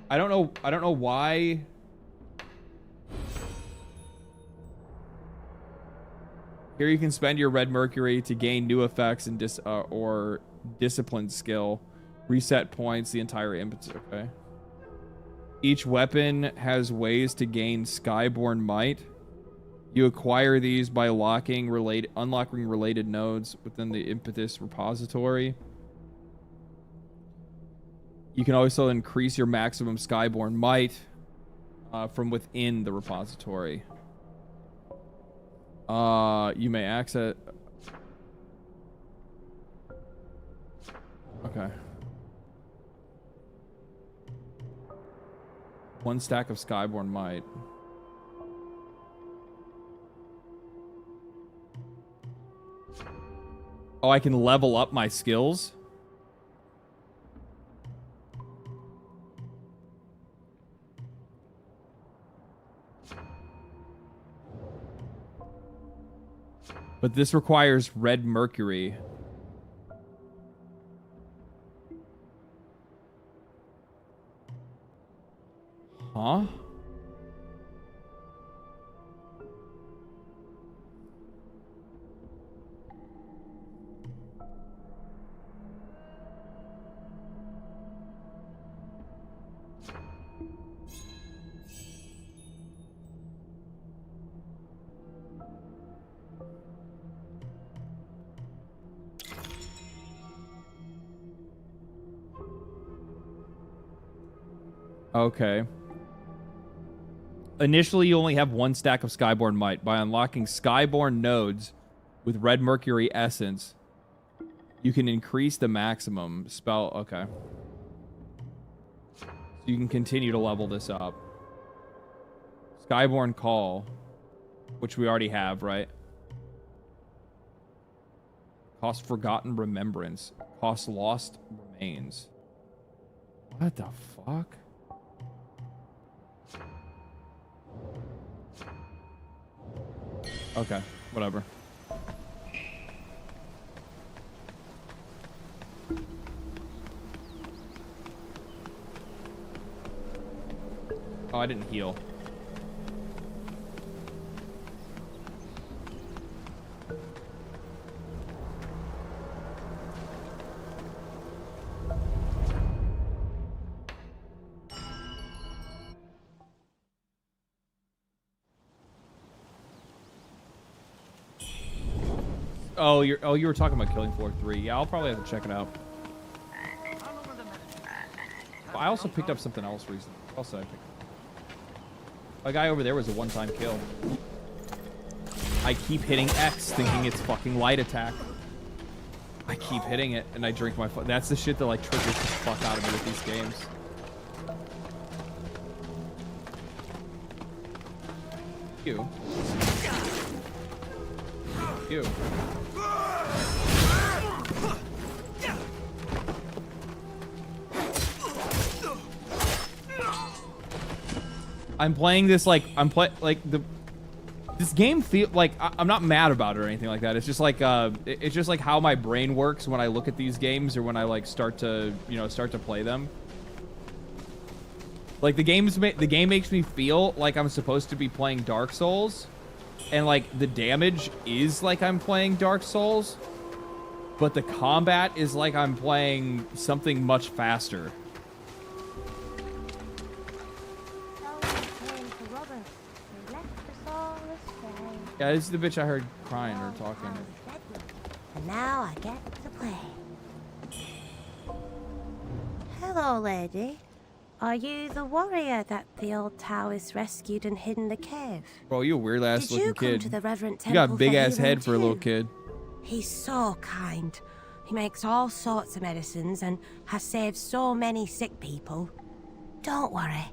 I don't know why. Here you can spend your red mercury to gain new effects and or discipline skill. Reset points, the entire impetus. Okay. Each weapon has ways to gain Skyborn Might. You acquire these by unlocking related nodes within the impetus repository. You can also increase your maximum Skyborn Might from within the repository. You may access... Okay. 1 stack of Skyborn Might. Oh, I can level up my skills? But this requires red mercury. Huh? Okay. Initially, you only have one stack of Skyborn Might. By unlocking Skyborn nodes with Red Mercury Essence, you can increase the maximum spell. Okay. So you can continue to level this up. Skyborn Call, which we already have, right? Cost Forgotten Remembrance. Cost Lost Remains. What the fuck? Okay, whatever. Oh, I didn't heal. Oh, you were talking about Killing Floor 3. Yeah, I'll probably have to check it out. I also picked up something else recently. Also, I picked up. A guy over there was a one-time kill. I keep hitting X thinking it's fucking light attack. I keep hitting it and I drink my that's the shit that like triggers the fuck out of me with these games. You. You. I'm playing this like this game feel like I'm not mad about it or anything like that. It's just like how my brain works when I look at these games or when I like start to play them. Like the game makes me feel like I'm supposed to be playing Dark Souls, and like the damage is like I'm playing Dark Souls, but the combat is like I'm playing something much faster. Yeah, this is the bitch I heard crying or talking. And now I get to play. Hello, lady. Are you the warrior that the old Taoist rescued and hid in the cave? Bro, you a weird ass looking kid. Did you come to the Reverend You Temple got a big for ass healing head for a little too? kid. He's so kind. He makes all sorts of medicines and has saved so many sick people. Don't worry.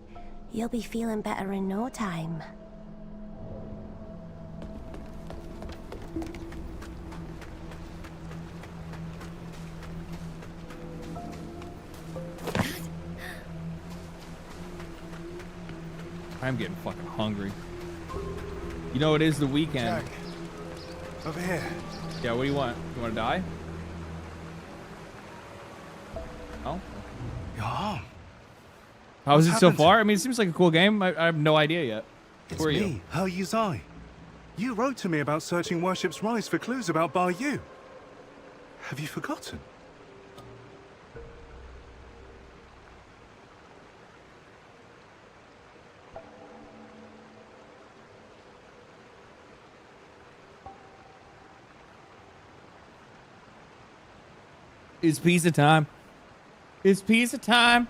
You'll be feeling better in no time. I'm getting fucking hungry. You know it is the weekend. Jack, over here. Yeah, what do you want? You want to die? Oh? Your arm. How is What's it so happened to- far? I mean, it seems like a cool game. I have no idea yet. It's Who are you? me, Her Yuzai. You wrote to me about searching Worship's Rise for clues about Baldur. Have you forgotten? It's pizza time. It's pizza time.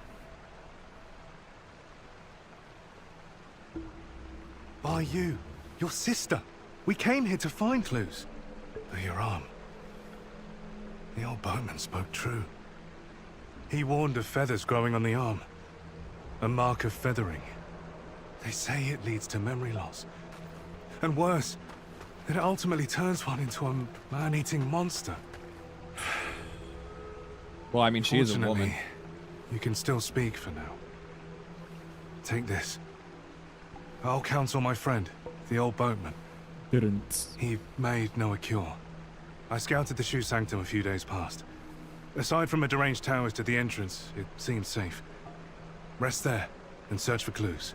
Baldur, your sister. We came here to find clues. But your arm. The old boatman spoke true. He warned of feathers growing on the arm. A mark of feathering. They say it leads to memory loss. And worse, that it ultimately turns one into a man-eating monster. Well, I mean, she is a woman. Fortunately, you can still speak for now. Take this. I'll counsel my friend, the old boatman. Didn't. He made no cure. I scouted the Shoe Sanctum a few days past. Aside from a deranged towers to the entrance, it seemed safe. Rest there and search for clues.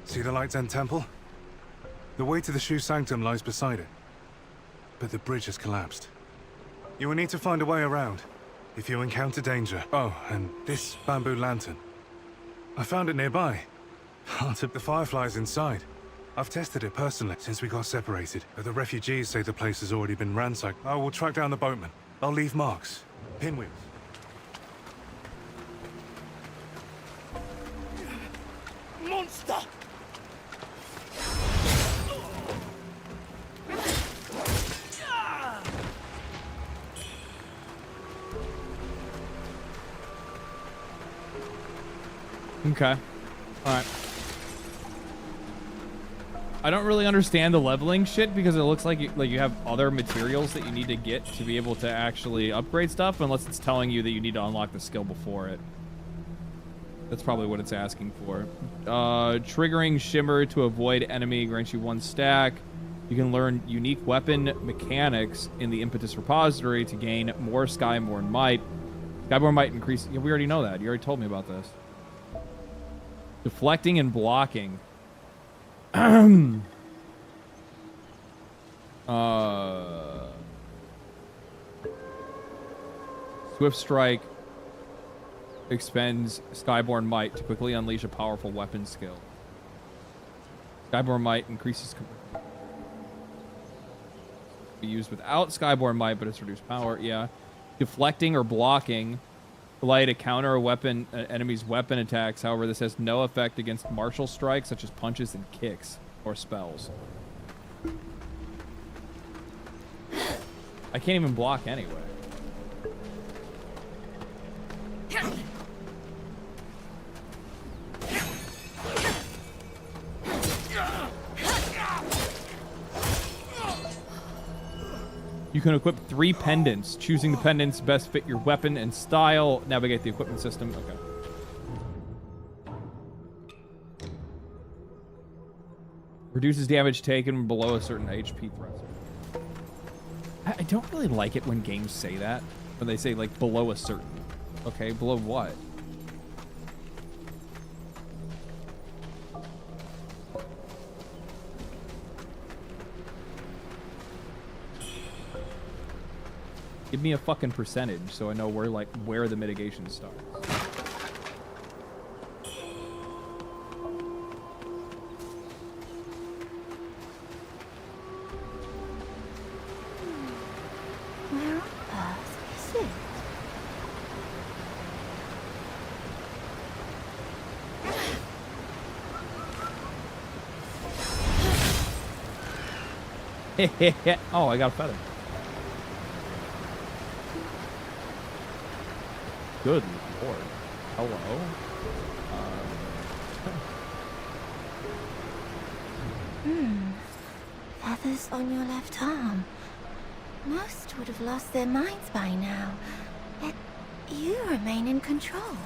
See the Light's End Temple? The way to the Shoe Sanctum lies beside it. But the bridge has collapsed. You will need to find a way around if you encounter danger. Oh, and this bamboo lantern. I found it nearby. I'll tip the fireflies inside. I've tested it personally since we got separated, but the refugees say the place has already been ransacked. I will track down the boatman. I'll leave marks. Pinwheels. Okay. Alright. I don't really understand the leveling shit because it looks like you have other materials that you need to get to be able to actually upgrade stuff, unless it's telling you that you need to unlock the skill before it. That's probably what it's asking for. Triggering Shimmer to avoid enemy grants you 1 stack. You can learn unique weapon mechanics in the Impetus repository to gain more Skyborn Might. Skyborn Might increase... Yeah, we already know that. You already told me about this. Deflecting and blocking. Swift Strike expends Skyborn Might to quickly unleash a powerful weapon skill. Skyborn Might increases... Be used without Skyborn Might, but it's reduced power. Yeah. Deflecting or blocking. Allow you to counter a weapon, enemy's weapon attacks. However, this has no effect against martial strikes, such as punches and kicks, or spells. I can't even block anyway. You can equip 3 pendants. Choosing the pendants best fit your weapon and style. Navigate the equipment system. Okay. Reduces damage taken below a certain HP threshold. I don't really like it when games say that. When they say, like, below a certain. Okay, below what? Give me a fucking percentage so I know where the mitigation starts. Where on earth is it? Oh, I got a feather. Good lord. Hello? Feathers on your left arm. Most would have lost their minds by now. Yet you remain in control.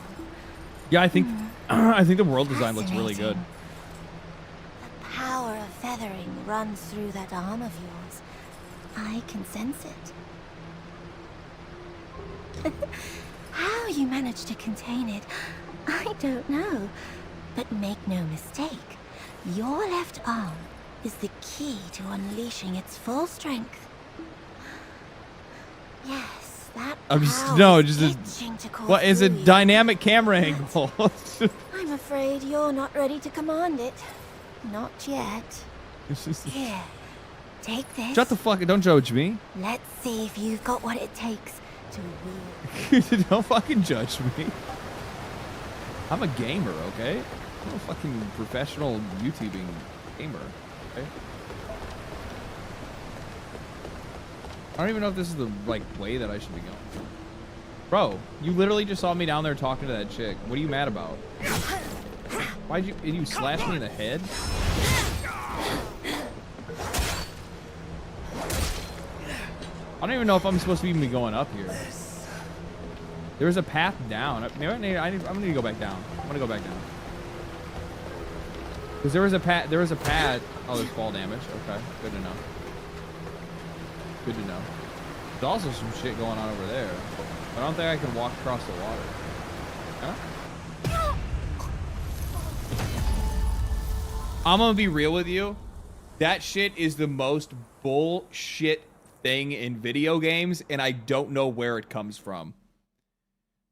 Yeah, I think I think the world design looks really good. The power of feathering runs through that arm of yours. I can sense it. How you managed to contain it, I don't know. But make no mistake, your left arm is the key to unleashing its full strength. Yes, that what is a dynamic camera angle? I'm afraid you're not ready to command it. Not yet. Here, take this. Shut the fuck up, don't judge me. Let's see if you've got what it takes to wield. Don't fucking judge me. I'm a gamer, okay? I'm a fucking professional YouTubing gamer, okay? I don't even know if this is the way that I should be going. Bro, you literally just saw me down there talking to that chick. What are you mad about? Did you slash me in the head? I don't even know if I'm supposed to even be going up here. There's a path down. I'm gonna need to go back down. I'm gonna go back down. Because there was a path. Oh, there's fall damage. Okay, good to know. Good to know. There's also some shit going on over there. I don't think I can walk across the water. Huh? I'm gonna be real with you. That shit is the most bullshit thing in video games, and I don't know where it comes from.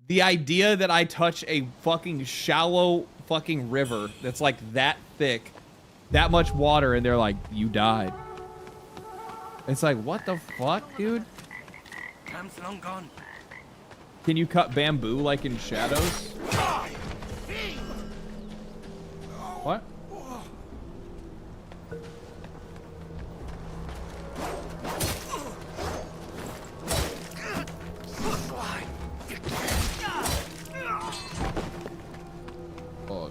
The idea that I touch a fucking shallow fucking river that's like that thick, that much water, and they're like, you died. It's like, what the fuck, dude? Time's long gone. Can you cut bamboo like in Shadows? What? Oh.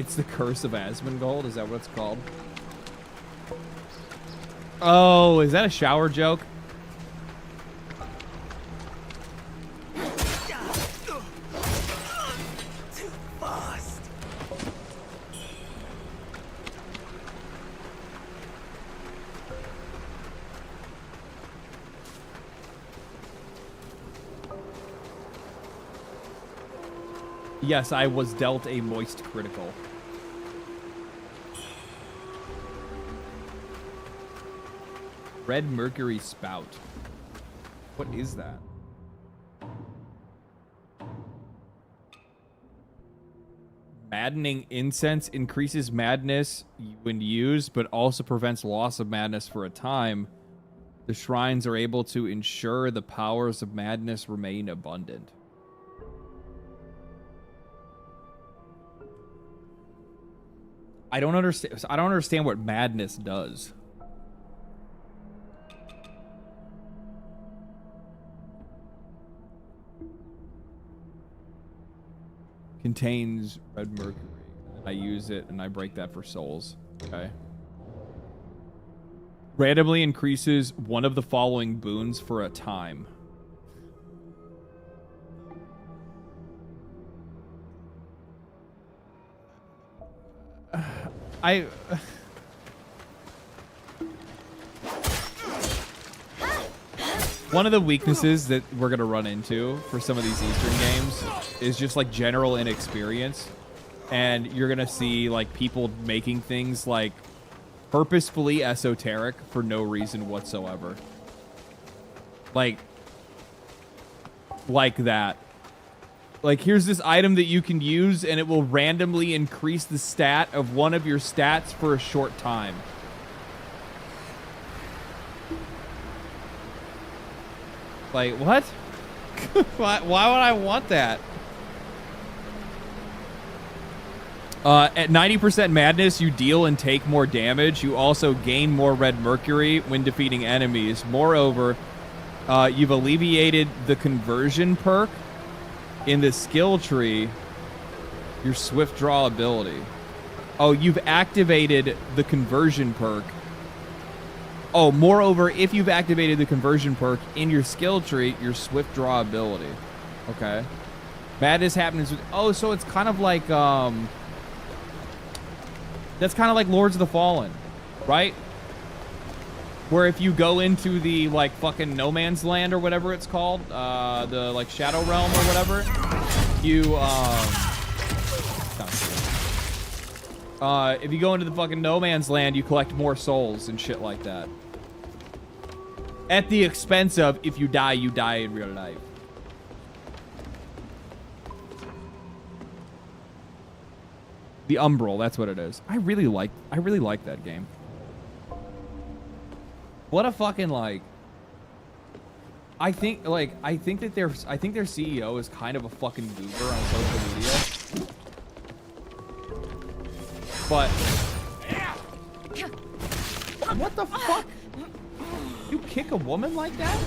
It's the Curse of Asmongold. Is that what it's called? Oh, is that a shower joke? Yes, I was dealt a moist critical. Red Mercury Spout. What is that? Maddening Incense increases madness when used, but also prevents loss of madness for a time. The shrines are able to ensure the powers of madness remain abundant. I don't understand what madness does. Contains red mercury. I use it and I break that for souls. Okay. Randomly increases one of the following boons for a time. One of the weaknesses that we're going to run into for some of these Eastern games is just like general inexperience. And you're going to see like people making things like purposefully esoteric for no reason whatsoever. Like that. Like, here's this item that you can use, and it will randomly increase the stat of one of your stats for a short time. Like, what? Why would I want that? At 90% madness, you deal and take more damage. You also gain more red mercury when defeating enemies. Moreover, you've alleviated the conversion perk in the skill tree, your swift draw ability. Oh, you've activated the conversion perk. Oh, moreover, if you've activated the conversion perk in your skill tree, your swift draw ability. Okay. Madness happens with... Oh, so it's kind of like... That's kind of like Lords of the Fallen, right? Where if you go into the, like, fucking no man's land or whatever it's called, the, like, Shadow Realm or whatever, you, if you go into the fucking no man's land, you collect more souls and shit like that. At the expense of, if you die in real life. The Umbral, that's what it is. I really like that game. What a fucking, like... I think that their CEO is kind of a fucking goober on social media. But... What the fuck? You kick a woman like that?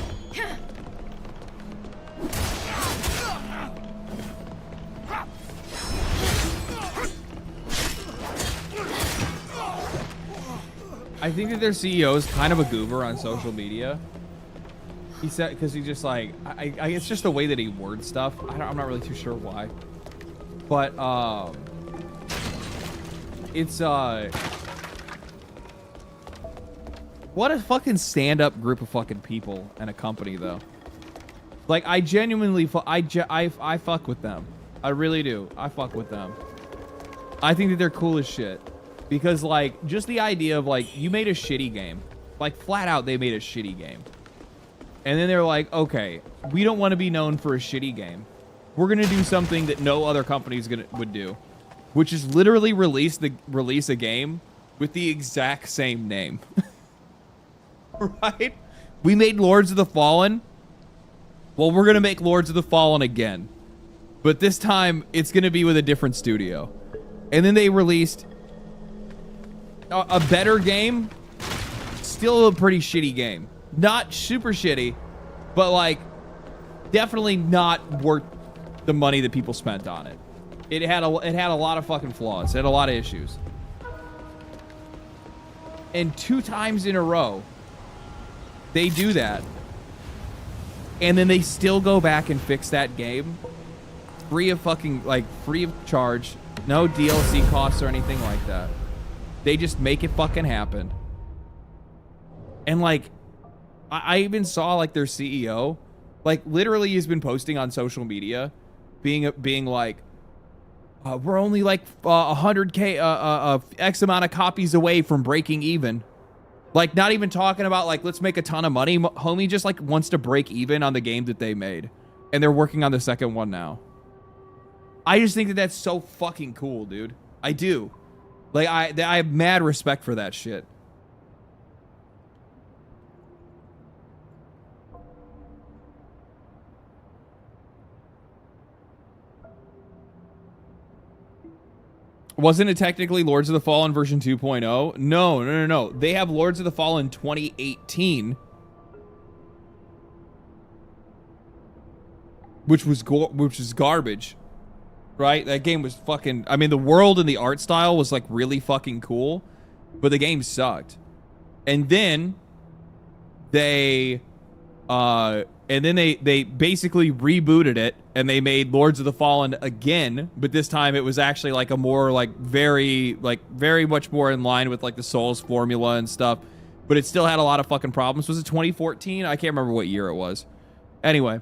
I think that their CEO is kind of a goober on social media. He said, because he just like, it's just the way that he words stuff. I'm not really too sure why. But, it's, what a fucking stand-up group of fucking people and a company, though. Like, I genuinely, I fuck with them. I really do. I fuck with them. I think that they're cool as shit. Because, like, just the idea of, like, you made a shitty game. Like, flat out, they made a shitty game. And then they're like, okay, we don't want to be known for a shitty game. We're going to do something that no other company would do. Which is literally release a game with the exact same name. Right? We made Lords of the Fallen. Well, we're going to make Lords of the Fallen again. But this time, it's going to be with a different studio. And then they released... a better game, still a pretty shitty game. Not super shitty, but like definitely not worth the money that people spent on it. It had a lot of fucking flaws. It had a lot of issues. And 2 times in a row, they do that. And then they still go back and fix that game. Free of charge. No DLC costs or anything like that. They just make it fucking happen. And like, I even saw like their CEO, like literally he's been posting on social media, being like, we're only like 100K, X amount of copies away from breaking even. Like, not even talking about like, let's make a ton of money. Homie just like wants to break even on the game that they made. And they're working on the second one now. I just think that that's so fucking cool, dude. I do. Like, I have mad respect for that shit. Wasn't it technically Lords of the Fallen version 2.0? No. They have Lords of the Fallen 2018, which is garbage, right? That game was fucking. I mean, the world and the art style was like really fucking cool, but the game sucked. And then they basically rebooted it, and they made Lords of the Fallen again, but this time it was actually like a more like very much more in line with like the Souls formula and stuff, but it still had a lot of fucking problems. Was it 2014? I can't remember what year it was. Anyway,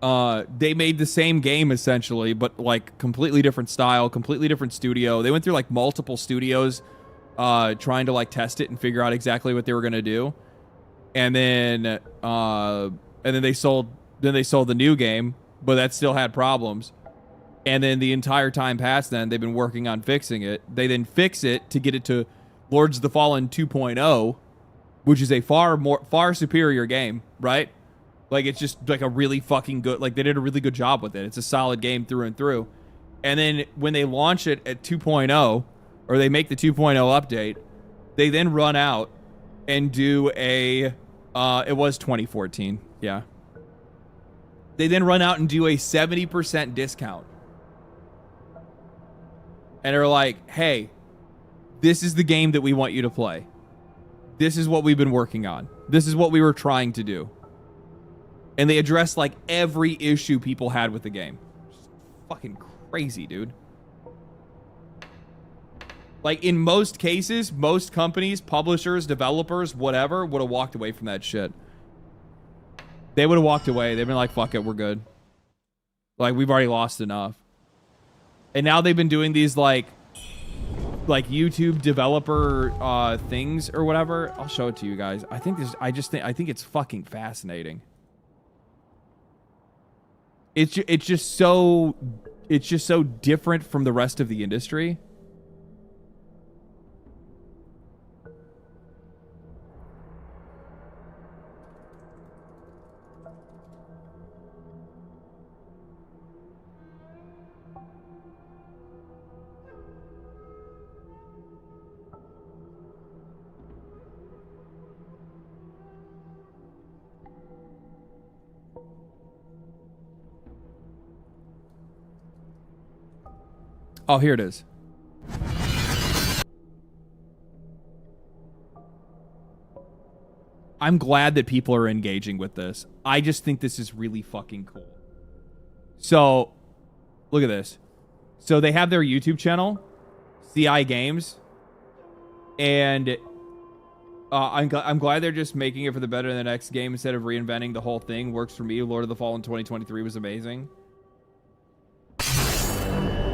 they made the same game essentially, but like completely different style, completely different studio. They went through like multiple studios trying to like test it and figure out exactly what they were going to do. And then they sold the new game, but that still had problems. And then the entire time past then, they've been working on fixing it. They then fix it to get it to Lords of the Fallen 2.0, which is a far superior game, right? Like, it's just like a really fucking good, like they did a really good job with it. It's a solid game through and through. And then when they launch it at 2.0, or they make the 2.0 update, they then run out and do a, it was 2014, yeah. They then run out and do a 70% discount. And are like, hey, this is the game that we want you to play. This is what we've been working on. This is what we were trying to do. And they address like every issue people had with the game. Just fucking crazy, dude. Like, in most cases, most companies, publishers, developers, whatever, would have walked away from that shit. They would have walked away. They've been like, fuck it, we're good. Like, we've already lost enough. And now they've been doing these, like YouTube developer things or whatever. I'll show it to you guys. I think it's fucking fascinating. It's just so different from the rest of the industry. Oh, here it is. I'm glad that people are engaging with this. I just think this is really fucking cool. So, look at this. So they have their YouTube channel, CI Games, and I'm glad they're just making it for the better in the next game instead of reinventing the whole thing. Works for me. Lord of the Fallen 2023 was amazing.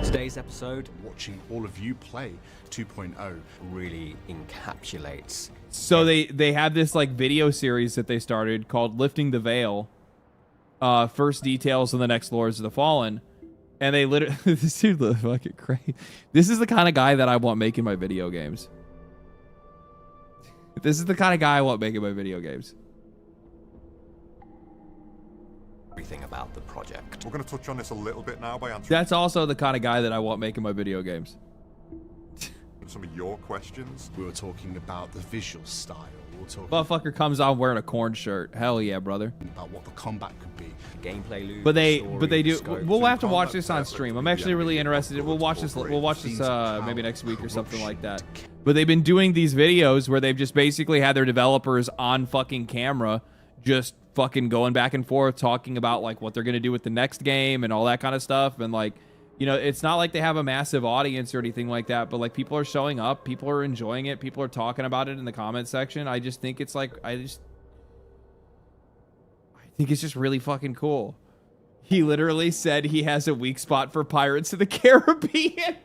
Today's episode, watching all of you play 2.0 really encapsulates. So they have this like video series that they started called Lifting the Veil. First details on the next Lords of the Fallen. And they literally, this dude looks fucking crazy. This is the kind of guy that I want making my video games. This is the kind of guy I want making my video games. Everything about the project. We're going to touch on this a little bit now by answering That's also the kind of guy that I want making my video games. some of your questions. We were talking about the visual style were talking Motherfucker comes on wearing a corn shirt. Hell yeah, brother. about what the combat could be, gameplay loop. But they story, do. scope, We'll have to combat watch this on stream. I'm actually really interested. We'll watch this. Maybe next week or something like that. But they've been doing these videos where they've just basically had their developers on fucking camera, just fucking going back and forth, talking about like what they're gonna do with the next game and all that kind of stuff. And like, you know, it's not like they have a massive audience or anything like that, but like people are showing up, people are enjoying it, people are talking about it in the comment section. I just think it's like, I think it's just really fucking cool. He literally said he has a weak spot for Pirates of the Caribbean.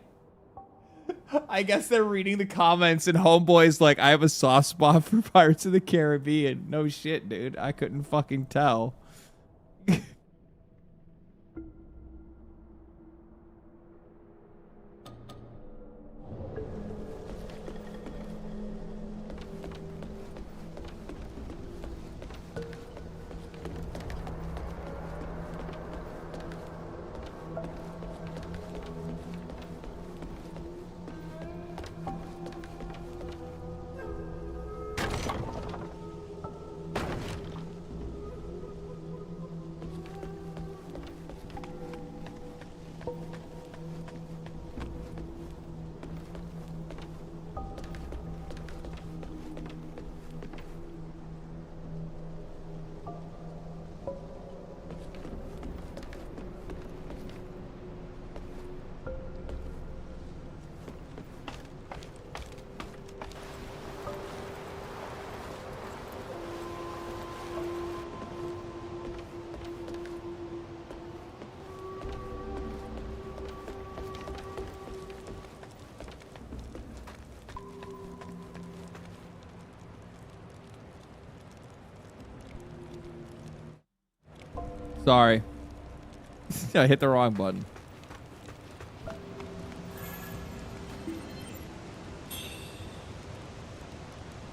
I guess they're reading the comments and Homeboy's like, I have a soft spot for Pirates of the Caribbean. No shit, dude. I couldn't fucking tell. Sorry. I hit the wrong button.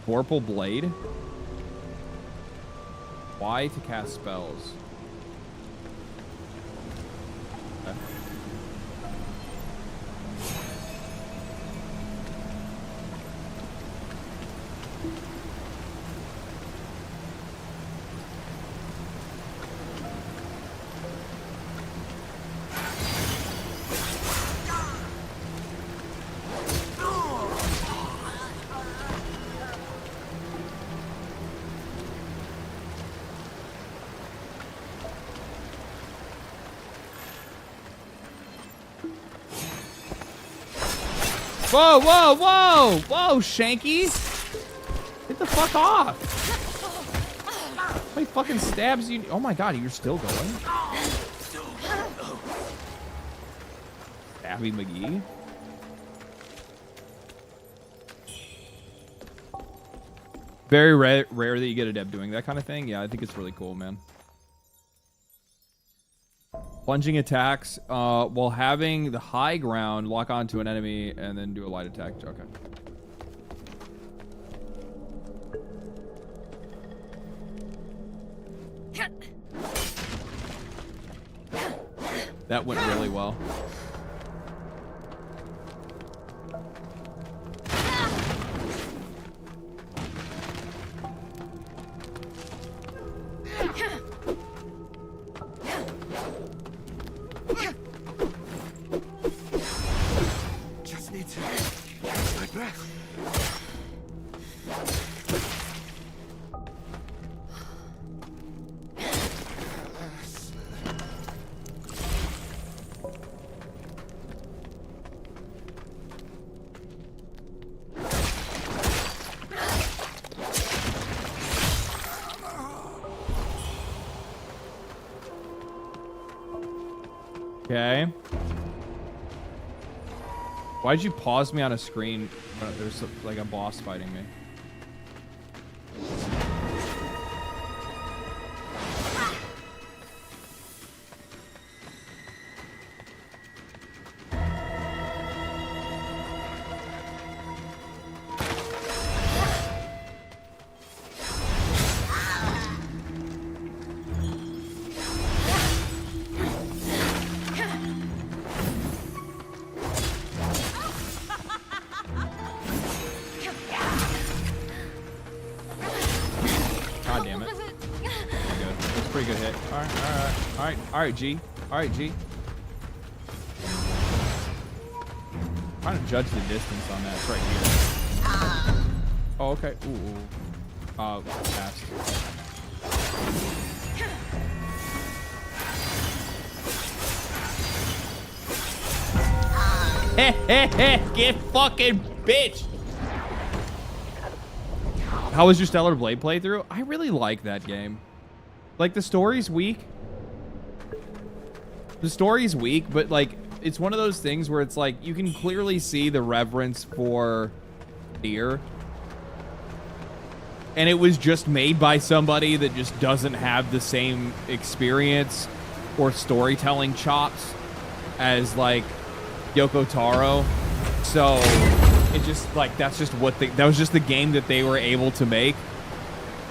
Vorpal Blade? Y to cast spells. Okay. Whoa, whoa, whoa! Whoa, Shanky! Get the fuck off! He fucking stabs you. Oh my god, you're still going? Stabby McGee? Very rare that you get a deb doing that kind of thing. Yeah, I think it's really cool, man. Plunging attacks while having the high ground, lock onto an enemy and then do a light attack. Okay. That went really well. Okay. Why'd you pause me on a screen when there's like a boss fighting me? pretty good hit. All right, G. All right, G. I'm trying to judge the distance on that. It's right here. Oh, okay. Ooh. Pass. Get fucking bitch. How was your Stellar Blade playthrough? I really like that game. Like, the story's weak. The story's weak, but like, it's one of those things where it's like, you can clearly see the reverence for Nier. And it was just made by somebody that just doesn't have the same experience or storytelling chops as like Yoko Taro. So it just like, that's just what that was just the game that they were able to make.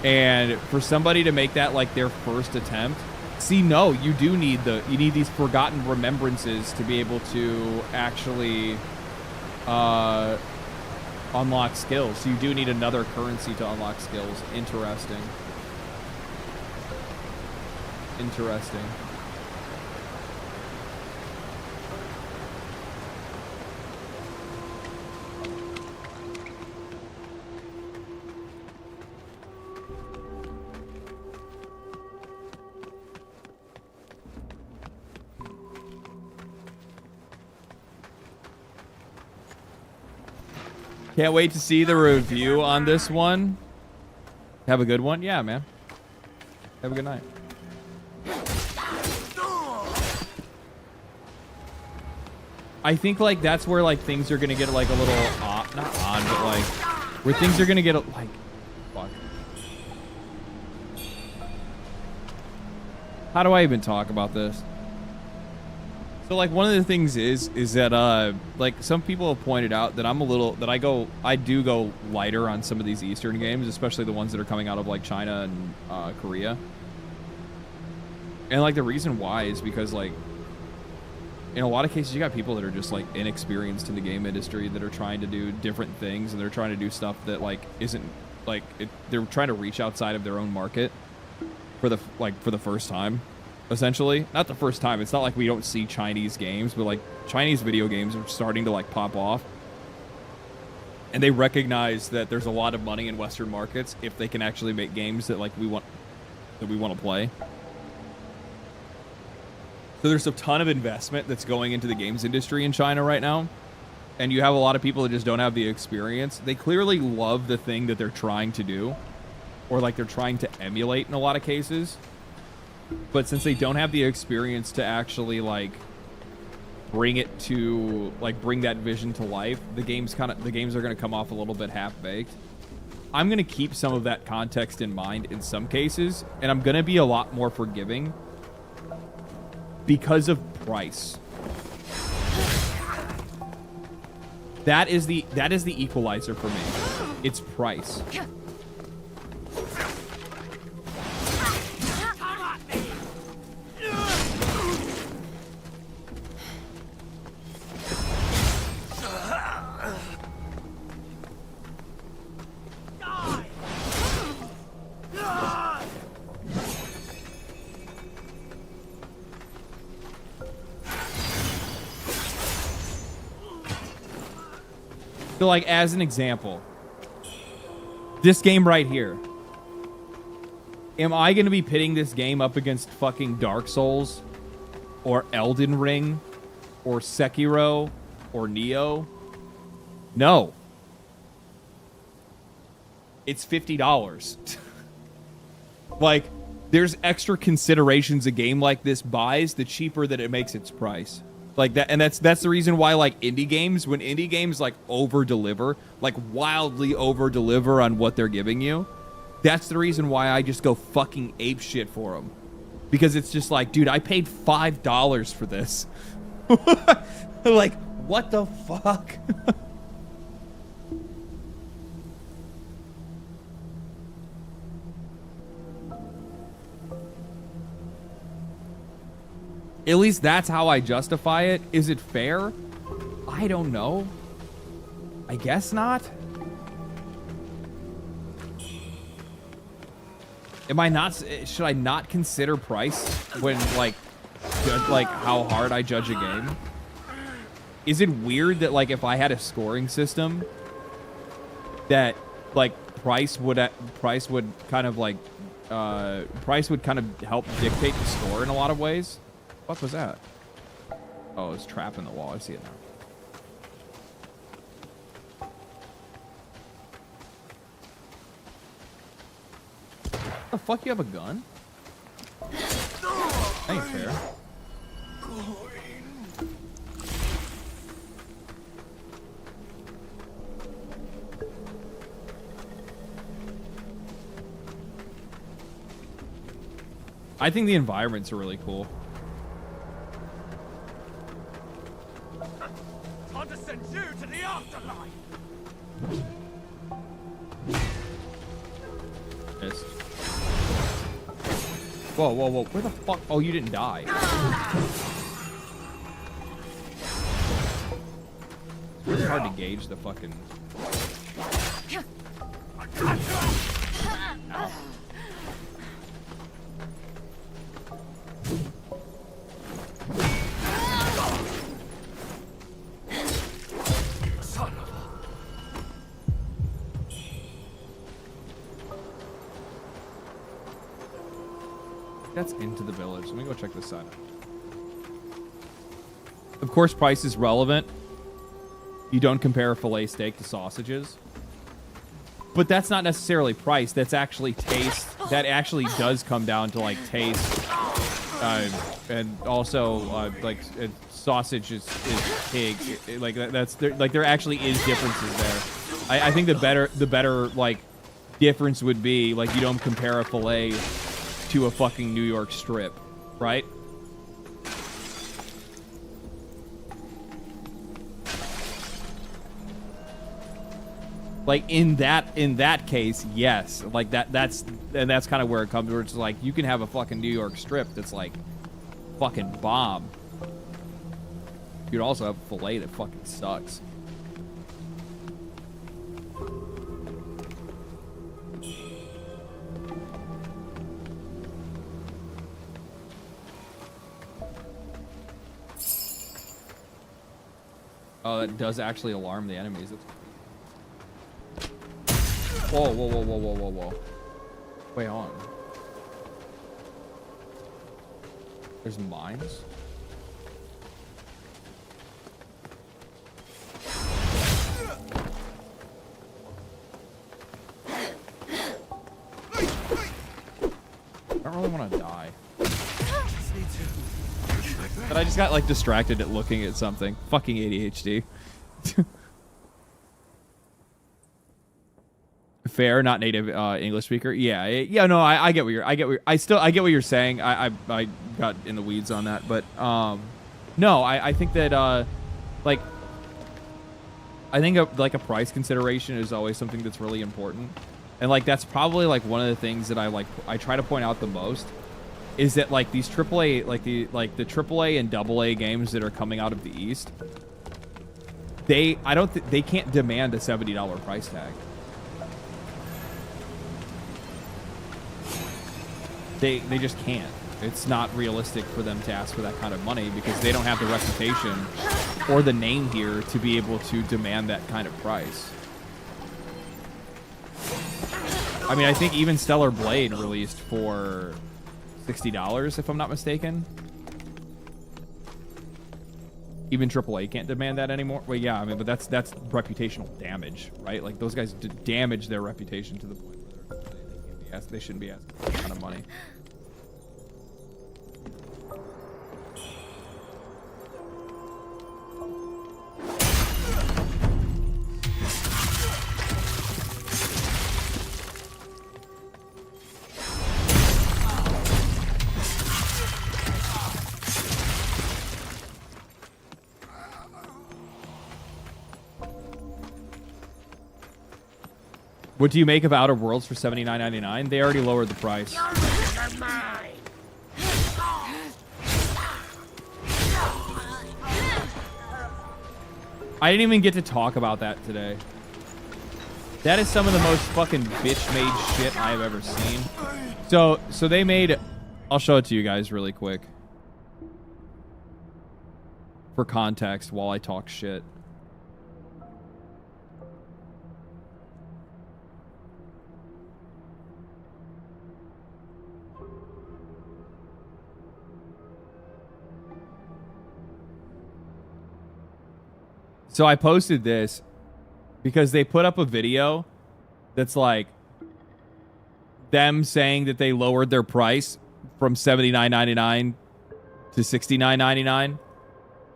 And for somebody to make that like their first attempt, see, no, you do need you need these forgotten remembrances to be able to actually unlock skills. So you do need another currency to unlock skills. Interesting. Interesting. Can't wait to see the review on this one. Have a good one. Yeah, man. Have a good night. I think like that's where like things are gonna get like a little not on, but like where things are gonna get like fuck. How do I even talk about this? So like one of the things is that like some people have pointed out that I do go lighter on some of these Eastern games, especially the ones that are coming out of like China and Korea. And like the reason why is because like in a lot of cases you got people that are just like inexperienced in the game industry that are trying to do different things, and they're trying to do stuff that like isn't like they're trying to reach outside of their own market for the first time. Essentially, not the first time. It's not like we don't see Chinese games, but like Chinese video games are starting to like pop off, and they recognize that there's a lot of money in Western markets if they can actually make games that like we want to play. So there's a ton of investment that's going into the games industry in China right now, and you have a lot of people that just don't have the experience. They clearly love the thing that they're trying to do, or like they're trying to emulate in a lot of cases. But since they don't have the experience to actually like bring that vision to life, the games are going to come off a little bit half-baked. I'm going to keep some of that context in mind in some cases, and I'm going to be a lot more forgiving because of price. That is the equalizer for me. It's price. So like as an example, this game right here, am I going to be pitting this game up against fucking Dark Souls or Elden Ring or Sekiro or Neo? No. It's $50. Like, there's extra considerations a game like this buys, the cheaper that it makes its price. Like that, and that's the reason why like when indie games like over deliver, like wildly over deliver on what they're giving you, that's the reason why I just go fucking ape shit for them. Because it's just like, dude, I paid $5 for this. Like, what the fuck? At least that's how I justify it. Is it fair? I don't know. I guess not. Am I not? Should I not consider price when like how hard I judge a game? Is it weird that like if I had a scoring system that like price would kind of like price would kind of help dictate the score in a lot of ways? What was that? Oh, it's trap in the wall. I see it now. The fuck, you have a gun? That ain't fair. I think the environments are really cool. Time to send you to the afterlife. Yes. Whoa, whoa, whoa. Where the fuck? Oh, you didn't die. It's really hard to gauge the fucking... That's into the village. Let me go check this side. Of course, price is relevant. You don't compare a fillet steak to sausages. But that's not necessarily price. That's actually taste. That actually does come down to like taste. And also like sausage is pig. Like that's there. Like there actually is differences there. I think the better like difference would be like you don't compare a fillet to a fucking New York strip, right? Like in that case, yes. Like that's kind of where it comes, where it's like you can have a fucking New York strip that's like fucking bomb. You'd also have a fillet that fucking sucks. Oh, that does actually alarm the enemies. Whoa, whoa, whoa, whoa, whoa, whoa, whoa. Wait on. There's mines? I don't really want to die. But I just got like distracted at looking at something. Fucking ADHD. Fair, not native English speaker. Yeah, no, I get what I get what you're saying. I got in the weeds on that, but no, I think that like I think like a price consideration is always something that's really important, and like that's probably like one of the things that I try to point out the most. Is that like these AAA, like the AAA and AA games that are coming out of the East? They can't demand a $70 price tag. They just can't. It's not realistic for them to ask for that kind of money because they don't have the reputation or the name here to be able to demand that kind of price. I mean, I think even Stellar Blade released for $60, if I'm not mistaken. Even AAA can't demand that anymore. Well, yeah, I mean, but that's reputational damage, right? Like those guys damage their reputation to the point where they shouldn't be asking for that kind of money. What do you make of Outer Worlds for $79.99? They already lowered the price. I didn't even get to talk about that today. That is some of the most fucking bitch-made shit I have ever seen. So they made... I'll show it to you guys really quick. For context while I talk shit. So I posted this because they put up a video that's like them saying that they lowered their price from $79.99 to $69.99.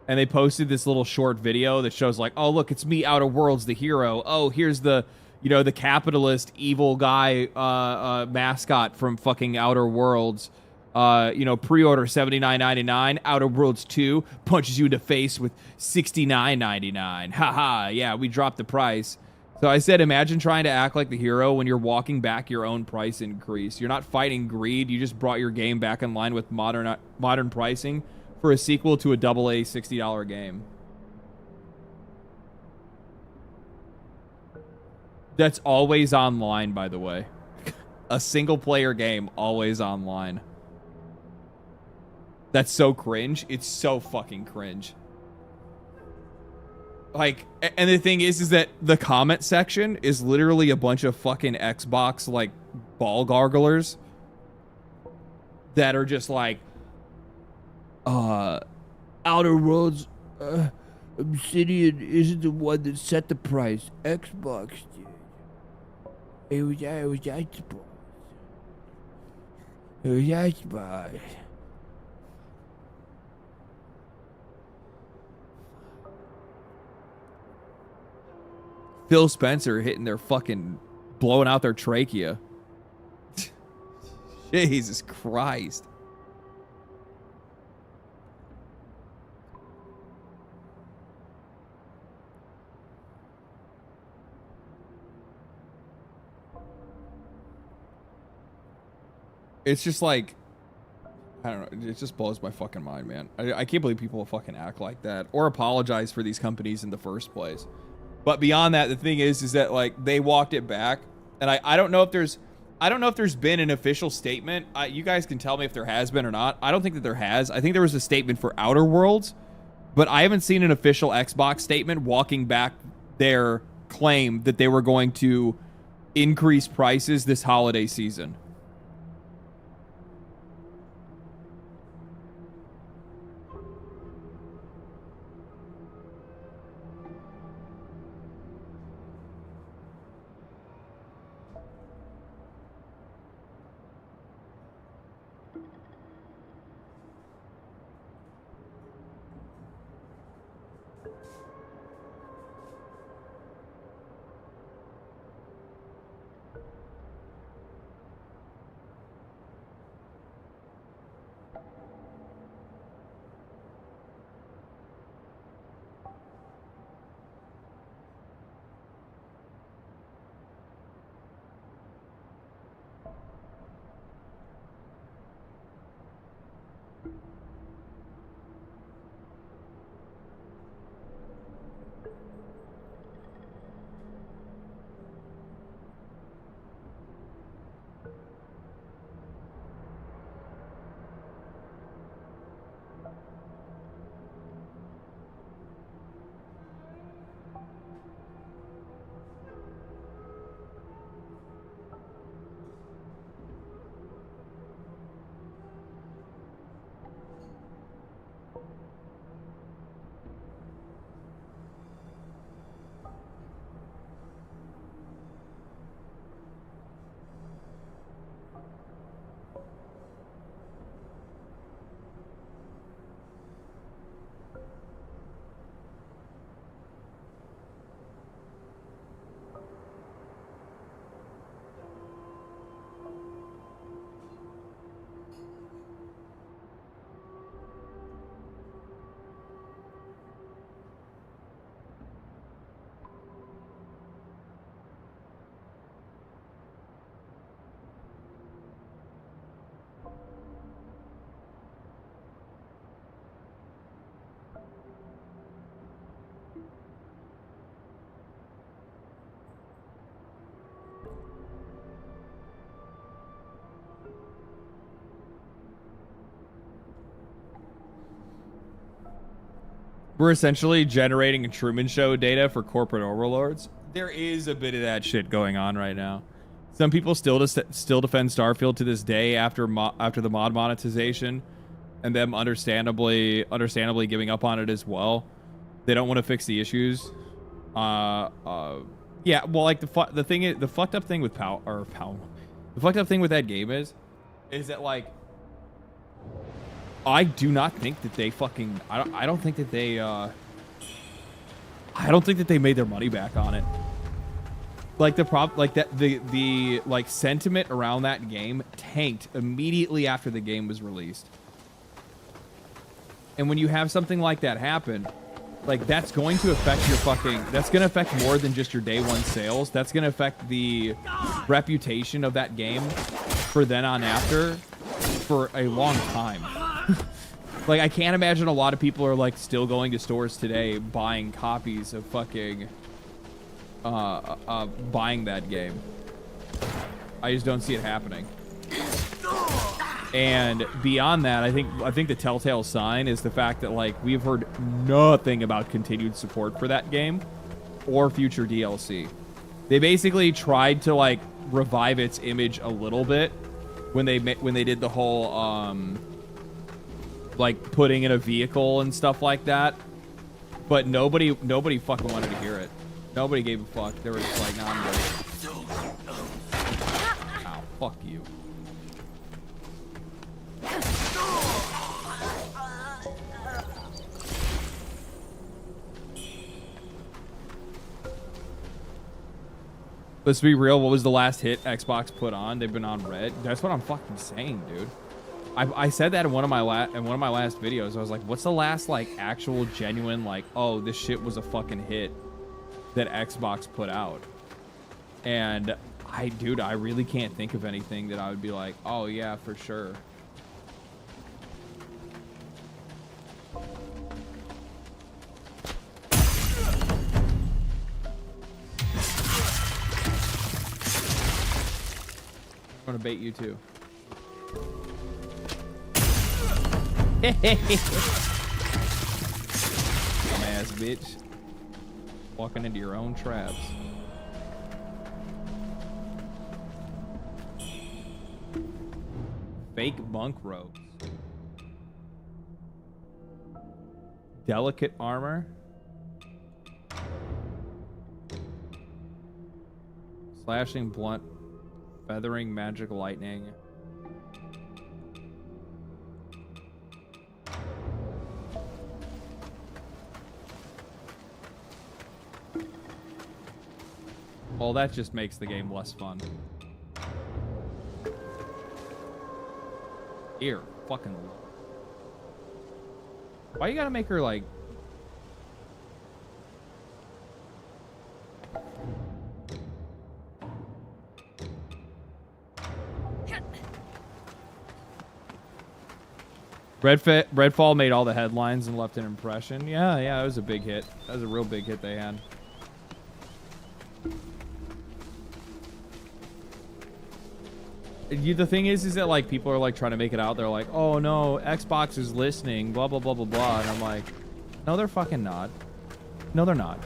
And they posted this little short video that shows like, oh, look, it's me, Outer Worlds, the hero. Oh, here's the, you know, the capitalist evil guy mascot from fucking Outer Worlds. You know, pre-order $79.99. Outer Worlds 2 punches you in the face with $69.99. Haha, yeah, we dropped the price. So I said, imagine trying to act like the hero when you're walking back your own price increase. You're not fighting greed. You just brought your game back in line with modern pricing for a sequel to a AA $60 game. That's always online, by the way. A single-player game, always online. That's so cringe. It's so fucking cringe. Like, and the thing is that the comment section is literally a bunch of fucking Xbox, like, ball garglers that are just like, Outer Worlds, Obsidian isn't the one that set the price. Xbox did. It was Xbox. It was Xbox. Phil Spencer hitting their fucking, blowing out their trachea. Jesus Christ. It's just like, I don't know, it just blows my fucking mind, man. I can't believe people fucking act like that or apologize for these companies in the first place. But beyond that, the thing is that like they walked it back, and I don't know if there's been an official statement. You guys can tell me if there has been or not. I don't think that there has. I think there was a statement for Outer Worlds, but I haven't seen an official Xbox statement walking back their claim that they were going to increase prices this holiday season. We're essentially generating a Truman Show data for corporate overlords. There is a bit of that shit going on right now. Some people still defend Starfield to this day after the mod monetization, and them understandably giving up on it as well. They don't want to fix the issues. Yeah, well, like the fucked up thing with the fucked up thing with that game is that like I do not think that they fucking I don't think that they made their money back on it. Like the like sentiment around that game tanked immediately after the game was released. And when you have something like that happen, like that's going to affect that's going to affect more than just your day one sales. That's going to affect the reputation of that game for then on after for a long time. Like I can't imagine a lot of people are like still going to stores today buying copies of fucking buying that game. I just don't see it happening. And beyond that, I think the telltale sign is the fact that like we've heard nothing about continued support for that game or future DLC. They basically tried to like revive its image a little bit when they did the whole like putting in a vehicle and stuff like that. But nobody fucking wanted to hear it. Nobody gave a fuck. They were just like, nah, I'm good. Ow, fuck you. Let's be real. What was the last hit Xbox put on? They've been on Red. That's what I'm fucking saying, dude. I said that in one of my last videos. I was like, what's the last like actual genuine like, oh, this shit was a fucking hit that Xbox put out? And I really can't think of anything that I would be like, oh yeah, for sure. I'm gonna bait you too. Dumbass bitch. Walking into your own traps. Fake monk robes. Delicate armor. Slashing blunt. Feathering magic lightning. Well, that just makes the game less fun. Here, fucking. Why you gotta make her like? Redfall made all the headlines and left an impression. Yeah, it was a big hit. That was a real big hit they had. The thing is that like people are like trying to make it out. They're like, oh no, Xbox is listening, blah blah blah blah blah, and I'm like, no, they're fucking not. No, they're not.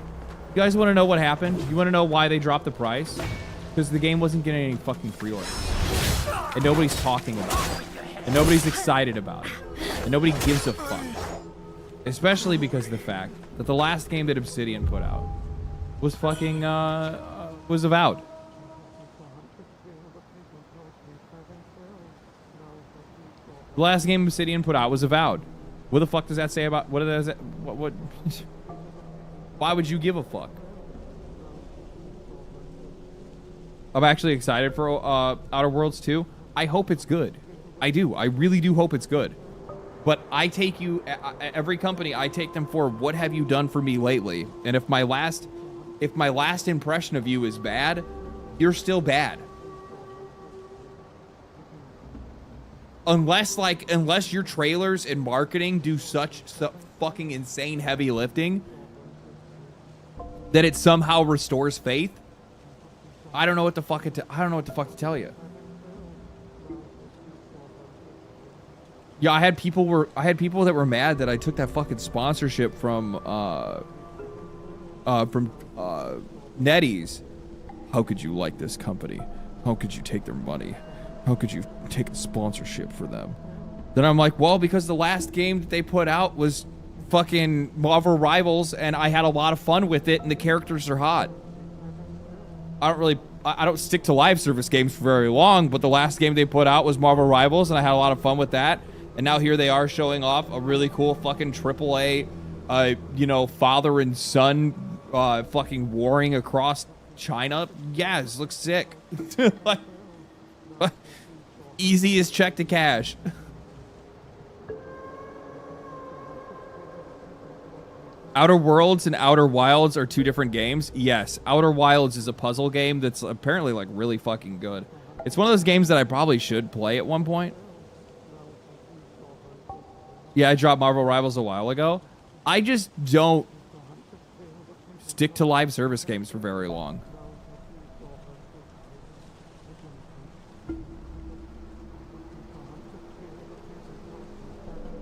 You guys want to know what happened? You want to know why they dropped the price? Because the game wasn't getting any fucking pre-orders, and nobody's talking about it, and nobody's excited about it, and nobody gives a fuck. Especially because of the fact that the last game that Obsidian put out was fucking was Avowed. The last game Obsidian put out was Avowed. What the fuck does that say about what? Why would you give a fuck? I'm actually excited for Outer Worlds 2. I hope it's good. I do. I really do hope it's good. But I take you, every company, I take them for what have you done for me lately? And if my last impression of you is bad, you're still bad. Unless your trailers and marketing do such fucking insane heavy lifting that it somehow restores faith, I don't know what the fuck to tell you. Yeah, I had people that were mad that I took that fucking sponsorship from NetEase. How could you like this company? How could you take their money? How could you take a sponsorship for them? Then I'm like, well, because the last game that they put out was fucking Marvel Rivals, and I had a lot of fun with it, and the characters are hot. I don't stick to live service games for very long, but the last game they put out was Marvel Rivals, and I had a lot of fun with that. And now here they are showing off a really cool fucking AAA, you know, father and son, fucking warring across China. Yeah, this looks sick. Like, easiest check to cash. Outer Worlds and Outer Wilds are two different games. Yes, Outer Wilds is a puzzle game that's apparently like really fucking good. It's one of those games that I probably should play at one point. Yeah, I dropped Marvel Rivals a while ago. I just don't stick to live service games for very long.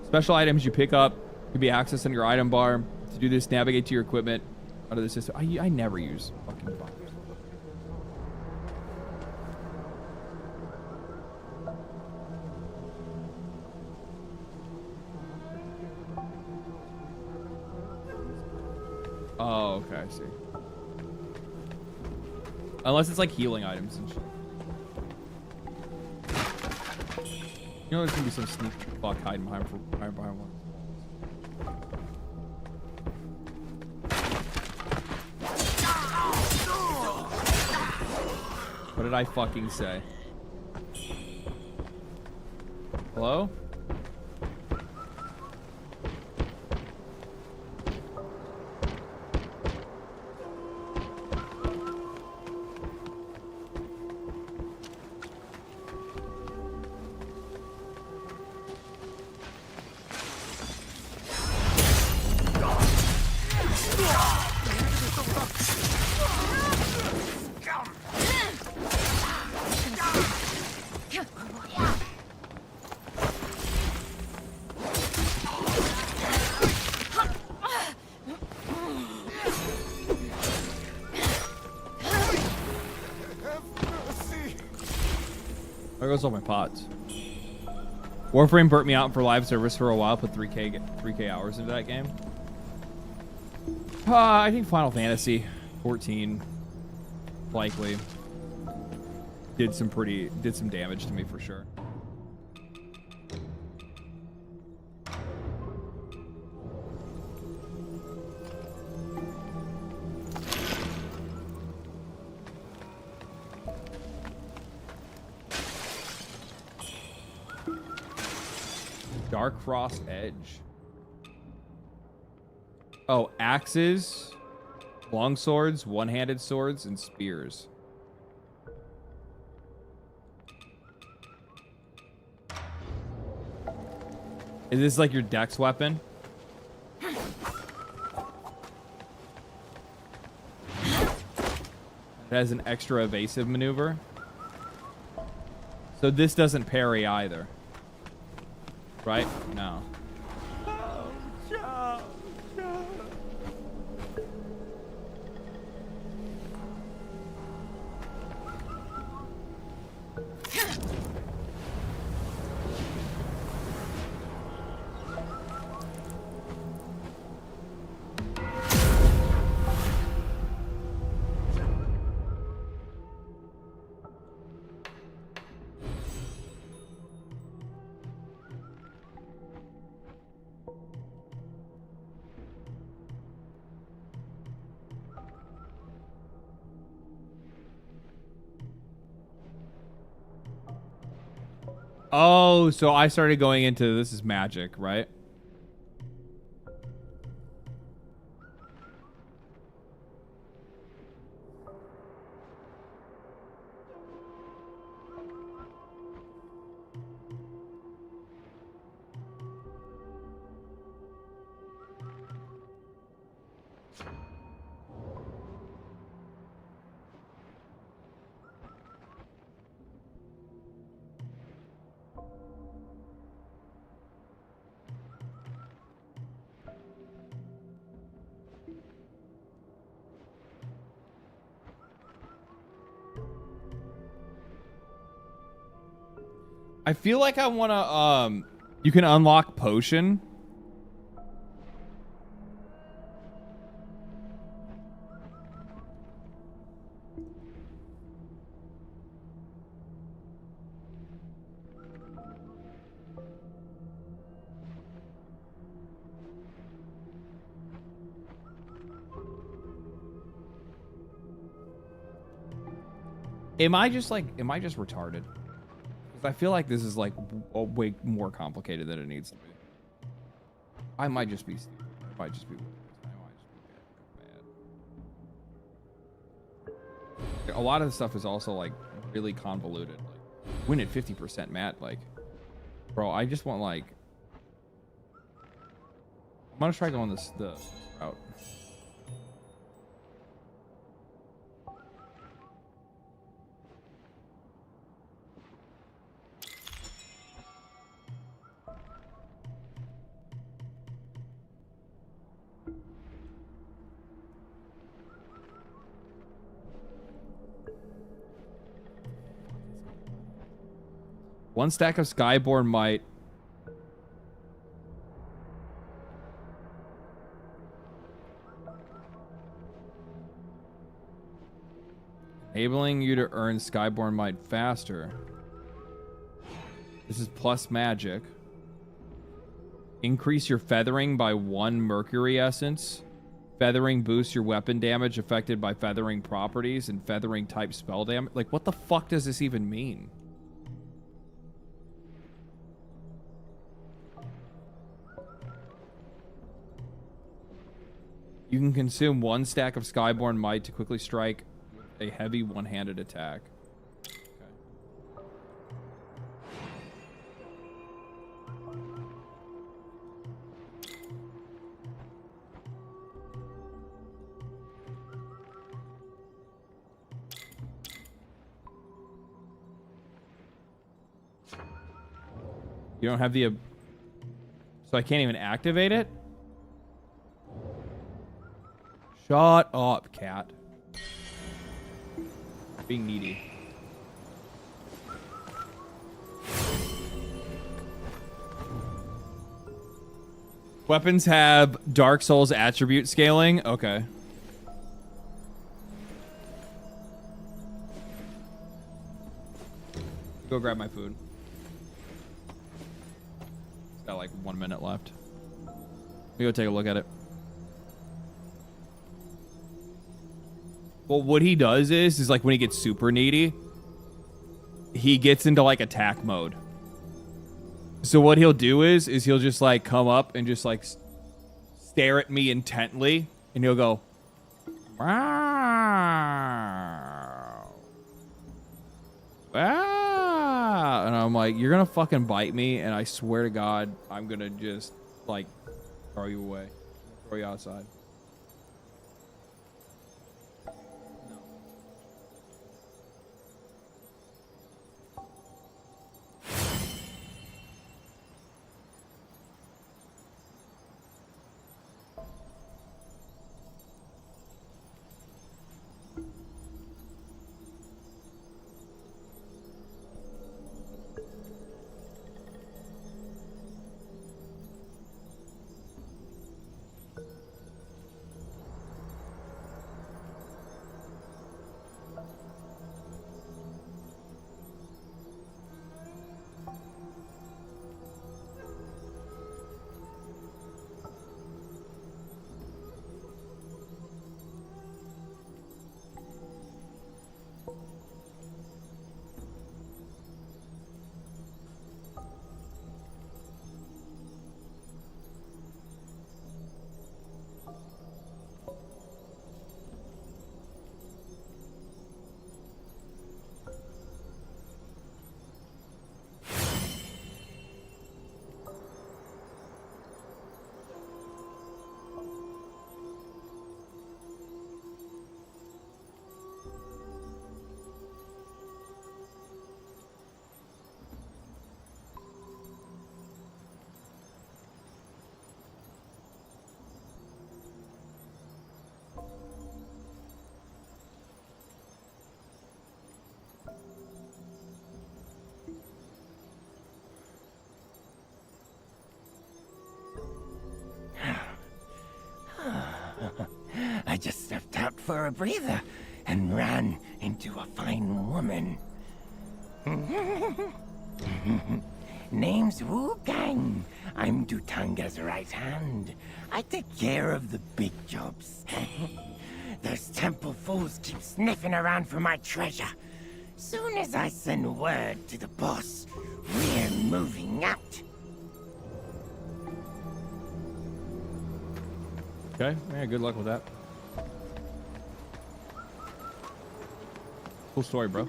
Special items you pick up can be accessed in your item bar. To do this, navigate to your equipment out of the system. I never use fucking box. Oh, okay, I see. Unless it's like healing items and shit. You know there's gonna be some sneak fuck hiding behind one. What did I fucking say? Hello? There goes all my pots. Warframe burnt me out for live service for a while. Put 3K hours into that game. I think Final Fantasy 14 likely did some damage to me for sure. Dark Frost Edge. Oh, axes, long swords, one-handed swords, and spears. Is this like your dex weapon? It has an extra evasive maneuver. So this doesn't parry either. Right? No. Oh, so I started going into this is magic, right? I feel like I want to, you can unlock potion. Am I just retarded? Because I feel like this is like way more complicated than it needs to be. I might just be stupid. I might just be bad. A lot of the stuff is also like really convoluted. Like win at 50%, Matt. Like, bro, I just want like. I'm gonna try going the route. One stack of Skyborn Might. Enabling you to earn Skyborn Might faster. This is plus magic. Increase your feathering by 1 Mercury Essence. Feathering boosts your weapon damage affected by feathering properties and feathering type spell damage. Like, what the fuck does this even mean? You can consume 1 stack of Skyborn Might to quickly strike a heavy one-handed attack. Okay. You don't have the... So I can't even activate it? Shut up, cat. Being needy. Weapons have Dark Souls attribute scaling. Okay. Go grab my food. It's got like 1 minute left. Let me go take a look at it. Well, what he does is like when he gets super needy, he gets into like attack mode. So what he'll do is he'll just like come up and just like stare at me intently, and he'll go, wow. Ah. And I'm like, you're gonna fucking bite me, and I swear to God, I'm gonna just like throw you away, throw you outside. for a breather and ran into a fine woman. Name's Wuchang. I'm Dutanga's right hand. I take care of the big jobs. Those temple fools keep sniffing around for my treasure. Soon as I send word to the boss, we're moving out. Okay, yeah, good luck with that. Cool story, bro.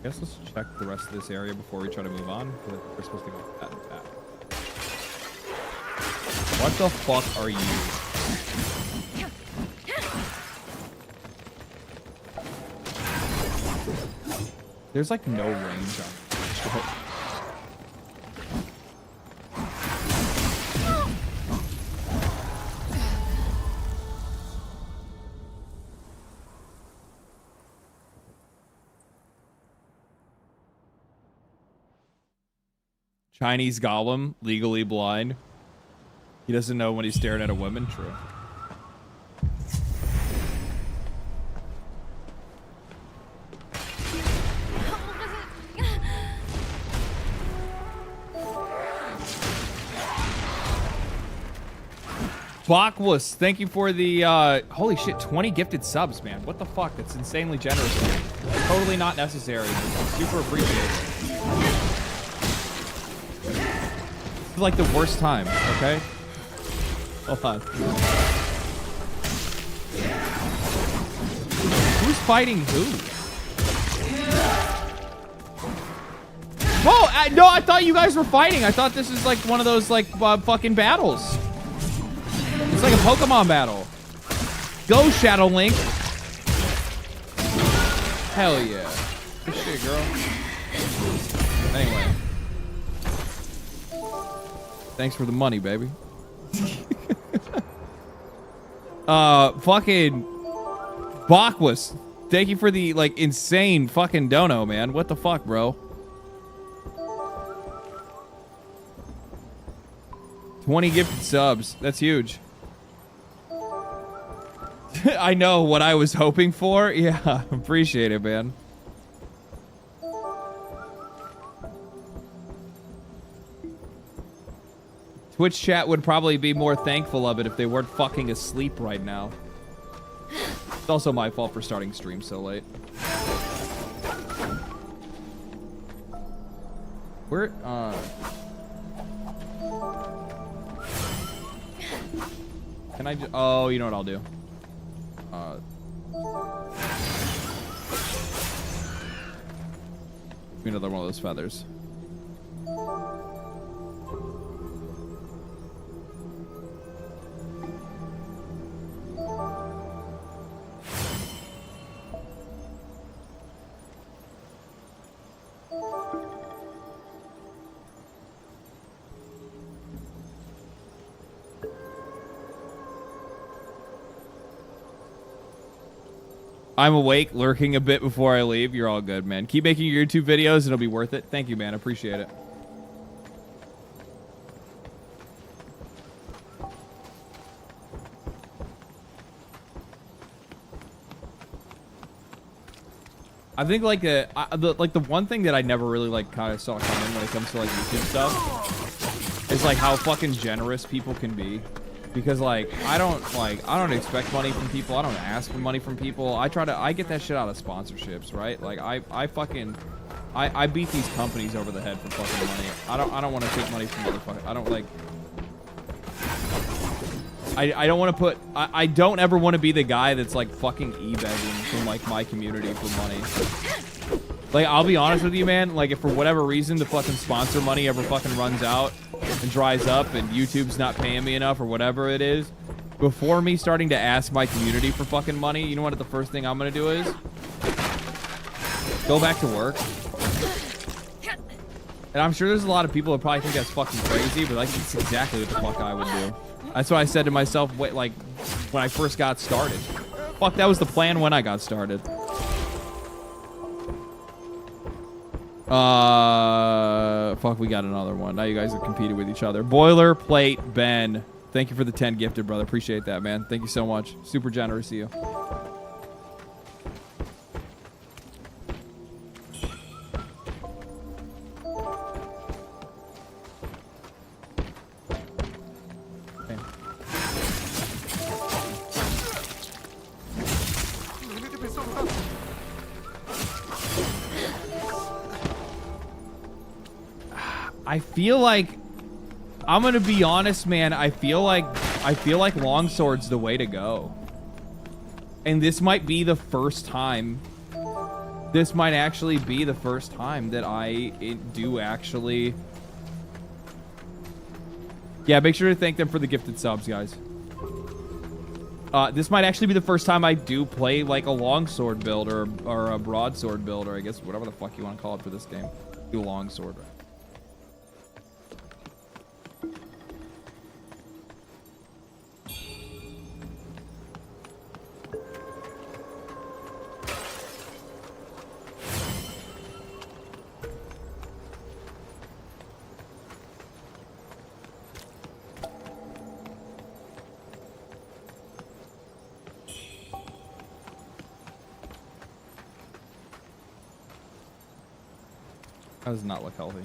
Guess let's check the rest of this area before we try to move on. We're supposed to go that and that. What the fuck are you? There's like no range on it. Chinese golem, legally blind. He doesn't know when he's staring at a woman. True. Backwus, thank you for the holy shit, 20 gifted subs, man. What the fuck? That's insanely generous. Totally not necessary. Super appreciated. This is like the worst time, okay? Hold on. Who's fighting who? Whoa! No, I thought you guys were fighting. I thought this is like one of those like fucking battles. It's like a Pokemon battle. Go, Shadow Link. Hell yeah. Good shit, girl. Anyway. Thanks for the money, baby. Fucking Backwus. Thank you for the, like, insane fucking dono, man. What the fuck, bro? 20 gifted subs. That's huge. I know what I was hoping for. Yeah, appreciate it, man. Twitch chat would probably be more thankful of it if they weren't fucking asleep right now. It's also my fault for starting stream so late. Where, can I just, oh, you know what I'll do? Give me another one of those feathers. I'm awake, lurking a bit before I leave. You're all good, man. Keep making your YouTube videos. It'll be worth it. Thank you, man. Appreciate it. I think like the one thing that I never really like kind of saw coming when it comes to like YouTube stuff is like how fucking generous people can be. Because like I don't expect money from people. I don't ask for money from people. I get that shit out of sponsorships, right? Like I beat these companies over the head for fucking money. I don't want to take money from motherfuckers. I don't like I don't want to put I don't ever want to be the guy that's like fucking e-begging from like my community for money. Like I'll be honest with you, man, like if for whatever reason the fucking sponsor money ever fucking runs out and dries up and YouTube's not paying me enough or whatever it is, before me starting to ask my community for fucking money, you know what the first thing I'm gonna do is? Go back to work. And I'm sure there's a lot of people that probably think that's fucking crazy, but like that's exactly what the fuck I would do. That's what I said to myself like when I first got started. Fuck, that was the plan when I got started. Fuck, we got another one. Now you guys are competing with each other. Boilerplate Ben. Thank you for the 10 gifted, brother. Appreciate that, man. Thank you so much. Super generous of you. I feel like, I'm gonna be honest, man. I feel like longsword's the way to go. And this might be the first time. This might actually be the first time that I do actually. Yeah, make sure to thank them for the gifted subs, guys. This might actually be the first time I do play like a longsword build or a broadsword build, or I guess whatever the fuck you want to call it for this game. Do longsword, right? That does not look healthy.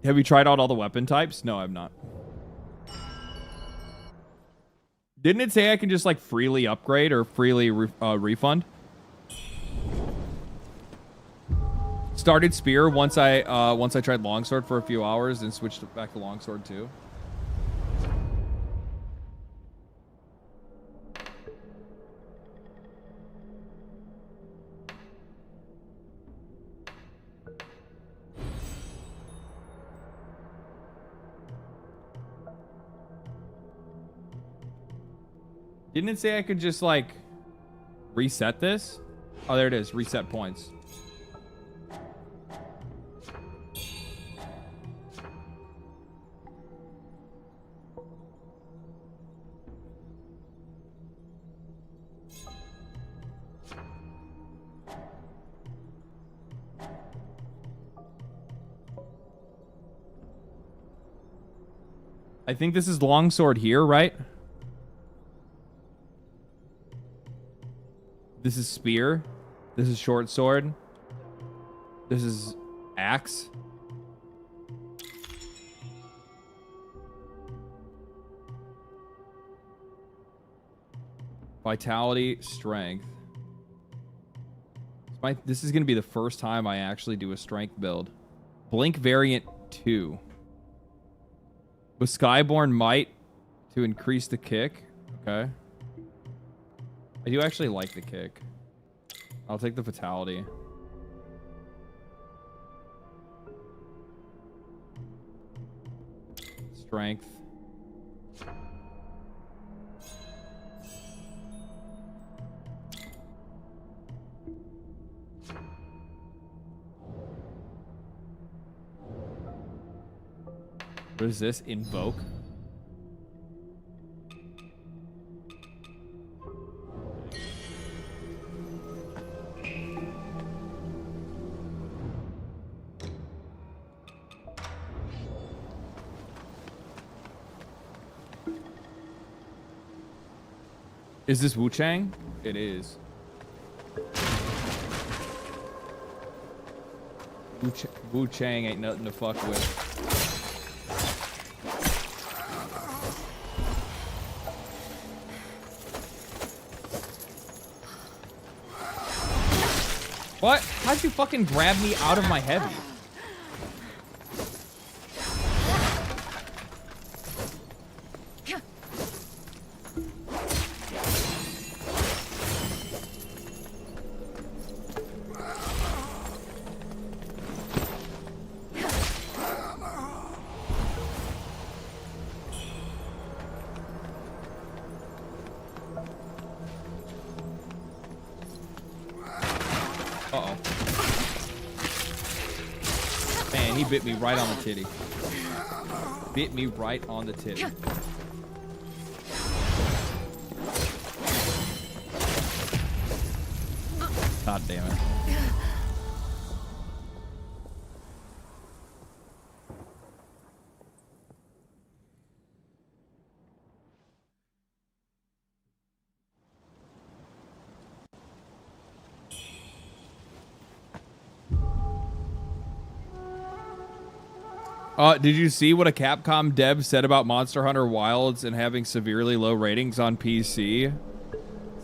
Have you tried out all the weapon types? No, I've not. Didn't it say I can just like freely upgrade or freely refund? Started spear once I tried longsword for a few hours and switched back to longsword too. Didn't it say I could just like reset this? Oh, there it is. Reset points. I think this is longsword here, right? This is spear. This is short sword. This is axe. Vitality, strength. This is going to be the first time I actually do a strength build. Blink variant 2. With Skyborn Might to increase the kick. Okay. I do actually like the kick. I'll take the fatality. Strength. What is this? Invoke? Is this Wuchang? It is. Wuchang ain't nothing to fuck with. What? How'd you fucking grab me out of my heavy? Uh-oh. Man, he bit me right on the titty. Bit me right on the titty. God damn it. Did you see what a Capcom dev said about Monster Hunter Wilds and having severely low ratings on PC?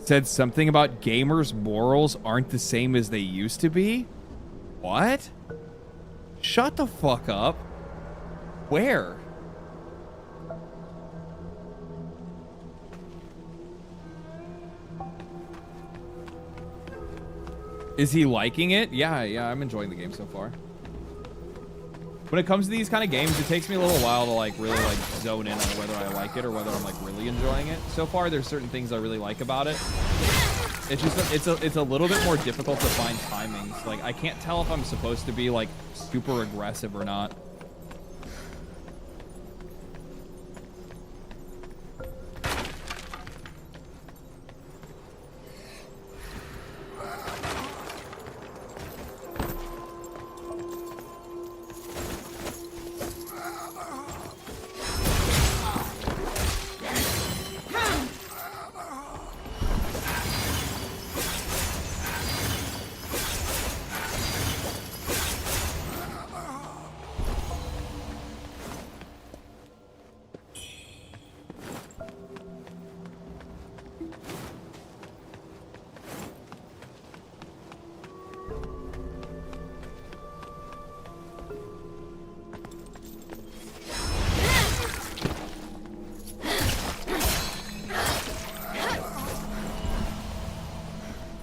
Said something about gamers' morals aren't the same as they used to be? What? Shut the fuck up. Where? Is he liking it? Yeah, I'm enjoying the game so far. When it comes to these kind of games, it takes me a little while to like really like zone in on whether I like it or whether I'm like really enjoying it. So far, there's certain things I really like about it. It's just it's a little bit more difficult to find timings. Like I can't tell if I'm supposed to be like super aggressive or not.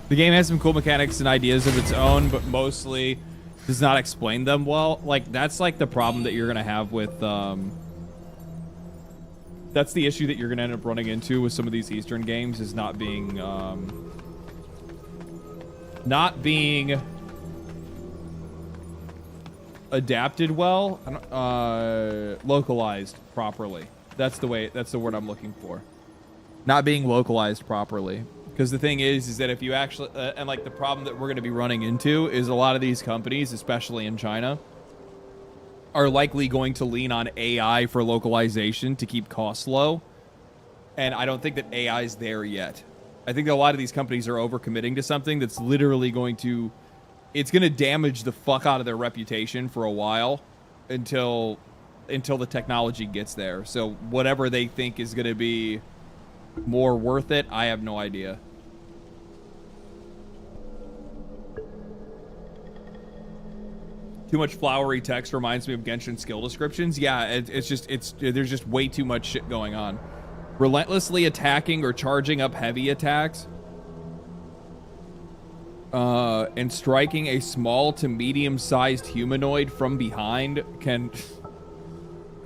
The game has some cool mechanics and ideas of its own, but mostly does not explain them well. Like, that's like the problem that you're going to have with, that's the issue that you're going to end up running into with some of these Eastern games, is not being adapted well, localized properly. That's the word I'm looking for. Not being localized properly. Because the thing is that if you actually, and like the problem that we're going to be running into is a lot of these companies, especially in China, are likely going to lean on AI for localization to keep costs low. And I don't think that AI is there yet. I think that a lot of these companies are overcommitting to something that's literally it's going to damage the fuck out of their reputation for a while until the technology gets there. So whatever they think is going to be more worth it, I have no idea. Too much flowery text reminds me of Genshin skill descriptions. Yeah, there's just way too much shit going on. Relentlessly attacking or charging up heavy attacks, and striking a small to medium-sized humanoid from behind can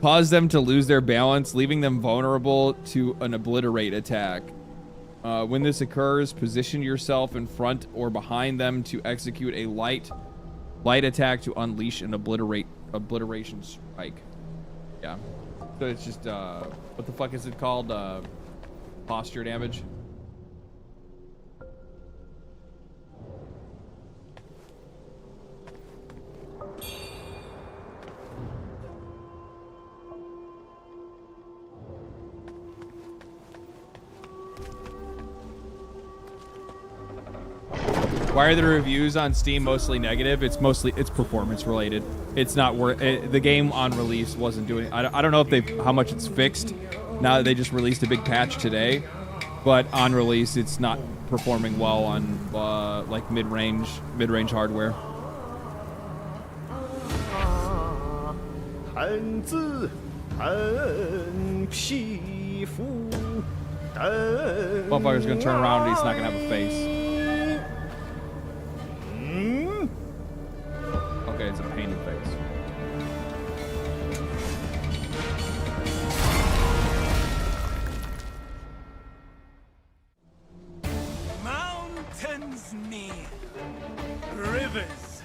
cause them to lose their balance, leaving them vulnerable to an obliterate attack. When this occurs, position yourself in front or behind them to execute a light attack to unleash an obliteration strike. Yeah. So it's just what the fuck is it called? Posture damage. Why are the reviews on Steam mostly negative? It's performance related. It's not the game on release wasn't doing. I don't know if how much it's fixed now that they just released a big patch today, but on release it's not performing well on like mid-range hardware. Motherfucker's gonna turn around and he's not gonna have a face. Okay, it's a painted face. Mountains near, rivers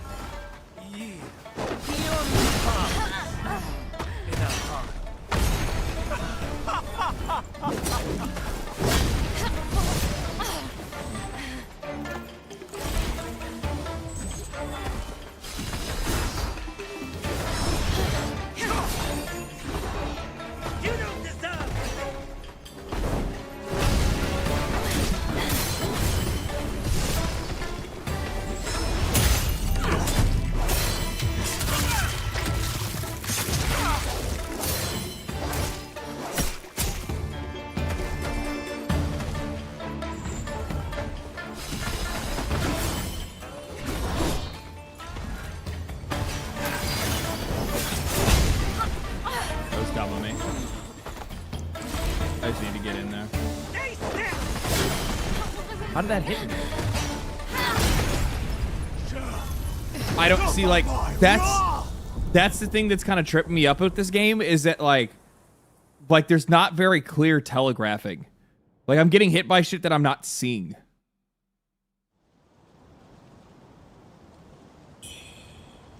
yield, beyond the path in our heart. dumb of me. I just need to get in there. How did that hit me? I don't see, like, that's the thing that's kind of tripping me up with this game, is that like there's not very clear telegraphing. Like, I'm getting hit by shit that I'm not seeing.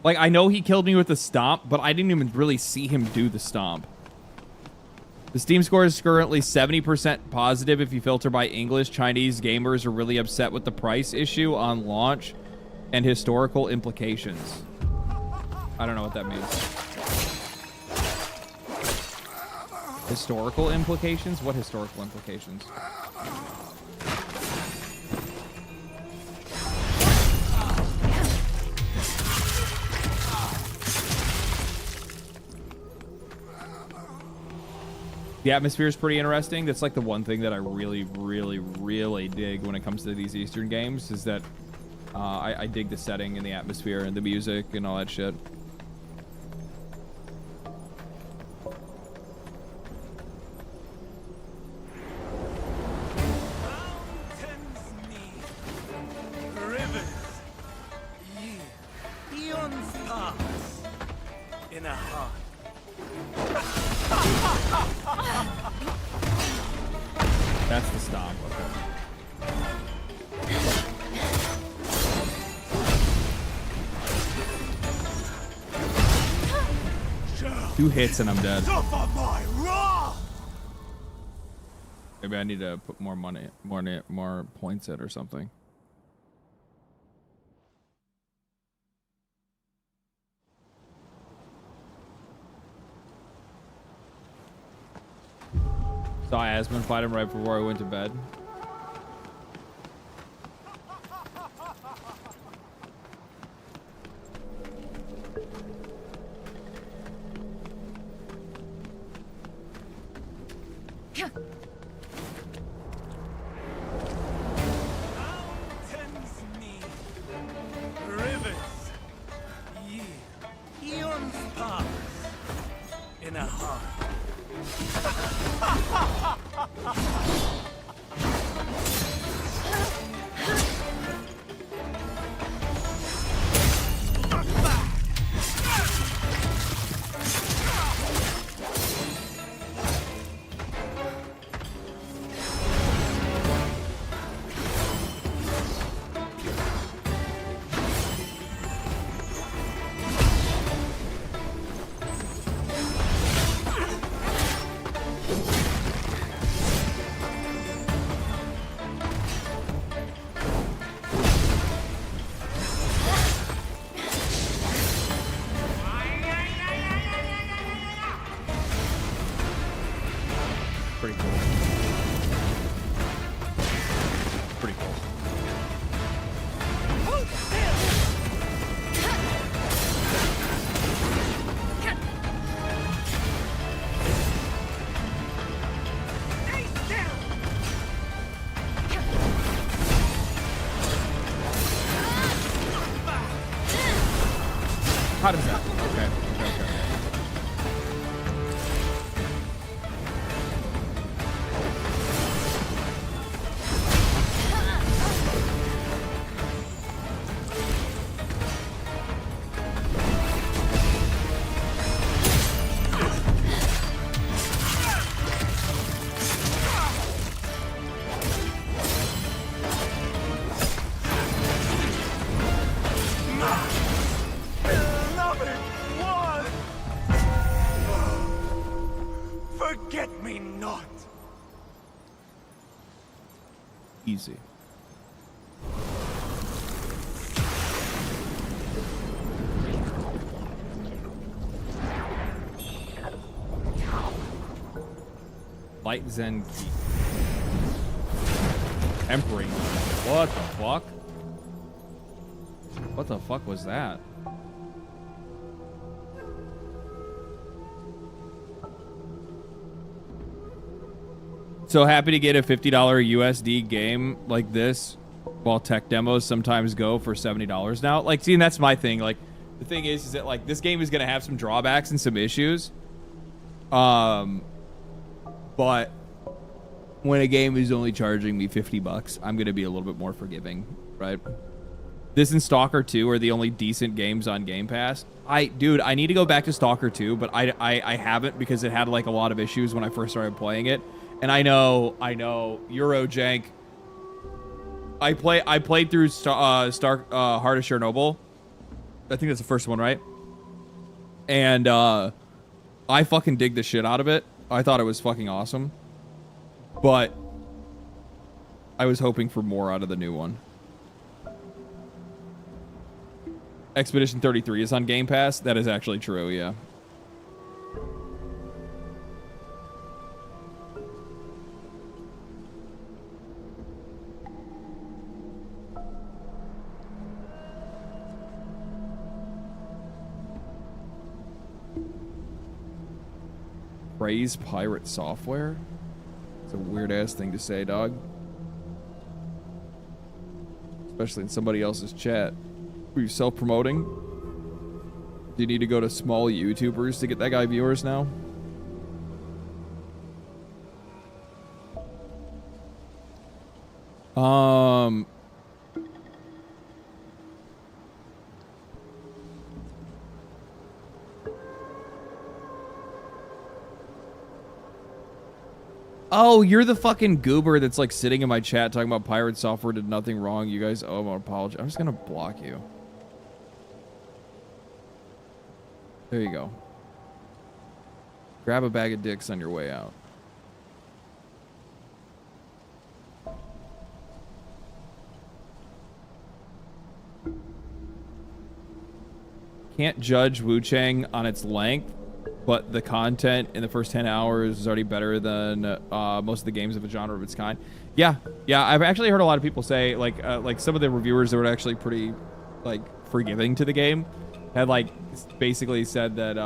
Like, I know he killed me with the stomp, but I didn't even really see him do the stomp. The Steam score is currently 70% positive if you filter by English. Chinese gamers are really upset with the price issue on launch and historical implications. I don't know what that means. Historical implications? What historical implications? The atmosphere is pretty interesting. That's like the one thing that I really, really, really dig when it comes to these Eastern games, is that I dig the setting and the atmosphere and the music and all that shit. That's the stomp. Okay. 2 hits and I'm dead. Maybe I need to put more money, more points in or something. Saw Asmund fight him right before I went to bed. How does that? Okay. Easy. Light Zen key. Tempering. What the fuck? What the fuck was that? So happy to get a $50 USD game like this, while tech demos sometimes go for $70 now. Like, see, and that's my thing. Like, the thing is that like this game is gonna have some drawbacks and some issues, But when a game is only charging me $50, I'm gonna be a little bit more forgiving, right? This and Stalker 2 are the only decent games on Game Pass. Dude, I need to go back to Stalker 2, but I haven't because it had like a lot of issues when I first started playing it. And I know, Eurojank. I played through Heart of Chernobyl. I think that's the first one, right? And I fucking dig the shit out of it. I thought it was fucking awesome. But I was hoping for more out of the new one. Expedition 33 is on Game Pass. That is actually true, yeah. Praise pirate software? It's a weird ass thing to say, dog. Especially in somebody else's chat. Are you self-promoting? Do you need to go to small YouTubers to get that guy viewers now? Oh, you're the fucking goober that's like sitting in my chat talking about pirate software did nothing wrong. You guys owe him an apology. I'm just gonna block you. There you go. Grab a bag of dicks on your way out. Can't judge Wuchang on its length, but the content in the first 10 hours is already better than most of the games of a genre of its kind. Yeah, I've actually heard a lot of people say, like some of the reviewers that were actually pretty, like, forgiving to the game had, like, basically said that,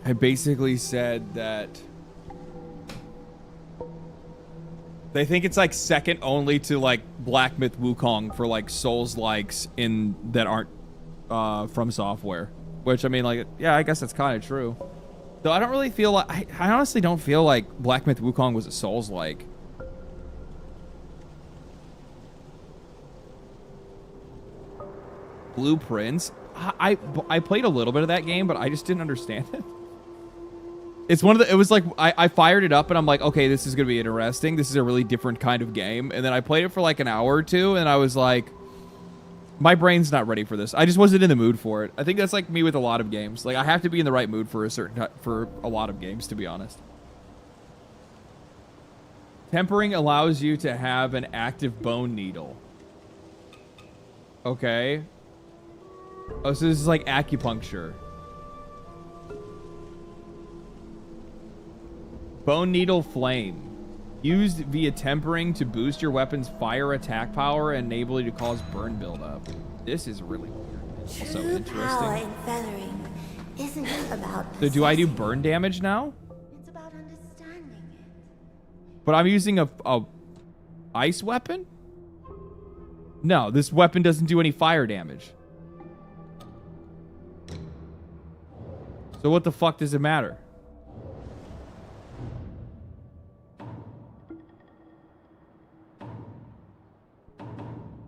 I basically said that they think it's like second only to like Black Myth Wukong for like Souls likes in that aren't from software. Which I mean, like, yeah, I guess that's kind of true. Though I don't really feel like I honestly don't feel like Black Myth Wukong was a Souls like. Blueprints. I played a little bit of that game, but I just didn't understand it. It's one of the, it was like, I fired it up and I'm like, okay, this is going to be interesting. This is a really different kind of game. And then I played it for like an hour or two and I was like, my brain's not ready for this. I just wasn't in the mood for it. I think that's like me with a lot of games. Like I have to be in the right mood for a lot of games, to be honest. Tempering allows you to have an active bone needle. Okay. Oh, so this is like acupuncture. Bone Needle Flame. Used via tempering to boost your weapon's fire attack power and enable you to cause burn buildup. This is really weird. Also interesting. Power in feathering isn't about so do I do burn damage now? It's about understanding it. But I'm using a ice weapon? No, this weapon doesn't do any fire damage. So what the fuck does it matter?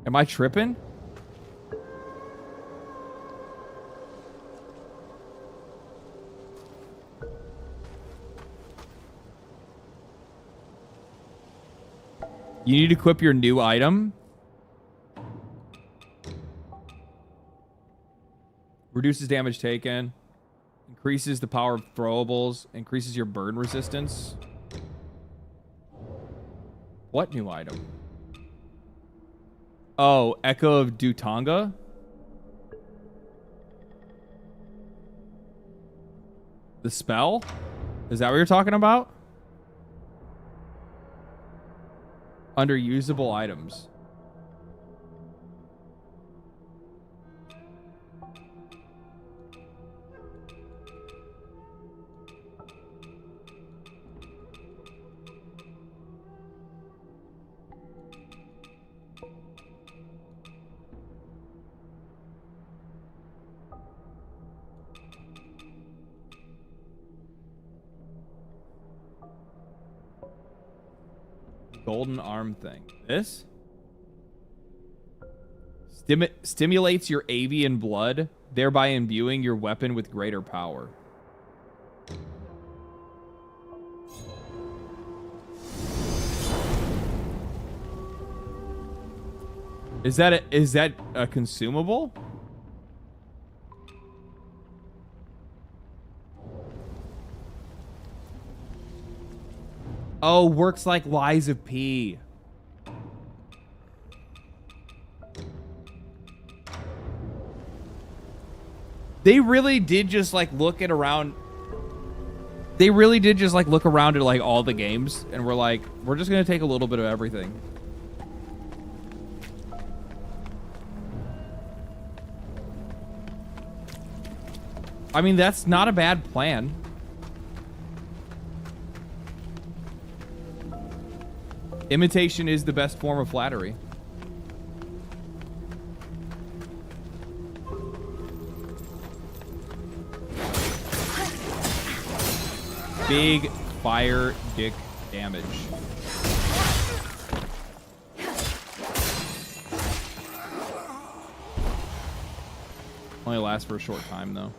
Am I tripping? You need to equip your new item. Reduces damage taken. Increases the power of throwables. Increases your burn resistance. What new item? Oh, Echo of Dutanga? The spell? Is that what you're talking about? Under usable items. Golden arm thing. This? Stimulates your avian blood, thereby imbuing your weapon with greater power. Is that a consumable? Oh, works like Lies of P. They really did just like look at around. They really did just like look around at like all the games and we're like, we're just gonna take a little bit of everything. I mean, that's not a bad plan. Imitation is the best form of flattery. Big fire dick damage. Only lasts for a short time though.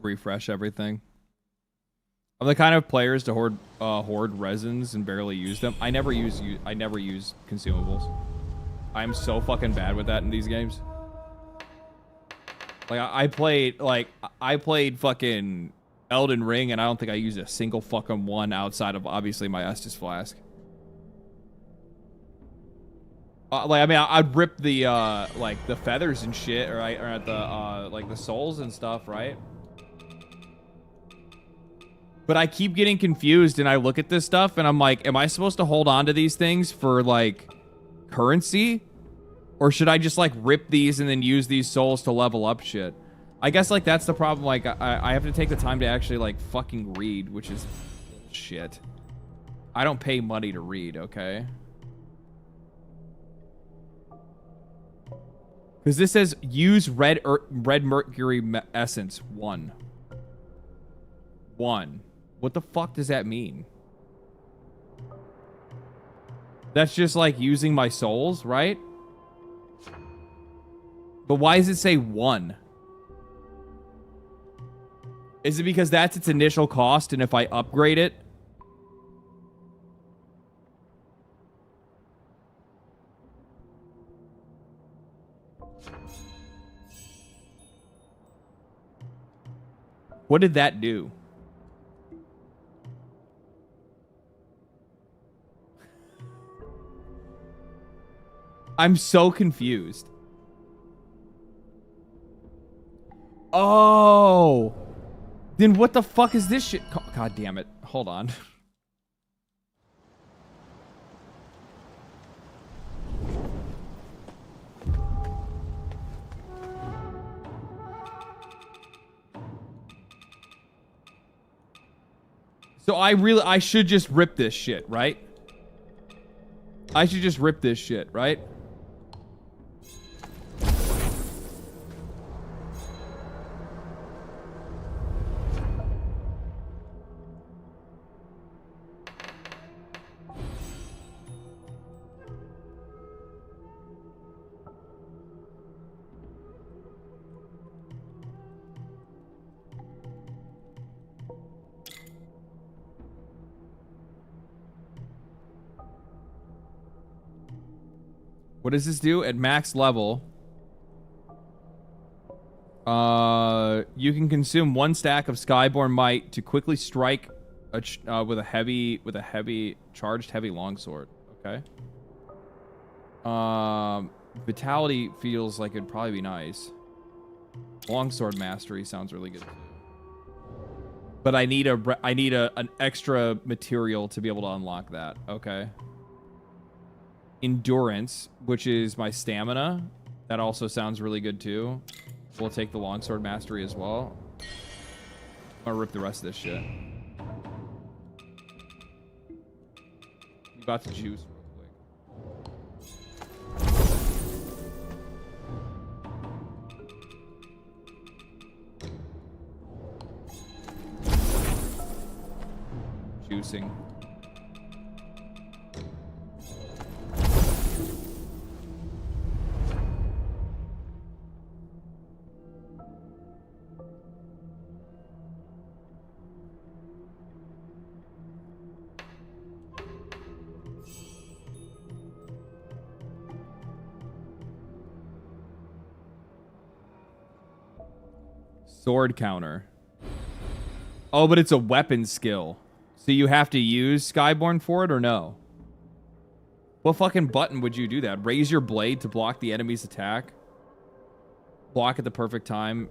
Refresh everything. I'm the kind of players to hoard resins and barely use them. I never use consumables. I'm so fucking bad with that in these games. Like I played fucking Elden Ring and I don't think I used a single fucking one outside of obviously my Estus flask. Like I mean I'd rip the like the feathers and shit, right? Or at the like the souls and stuff, right? But I keep getting confused and I look at this stuff and I'm like, am I supposed to hold on to these things for like currency? Or should I just like rip these and then use these souls to level up shit? I guess like that's the problem. Like I have to take the time to actually like fucking read, which is shit. I don't pay money to read, okay? Because this says use red mercury essence 1. What the fuck does that mean? That's just like using my souls, right? But why does it say 1? Is it because that's its initial cost and if I upgrade it? What did that do? I'm so confused. Oh. Then what the fuck is this shit? God damn it. Hold on. So I should just rip this shit, right? I should just rip this shit, right? What does this do? At max level, you can consume 1 stack of Skyborn Might to quickly strike with a heavy charged heavy longsword. Okay. Vitality feels like it'd probably be nice. Longsword mastery sounds really good too. But I need an extra material to be able to unlock that. Okay. Endurance, which is my stamina. That also sounds really good too. We'll take the longsword mastery as well. I'm gonna rip the rest of this shit. You about to juice real quick. Juicing. Sword counter. Oh, but it's a weapon skill. So you have to use Skyborn for it or no? What fucking button would you do that? Raise your blade to block the enemy's attack? Block at the perfect time.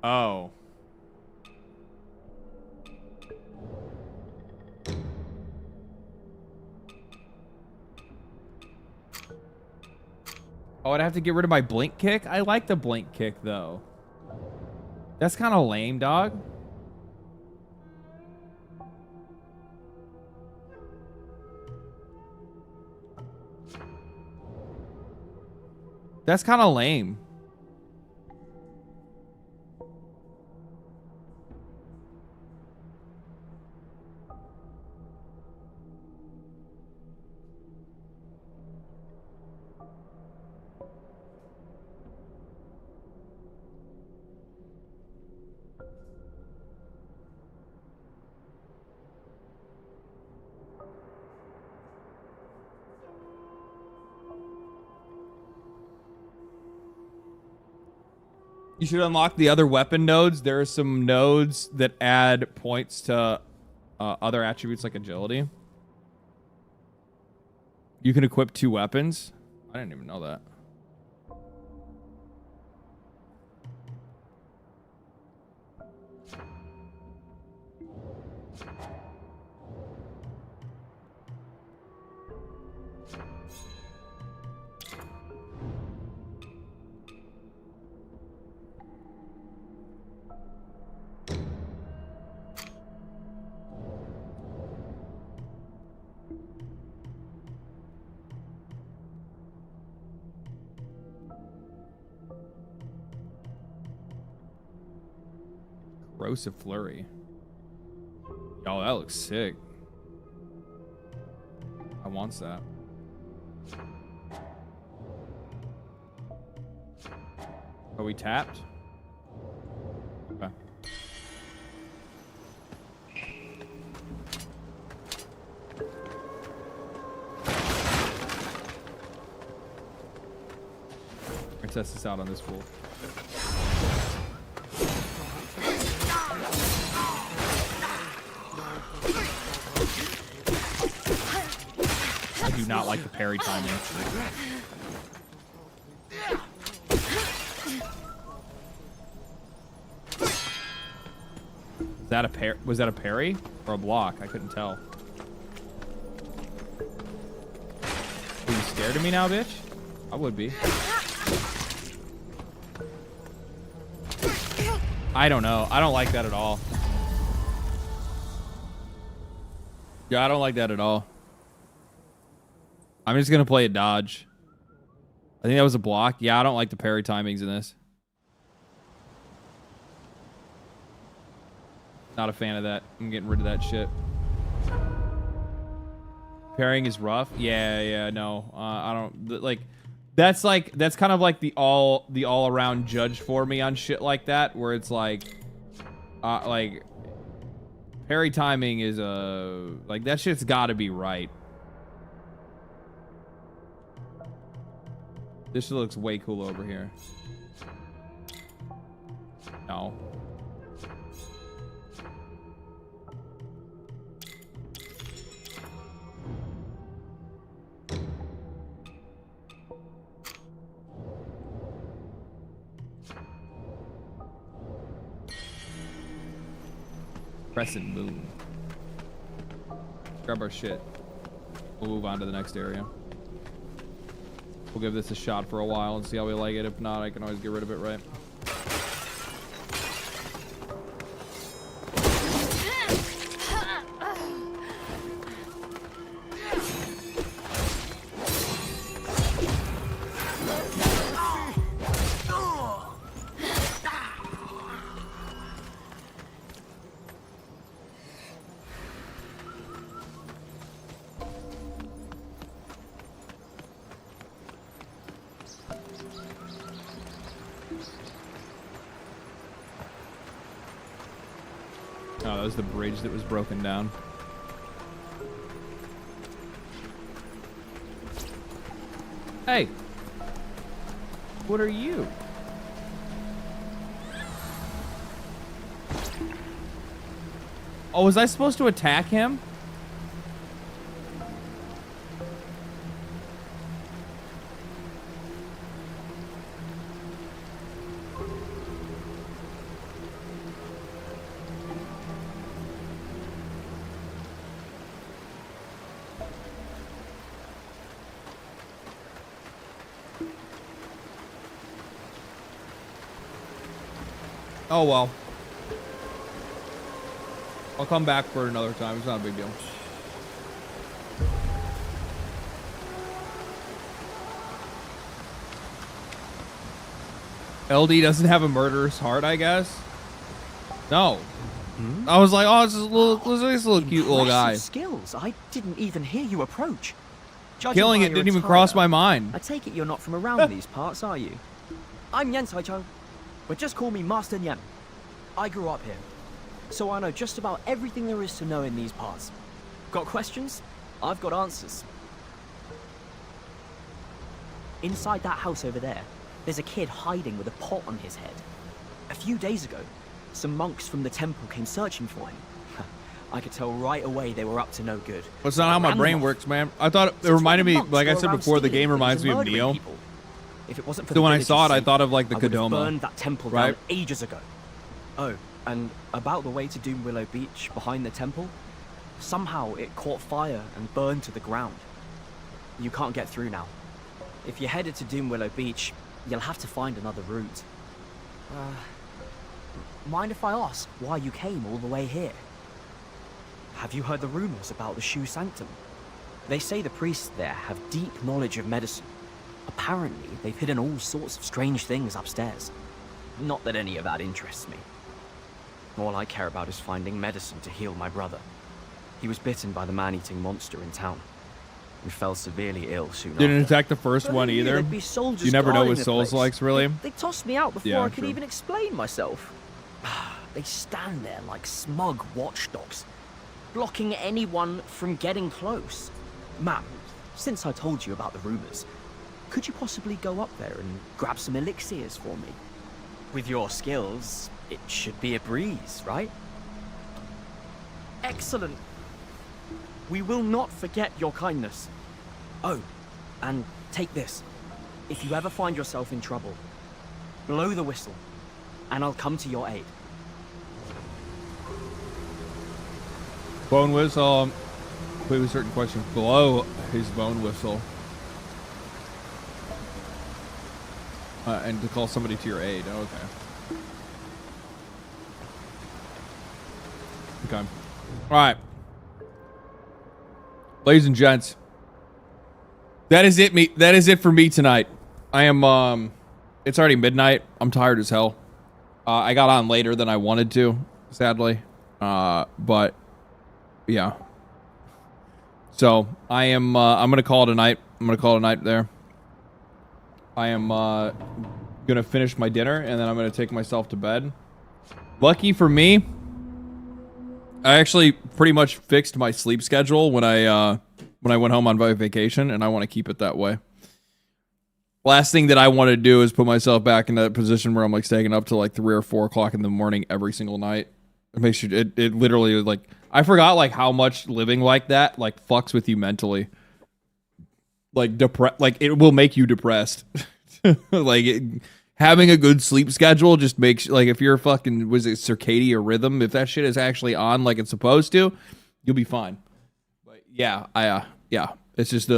Oh. Oh, I'd have to get rid of my blink kick? I like the blink kick, though. That's kind of lame, dog. That's kind of lame. You should unlock the other weapon nodes. There are some nodes that add points to other attributes like agility. You can equip 2 weapons. I didn't even know that. Corrosive Flurry. Oh, that looks sick. I want that. Are we tapped? Okay. Let's test this out on this fool. I do not like the parry timing. Was that a parry or a block? I couldn't tell. Are you scared of me now, bitch? I would be. I don't know. I don't like that at all. Yeah, I don't like that at all. I'm just gonna play a dodge. I think that was a block. Yeah, I don't like the parry timings in this. Not a fan of that. I'm getting rid of that shit. Parrying is rough. Yeah, no. I don't like. That's kind of like the all around judge for me on shit like that, where it's like parry timing is like that shit's got to be right. This looks way cool over here. No. Crescent Moon. Grab our shit. We'll move on to the next area. We'll give this a shot for a while and see how we like it. If not, I can always get rid of it, right? Oh, that was the bridge that was broken down. Hey! What are you? Oh, was I supposed to attack him? Oh well. I'll come back for another time. It's not a big deal. LD doesn't have a murderous heart, I guess. No. I was like, oh, this little cute little guy. Skills. I didn't even hear you approach. Killing it didn't even cross my mind. I take it you're not from around these parts, are you? I'm Yen Saicho, but just call me Master Yen. I grew up here, so I know just about everything there is to know in these parts. Got questions? I've got answers. Inside that house over there, there's a kid hiding with a pot on his head. A few days ago, some monks from the temple came searching for him. I could tell right away they were up to no good. That's not how my brain works, man. I thought it reminded me, like I said before, the game reminds me of Neo. If it wasn't for So when I saw it, I thought of like the I would've Kodama. burned that temple down ages ago. Oh, and about the way to Doom Willow Beach behind the temple, somehow it caught fire and burned to the ground. You can't get through now. If you're headed to Doom Willow Beach, you'll have to find another route. Mind if I ask why you came all the way here? Have you heard the rumors about the Shu Sanctum? They say the priests there have deep knowledge of medicine. Apparently, they've hidden all sorts of strange things upstairs. Not that any of that interests me. All I care about is finding medicine to heal my brother. He was bitten by the man-eating monster in town and fell severely ill soon Didn't after. attack the first one either. There'd be soldiers You never know guarding what the Souls place. likes, really. They tossed me out before Yeah, I could true. even explain myself. They stand there like smug watchdogs, blocking anyone from getting close. Ma'am, since I told you about the rumors, could you possibly go up there and grab some elixirs for me? With your skills, it should be a breeze, right? Excellent. We will not forget your kindness. Oh, and take this. If you ever find yourself in trouble, blow the whistle, and I'll come to your aid. Bone whistle. Wait, with certain questions. Blow his bone whistle. And to call somebody to your aid. Oh, okay. Okay. All right. Ladies and gents. That is it. That is it for me tonight. I am, it's already midnight. I'm tired as hell. I got on later than I wanted to, sadly. But yeah. So I am, I'm going to call it a night. I'm going to call it a night there. I am, going to finish my dinner and then I'm going to take myself to bed. Lucky for me, I actually pretty much fixed my sleep schedule when I went home on vacation, and I want to keep it that way. Last thing that I want to do is put myself back in that position where I'm like staying up till like 3 or 4 o'clock in the morning every single night. It makes you, it literally like, I forgot like how much living like that like fucks with you mentally. Like like it will make you depressed. Like having a good sleep schedule just makes, like, if you're fucking, was it circadian rhythm, if that shit is actually on like it's supposed to, you'll be fine. But yeah, it's just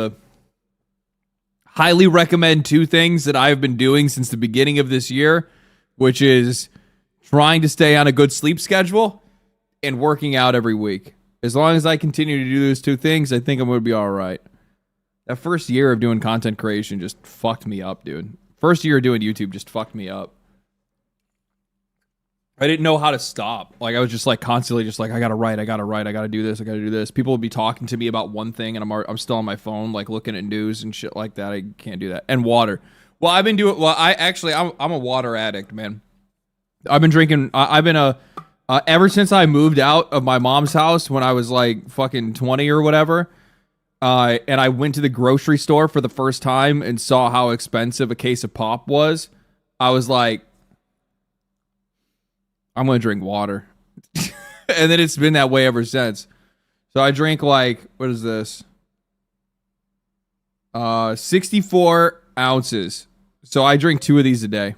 highly recommend 2 things that I've been doing since the beginning of this year, which is trying to stay on a good sleep schedule and working out every week. As long as I continue to do those 2 things, I think I'm going to be all right. That first year of doing content creation just fucked me up, dude. First year of doing YouTube just fucked me up. I didn't know how to stop. Like, I was just like constantly just like, I gotta write, I gotta do this. People would be talking to me about one thing and I'm still on my phone, like looking at news and shit like that. I can't do that. And water. Well, I've been doing, I'm a water addict, man. I've been drinking, ever since I moved out of my mom's house when I was like fucking 20 or whatever, and I went to the grocery store for the first time and saw how expensive a case of pop was, I was like, I'm going to drink water. And then it's been that way ever since. So I drink like, what is this? 64 ounces. So I drink 2 of these a day.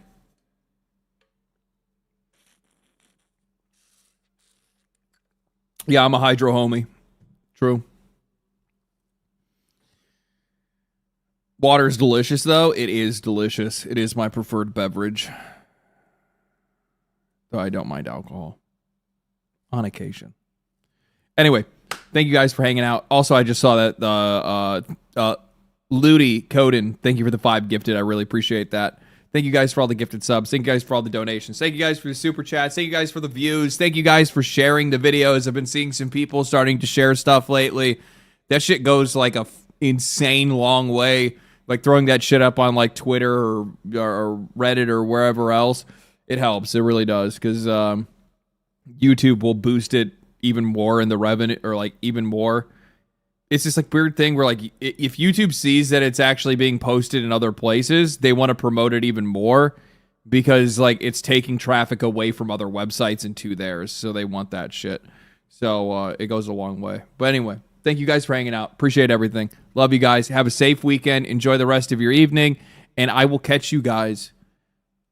Yeah, I'm a hydro homie. True. Water is delicious, though. It is delicious. It is my preferred beverage. Though I don't mind alcohol. On occasion. Anyway, thank you guys for hanging out. Also, I just saw that Ludi Coden, thank you for the 5 gifted. I really appreciate that. Thank you guys for all the gifted subs. Thank you guys for all the donations. Thank you guys for the super chats. Thank you guys for the views. Thank you guys for sharing the videos. I've been seeing some people starting to share stuff lately. That shit goes like a insane long way. Like throwing that shit up on like Twitter or Reddit or wherever else. It helps. It really does. Because YouTube will boost it even more in the revenue, or like even more. It's just like weird thing where like if YouTube sees that it's actually being posted in other places, they want to promote it even more because like it's taking traffic away from other websites into theirs. So they want that shit. So it goes a long way. But anyway, thank you guys for hanging out. Appreciate everything. Love you guys. Have a safe weekend. Enjoy the rest of your evening. And I will catch you guys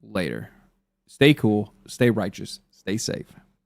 later. Stay cool. Stay righteous. Stay safe.